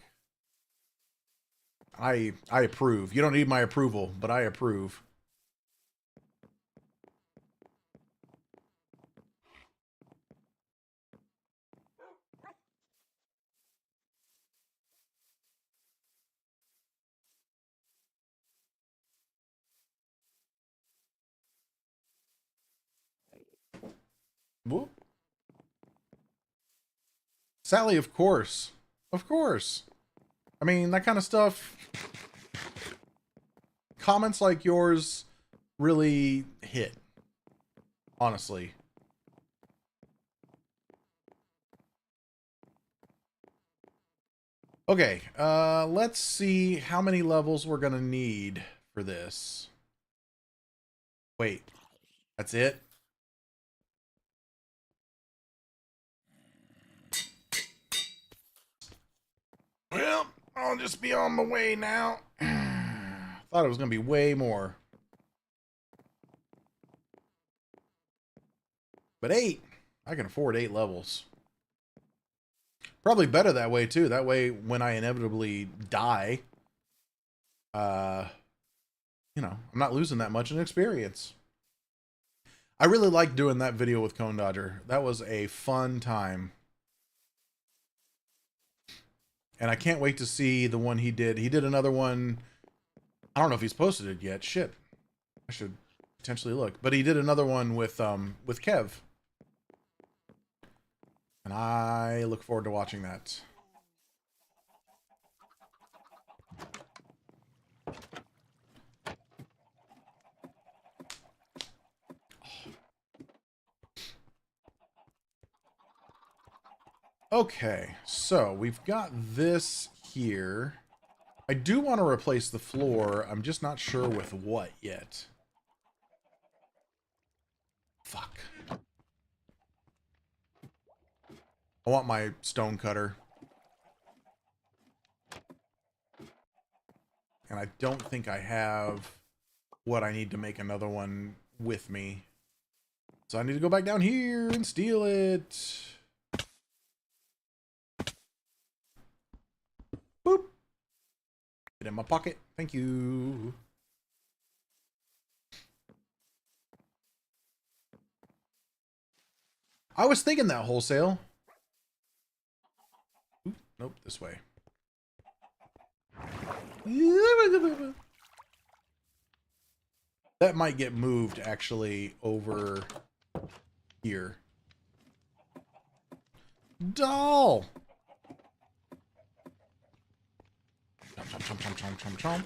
I approve. You don't need my approval, but I approve. Whoop. Sally, of course. Of course. I mean, that kind of stuff. Comments like yours really hit. Honestly. Okay, let's see how many levels we're gonna need for this. Wait, that's it? Well, I'll just be on my way now. Thought it was gonna be way more. But 8, I can afford 8 levels. Probably better that way too. That way, when I inevitably die, you know, I'm not losing that much in experience. I really liked doing that video with Cone Dodger. That was a fun time. And I can't wait to see the one he did. He did another one. I don't know if he's posted it yet. Shit. I should potentially look. But he did another one with Kev. And I look forward to watching that. Okay, so we've got this here. I do want to replace the floor. I'm just not sure with what yet. Fuck. I want my stone cutter. And I don't think I have what I need to make another one with me. So I need to go back down here and steal it. Boop. Get in my pocket. Thank you. I was thinking that wholesale. Oop, nope, this way. That might get moved actually over here. Doll! Chomp, chomp, chomp, chomp, chomp, chomp.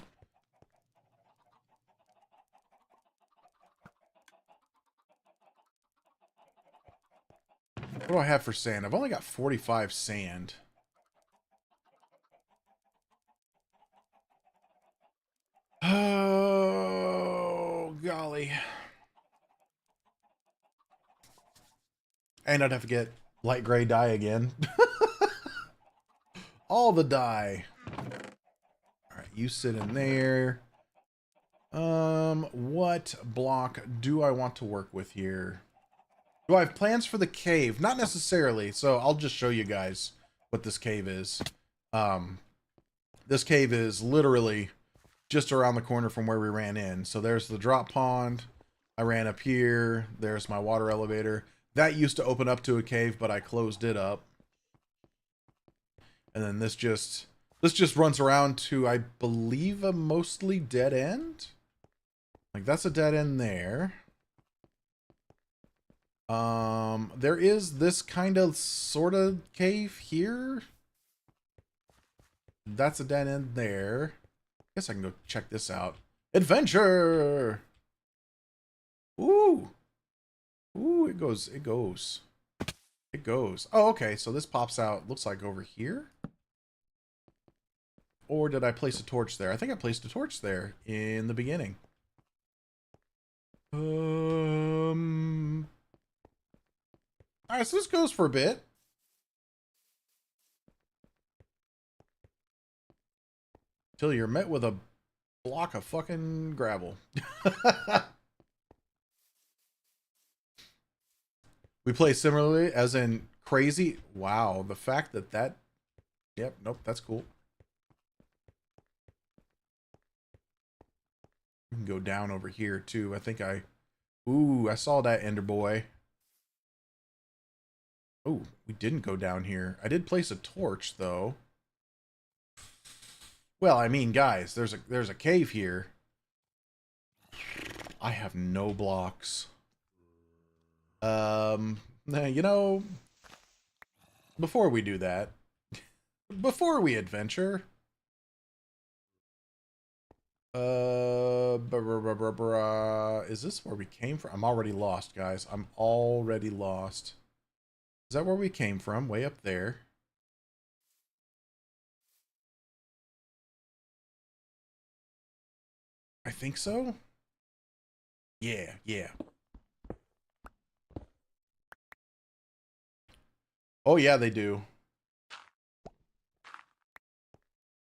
What do I have for sand? I've only got 45 sand. Oh, golly. And I'd have to get light gray dye again. All the dye. Alright, you sit in there. What block do I want to work with here? Do I have plans for the cave? Not necessarily, so I'll just show you guys what this cave is. This cave is literally just around the corner from where we ran in. So there's the drop pond. I ran up here. There's my water elevator. That used to open up to a cave, but I closed it up. And then this just runs around to, I believe, a mostly dead end. Like, that's a dead end there. There is this kind of sort of cave here. That's a dead end there. Guess I can go check this out. Adventure! Ooh. Ooh, it goes. It goes. It goes. Oh, okay. So this pops out. Looks like over here. Or did I place a torch there? I think I placed a torch there in the beginning. Alright, so this goes for a bit. Till you're met with a block of fucking gravel. We play similarly, as in crazy. Wow, the fact that that... Yep, nope, that's cool. We can go down over here, too. I think I... Ooh, I saw that Ender Boy. Oh, we didn't go down here. I did place a torch, though. Well, I mean, guys, there's a cave here. I have no blocks. You know, before we do that, before we adventure, is this where we came from? I'm already lost, guys. I'm already lost. Is that where we came from? Way up there. I think so. Yeah, yeah. Oh, yeah, they do.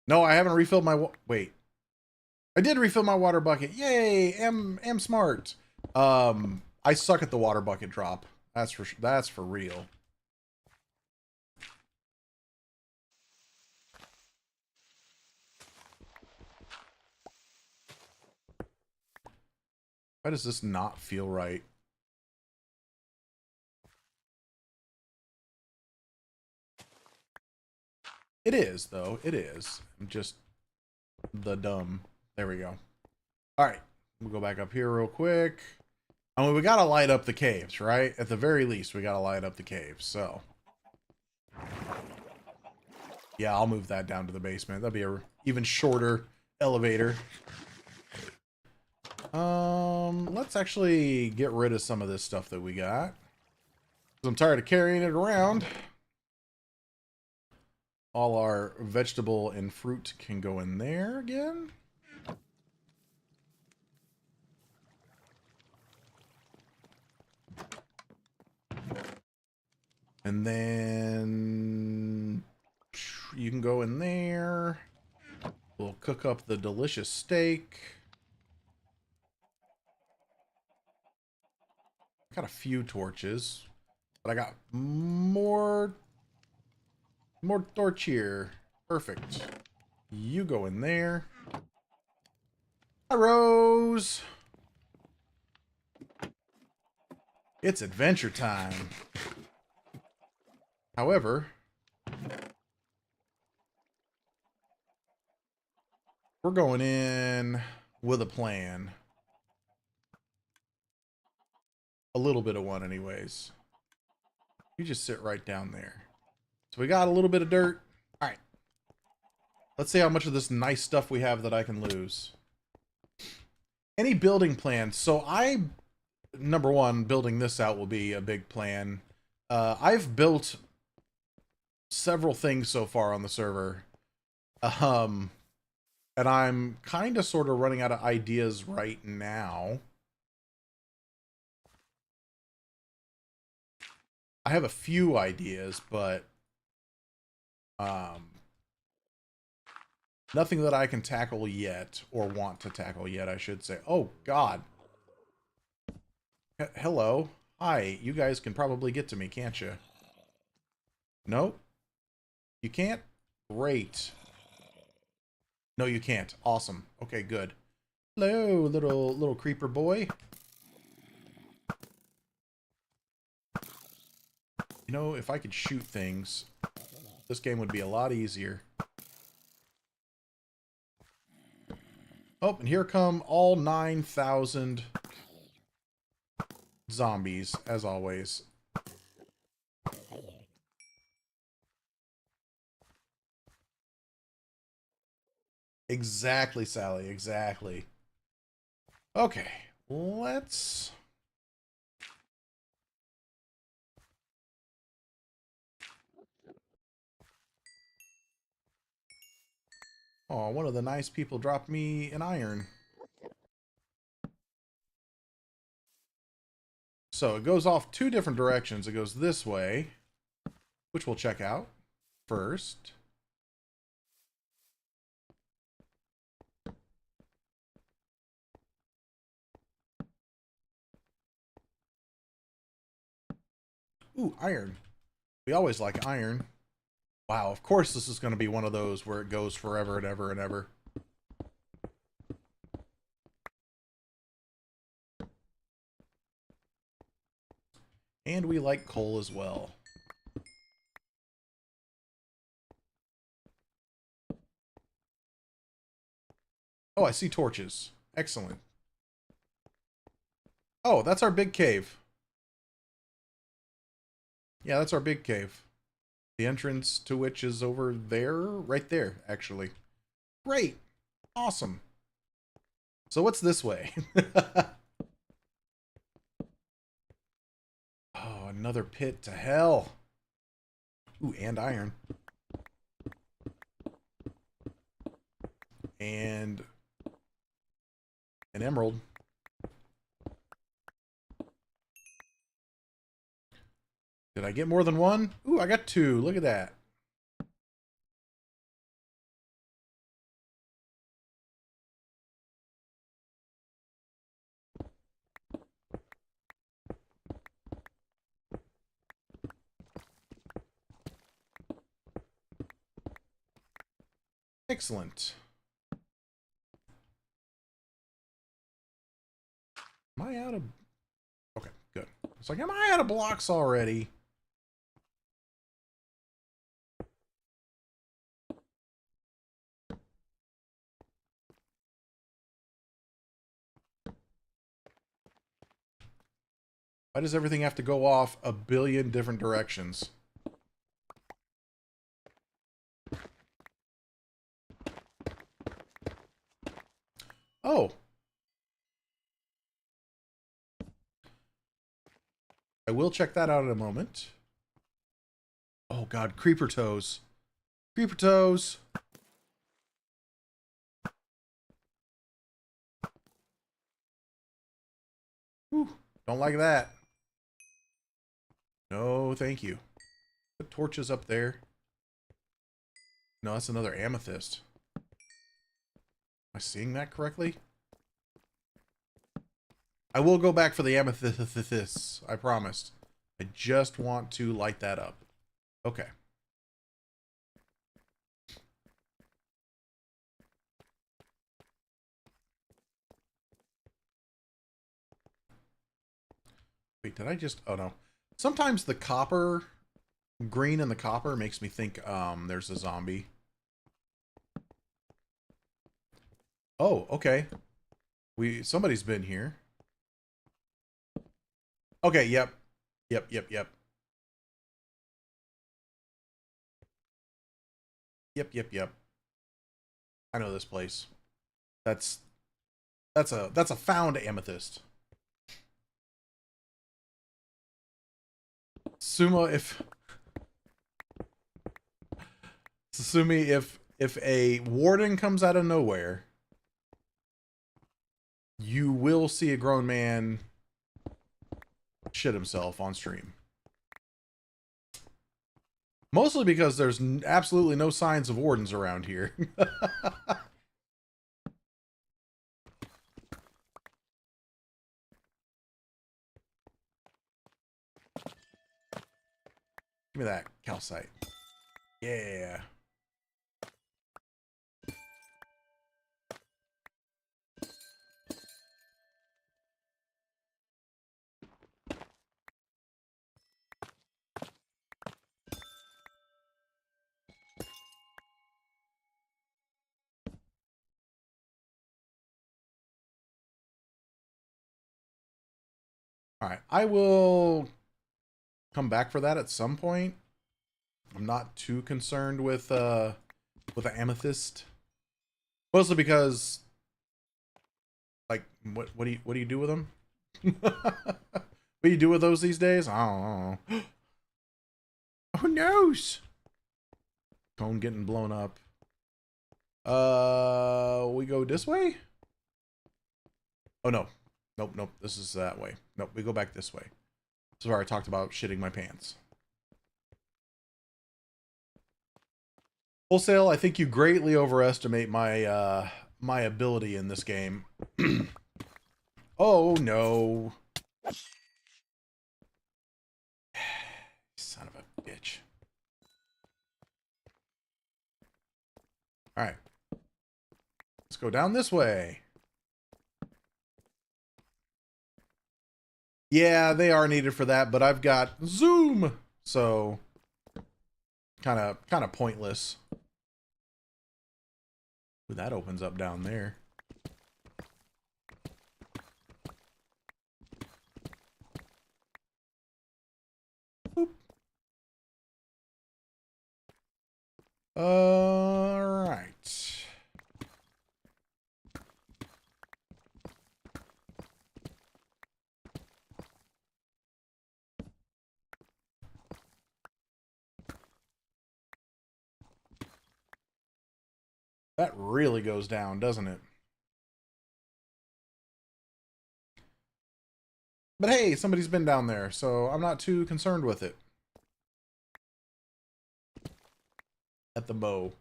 No, I haven't refilled my... Wait. I did refill my water bucket. Yay! am smart. I suck at the water bucket drop. That's for real. Why does this not feel right? It is, though. It is. I'm just the dumb. There we go. All right. We'll go back up here real quick. I mean, we got to light up the caves, right? At the very least, we got to light up the caves. So, yeah, I'll move that down to the basement. That'll be a even shorter elevator. Let's actually get rid of some of this stuff that we got. I'm tired of carrying it around. All our vegetable and fruit can go in there again. And then you can go in there. We'll cook up the delicious steak. Got a few torches, but I got more torch here. Perfect. You go in there. Hi, Rose. It's adventure time. However, we're going in with a plan. A little bit of one anyways. You just sit right down there. So we got a little bit of dirt. All right. Let's see how much of this nice stuff we have that I can lose. Any building plans? So number one, building this out will be a big plan. I've built several things so far on the server. And I'm kind of sort of running out of ideas right now. I have a few ideas, but nothing that I can tackle yet, or want to tackle yet, I should say. Oh, God. Hello. Hi. You guys can probably get to me, can't you? Nope. You can't? Great. No, you can't. Awesome. Okay, good. Hello, little creeper boy. You know, if I could shoot things, this game would be a lot easier. Oh, and here come all 9,000 zombies, as always. Exactly, Sally, exactly. Okay, let's Oh, one of the nice people dropped me an iron. So it goes off two different directions. It goes this way, which we'll check out first. Ooh, iron. We always like iron. Wow, of course this is going to be one of those where it goes forever and ever and ever. And we like coal as well. Oh, I see torches. Excellent. Oh, that's our big cave. Yeah, that's our big cave. The entrance to which is over there, right there, actually. Great. Awesome. So what's this way? Oh, another pit to hell. Ooh, and iron. And an emerald. Did I get more than one? Ooh, I got two. Look at that. Excellent. Am I out of... Okay, good. It's like, am I out of blocks already? Why does everything have to go off a billion different directions? Oh. I will check that out in a moment. Oh god, creeper toes. Creeper toes. Whew, don't like that. No, thank you. Put torches up there. No, that's another amethyst. Am I seeing that correctly? I will go back for the amethyst. I promised. I just want to light that up. Okay. Wait, did I just... Oh, no. Sometimes the copper... Green and the copper makes me think there's a zombie. Oh, okay. Somebody's been here. Okay, yep. Yep. Yep. I know this place. That's a found amethyst. Sumi, if a warden comes out of nowhere, you will see a grown man shit himself on stream. Mostly because there's absolutely no signs of wardens around here. Give me that calcite. Yeah. All right, I will come back for that at some point. I'm not too concerned with the amethyst, mostly because, like, what do you do with them? What do you do with those these days? I don't know. Oh no! Cone getting blown up. We go this way? Oh, no. Nope, nope. This is that way. Nope, we go back this way. This is where I talked about shitting my pants. Wholesale, I think you greatly overestimate my my ability in this game. Oh no. Son of a bitch. Alright. Let's go down this way. Yeah, they are needed for that, but I've got zoom, so kind of pointless. Ooh, that opens up down there. Boop. All right. That really goes down, doesn't it? But hey, somebody's been down there, so I'm not too concerned with it. At the bow.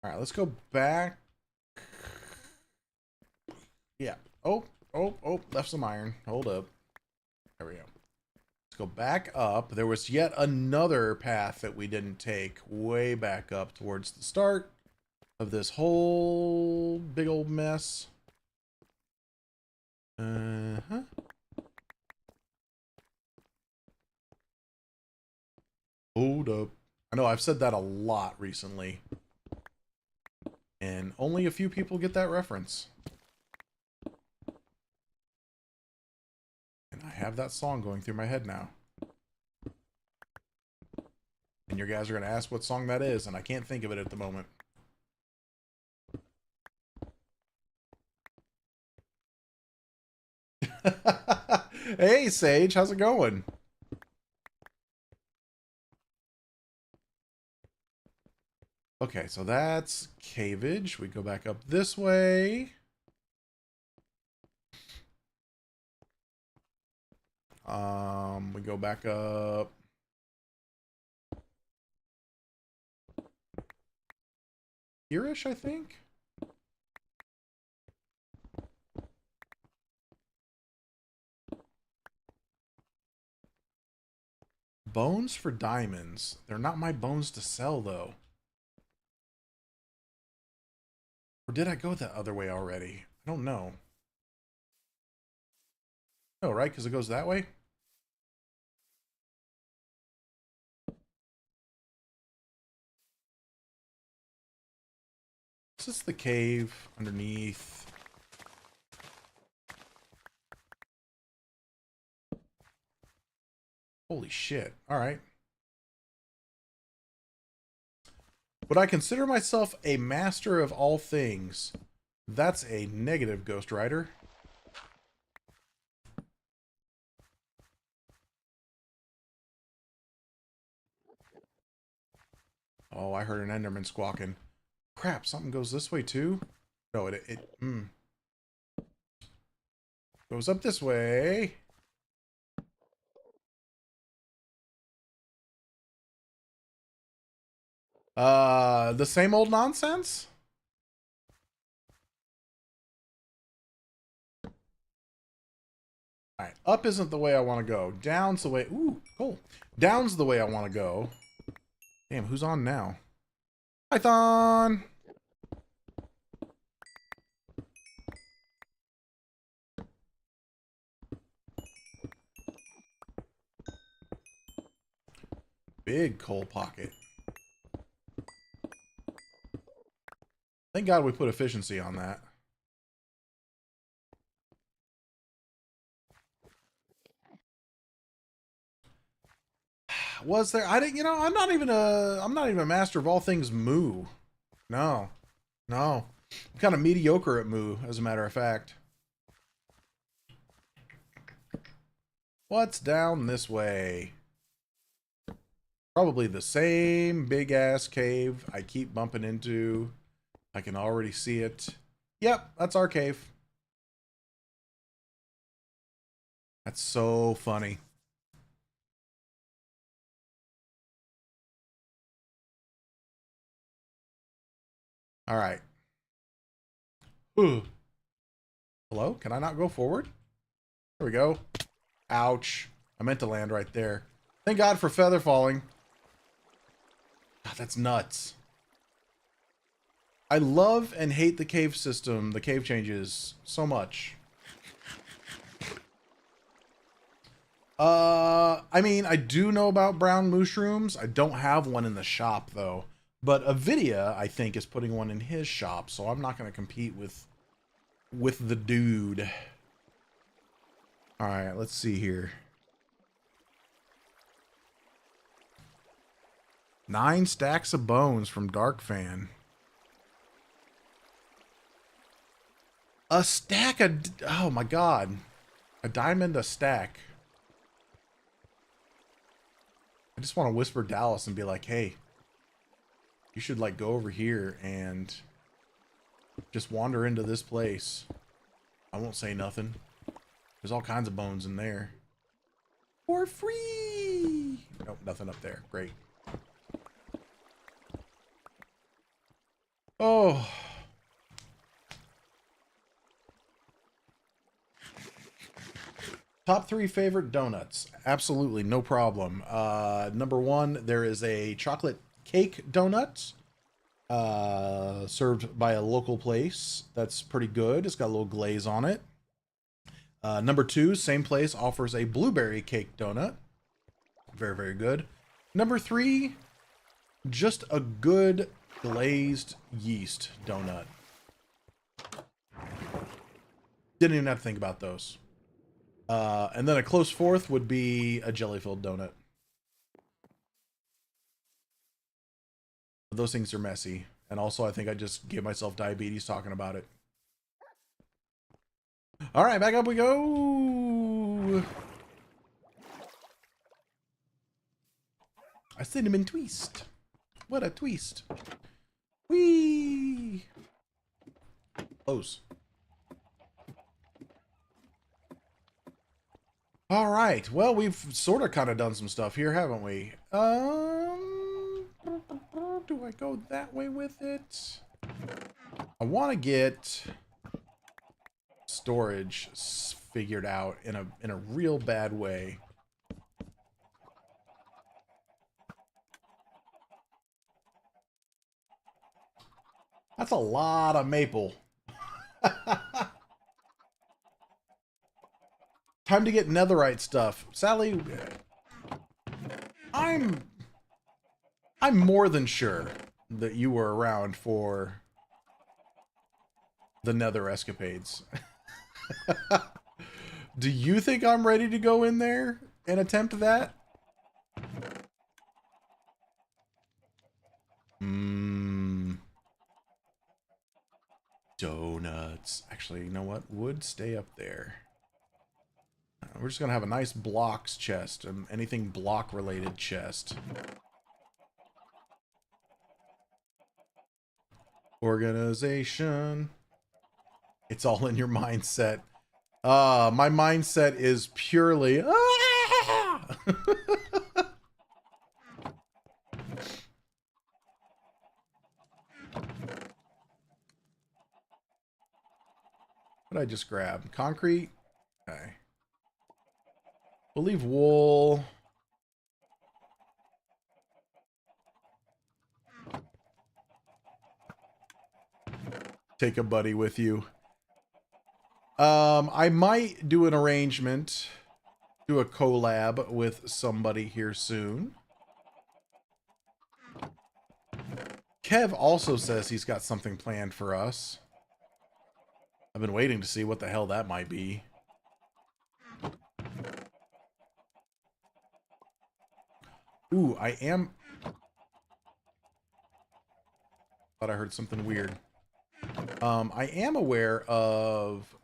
Alright, let's go back. Yeah. Oh, left some iron. Hold up. There we go. Let's go back up. There was yet another path that we didn't take way back up towards the start of this whole big old mess. Hold up. I know I've said that a lot recently. And only a few people get that reference. And I have that song going through my head now. And your guys are going to ask what song that is, and I can't think of it at the moment. Hey, Sage, how's it going? Okay, so that's caveage. We go back up this way. We go back up. Here-ish, I think. Bones for diamonds. They're not my bones to sell, though. Or did I go the other way already? I don't know. No, right? Because it goes that way? Is this the cave underneath? Holy shit. Alright. Would I consider myself a master of all things? That's a negative, Ghost Rider. Oh, I heard an Enderman squawking. Crap, something goes this way too? No, it goes up this way. The same old nonsense? Alright, up isn't the way I want to go. Down's the way... Ooh, cool. Down's the way I want to go. Damn, who's on now? Python! Big coal pocket. Thank God we put efficiency on that. Was there? I didn't. You know, I'm not even a master of all things moo. No, no. I'm kind of mediocre at moo, as a matter of fact. What's down this way? Probably the same big ass cave I keep bumping into I can already see it. Yep, that's our cave. That's so funny. All right. Ooh. Hello? Can I not go forward? There we go. Ouch. I meant to land right there. Thank God for feather falling. God, that's nuts. I love and hate the cave system, the cave changes, so much. I mean, I do know about brown mushrooms. I don't have one in the shop, though. But Avidia, I think, is putting one in his shop, so I'm not going to compete with the dude. All right, let's see here. 9 stacks of bones from Dark Fan. A stack of... Oh, my God. A diamond a stack. I just want to whisper Dallas and be like, hey, you should, like, go over here and just wander into this place. I won't say nothing. There's all kinds of bones in there. For free! Nope, nothing up there. Great. Oh. Top 3 favorite donuts. Absolutely, no problem. Number 1, there is a chocolate cake donut. Served by a local place. That's pretty good. It's got a little glaze on it. Number 2, same place, offers a blueberry cake donut. Very, very good. Number 3, just a good glazed yeast donut. Didn't even have to think about those. And then a close fourth would be a jelly-filled donut. Those things are messy. And also, I think I just gave myself diabetes talking about it. All right, back up we go. A cinnamon twist. What a twist. Whee! Close. All right. Well, we've sort of kind of done some stuff here, haven't we? Do I go that way with it? I want to get storage figured out in a real bad way. That's a lot of maple. Time to get netherite stuff. Sally, I'm more than sure that you were around for the nether escapades. Do you think I'm ready to go in there and attempt that? Donuts. Actually, you know what? Wood, stay up there. We're just going to have a nice blocks chest. Anything block related chest. Organization. It's all in your mindset. My mindset is purely... Ah! What did I just grab? Concrete? Okay. We'll leave wool. Take a buddy with you. I might do an arrangement, do a collab with somebody here soon. Kev also says he's got something planned for us. I've been waiting to see what the hell that might be. Ooh, I am... Thought I heard something weird. I am aware of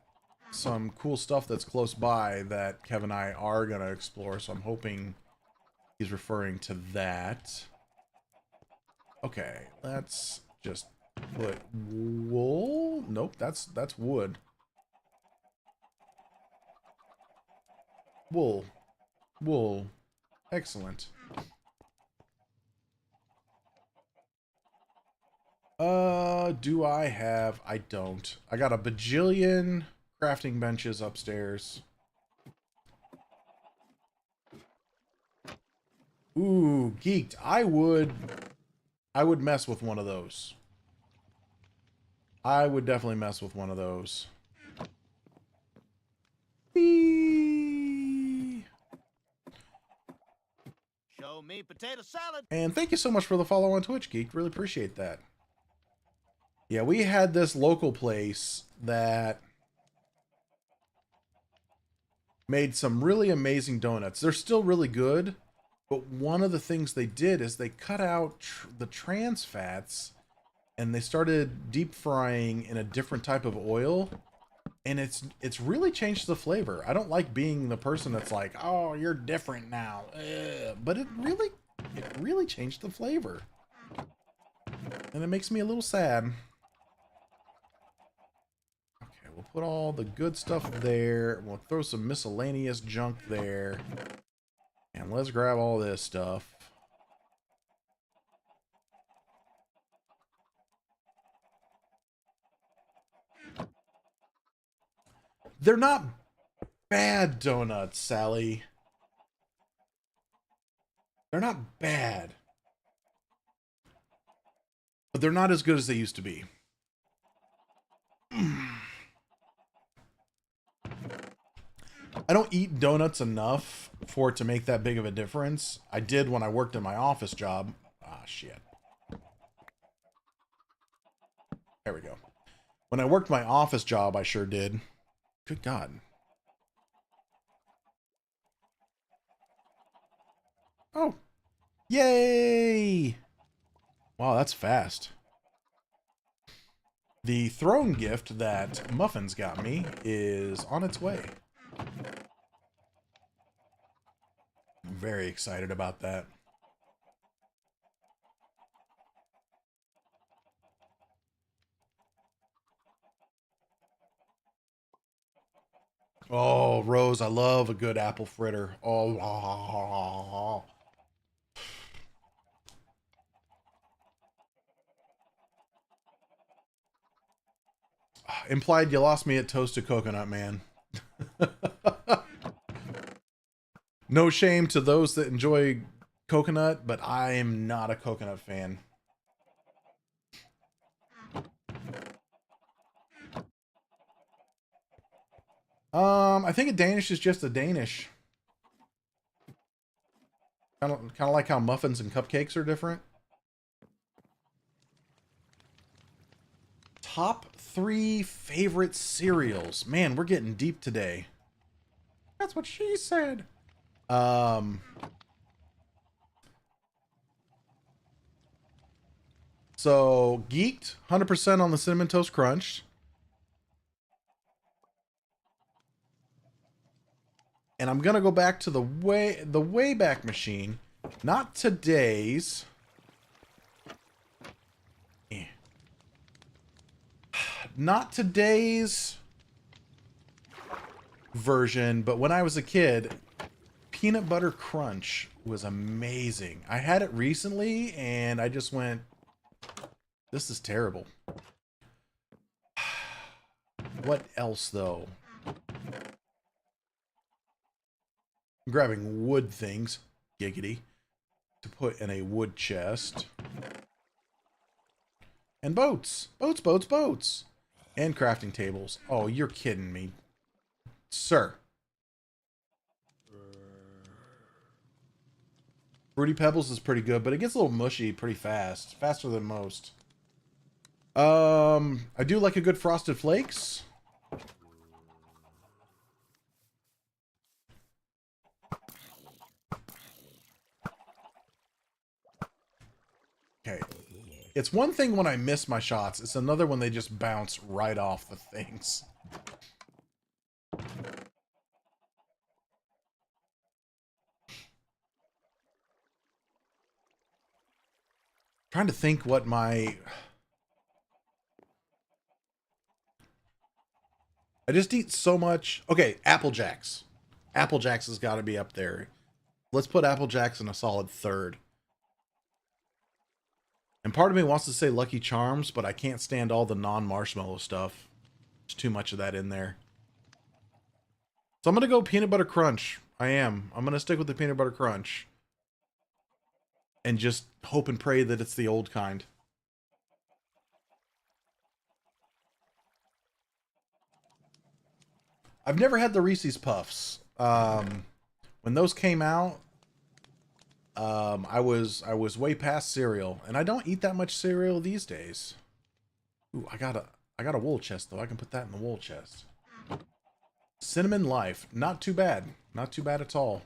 some cool stuff that's close by that Kev and I are going to explore, so I'm hoping he's referring to that. Okay, let's just Put wool. Nope, that's wood. Wool. Wool. Excellent. Do I have? I don't. I got a bajillion crafting benches upstairs. Ooh, geeked. I would mess with one of those. I would definitely mess with one of those. Whee! Show me potato salad. And thank you so much for the follow on Twitch, Geeked. Really appreciate that. Yeah, we had this local place that made some really amazing donuts. They're still really good, but one of the things they did is they cut out the trans fats and they started deep frying in a different type of oil, and it's really changed the flavor. I don't like being the person that's like, "Oh, you're different now." But it really changed the flavor. And it makes me a little sad. We'll put all the good stuff there. We'll throw some miscellaneous junk there. And let's grab all this stuff. They're not bad donuts, Sally. They're not bad. But they're not as good as they used to be. I don't eat donuts enough for it to make that big of a difference. I did when I worked in my office job. Ah, shit. There we go. When I worked my office job, I sure did. Good God. Oh. Yay! Wow, that's fast. The throne gift that Muffins got me is on its way. I'm very excited about that. Oh, Rose, I love a good apple fritter. Oh. Implied you lost me at toasted coconut, man. No shame to those that enjoy coconut, but I am not a coconut fan. I think a Danish is just a Danish. Kind of like how muffins and cupcakes are different. Top 3 favorite cereals. Man, we're getting deep today. That's what she said. So geeked, 100% on the Cinnamon Toast Crunch. And I'm gonna go back to the Wayback Machine, not today's. Not today's version, but when I was a kid, Peanut Butter Crunch was amazing. I had it recently and I just went, this is terrible. What else though? I'm grabbing wood things, giggity, to put in a wood chest. And boats. Boats. And crafting tables. Oh, you're kidding me. Sir. Fruity Pebbles is pretty good, but it gets a little mushy pretty fast. Faster than most. I do like a good Frosted Flakes. Okay. It's one thing when I miss my shots. It's another when they just bounce right off the things. Trying to think what my I just eat so much. Okay, Apple Jacks. Apple Jacks has got to be up there. Let's put Apple Jacks in a solid third. And part of me wants to say Lucky Charms, but I can't stand all the non-marshmallow stuff. There's too much of that in there. So I'm going to go Peanut Butter Crunch. I am. I'm going to stick with the Peanut Butter Crunch. And just hope and pray that it's the old kind. I've never had the Reese's Puffs. When those came out, I was way past cereal, and I don't eat that much cereal these days. Ooh, I got a wool chest though. I can put that in the wool chest. Cinnamon Life, not too bad, not too bad at all.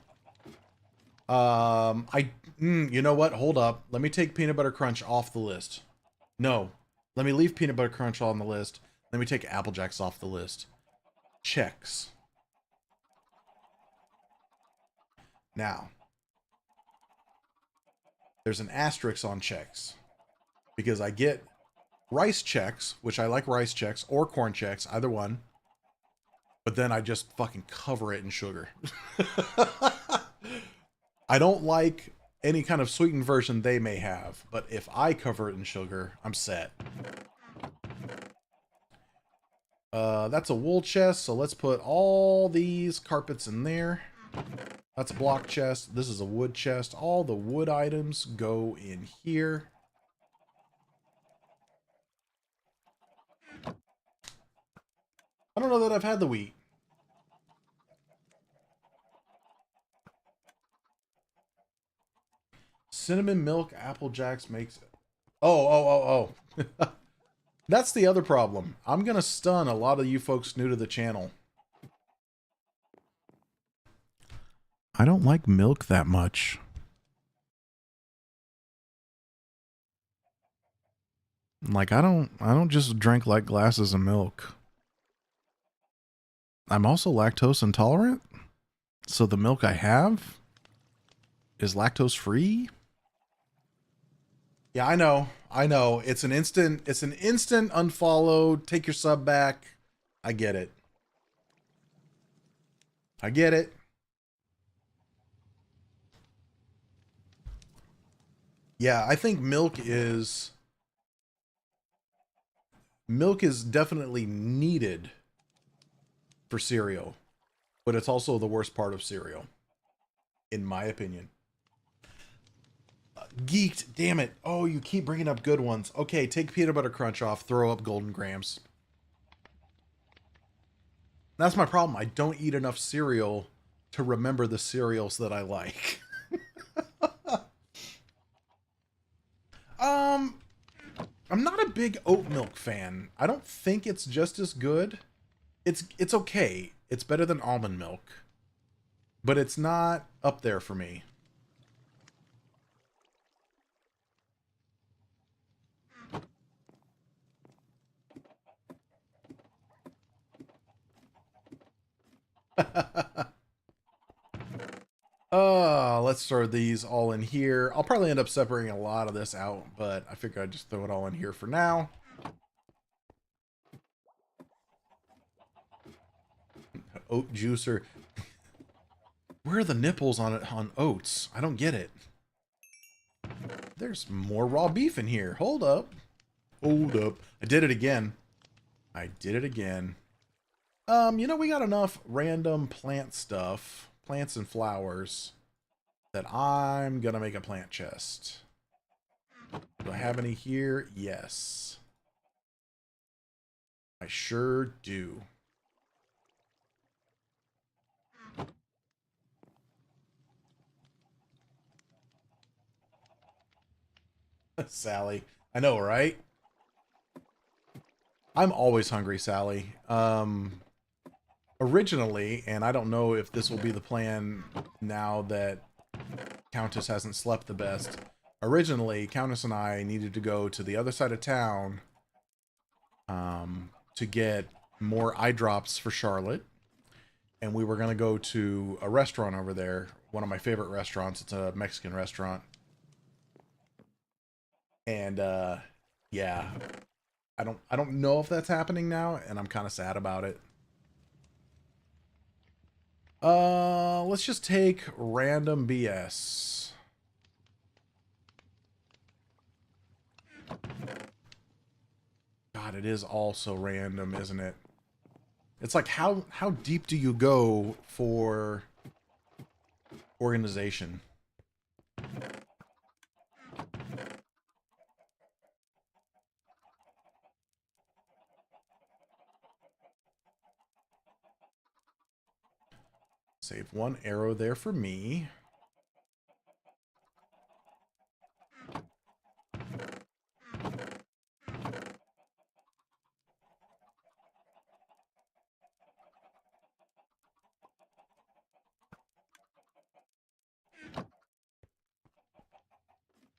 You know what? Hold up. Let me take Peanut Butter Crunch off the list. No, let me leave Peanut Butter Crunch on the list. Let me take Apple Jacks off the list. Checks. Now, there's an asterisk on checks because I get rice checks, which I like rice checks or corn checks, either one. But then I just fucking cover it in sugar. I don't like any kind of sweetened version they may have, but if I cover it in sugar, I'm set. That's a wool chest, so let's put all these carpets in there. That's a block chest. This is a wood chest. All the wood items go in here. I don't know that I've had the wheat. Cinnamon milk Apple Jacks makes it. Oh. That's the other problem. I'm going to stun a lot of you folks new to the channel. I don't like milk that much. Like I don't just drink like glasses of milk. I'm also lactose intolerant, so the milk I have is lactose free. Yeah, I know. It's an instant unfollow, take your sub back. I get it. Yeah, I think milk is definitely needed for cereal, but it's also the worst part of cereal, in my opinion. Geeked, damn it. Oh, you keep bringing up good ones. Okay, take Peanut Butter Crunch off, throw up Golden Grams. That's my problem. I don't eat enough cereal to remember the cereals that I like. I'm not a big oat milk fan. I don't think it's just as good. It's okay. It's better than almond milk. But it's not up there for me. Let's throw these all in here. I'll probably end up separating a lot of this out, but I figure I'd just throw it all in here for now. Oat juicer. Where are the nipples on it on oats? I don't get it. There's more raw beef in here. Hold up. I did it again. You know, we got enough random plant stuff, plants and flowers, that I'm gonna make a plant chest. Do I have any here? Yes. I sure do. Sally. I know, right? I'm always hungry, Sally. Originally, and I don't know if this will be the plan now that Countess hasn't slept the best. Originally, Countess and I needed to go to the other side of town to get more eye drops for Charlotte. And we were going to go to a restaurant over there, one of my favorite restaurants. It's a Mexican restaurant. And yeah, I don't know if that's happening now, and I'm kind of sad about it. Let's just take random BS. God, it is all so random, isn't it? It's like how deep do you go for organization? Save one arrow there for me.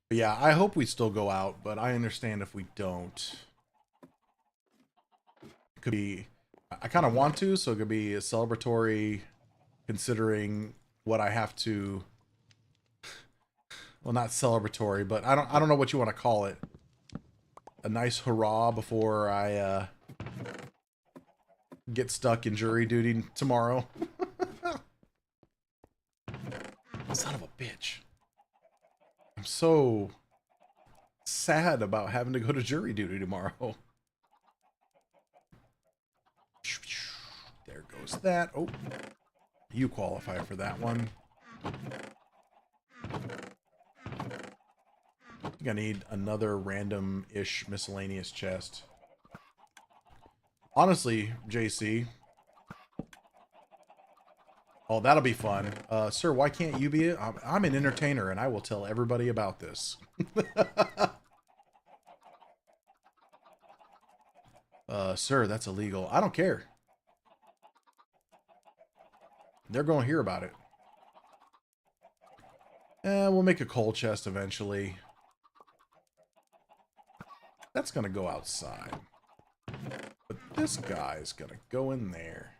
But yeah, I hope we still go out, but I understand if we don't. It could be, I kind of want to, so it could be a celebratory, considering what I have to. Well, not celebratory, but I don't know what you want to call it. A nice hurrah before I get stuck in jury duty tomorrow. Son of a bitch. I'm so sad about having to go to jury duty tomorrow. There goes that. Oh, you qualify for that one. I think I need another random-ish miscellaneous chest. Honestly, JC. Oh, that'll be fun. Sir, why can't you be it? I'm an entertainer, and I will tell everybody about this. Sir, that's illegal. I don't care. They're going to hear about it. We'll make a coal chest eventually. That's going to go outside. But this guy's going to go in there.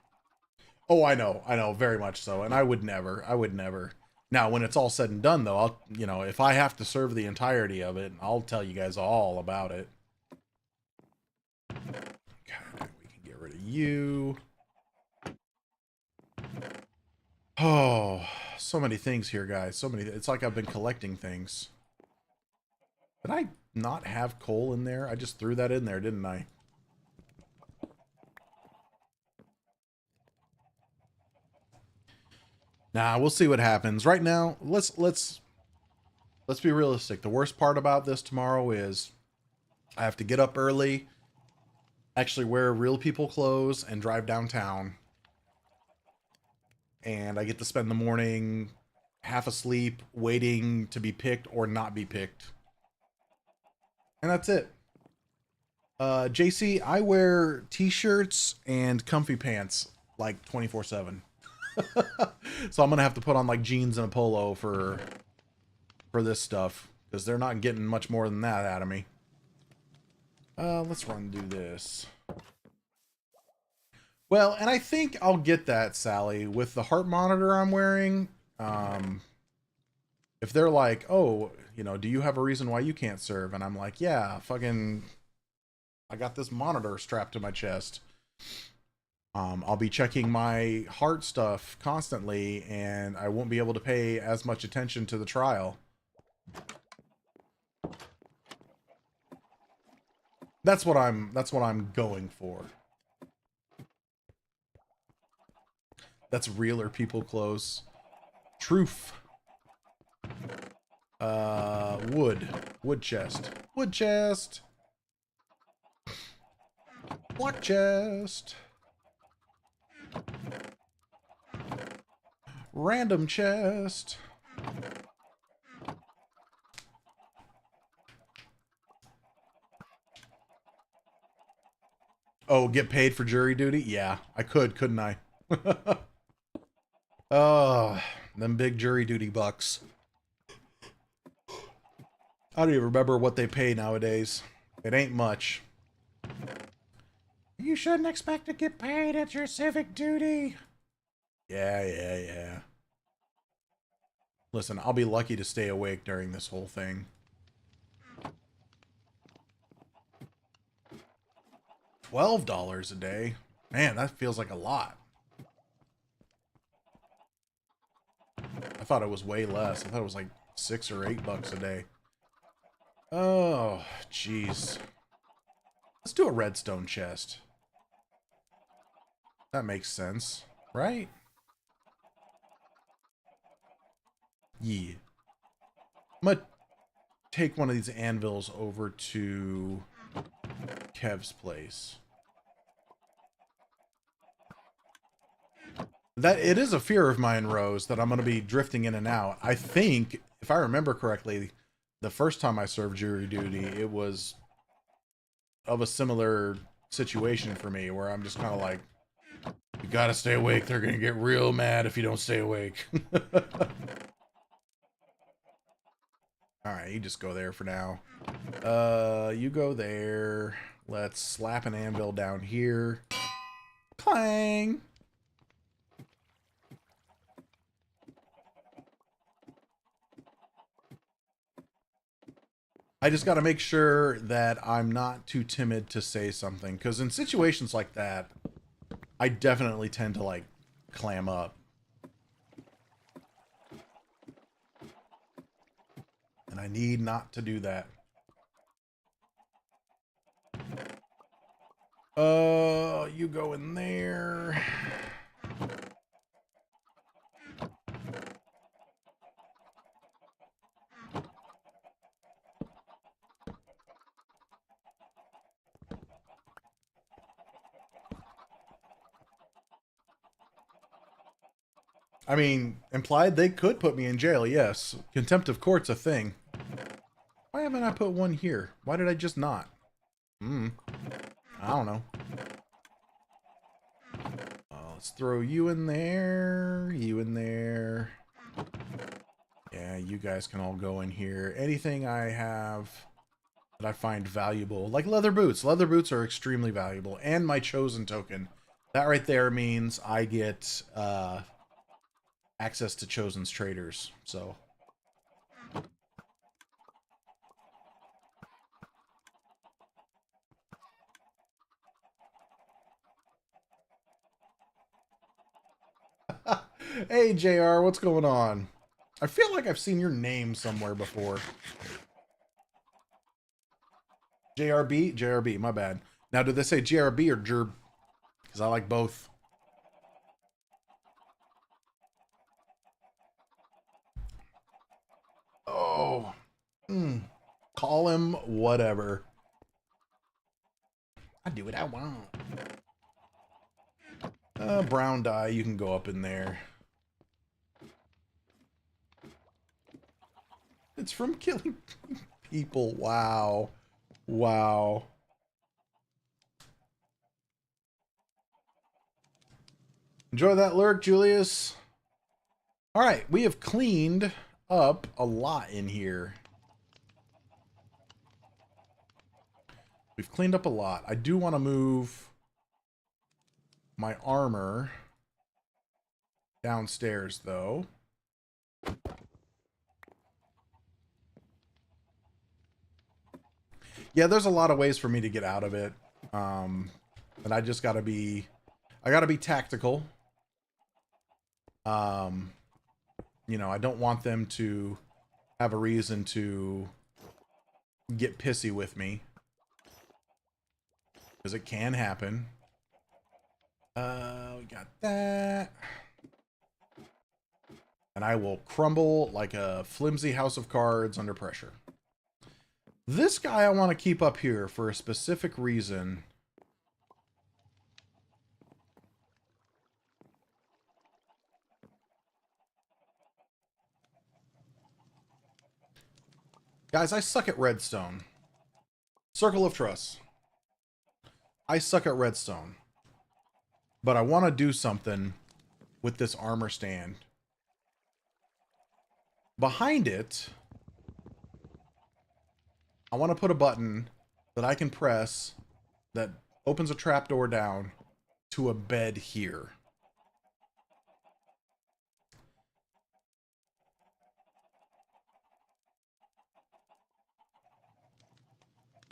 Oh, I know, very much so. And I would never. Now, when it's all said and done, though, I'll, if I have to serve the entirety of it, I'll tell you guys all about it. Okay, we can get rid of you. Oh, so many things here, guys. So many. It's like I've been collecting things. Did I not have coal in there? I just threw that in there, didn't I? Nah, we'll see what happens. Right now, let's be realistic. The worst part about this tomorrow is I have to get up early, actually wear real people clothes, and drive downtown. And I get to spend the morning half asleep, waiting to be picked or not be picked. And that's it. JC, I wear t-shirts and comfy pants like 24/7. So I'm gonna have to put on like jeans and a polo for this stuff, because they're not getting much more than that out of me. Let's run and do this. Well, and I think I'll get that, Sally, with the heart monitor I'm wearing. If they're like, oh, do you have a reason why you can't serve? And I'm like, yeah, fucking, I got this monitor strapped to my chest. I'll be checking my heart stuff constantly, and I won't be able to pay as much attention to the trial. That's what I'm going for. That's realer people close. Truth. Wood chest. Wood chest. Block chest. Random chest. Oh, get paid for jury duty? Yeah, I couldn't I? Oh, them big jury duty bucks. I don't even remember what they pay nowadays. It ain't much. You shouldn't expect to get paid at your civic duty. Yeah. Listen, I'll be lucky to stay awake during this whole thing. $12 a day? Man, that feels like a lot. I thought it was way less. I thought it was like $6 or $8 a day. Oh, jeez. Let's do a redstone chest. That makes sense, right? Yeah. I'm gonna take one of these anvils over to Kev's place. That it is a fear of mine, Rose, that I'm going to be drifting in and out. I think, if I remember correctly, the first time I served jury duty, it was of a similar situation for me, where I'm just kind of like, you got to stay awake. They're going to get real mad if you don't stay awake. All right, you just go there for now. You go there. Let's slap an anvil down here. Clang. I just got to make sure that I'm not too timid to say something, because in situations like that, I definitely tend to, like, clam up. And I need not to do that. You go in there. I mean, implied they could put me in jail, yes. Contempt of court's a thing. Why haven't I put one here? Why did I just not? I don't know. Let's throw you in there. You in there. Yeah, you guys can all go in here. Anything I have that I find valuable, like leather boots. Leather boots are extremely valuable. And my chosen token. That right there means I get access to Chosen's traders, so. Hey, JR, what's going on? I feel like I've seen your name somewhere before. JRB? JRB, my bad. Now, did they say JRB or Jerb? Because I like both. Oh. Call him whatever. I do what I want. Brown dye, you can go up in there. It's from killing people. Wow. Wow. Enjoy that lurk, Julius. All right, we have cleaned up a lot in here. We've cleaned up a lot. I do want to move my armor downstairs, though. Yeah, there's a lot of ways for me to get out of it. But I just gotta be... I gotta be tactical. You know, I don't want them to have a reason to get pissy with me. Because it can happen. We got that. And I will crumble like a flimsy house of cards under pressure. This guy I want to keep up here for a specific reason. Guys, I suck at redstone. Circle of Trust. I suck at redstone. But I want to do something with this armor stand. Behind it, I want to put a button that I can press that opens a trapdoor down to a bed here.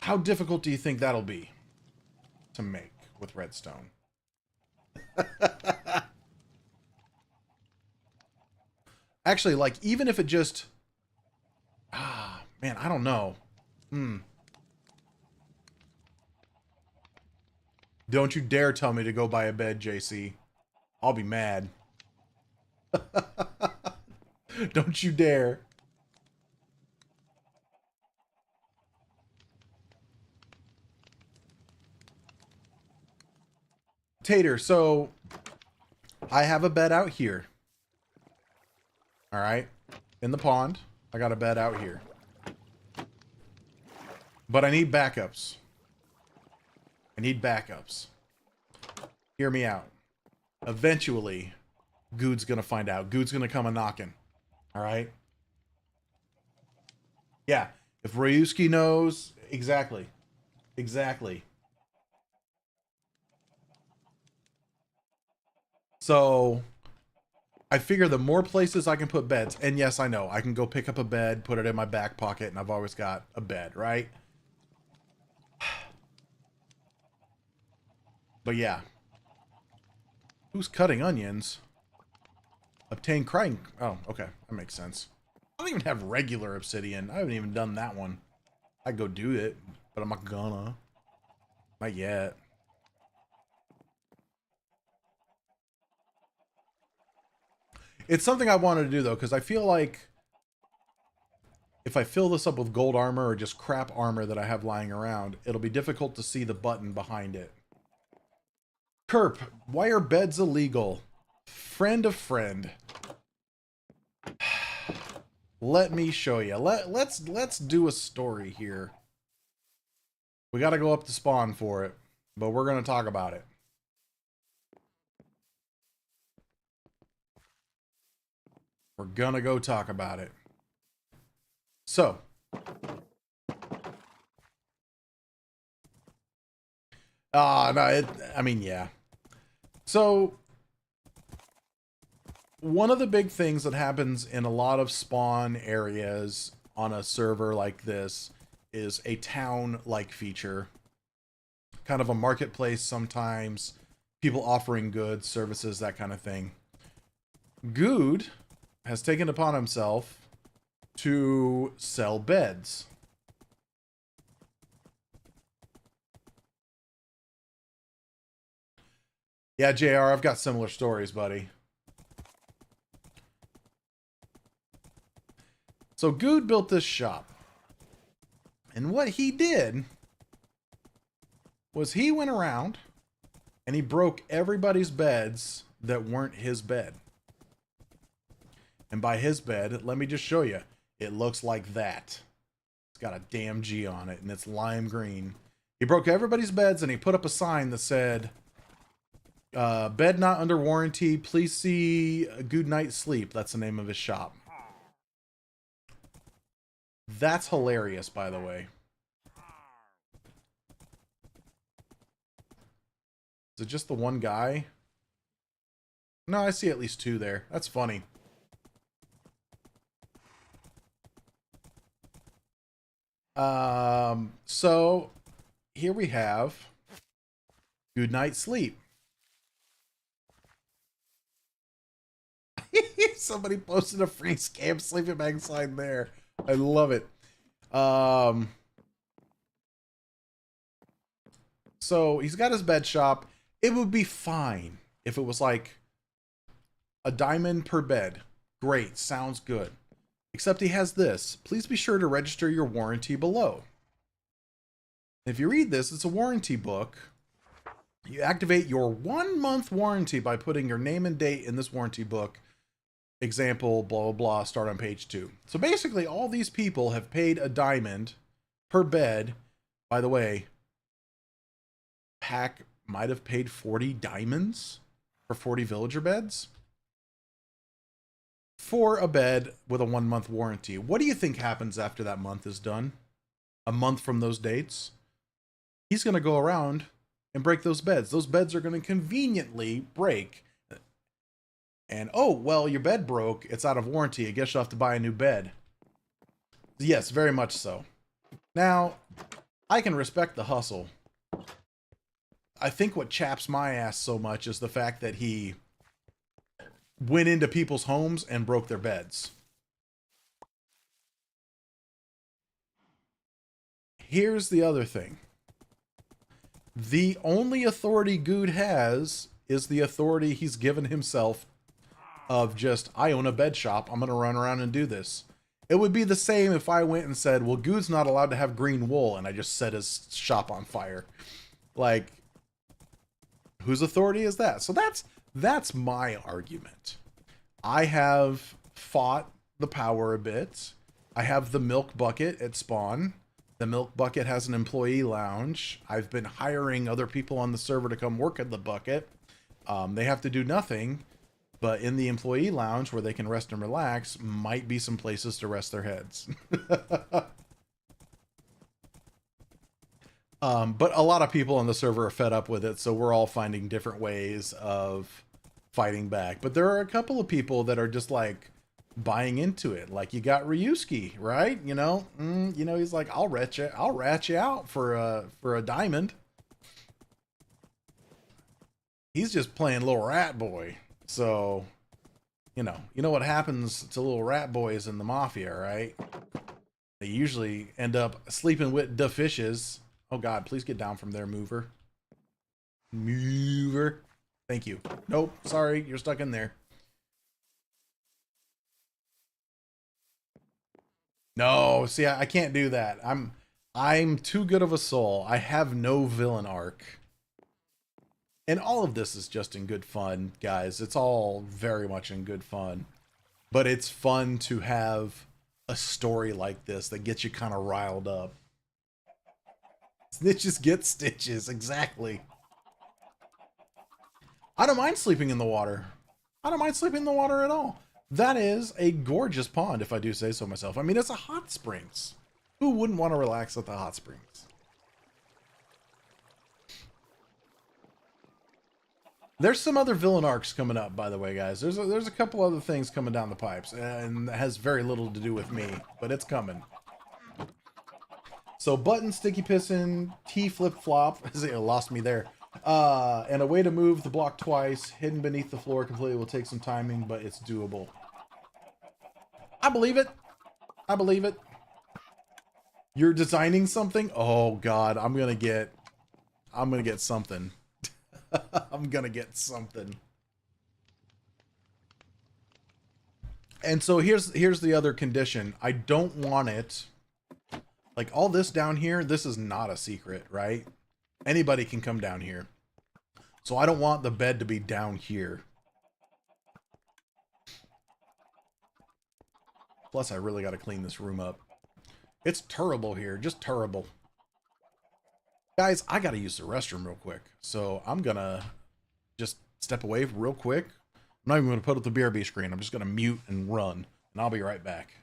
How difficult do you think that'll be to make with redstone? Actually, like, even if it just... man, I don't know. Don't you dare tell me to go buy a bed, JC. I'll be mad. Don't you dare. Tater, so I have a bed out here. All right. In the pond. I got a bed out here. But I need backups. I need backups. Hear me out. Eventually, Good's gonna find out. Good's gonna come a knocking. All right? Yeah. If Ryuski knows... Exactly. Exactly. So... I figure the more places I can put beds, and yes, I know, I can go pick up a bed, put it in my back pocket, and I've always got a bed, right? But yeah. Who's cutting onions? Obtain crying... Oh, okay. That makes sense. I don't even have regular obsidian. I haven't even done that one. I'd go do it, but I'm not gonna. Not yet. It's something I wanted to do, though, because I feel like if I fill this up with gold armor or just crap armor that I have lying around, it'll be difficult to see the button behind it. Kerp, why are beds illegal? Friend of friend. Let me show you. Let's do a story here. We got to go up to spawn for it, but we're going to talk about it. We're gonna go talk about it. So. No, I mean, yeah. So, one of the big things that happens in a lot of spawn areas on a server like this is a town-like feature. Kind of a marketplace sometimes. People offering goods, services, that kind of thing. Good has taken upon himself to sell beds. Yeah, JR, I've got similar stories, buddy. So Good built this shop. And what he did was he went around and he broke everybody's beds that weren't his bed. And by his bed, let me just show you. It looks like that. It's got a damn G on it, and it's lime green. He broke everybody's beds, and he put up a sign that said, bed not under warranty, please see a good night's sleep. That's the name of his shop. That's hilarious, by the way. Is it just the one guy? No, I see at least two there. That's funny. So here we have good night sleep. Somebody posted a free scam sleeping bag sign there. I love it. So he's got his bed shop. It would be fine if it was like a diamond per bed. Great, sounds good. Except he has this. Please be sure to register your warranty below. If you read this, it's a warranty book. You activate your 1-month warranty by putting your name and date in this warranty book. Example, blah, blah, blah, start on page 2. So basically, all these people have paid a diamond per bed. By the way, Pack might have paid 40 diamonds for 40 villager beds for a bed with a 1-month warranty. What do you think happens after that month is done? A month from those dates? He's going to go around and break those beds. Those beds are going to conveniently break. And, oh, well, your bed broke. It's out of warranty. I guess you'll have to buy a new bed. Yes, very much so. Now, I can respect the hustle. I think what chaps my ass so much is the fact that he went into people's homes and broke their beds. Here's the other thing. The only authority Good has is the authority he's given himself of just, I own a bed shop, I'm going to run around and do this. It would be the same if I went and said, well, Good's not allowed to have green wool, and I just set his shop on fire. Like, whose authority is that? So that's my argument. I have fought the power a bit. I have the milk bucket at spawn. The milk bucket has an employee lounge. I've been hiring other people on the server to come work at the bucket. They have to do nothing, but in the employee lounge where they can rest and relax might be some places to rest their heads. But a lot of people on the server are fed up with it, so we're all finding different ways of fighting back. But there are a couple of people that are just like buying into it. Like you got Ryuski, right? You know, he's like, I'll rat you out for a diamond. He's just playing little rat boy. So, you know what happens to little rat boys in the mafia, right? They usually end up sleeping with the fishes. Oh God, please get down from there, mover. Mover. Thank you. Nope, sorry, you're stuck in there. No, see, I can't do that. I'm too good of a soul. I have no villain arc. And all of this is just in good fun, guys. It's all very much in good fun. But it's fun to have a story like this that gets you kind of riled up. Snitches get stitches, exactly. I don't mind sleeping in the water. I don't mind sleeping in the water at all. That is a gorgeous pond, if I do say so myself. I mean, it's a hot springs. Who wouldn't want to relax at the hot springs? There's some other villain arcs coming up, by the way, guys. There's a couple other things coming down the pipes, and it has very little to do with me, but it's coming. So button, sticky piston, T flip flop. Lost me there. And a way to move the block twice, hidden beneath the floor completely, will take some timing, but it's doable. I believe it. I believe it. You're designing something? Oh God, I'm gonna get something. I'm gonna get something. And so here's the other condition. I don't want it. Like all this down here, this is not a secret, right? Anybody can come down here. So I don't want the bed to be down here. Plus, I really got to clean this room up. It's terrible here, just terrible. Guys, I got to use the restroom real quick. So I'm going to just step away real quick. I'm not even going to put up the BRB screen. I'm just going to mute and run. And I'll be right back.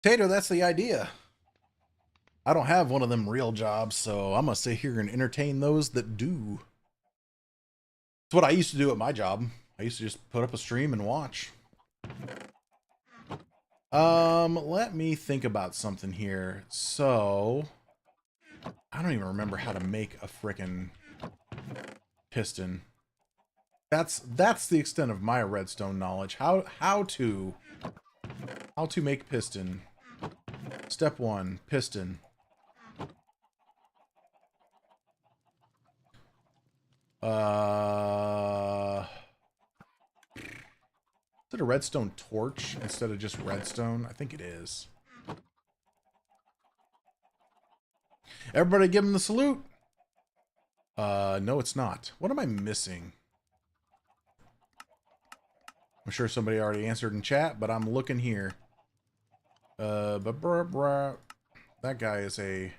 Tater, that's the idea. I don't have one of them real jobs, so I'm going to sit here and entertain those that do. It's what I used to do at my job. I used to just put up a stream and watch. Let me think about something here. So, I don't even remember how to make a frickin' piston. That's the extent of my redstone knowledge. How to make piston. Step 1, piston. Is it a redstone torch instead of just redstone? I think it is. Everybody give him the salute. No, it's not. What am I missing? I'm sure somebody already answered in chat, but I'm looking here. That guy is a...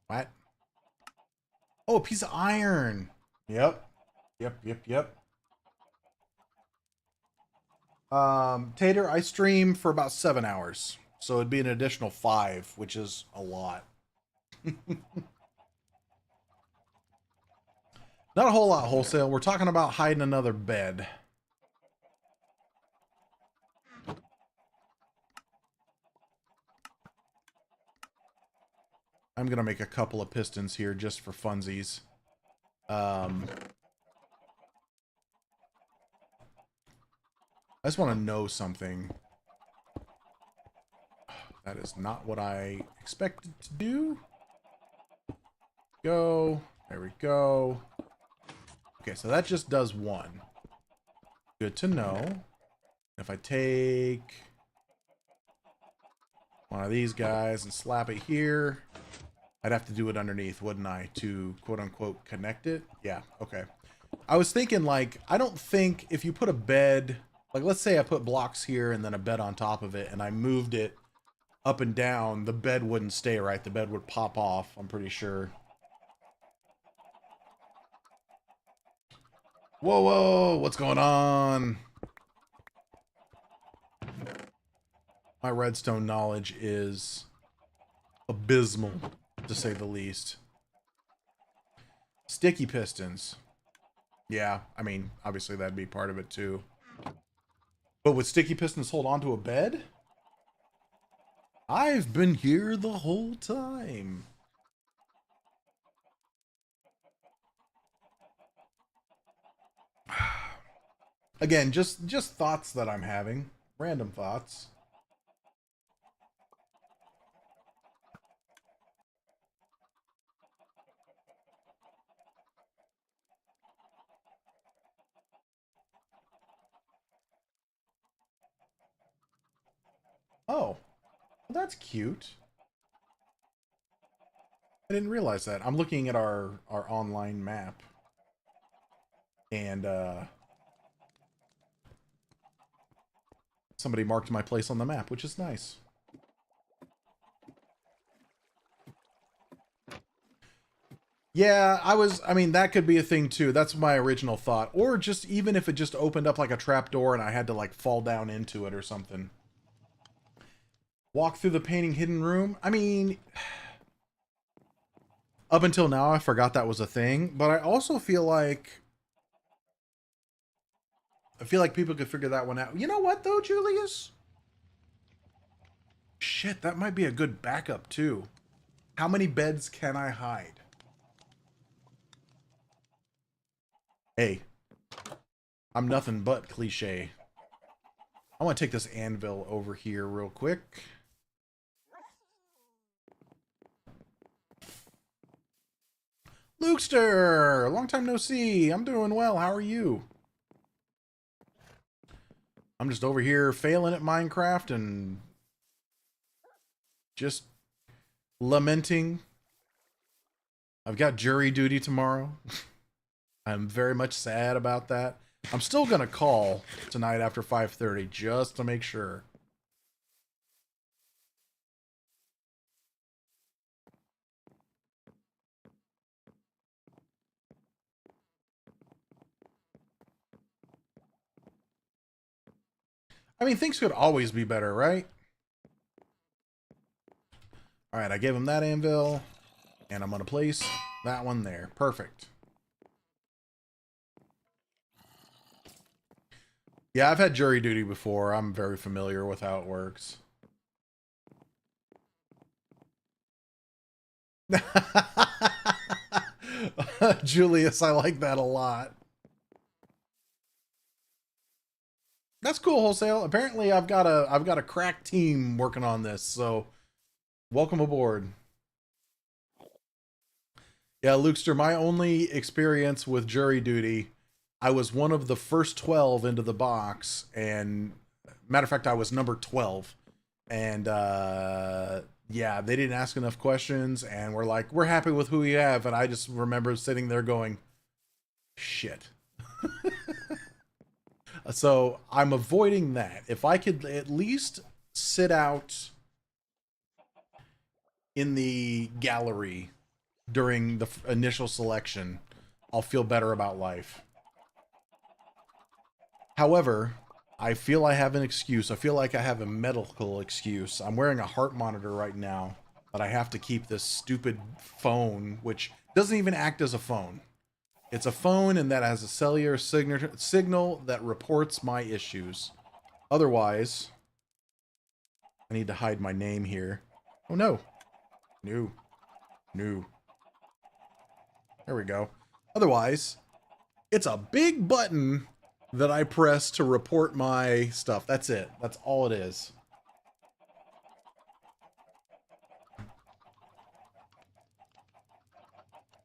What? Oh, a piece of iron. Yep. Yep. Tater, I stream for about 7 hours. So it'd be an additional 5, which is a lot. Not a whole lot wholesale. We're talking about hiding another bed. I'm going to make a couple of pistons here just for funsies. I just want to know something. That is not what I expected to do. Go. There we go. Okay, so that just does 1. Good to know. If I take one of these guys and slap it here, I'd have to do it underneath, wouldn't I, to quote-unquote connect it? Yeah, okay. I was thinking, like, I don't think if you put a bed, like, let's say I put blocks here and then a bed on top of it, and I moved it up and down, the bed wouldn't stay right. The bed would pop off, I'm pretty sure. Whoa, what's going on? My redstone knowledge is abysmal, to say the least. Sticky pistons. Yeah, I mean, obviously that'd be part of it too. But would sticky pistons hold onto a bed? I've been here the whole time. Again, just thoughts that I'm having. Random thoughts. Oh, well, that's cute. I didn't realize that. I'm looking at our online map. And somebody marked my place on the map, which is nice. Yeah, I mean, that could be a thing too. That's my original thought. Or just, even if it just opened up like a trap door and I had to like fall down into it or something. Walk through the painting hidden room. I mean, up until now, I forgot that was a thing. But I also feel like people could figure that one out. You know what though, Julius? Shit, that might be a good backup too. How many beds can I hide? Hey, I'm nothing but cliche. I want to take this anvil over here real quick. Lukester, long time no see. I'm doing well. How are you? I'm just over here failing at Minecraft and just lamenting. I've got jury duty tomorrow. I'm very much sad about that. I'm still going to call tonight after 5:30 just to make sure. I mean, things could always be better, right? All right, I gave him that anvil, and I'm going to place that one there. Perfect. Yeah, I've had jury duty before. I'm very familiar with how it works. Julius, I like that a lot. That's cool, Wholesale. Apparently I've got a crack team working on this, so welcome aboard. Yeah, Lukester, my only experience with jury duty, I was one of the first 12 into the box, and matter of fact, I was number 12. And yeah, they didn't ask enough questions, and we're like, we're happy with who you have. And I just remember sitting there going, shit. So I'm avoiding that. If I could at least sit out in the gallery during the initial selection, I'll feel better about life. However, I feel I have an excuse. I feel like I have a medical excuse. I'm wearing a heart monitor right now, but I have to keep this stupid phone, which doesn't even act as a phone. It's a phone, and that has a cellular signal that reports my issues. Otherwise, I need to hide my name here. Oh no. No. No. There we go. Otherwise, it's a big button that I press to report my stuff. That's it. That's all it is.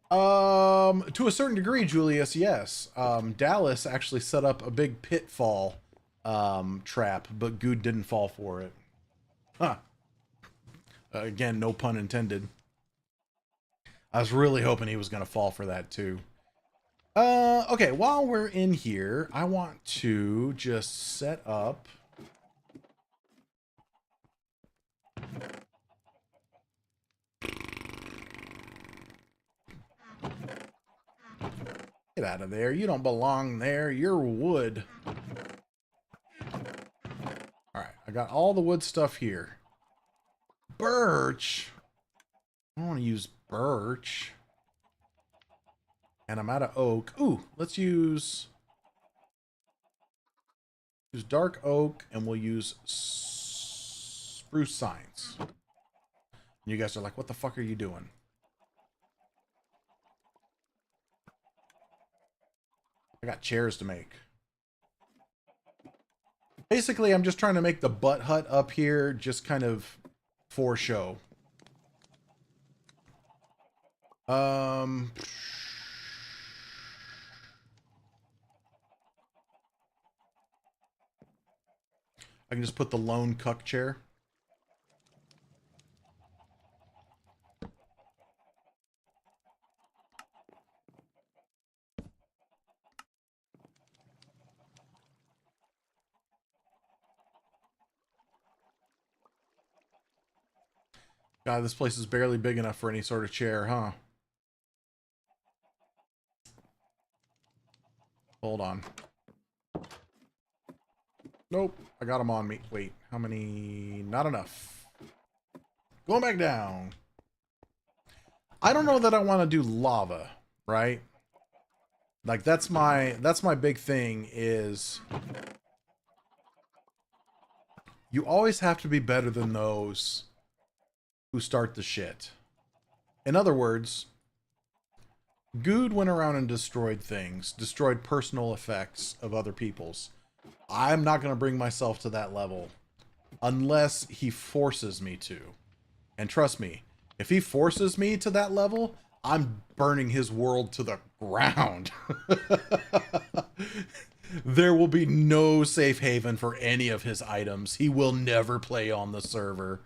To a certain degree, Julius, yes. Dallas actually set up a big pitfall trap, but Good didn't fall for it. Huh. Again, no pun intended. I was really hoping he was going to fall for that too. Okay, while we're in here, I want to just set up Get out of there. You don't belong there. You're wood. Alright, I got all the wood stuff here. Birch. I don't want to use birch. And I'm out of oak. Ooh, let's use dark oak, and we'll use spruce science. And you guys are like, what the fuck are you doing? I got chairs to make. Basically, I'm just trying to make the butt hut up here just kind of for show. I can just put the lone cuck chair. God, this place is barely big enough for any sort of chair, huh? Hold on. Nope, I got them on me. Wait, how many? Not enough. Going back down. I don't know that I want to do lava, right? Like that's my big thing is you always have to be better than those who start the shit. In other words, Good went around and destroyed things, destroyed personal effects of other people's. I'm not going to bring myself to that level unless he forces me to. And trust me, if he forces me to that level, I'm burning his world to the ground. There will be no safe haven for any of his items. He will never play on the server.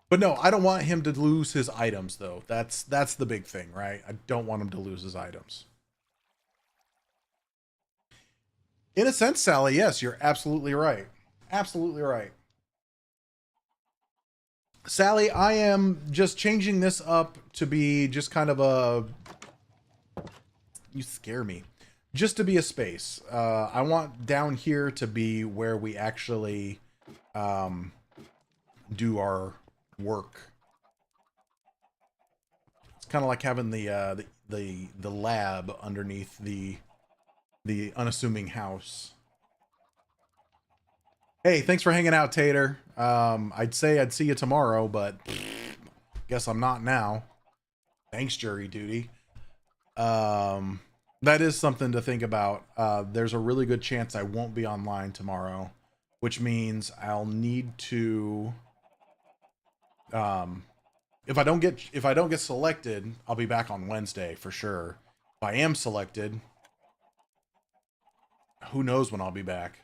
But no, I don't want him to lose his items, though. That's the big thing, right? I don't want him to lose his items. In a sense, Sally, yes, you're absolutely right. Absolutely right. Sally, I am just changing this up to be just kind of a... You scare me. Just to be a space. I want down here to be where we actually do our work. It's kind of like having the lab underneath the unassuming house. Hey, thanks for hanging out, Tater. I'd say I'd see you tomorrow, but guess I'm not now. Thanks, jury duty. That is something to think about. There's a really good chance I won't be online tomorrow, which means I'll need to... if I don't get selected, I'll be back on Wednesday for sure. If I am selected, who knows when I'll be back.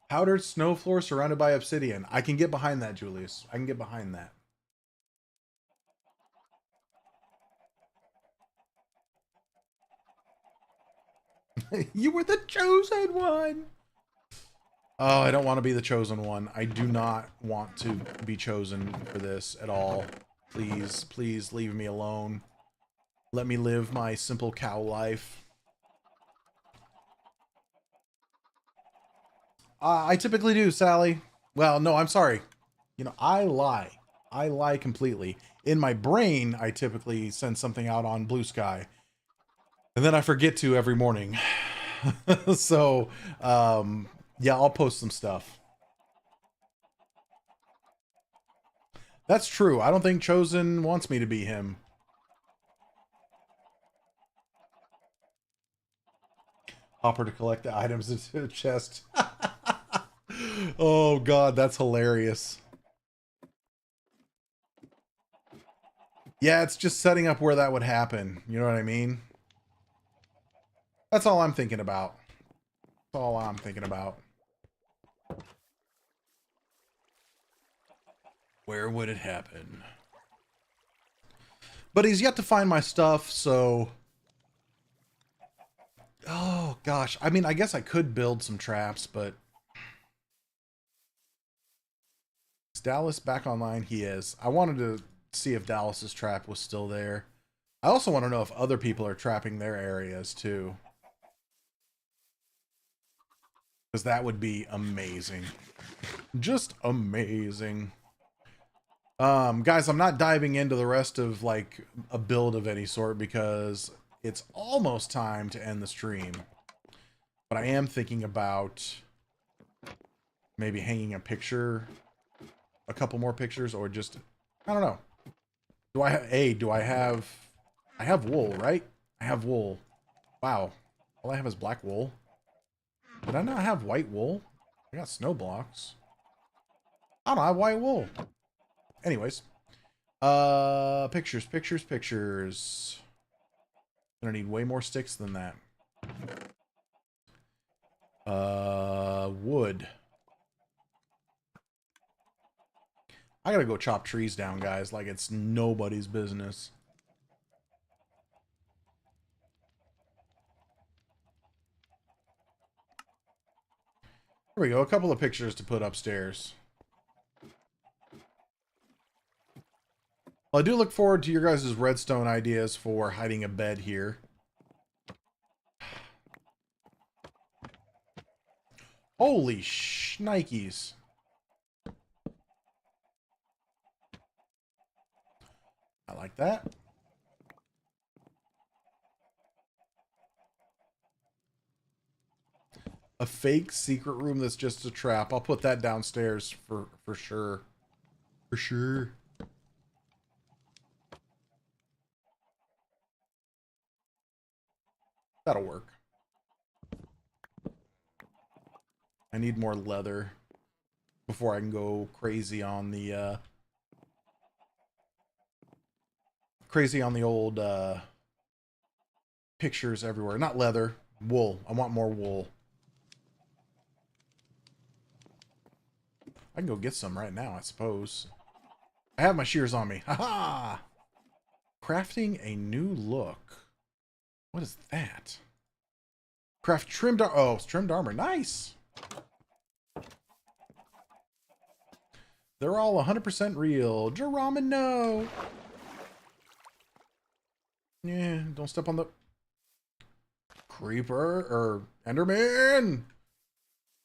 Powdered snow floor surrounded by obsidian. I can get behind that, Julius. I can get behind that. You were the chosen one. Oh, I don't want to be the chosen one. I do not want to be chosen for this at all. Please, please leave me alone. Let me live my simple cow life. I typically do, Sally. Well, no, I'm sorry. You know, I lie. I lie completely. In my brain, I typically send something out on Blue Sky. And then I forget to every morning. So, yeah, I'll post some stuff. That's true. I don't think Chosen wants me to be him. Hopper to collect the items into the chest. Oh, God, that's hilarious. Yeah, it's just setting up where that would happen. You know what I mean? That's all I'm thinking about. That's all I'm thinking about. Where would it happen? But he's yet to find my stuff, so... Oh, gosh. I mean, I guess I could build some traps, but... Is Dallas back online? He is. I wanted to see if Dallas's trap was still there. I also want to know if other people are trapping their areas, too. Because that would be amazing. Just amazing. Guys, I'm not diving into the rest of, like, a build of any sort because it's almost time to end the stream. But I am thinking about maybe hanging a picture, a couple more pictures, or just, I don't know. I have wool, right? I have wool. Wow. All I have is black wool. Did I not have white wool? I got snow blocks. I don't have white wool. Anyways. Pictures. Gonna need way more sticks than that. Wood. I gotta go chop trees down, guys, like it's nobody's business. Here we go, a couple of pictures to put upstairs. Well, I do look forward to your guys' redstone ideas for hiding a bed here. Holy shnikes. I like that. A fake secret room that's just a trap. I'll put that downstairs for sure. For sure. That'll work. I need more leather before I can go crazy on the old pictures everywhere. Not leather, wool. I want more wool. I can go get some right now, I suppose. I have my shears on me. Haha! Crafting a new look. What is that? Craft trimmed armor. Oh, it's trimmed armor. Nice! They're all 100% real. Geronimo! Yeah, don't step on the creeper or Enderman.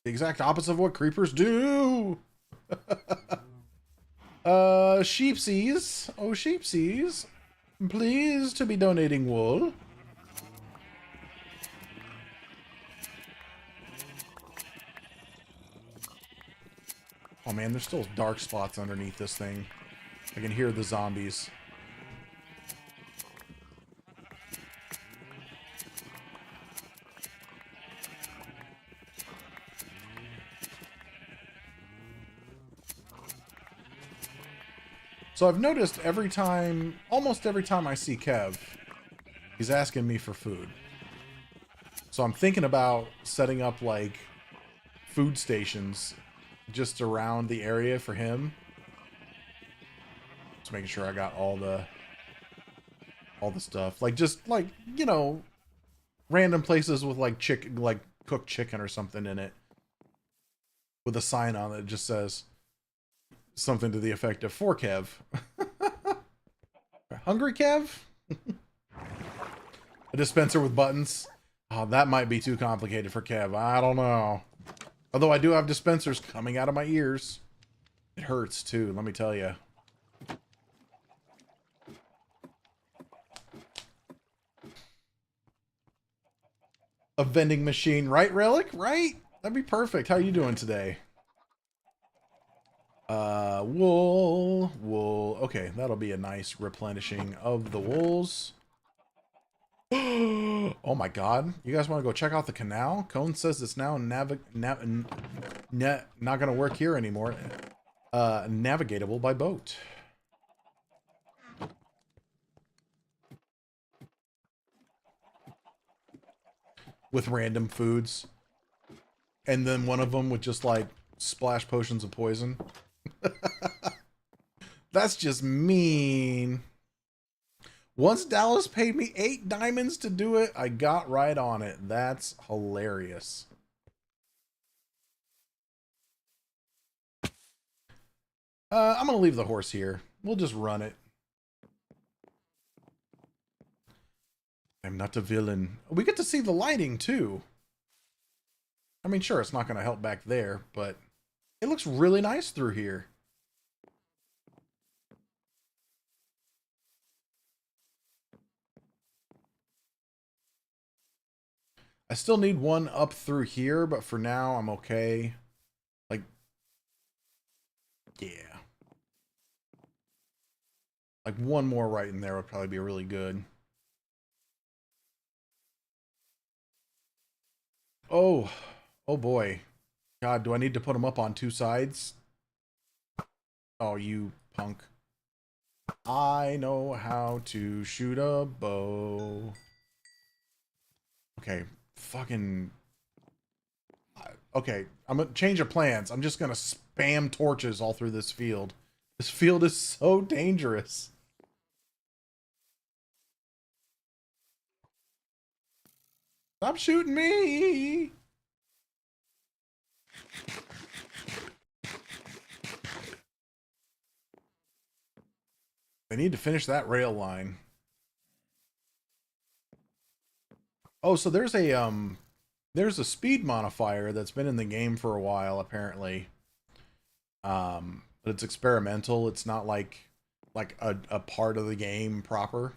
The exact opposite of what creepers do. Sheepsies. Oh, sheepsies. Pleased to be donating wool. Oh man, there's still dark spots underneath this thing. I can hear the zombies. So I've noticed almost every time I see Kev, he's asking me for food. So I'm thinking about setting up like food stations just around the area for him. Just making sure I got all the stuff. Like just like, you know, random places with like cooked chicken or something in it. With a sign on it that just says something to the effect of "For Kev." Hungry Kev? A dispenser with buttons. Oh, that might be too complicated for Kev. I don't know. Although I do have dispensers coming out of my ears. It hurts too, let me tell you. A vending machine, right, Relic? Right? That'd be perfect. How are you doing today? Wool. Okay, that'll be a nice replenishing of the wools. Oh my god. You guys want to go check out the canal? Cone says it's now not gonna work here anymore. Navigatable by boat. With random foods. And then one of them with just like splash potions of poison. That's just mean. Once Dallas paid me 8 diamonds to do it, I got right on it. That's hilarious. I'm going to leave the horse here. We'll just run it. I'm not a villain. We get to see the lighting too. I mean, sure, it's not going to help back there, but it looks really nice through here. I still need one up through here, but for now, I'm okay. Like, yeah. Like, one more right in there would probably be really good. Oh boy. God, do I need to put them up on 2 sides? Oh, you punk. I know how to shoot a bow. Okay, fucking... Okay, I'm gonna change of plans. I'm just gonna spam torches all through this field. This field is so dangerous. Stop shooting me! They need to finish that rail line. Oh, so there's a speed modifier that's been in the game for a while, apparently. But it's experimental. It's not like a part of the game proper.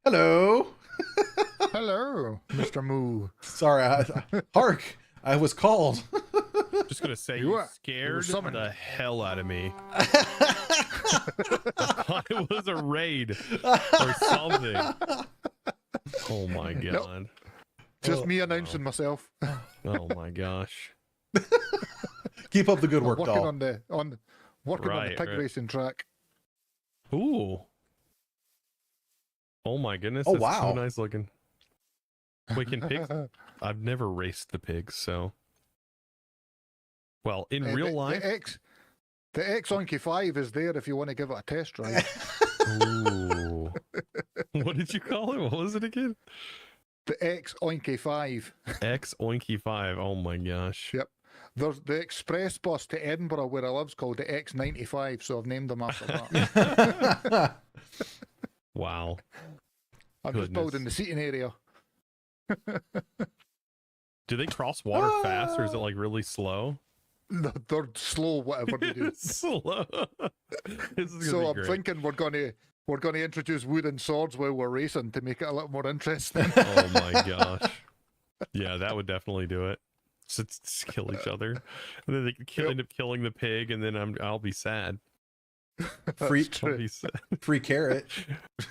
Hello. Hello, Mr. Moo. Sorry, Hark. I was called. Just gonna say You you are- scared summoned. the hell out of me. I thought it was a raid or something. Oh my god. Just me announcing myself. Oh my gosh. Keep up the good I'm work, working doll. on the Right, pig right. racing track. Ooh. Oh my goodness. Oh, That's wow. so nice looking. Wait, can pigs? I've never raced the pigs, so. Well, in real life. The X Oinky 5 is there if you want to give it a test drive. Ooh. What did you call it? What was it again? The X Oinky 5. X Oinky 5. Oh my gosh. Yep. There's the express bus to Edinburgh where I live's called the X95, so I've named them after that. Wow. I'm Goodness. just building the seating area. Do they cross water fast or is it like really slow? They're slow, whatever they do. Slow. This is gonna So be I'm great. thinking we're gonna introduce wooden swords while we're racing to make it a little more interesting. Oh my gosh. Yeah, that would definitely do it. Just kill each other, and then they could end up killing the pig, and then I'll be sad. Free, true. free carrot.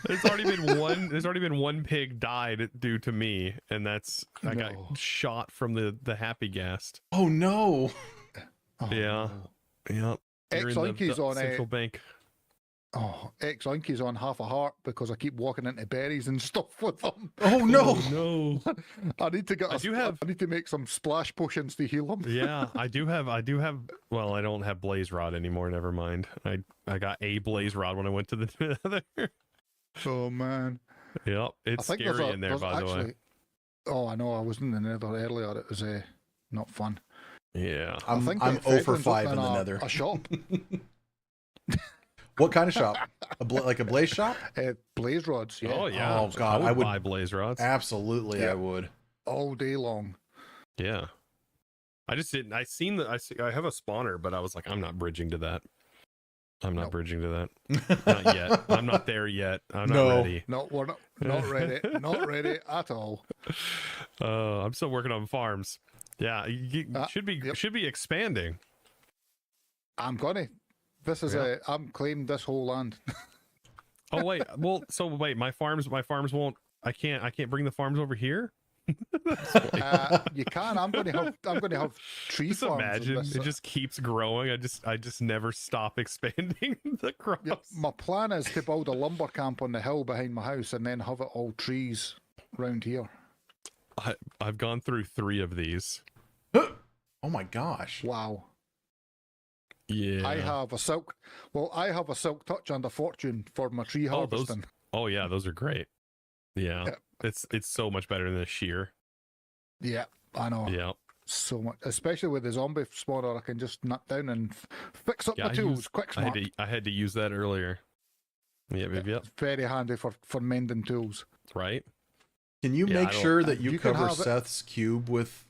There's already been one. There's already been one pig died due to me, and that's I No. got shot from the happy gas. Oh no. Oh, Yeah. Yep. Here in the Ex-Unky's on central bank. Ex-Unky's on half a heart because I keep walking into berries and stuff with them. Oh no. No. I need to get. I need to make some splash potions to heal them. Yeah, I do have. Well, I don't have blaze rod anymore. Never mind. I got a blaze rod when I went to the Nether. Oh man. Yep. It's scary in there, by the way. Oh, I know. I was in the Nether earlier. It was not fun. Yeah. I I'm think 0 for 5 in the Nether. A shop. What kind of shop? Like a blaze shop? Blaze rods. Yeah. Oh yeah. Oh, God, I I would would- buy blaze rods. Absolutely, Yeah. I would. All day long. Yeah. I just didn't. I have a spawner, but I was like, I'm not bridging to that. I'm not Nope. bridging to that. Not yet. I'm not there yet. I'm not No. ready. No, we're not ready. Not ready at all. I'm still working on farms. Yeah, you should be expanding. I'm gonna. This is Yeah. I'm claiming this whole land. Oh wait, well, so wait, my farms won't. I can't bring the farms over here. You can. I'm gonna have tree Just farms. and imagine this, it just keeps growing. I just never stop expanding the crops. Yep, my plan is to build a lumber camp on the hill behind my house and then have it all trees round here. I've gone through 3 of these. Oh my gosh. Wow. Yeah. I have a silk touch and a fortune for my tree Oh, those- harvesting. Oh yeah, those are great. Yeah. Yep. It's so much better than the shear. Yeah, I know. Yeah. So much, especially with the zombie spawner, I can just nap down and fix up Yeah, my I tools. used- Quick I had smart. to use that earlier. Yep. Very handy for mending tools. Right. Can you Yeah, make I don't- sure that you you can cover have it- Seth's cube with,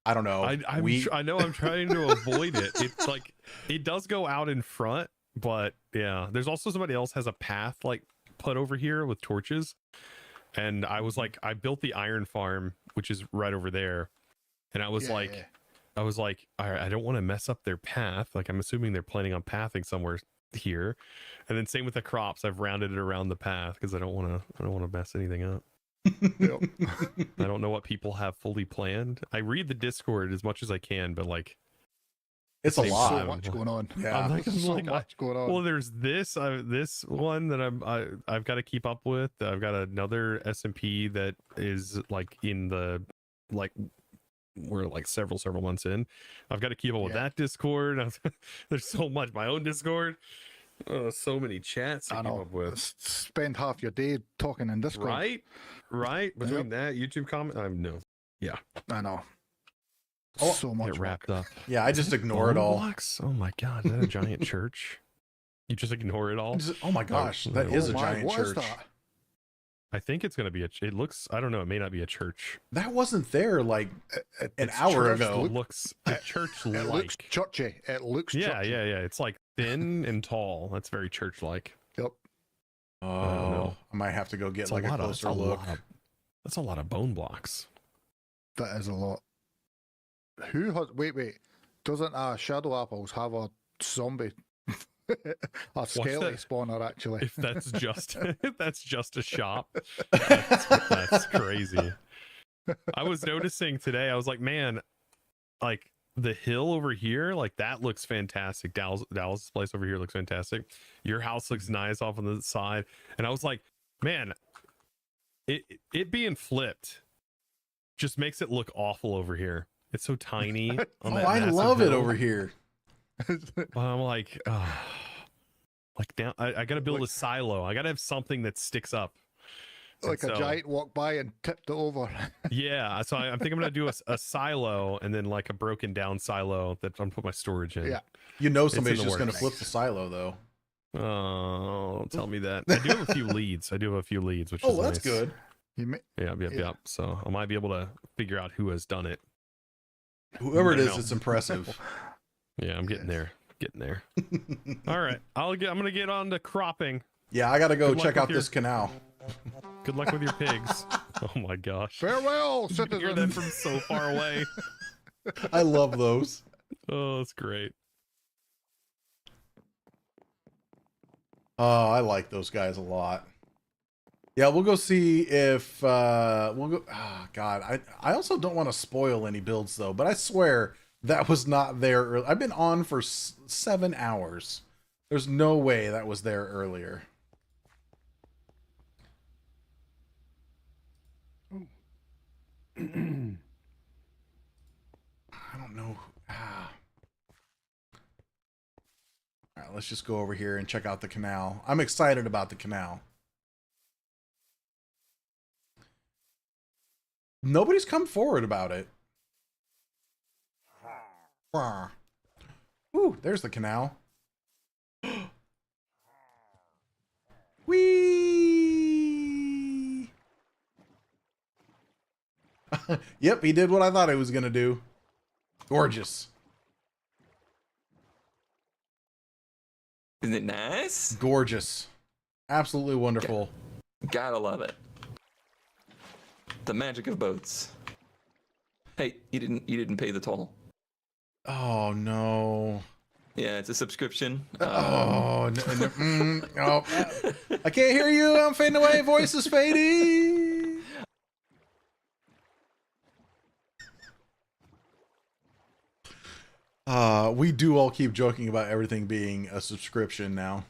I don't know, I know I'm trying to avoid it. It's like it does go out in front, but yeah. There's also somebody else has a path like put over here with torches. And I was like, I built the iron farm, which is right over there. And I was Yeah, like, yeah. all right, I don't want to mess up their path. Like I'm assuming they're planning on pathing somewhere here. And then same with the crops. I've rounded it around the path because I don't want to mess anything up. Yep. I don't know what people have fully planned. I read the Discord as much as I can, but like it's a Same lot. So time. much going on. Yeah. I'm like, So much going on. well, there's this one that I've got to keep up with. I've got another SMP that is like in the like we're like several months in. I've got to keep up with Yeah. that Discord. There's so much. My own Discord. So many chats to I keep know. up with. Spend half your day talking in Discord. Right. Between that YouTube comment, I'm no. I know. Oh, So much Get wrapped work. up. Yeah, I just ignore it Bone all. blocks? Oh my god, is that a giant church? You just ignore it all? Oh my gosh, Oh, that no. is a Oh my, giant what is church. that? I think it's gonna be it looks. I don't know. It may not be a church. That wasn't there like an It's hour church ago. It looks a church It like. looks churchy. It looks churchy. Yeah. It's like thin and tall. That's very church like. Yep. Oh, I might have to go get like a closer look. That's a lot of bone blocks. That is a lot. Who has? Wait. Doesn't Shadow Apples have a zombie? A skelly that? spawner, actually. If that's just if that's just a shop, that's crazy. I was noticing today. I was like, man, like the hill over here, like that looks fantastic. Dallas' place over here looks fantastic. Your house looks nice off on the side, and I was like, man, it being flipped just makes it look awful over here. It's so tiny. On Oh, that I massive love it hill. over here. But I'm like, like down. I got to build a silo. I got to have something that sticks up. Like And a so- giant walked by and tipped it over. Yeah, so I think I'm gonna do a silo and then like a broken down silo that I'm gonna put my storage in. Yeah. You know in somebody's the just going to works. flip the silo though. Oh, don't tell me that. I do have a few leads. Which Oh, is that's nice. good. You may, Yeah. Yeah. So I might be able to figure out who has done it. Whoever it I is, know. it's impressive. Yeah, I'm getting Yes. there. All right, I'm gonna get on to cropping. Yeah, I got to go Good luck check with out your- this canal. Good luck with your pigs. Oh my gosh. farewell, You hear that citizens. from so far away. I love those. Oh, that's great. Oh, I like those guys a lot. Yeah, we'll go see if we'll go. Ah, God, I also don't want to spoil any builds though, but I swear that was not there. I've been on for 7 hours. There's no way that was there earlier. I don't know. Ah. All right, let's just go over here and check out the canal. I'm excited about the canal. Nobody's come forward about it. Ooh, there's the canal. Whee! Yep, he did what I thought he was gonna do. Gorgeous. Isn't it nice? Gorgeous. Absolutely wonderful. Gotta love it. The magic of boats. Hey, you didn't pay the toll. Oh no. Yeah, it's a subscription. Oh, oh, I can't hear you. I'm fading away. Voice is fading. We do all keep joking about everything being a subscription now.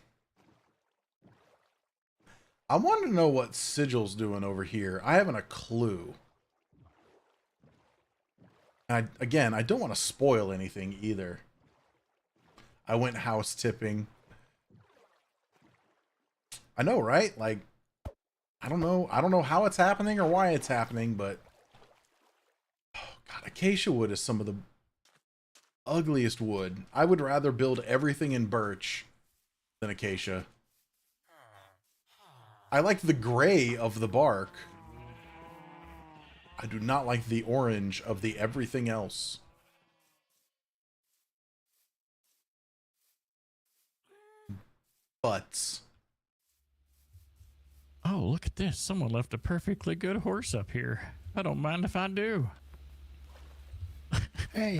I want to know what Sigil's doing over here. I haven't a clue. And again, I don't want to spoil anything either. I went house tipping. I know, right? Like, I don't know. I don't know how it's happening or why it's happening, but oh God, acacia wood is some of the ugliest wood. I would rather build everything in birch than acacia. I like the gray of the bark. I do not like the orange of the everything else. Butts. Oh, look at this. Someone left a perfectly good horse up here. I don't mind if I do. Hey.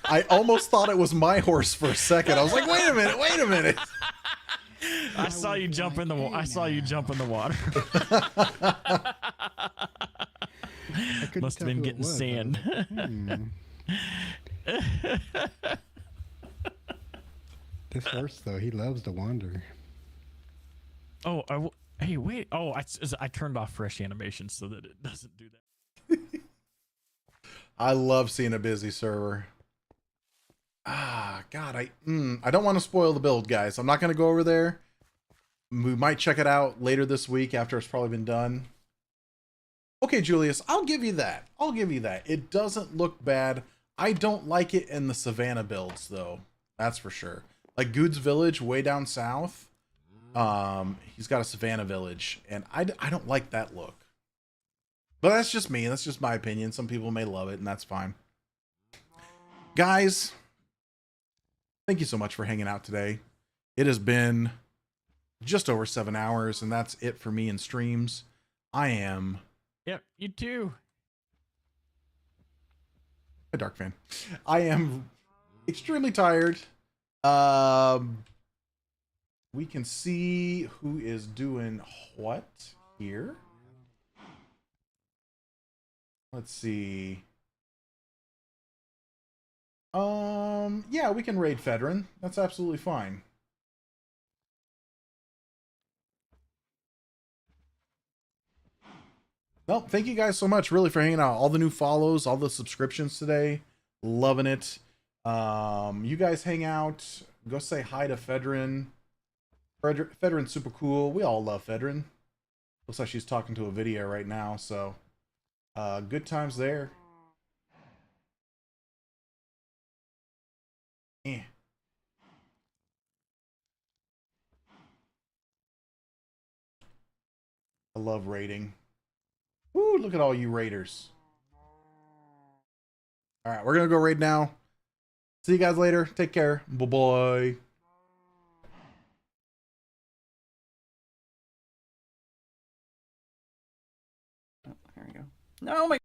I almost thought it was my horse for a second. I was like, wait a minute. I saw you jump in the water. I saw you jump in the water. Must have been getting sand. This horse, though, he loves to wander. Oh, hey, wait. Oh, I turned off fresh animation so that it doesn't do that. I love seeing a busy server. Ah, God, I don't want to spoil the build, guys. I'm not going to go over there. We might check it out later this week after it's probably been done. Okay, Julius, I'll give you that. It doesn't look bad. I don't like it in the Savannah builds, though. That's for sure. Like Good's Village way down south. He's got a Savannah village, and I don't like that look. But that's just me. That's just my opinion. Some people may love it, and that's fine. Guys, thank you so much for hanging out today. It has been just over 7 hours, and that's it for me in streams. I am... Yep, you too. A Dark Fan. I am extremely tired. We can see who is doing what here. Let's see. Yeah, we can raid Fedrin. That's absolutely fine. Well, thank you guys so much, really, for hanging out. All the new follows, all the subscriptions today. Loving it. You guys hang out. Go say hi to Fedrin. Fedrin's super cool. We all love Fedrin. Looks like she's talking to a video right now, so good times there. Eh. I love raiding. Woo, look at all you raiders. All right, we're going to go raid now. See you guys later. Take care. Bye-bye. There we go. No, my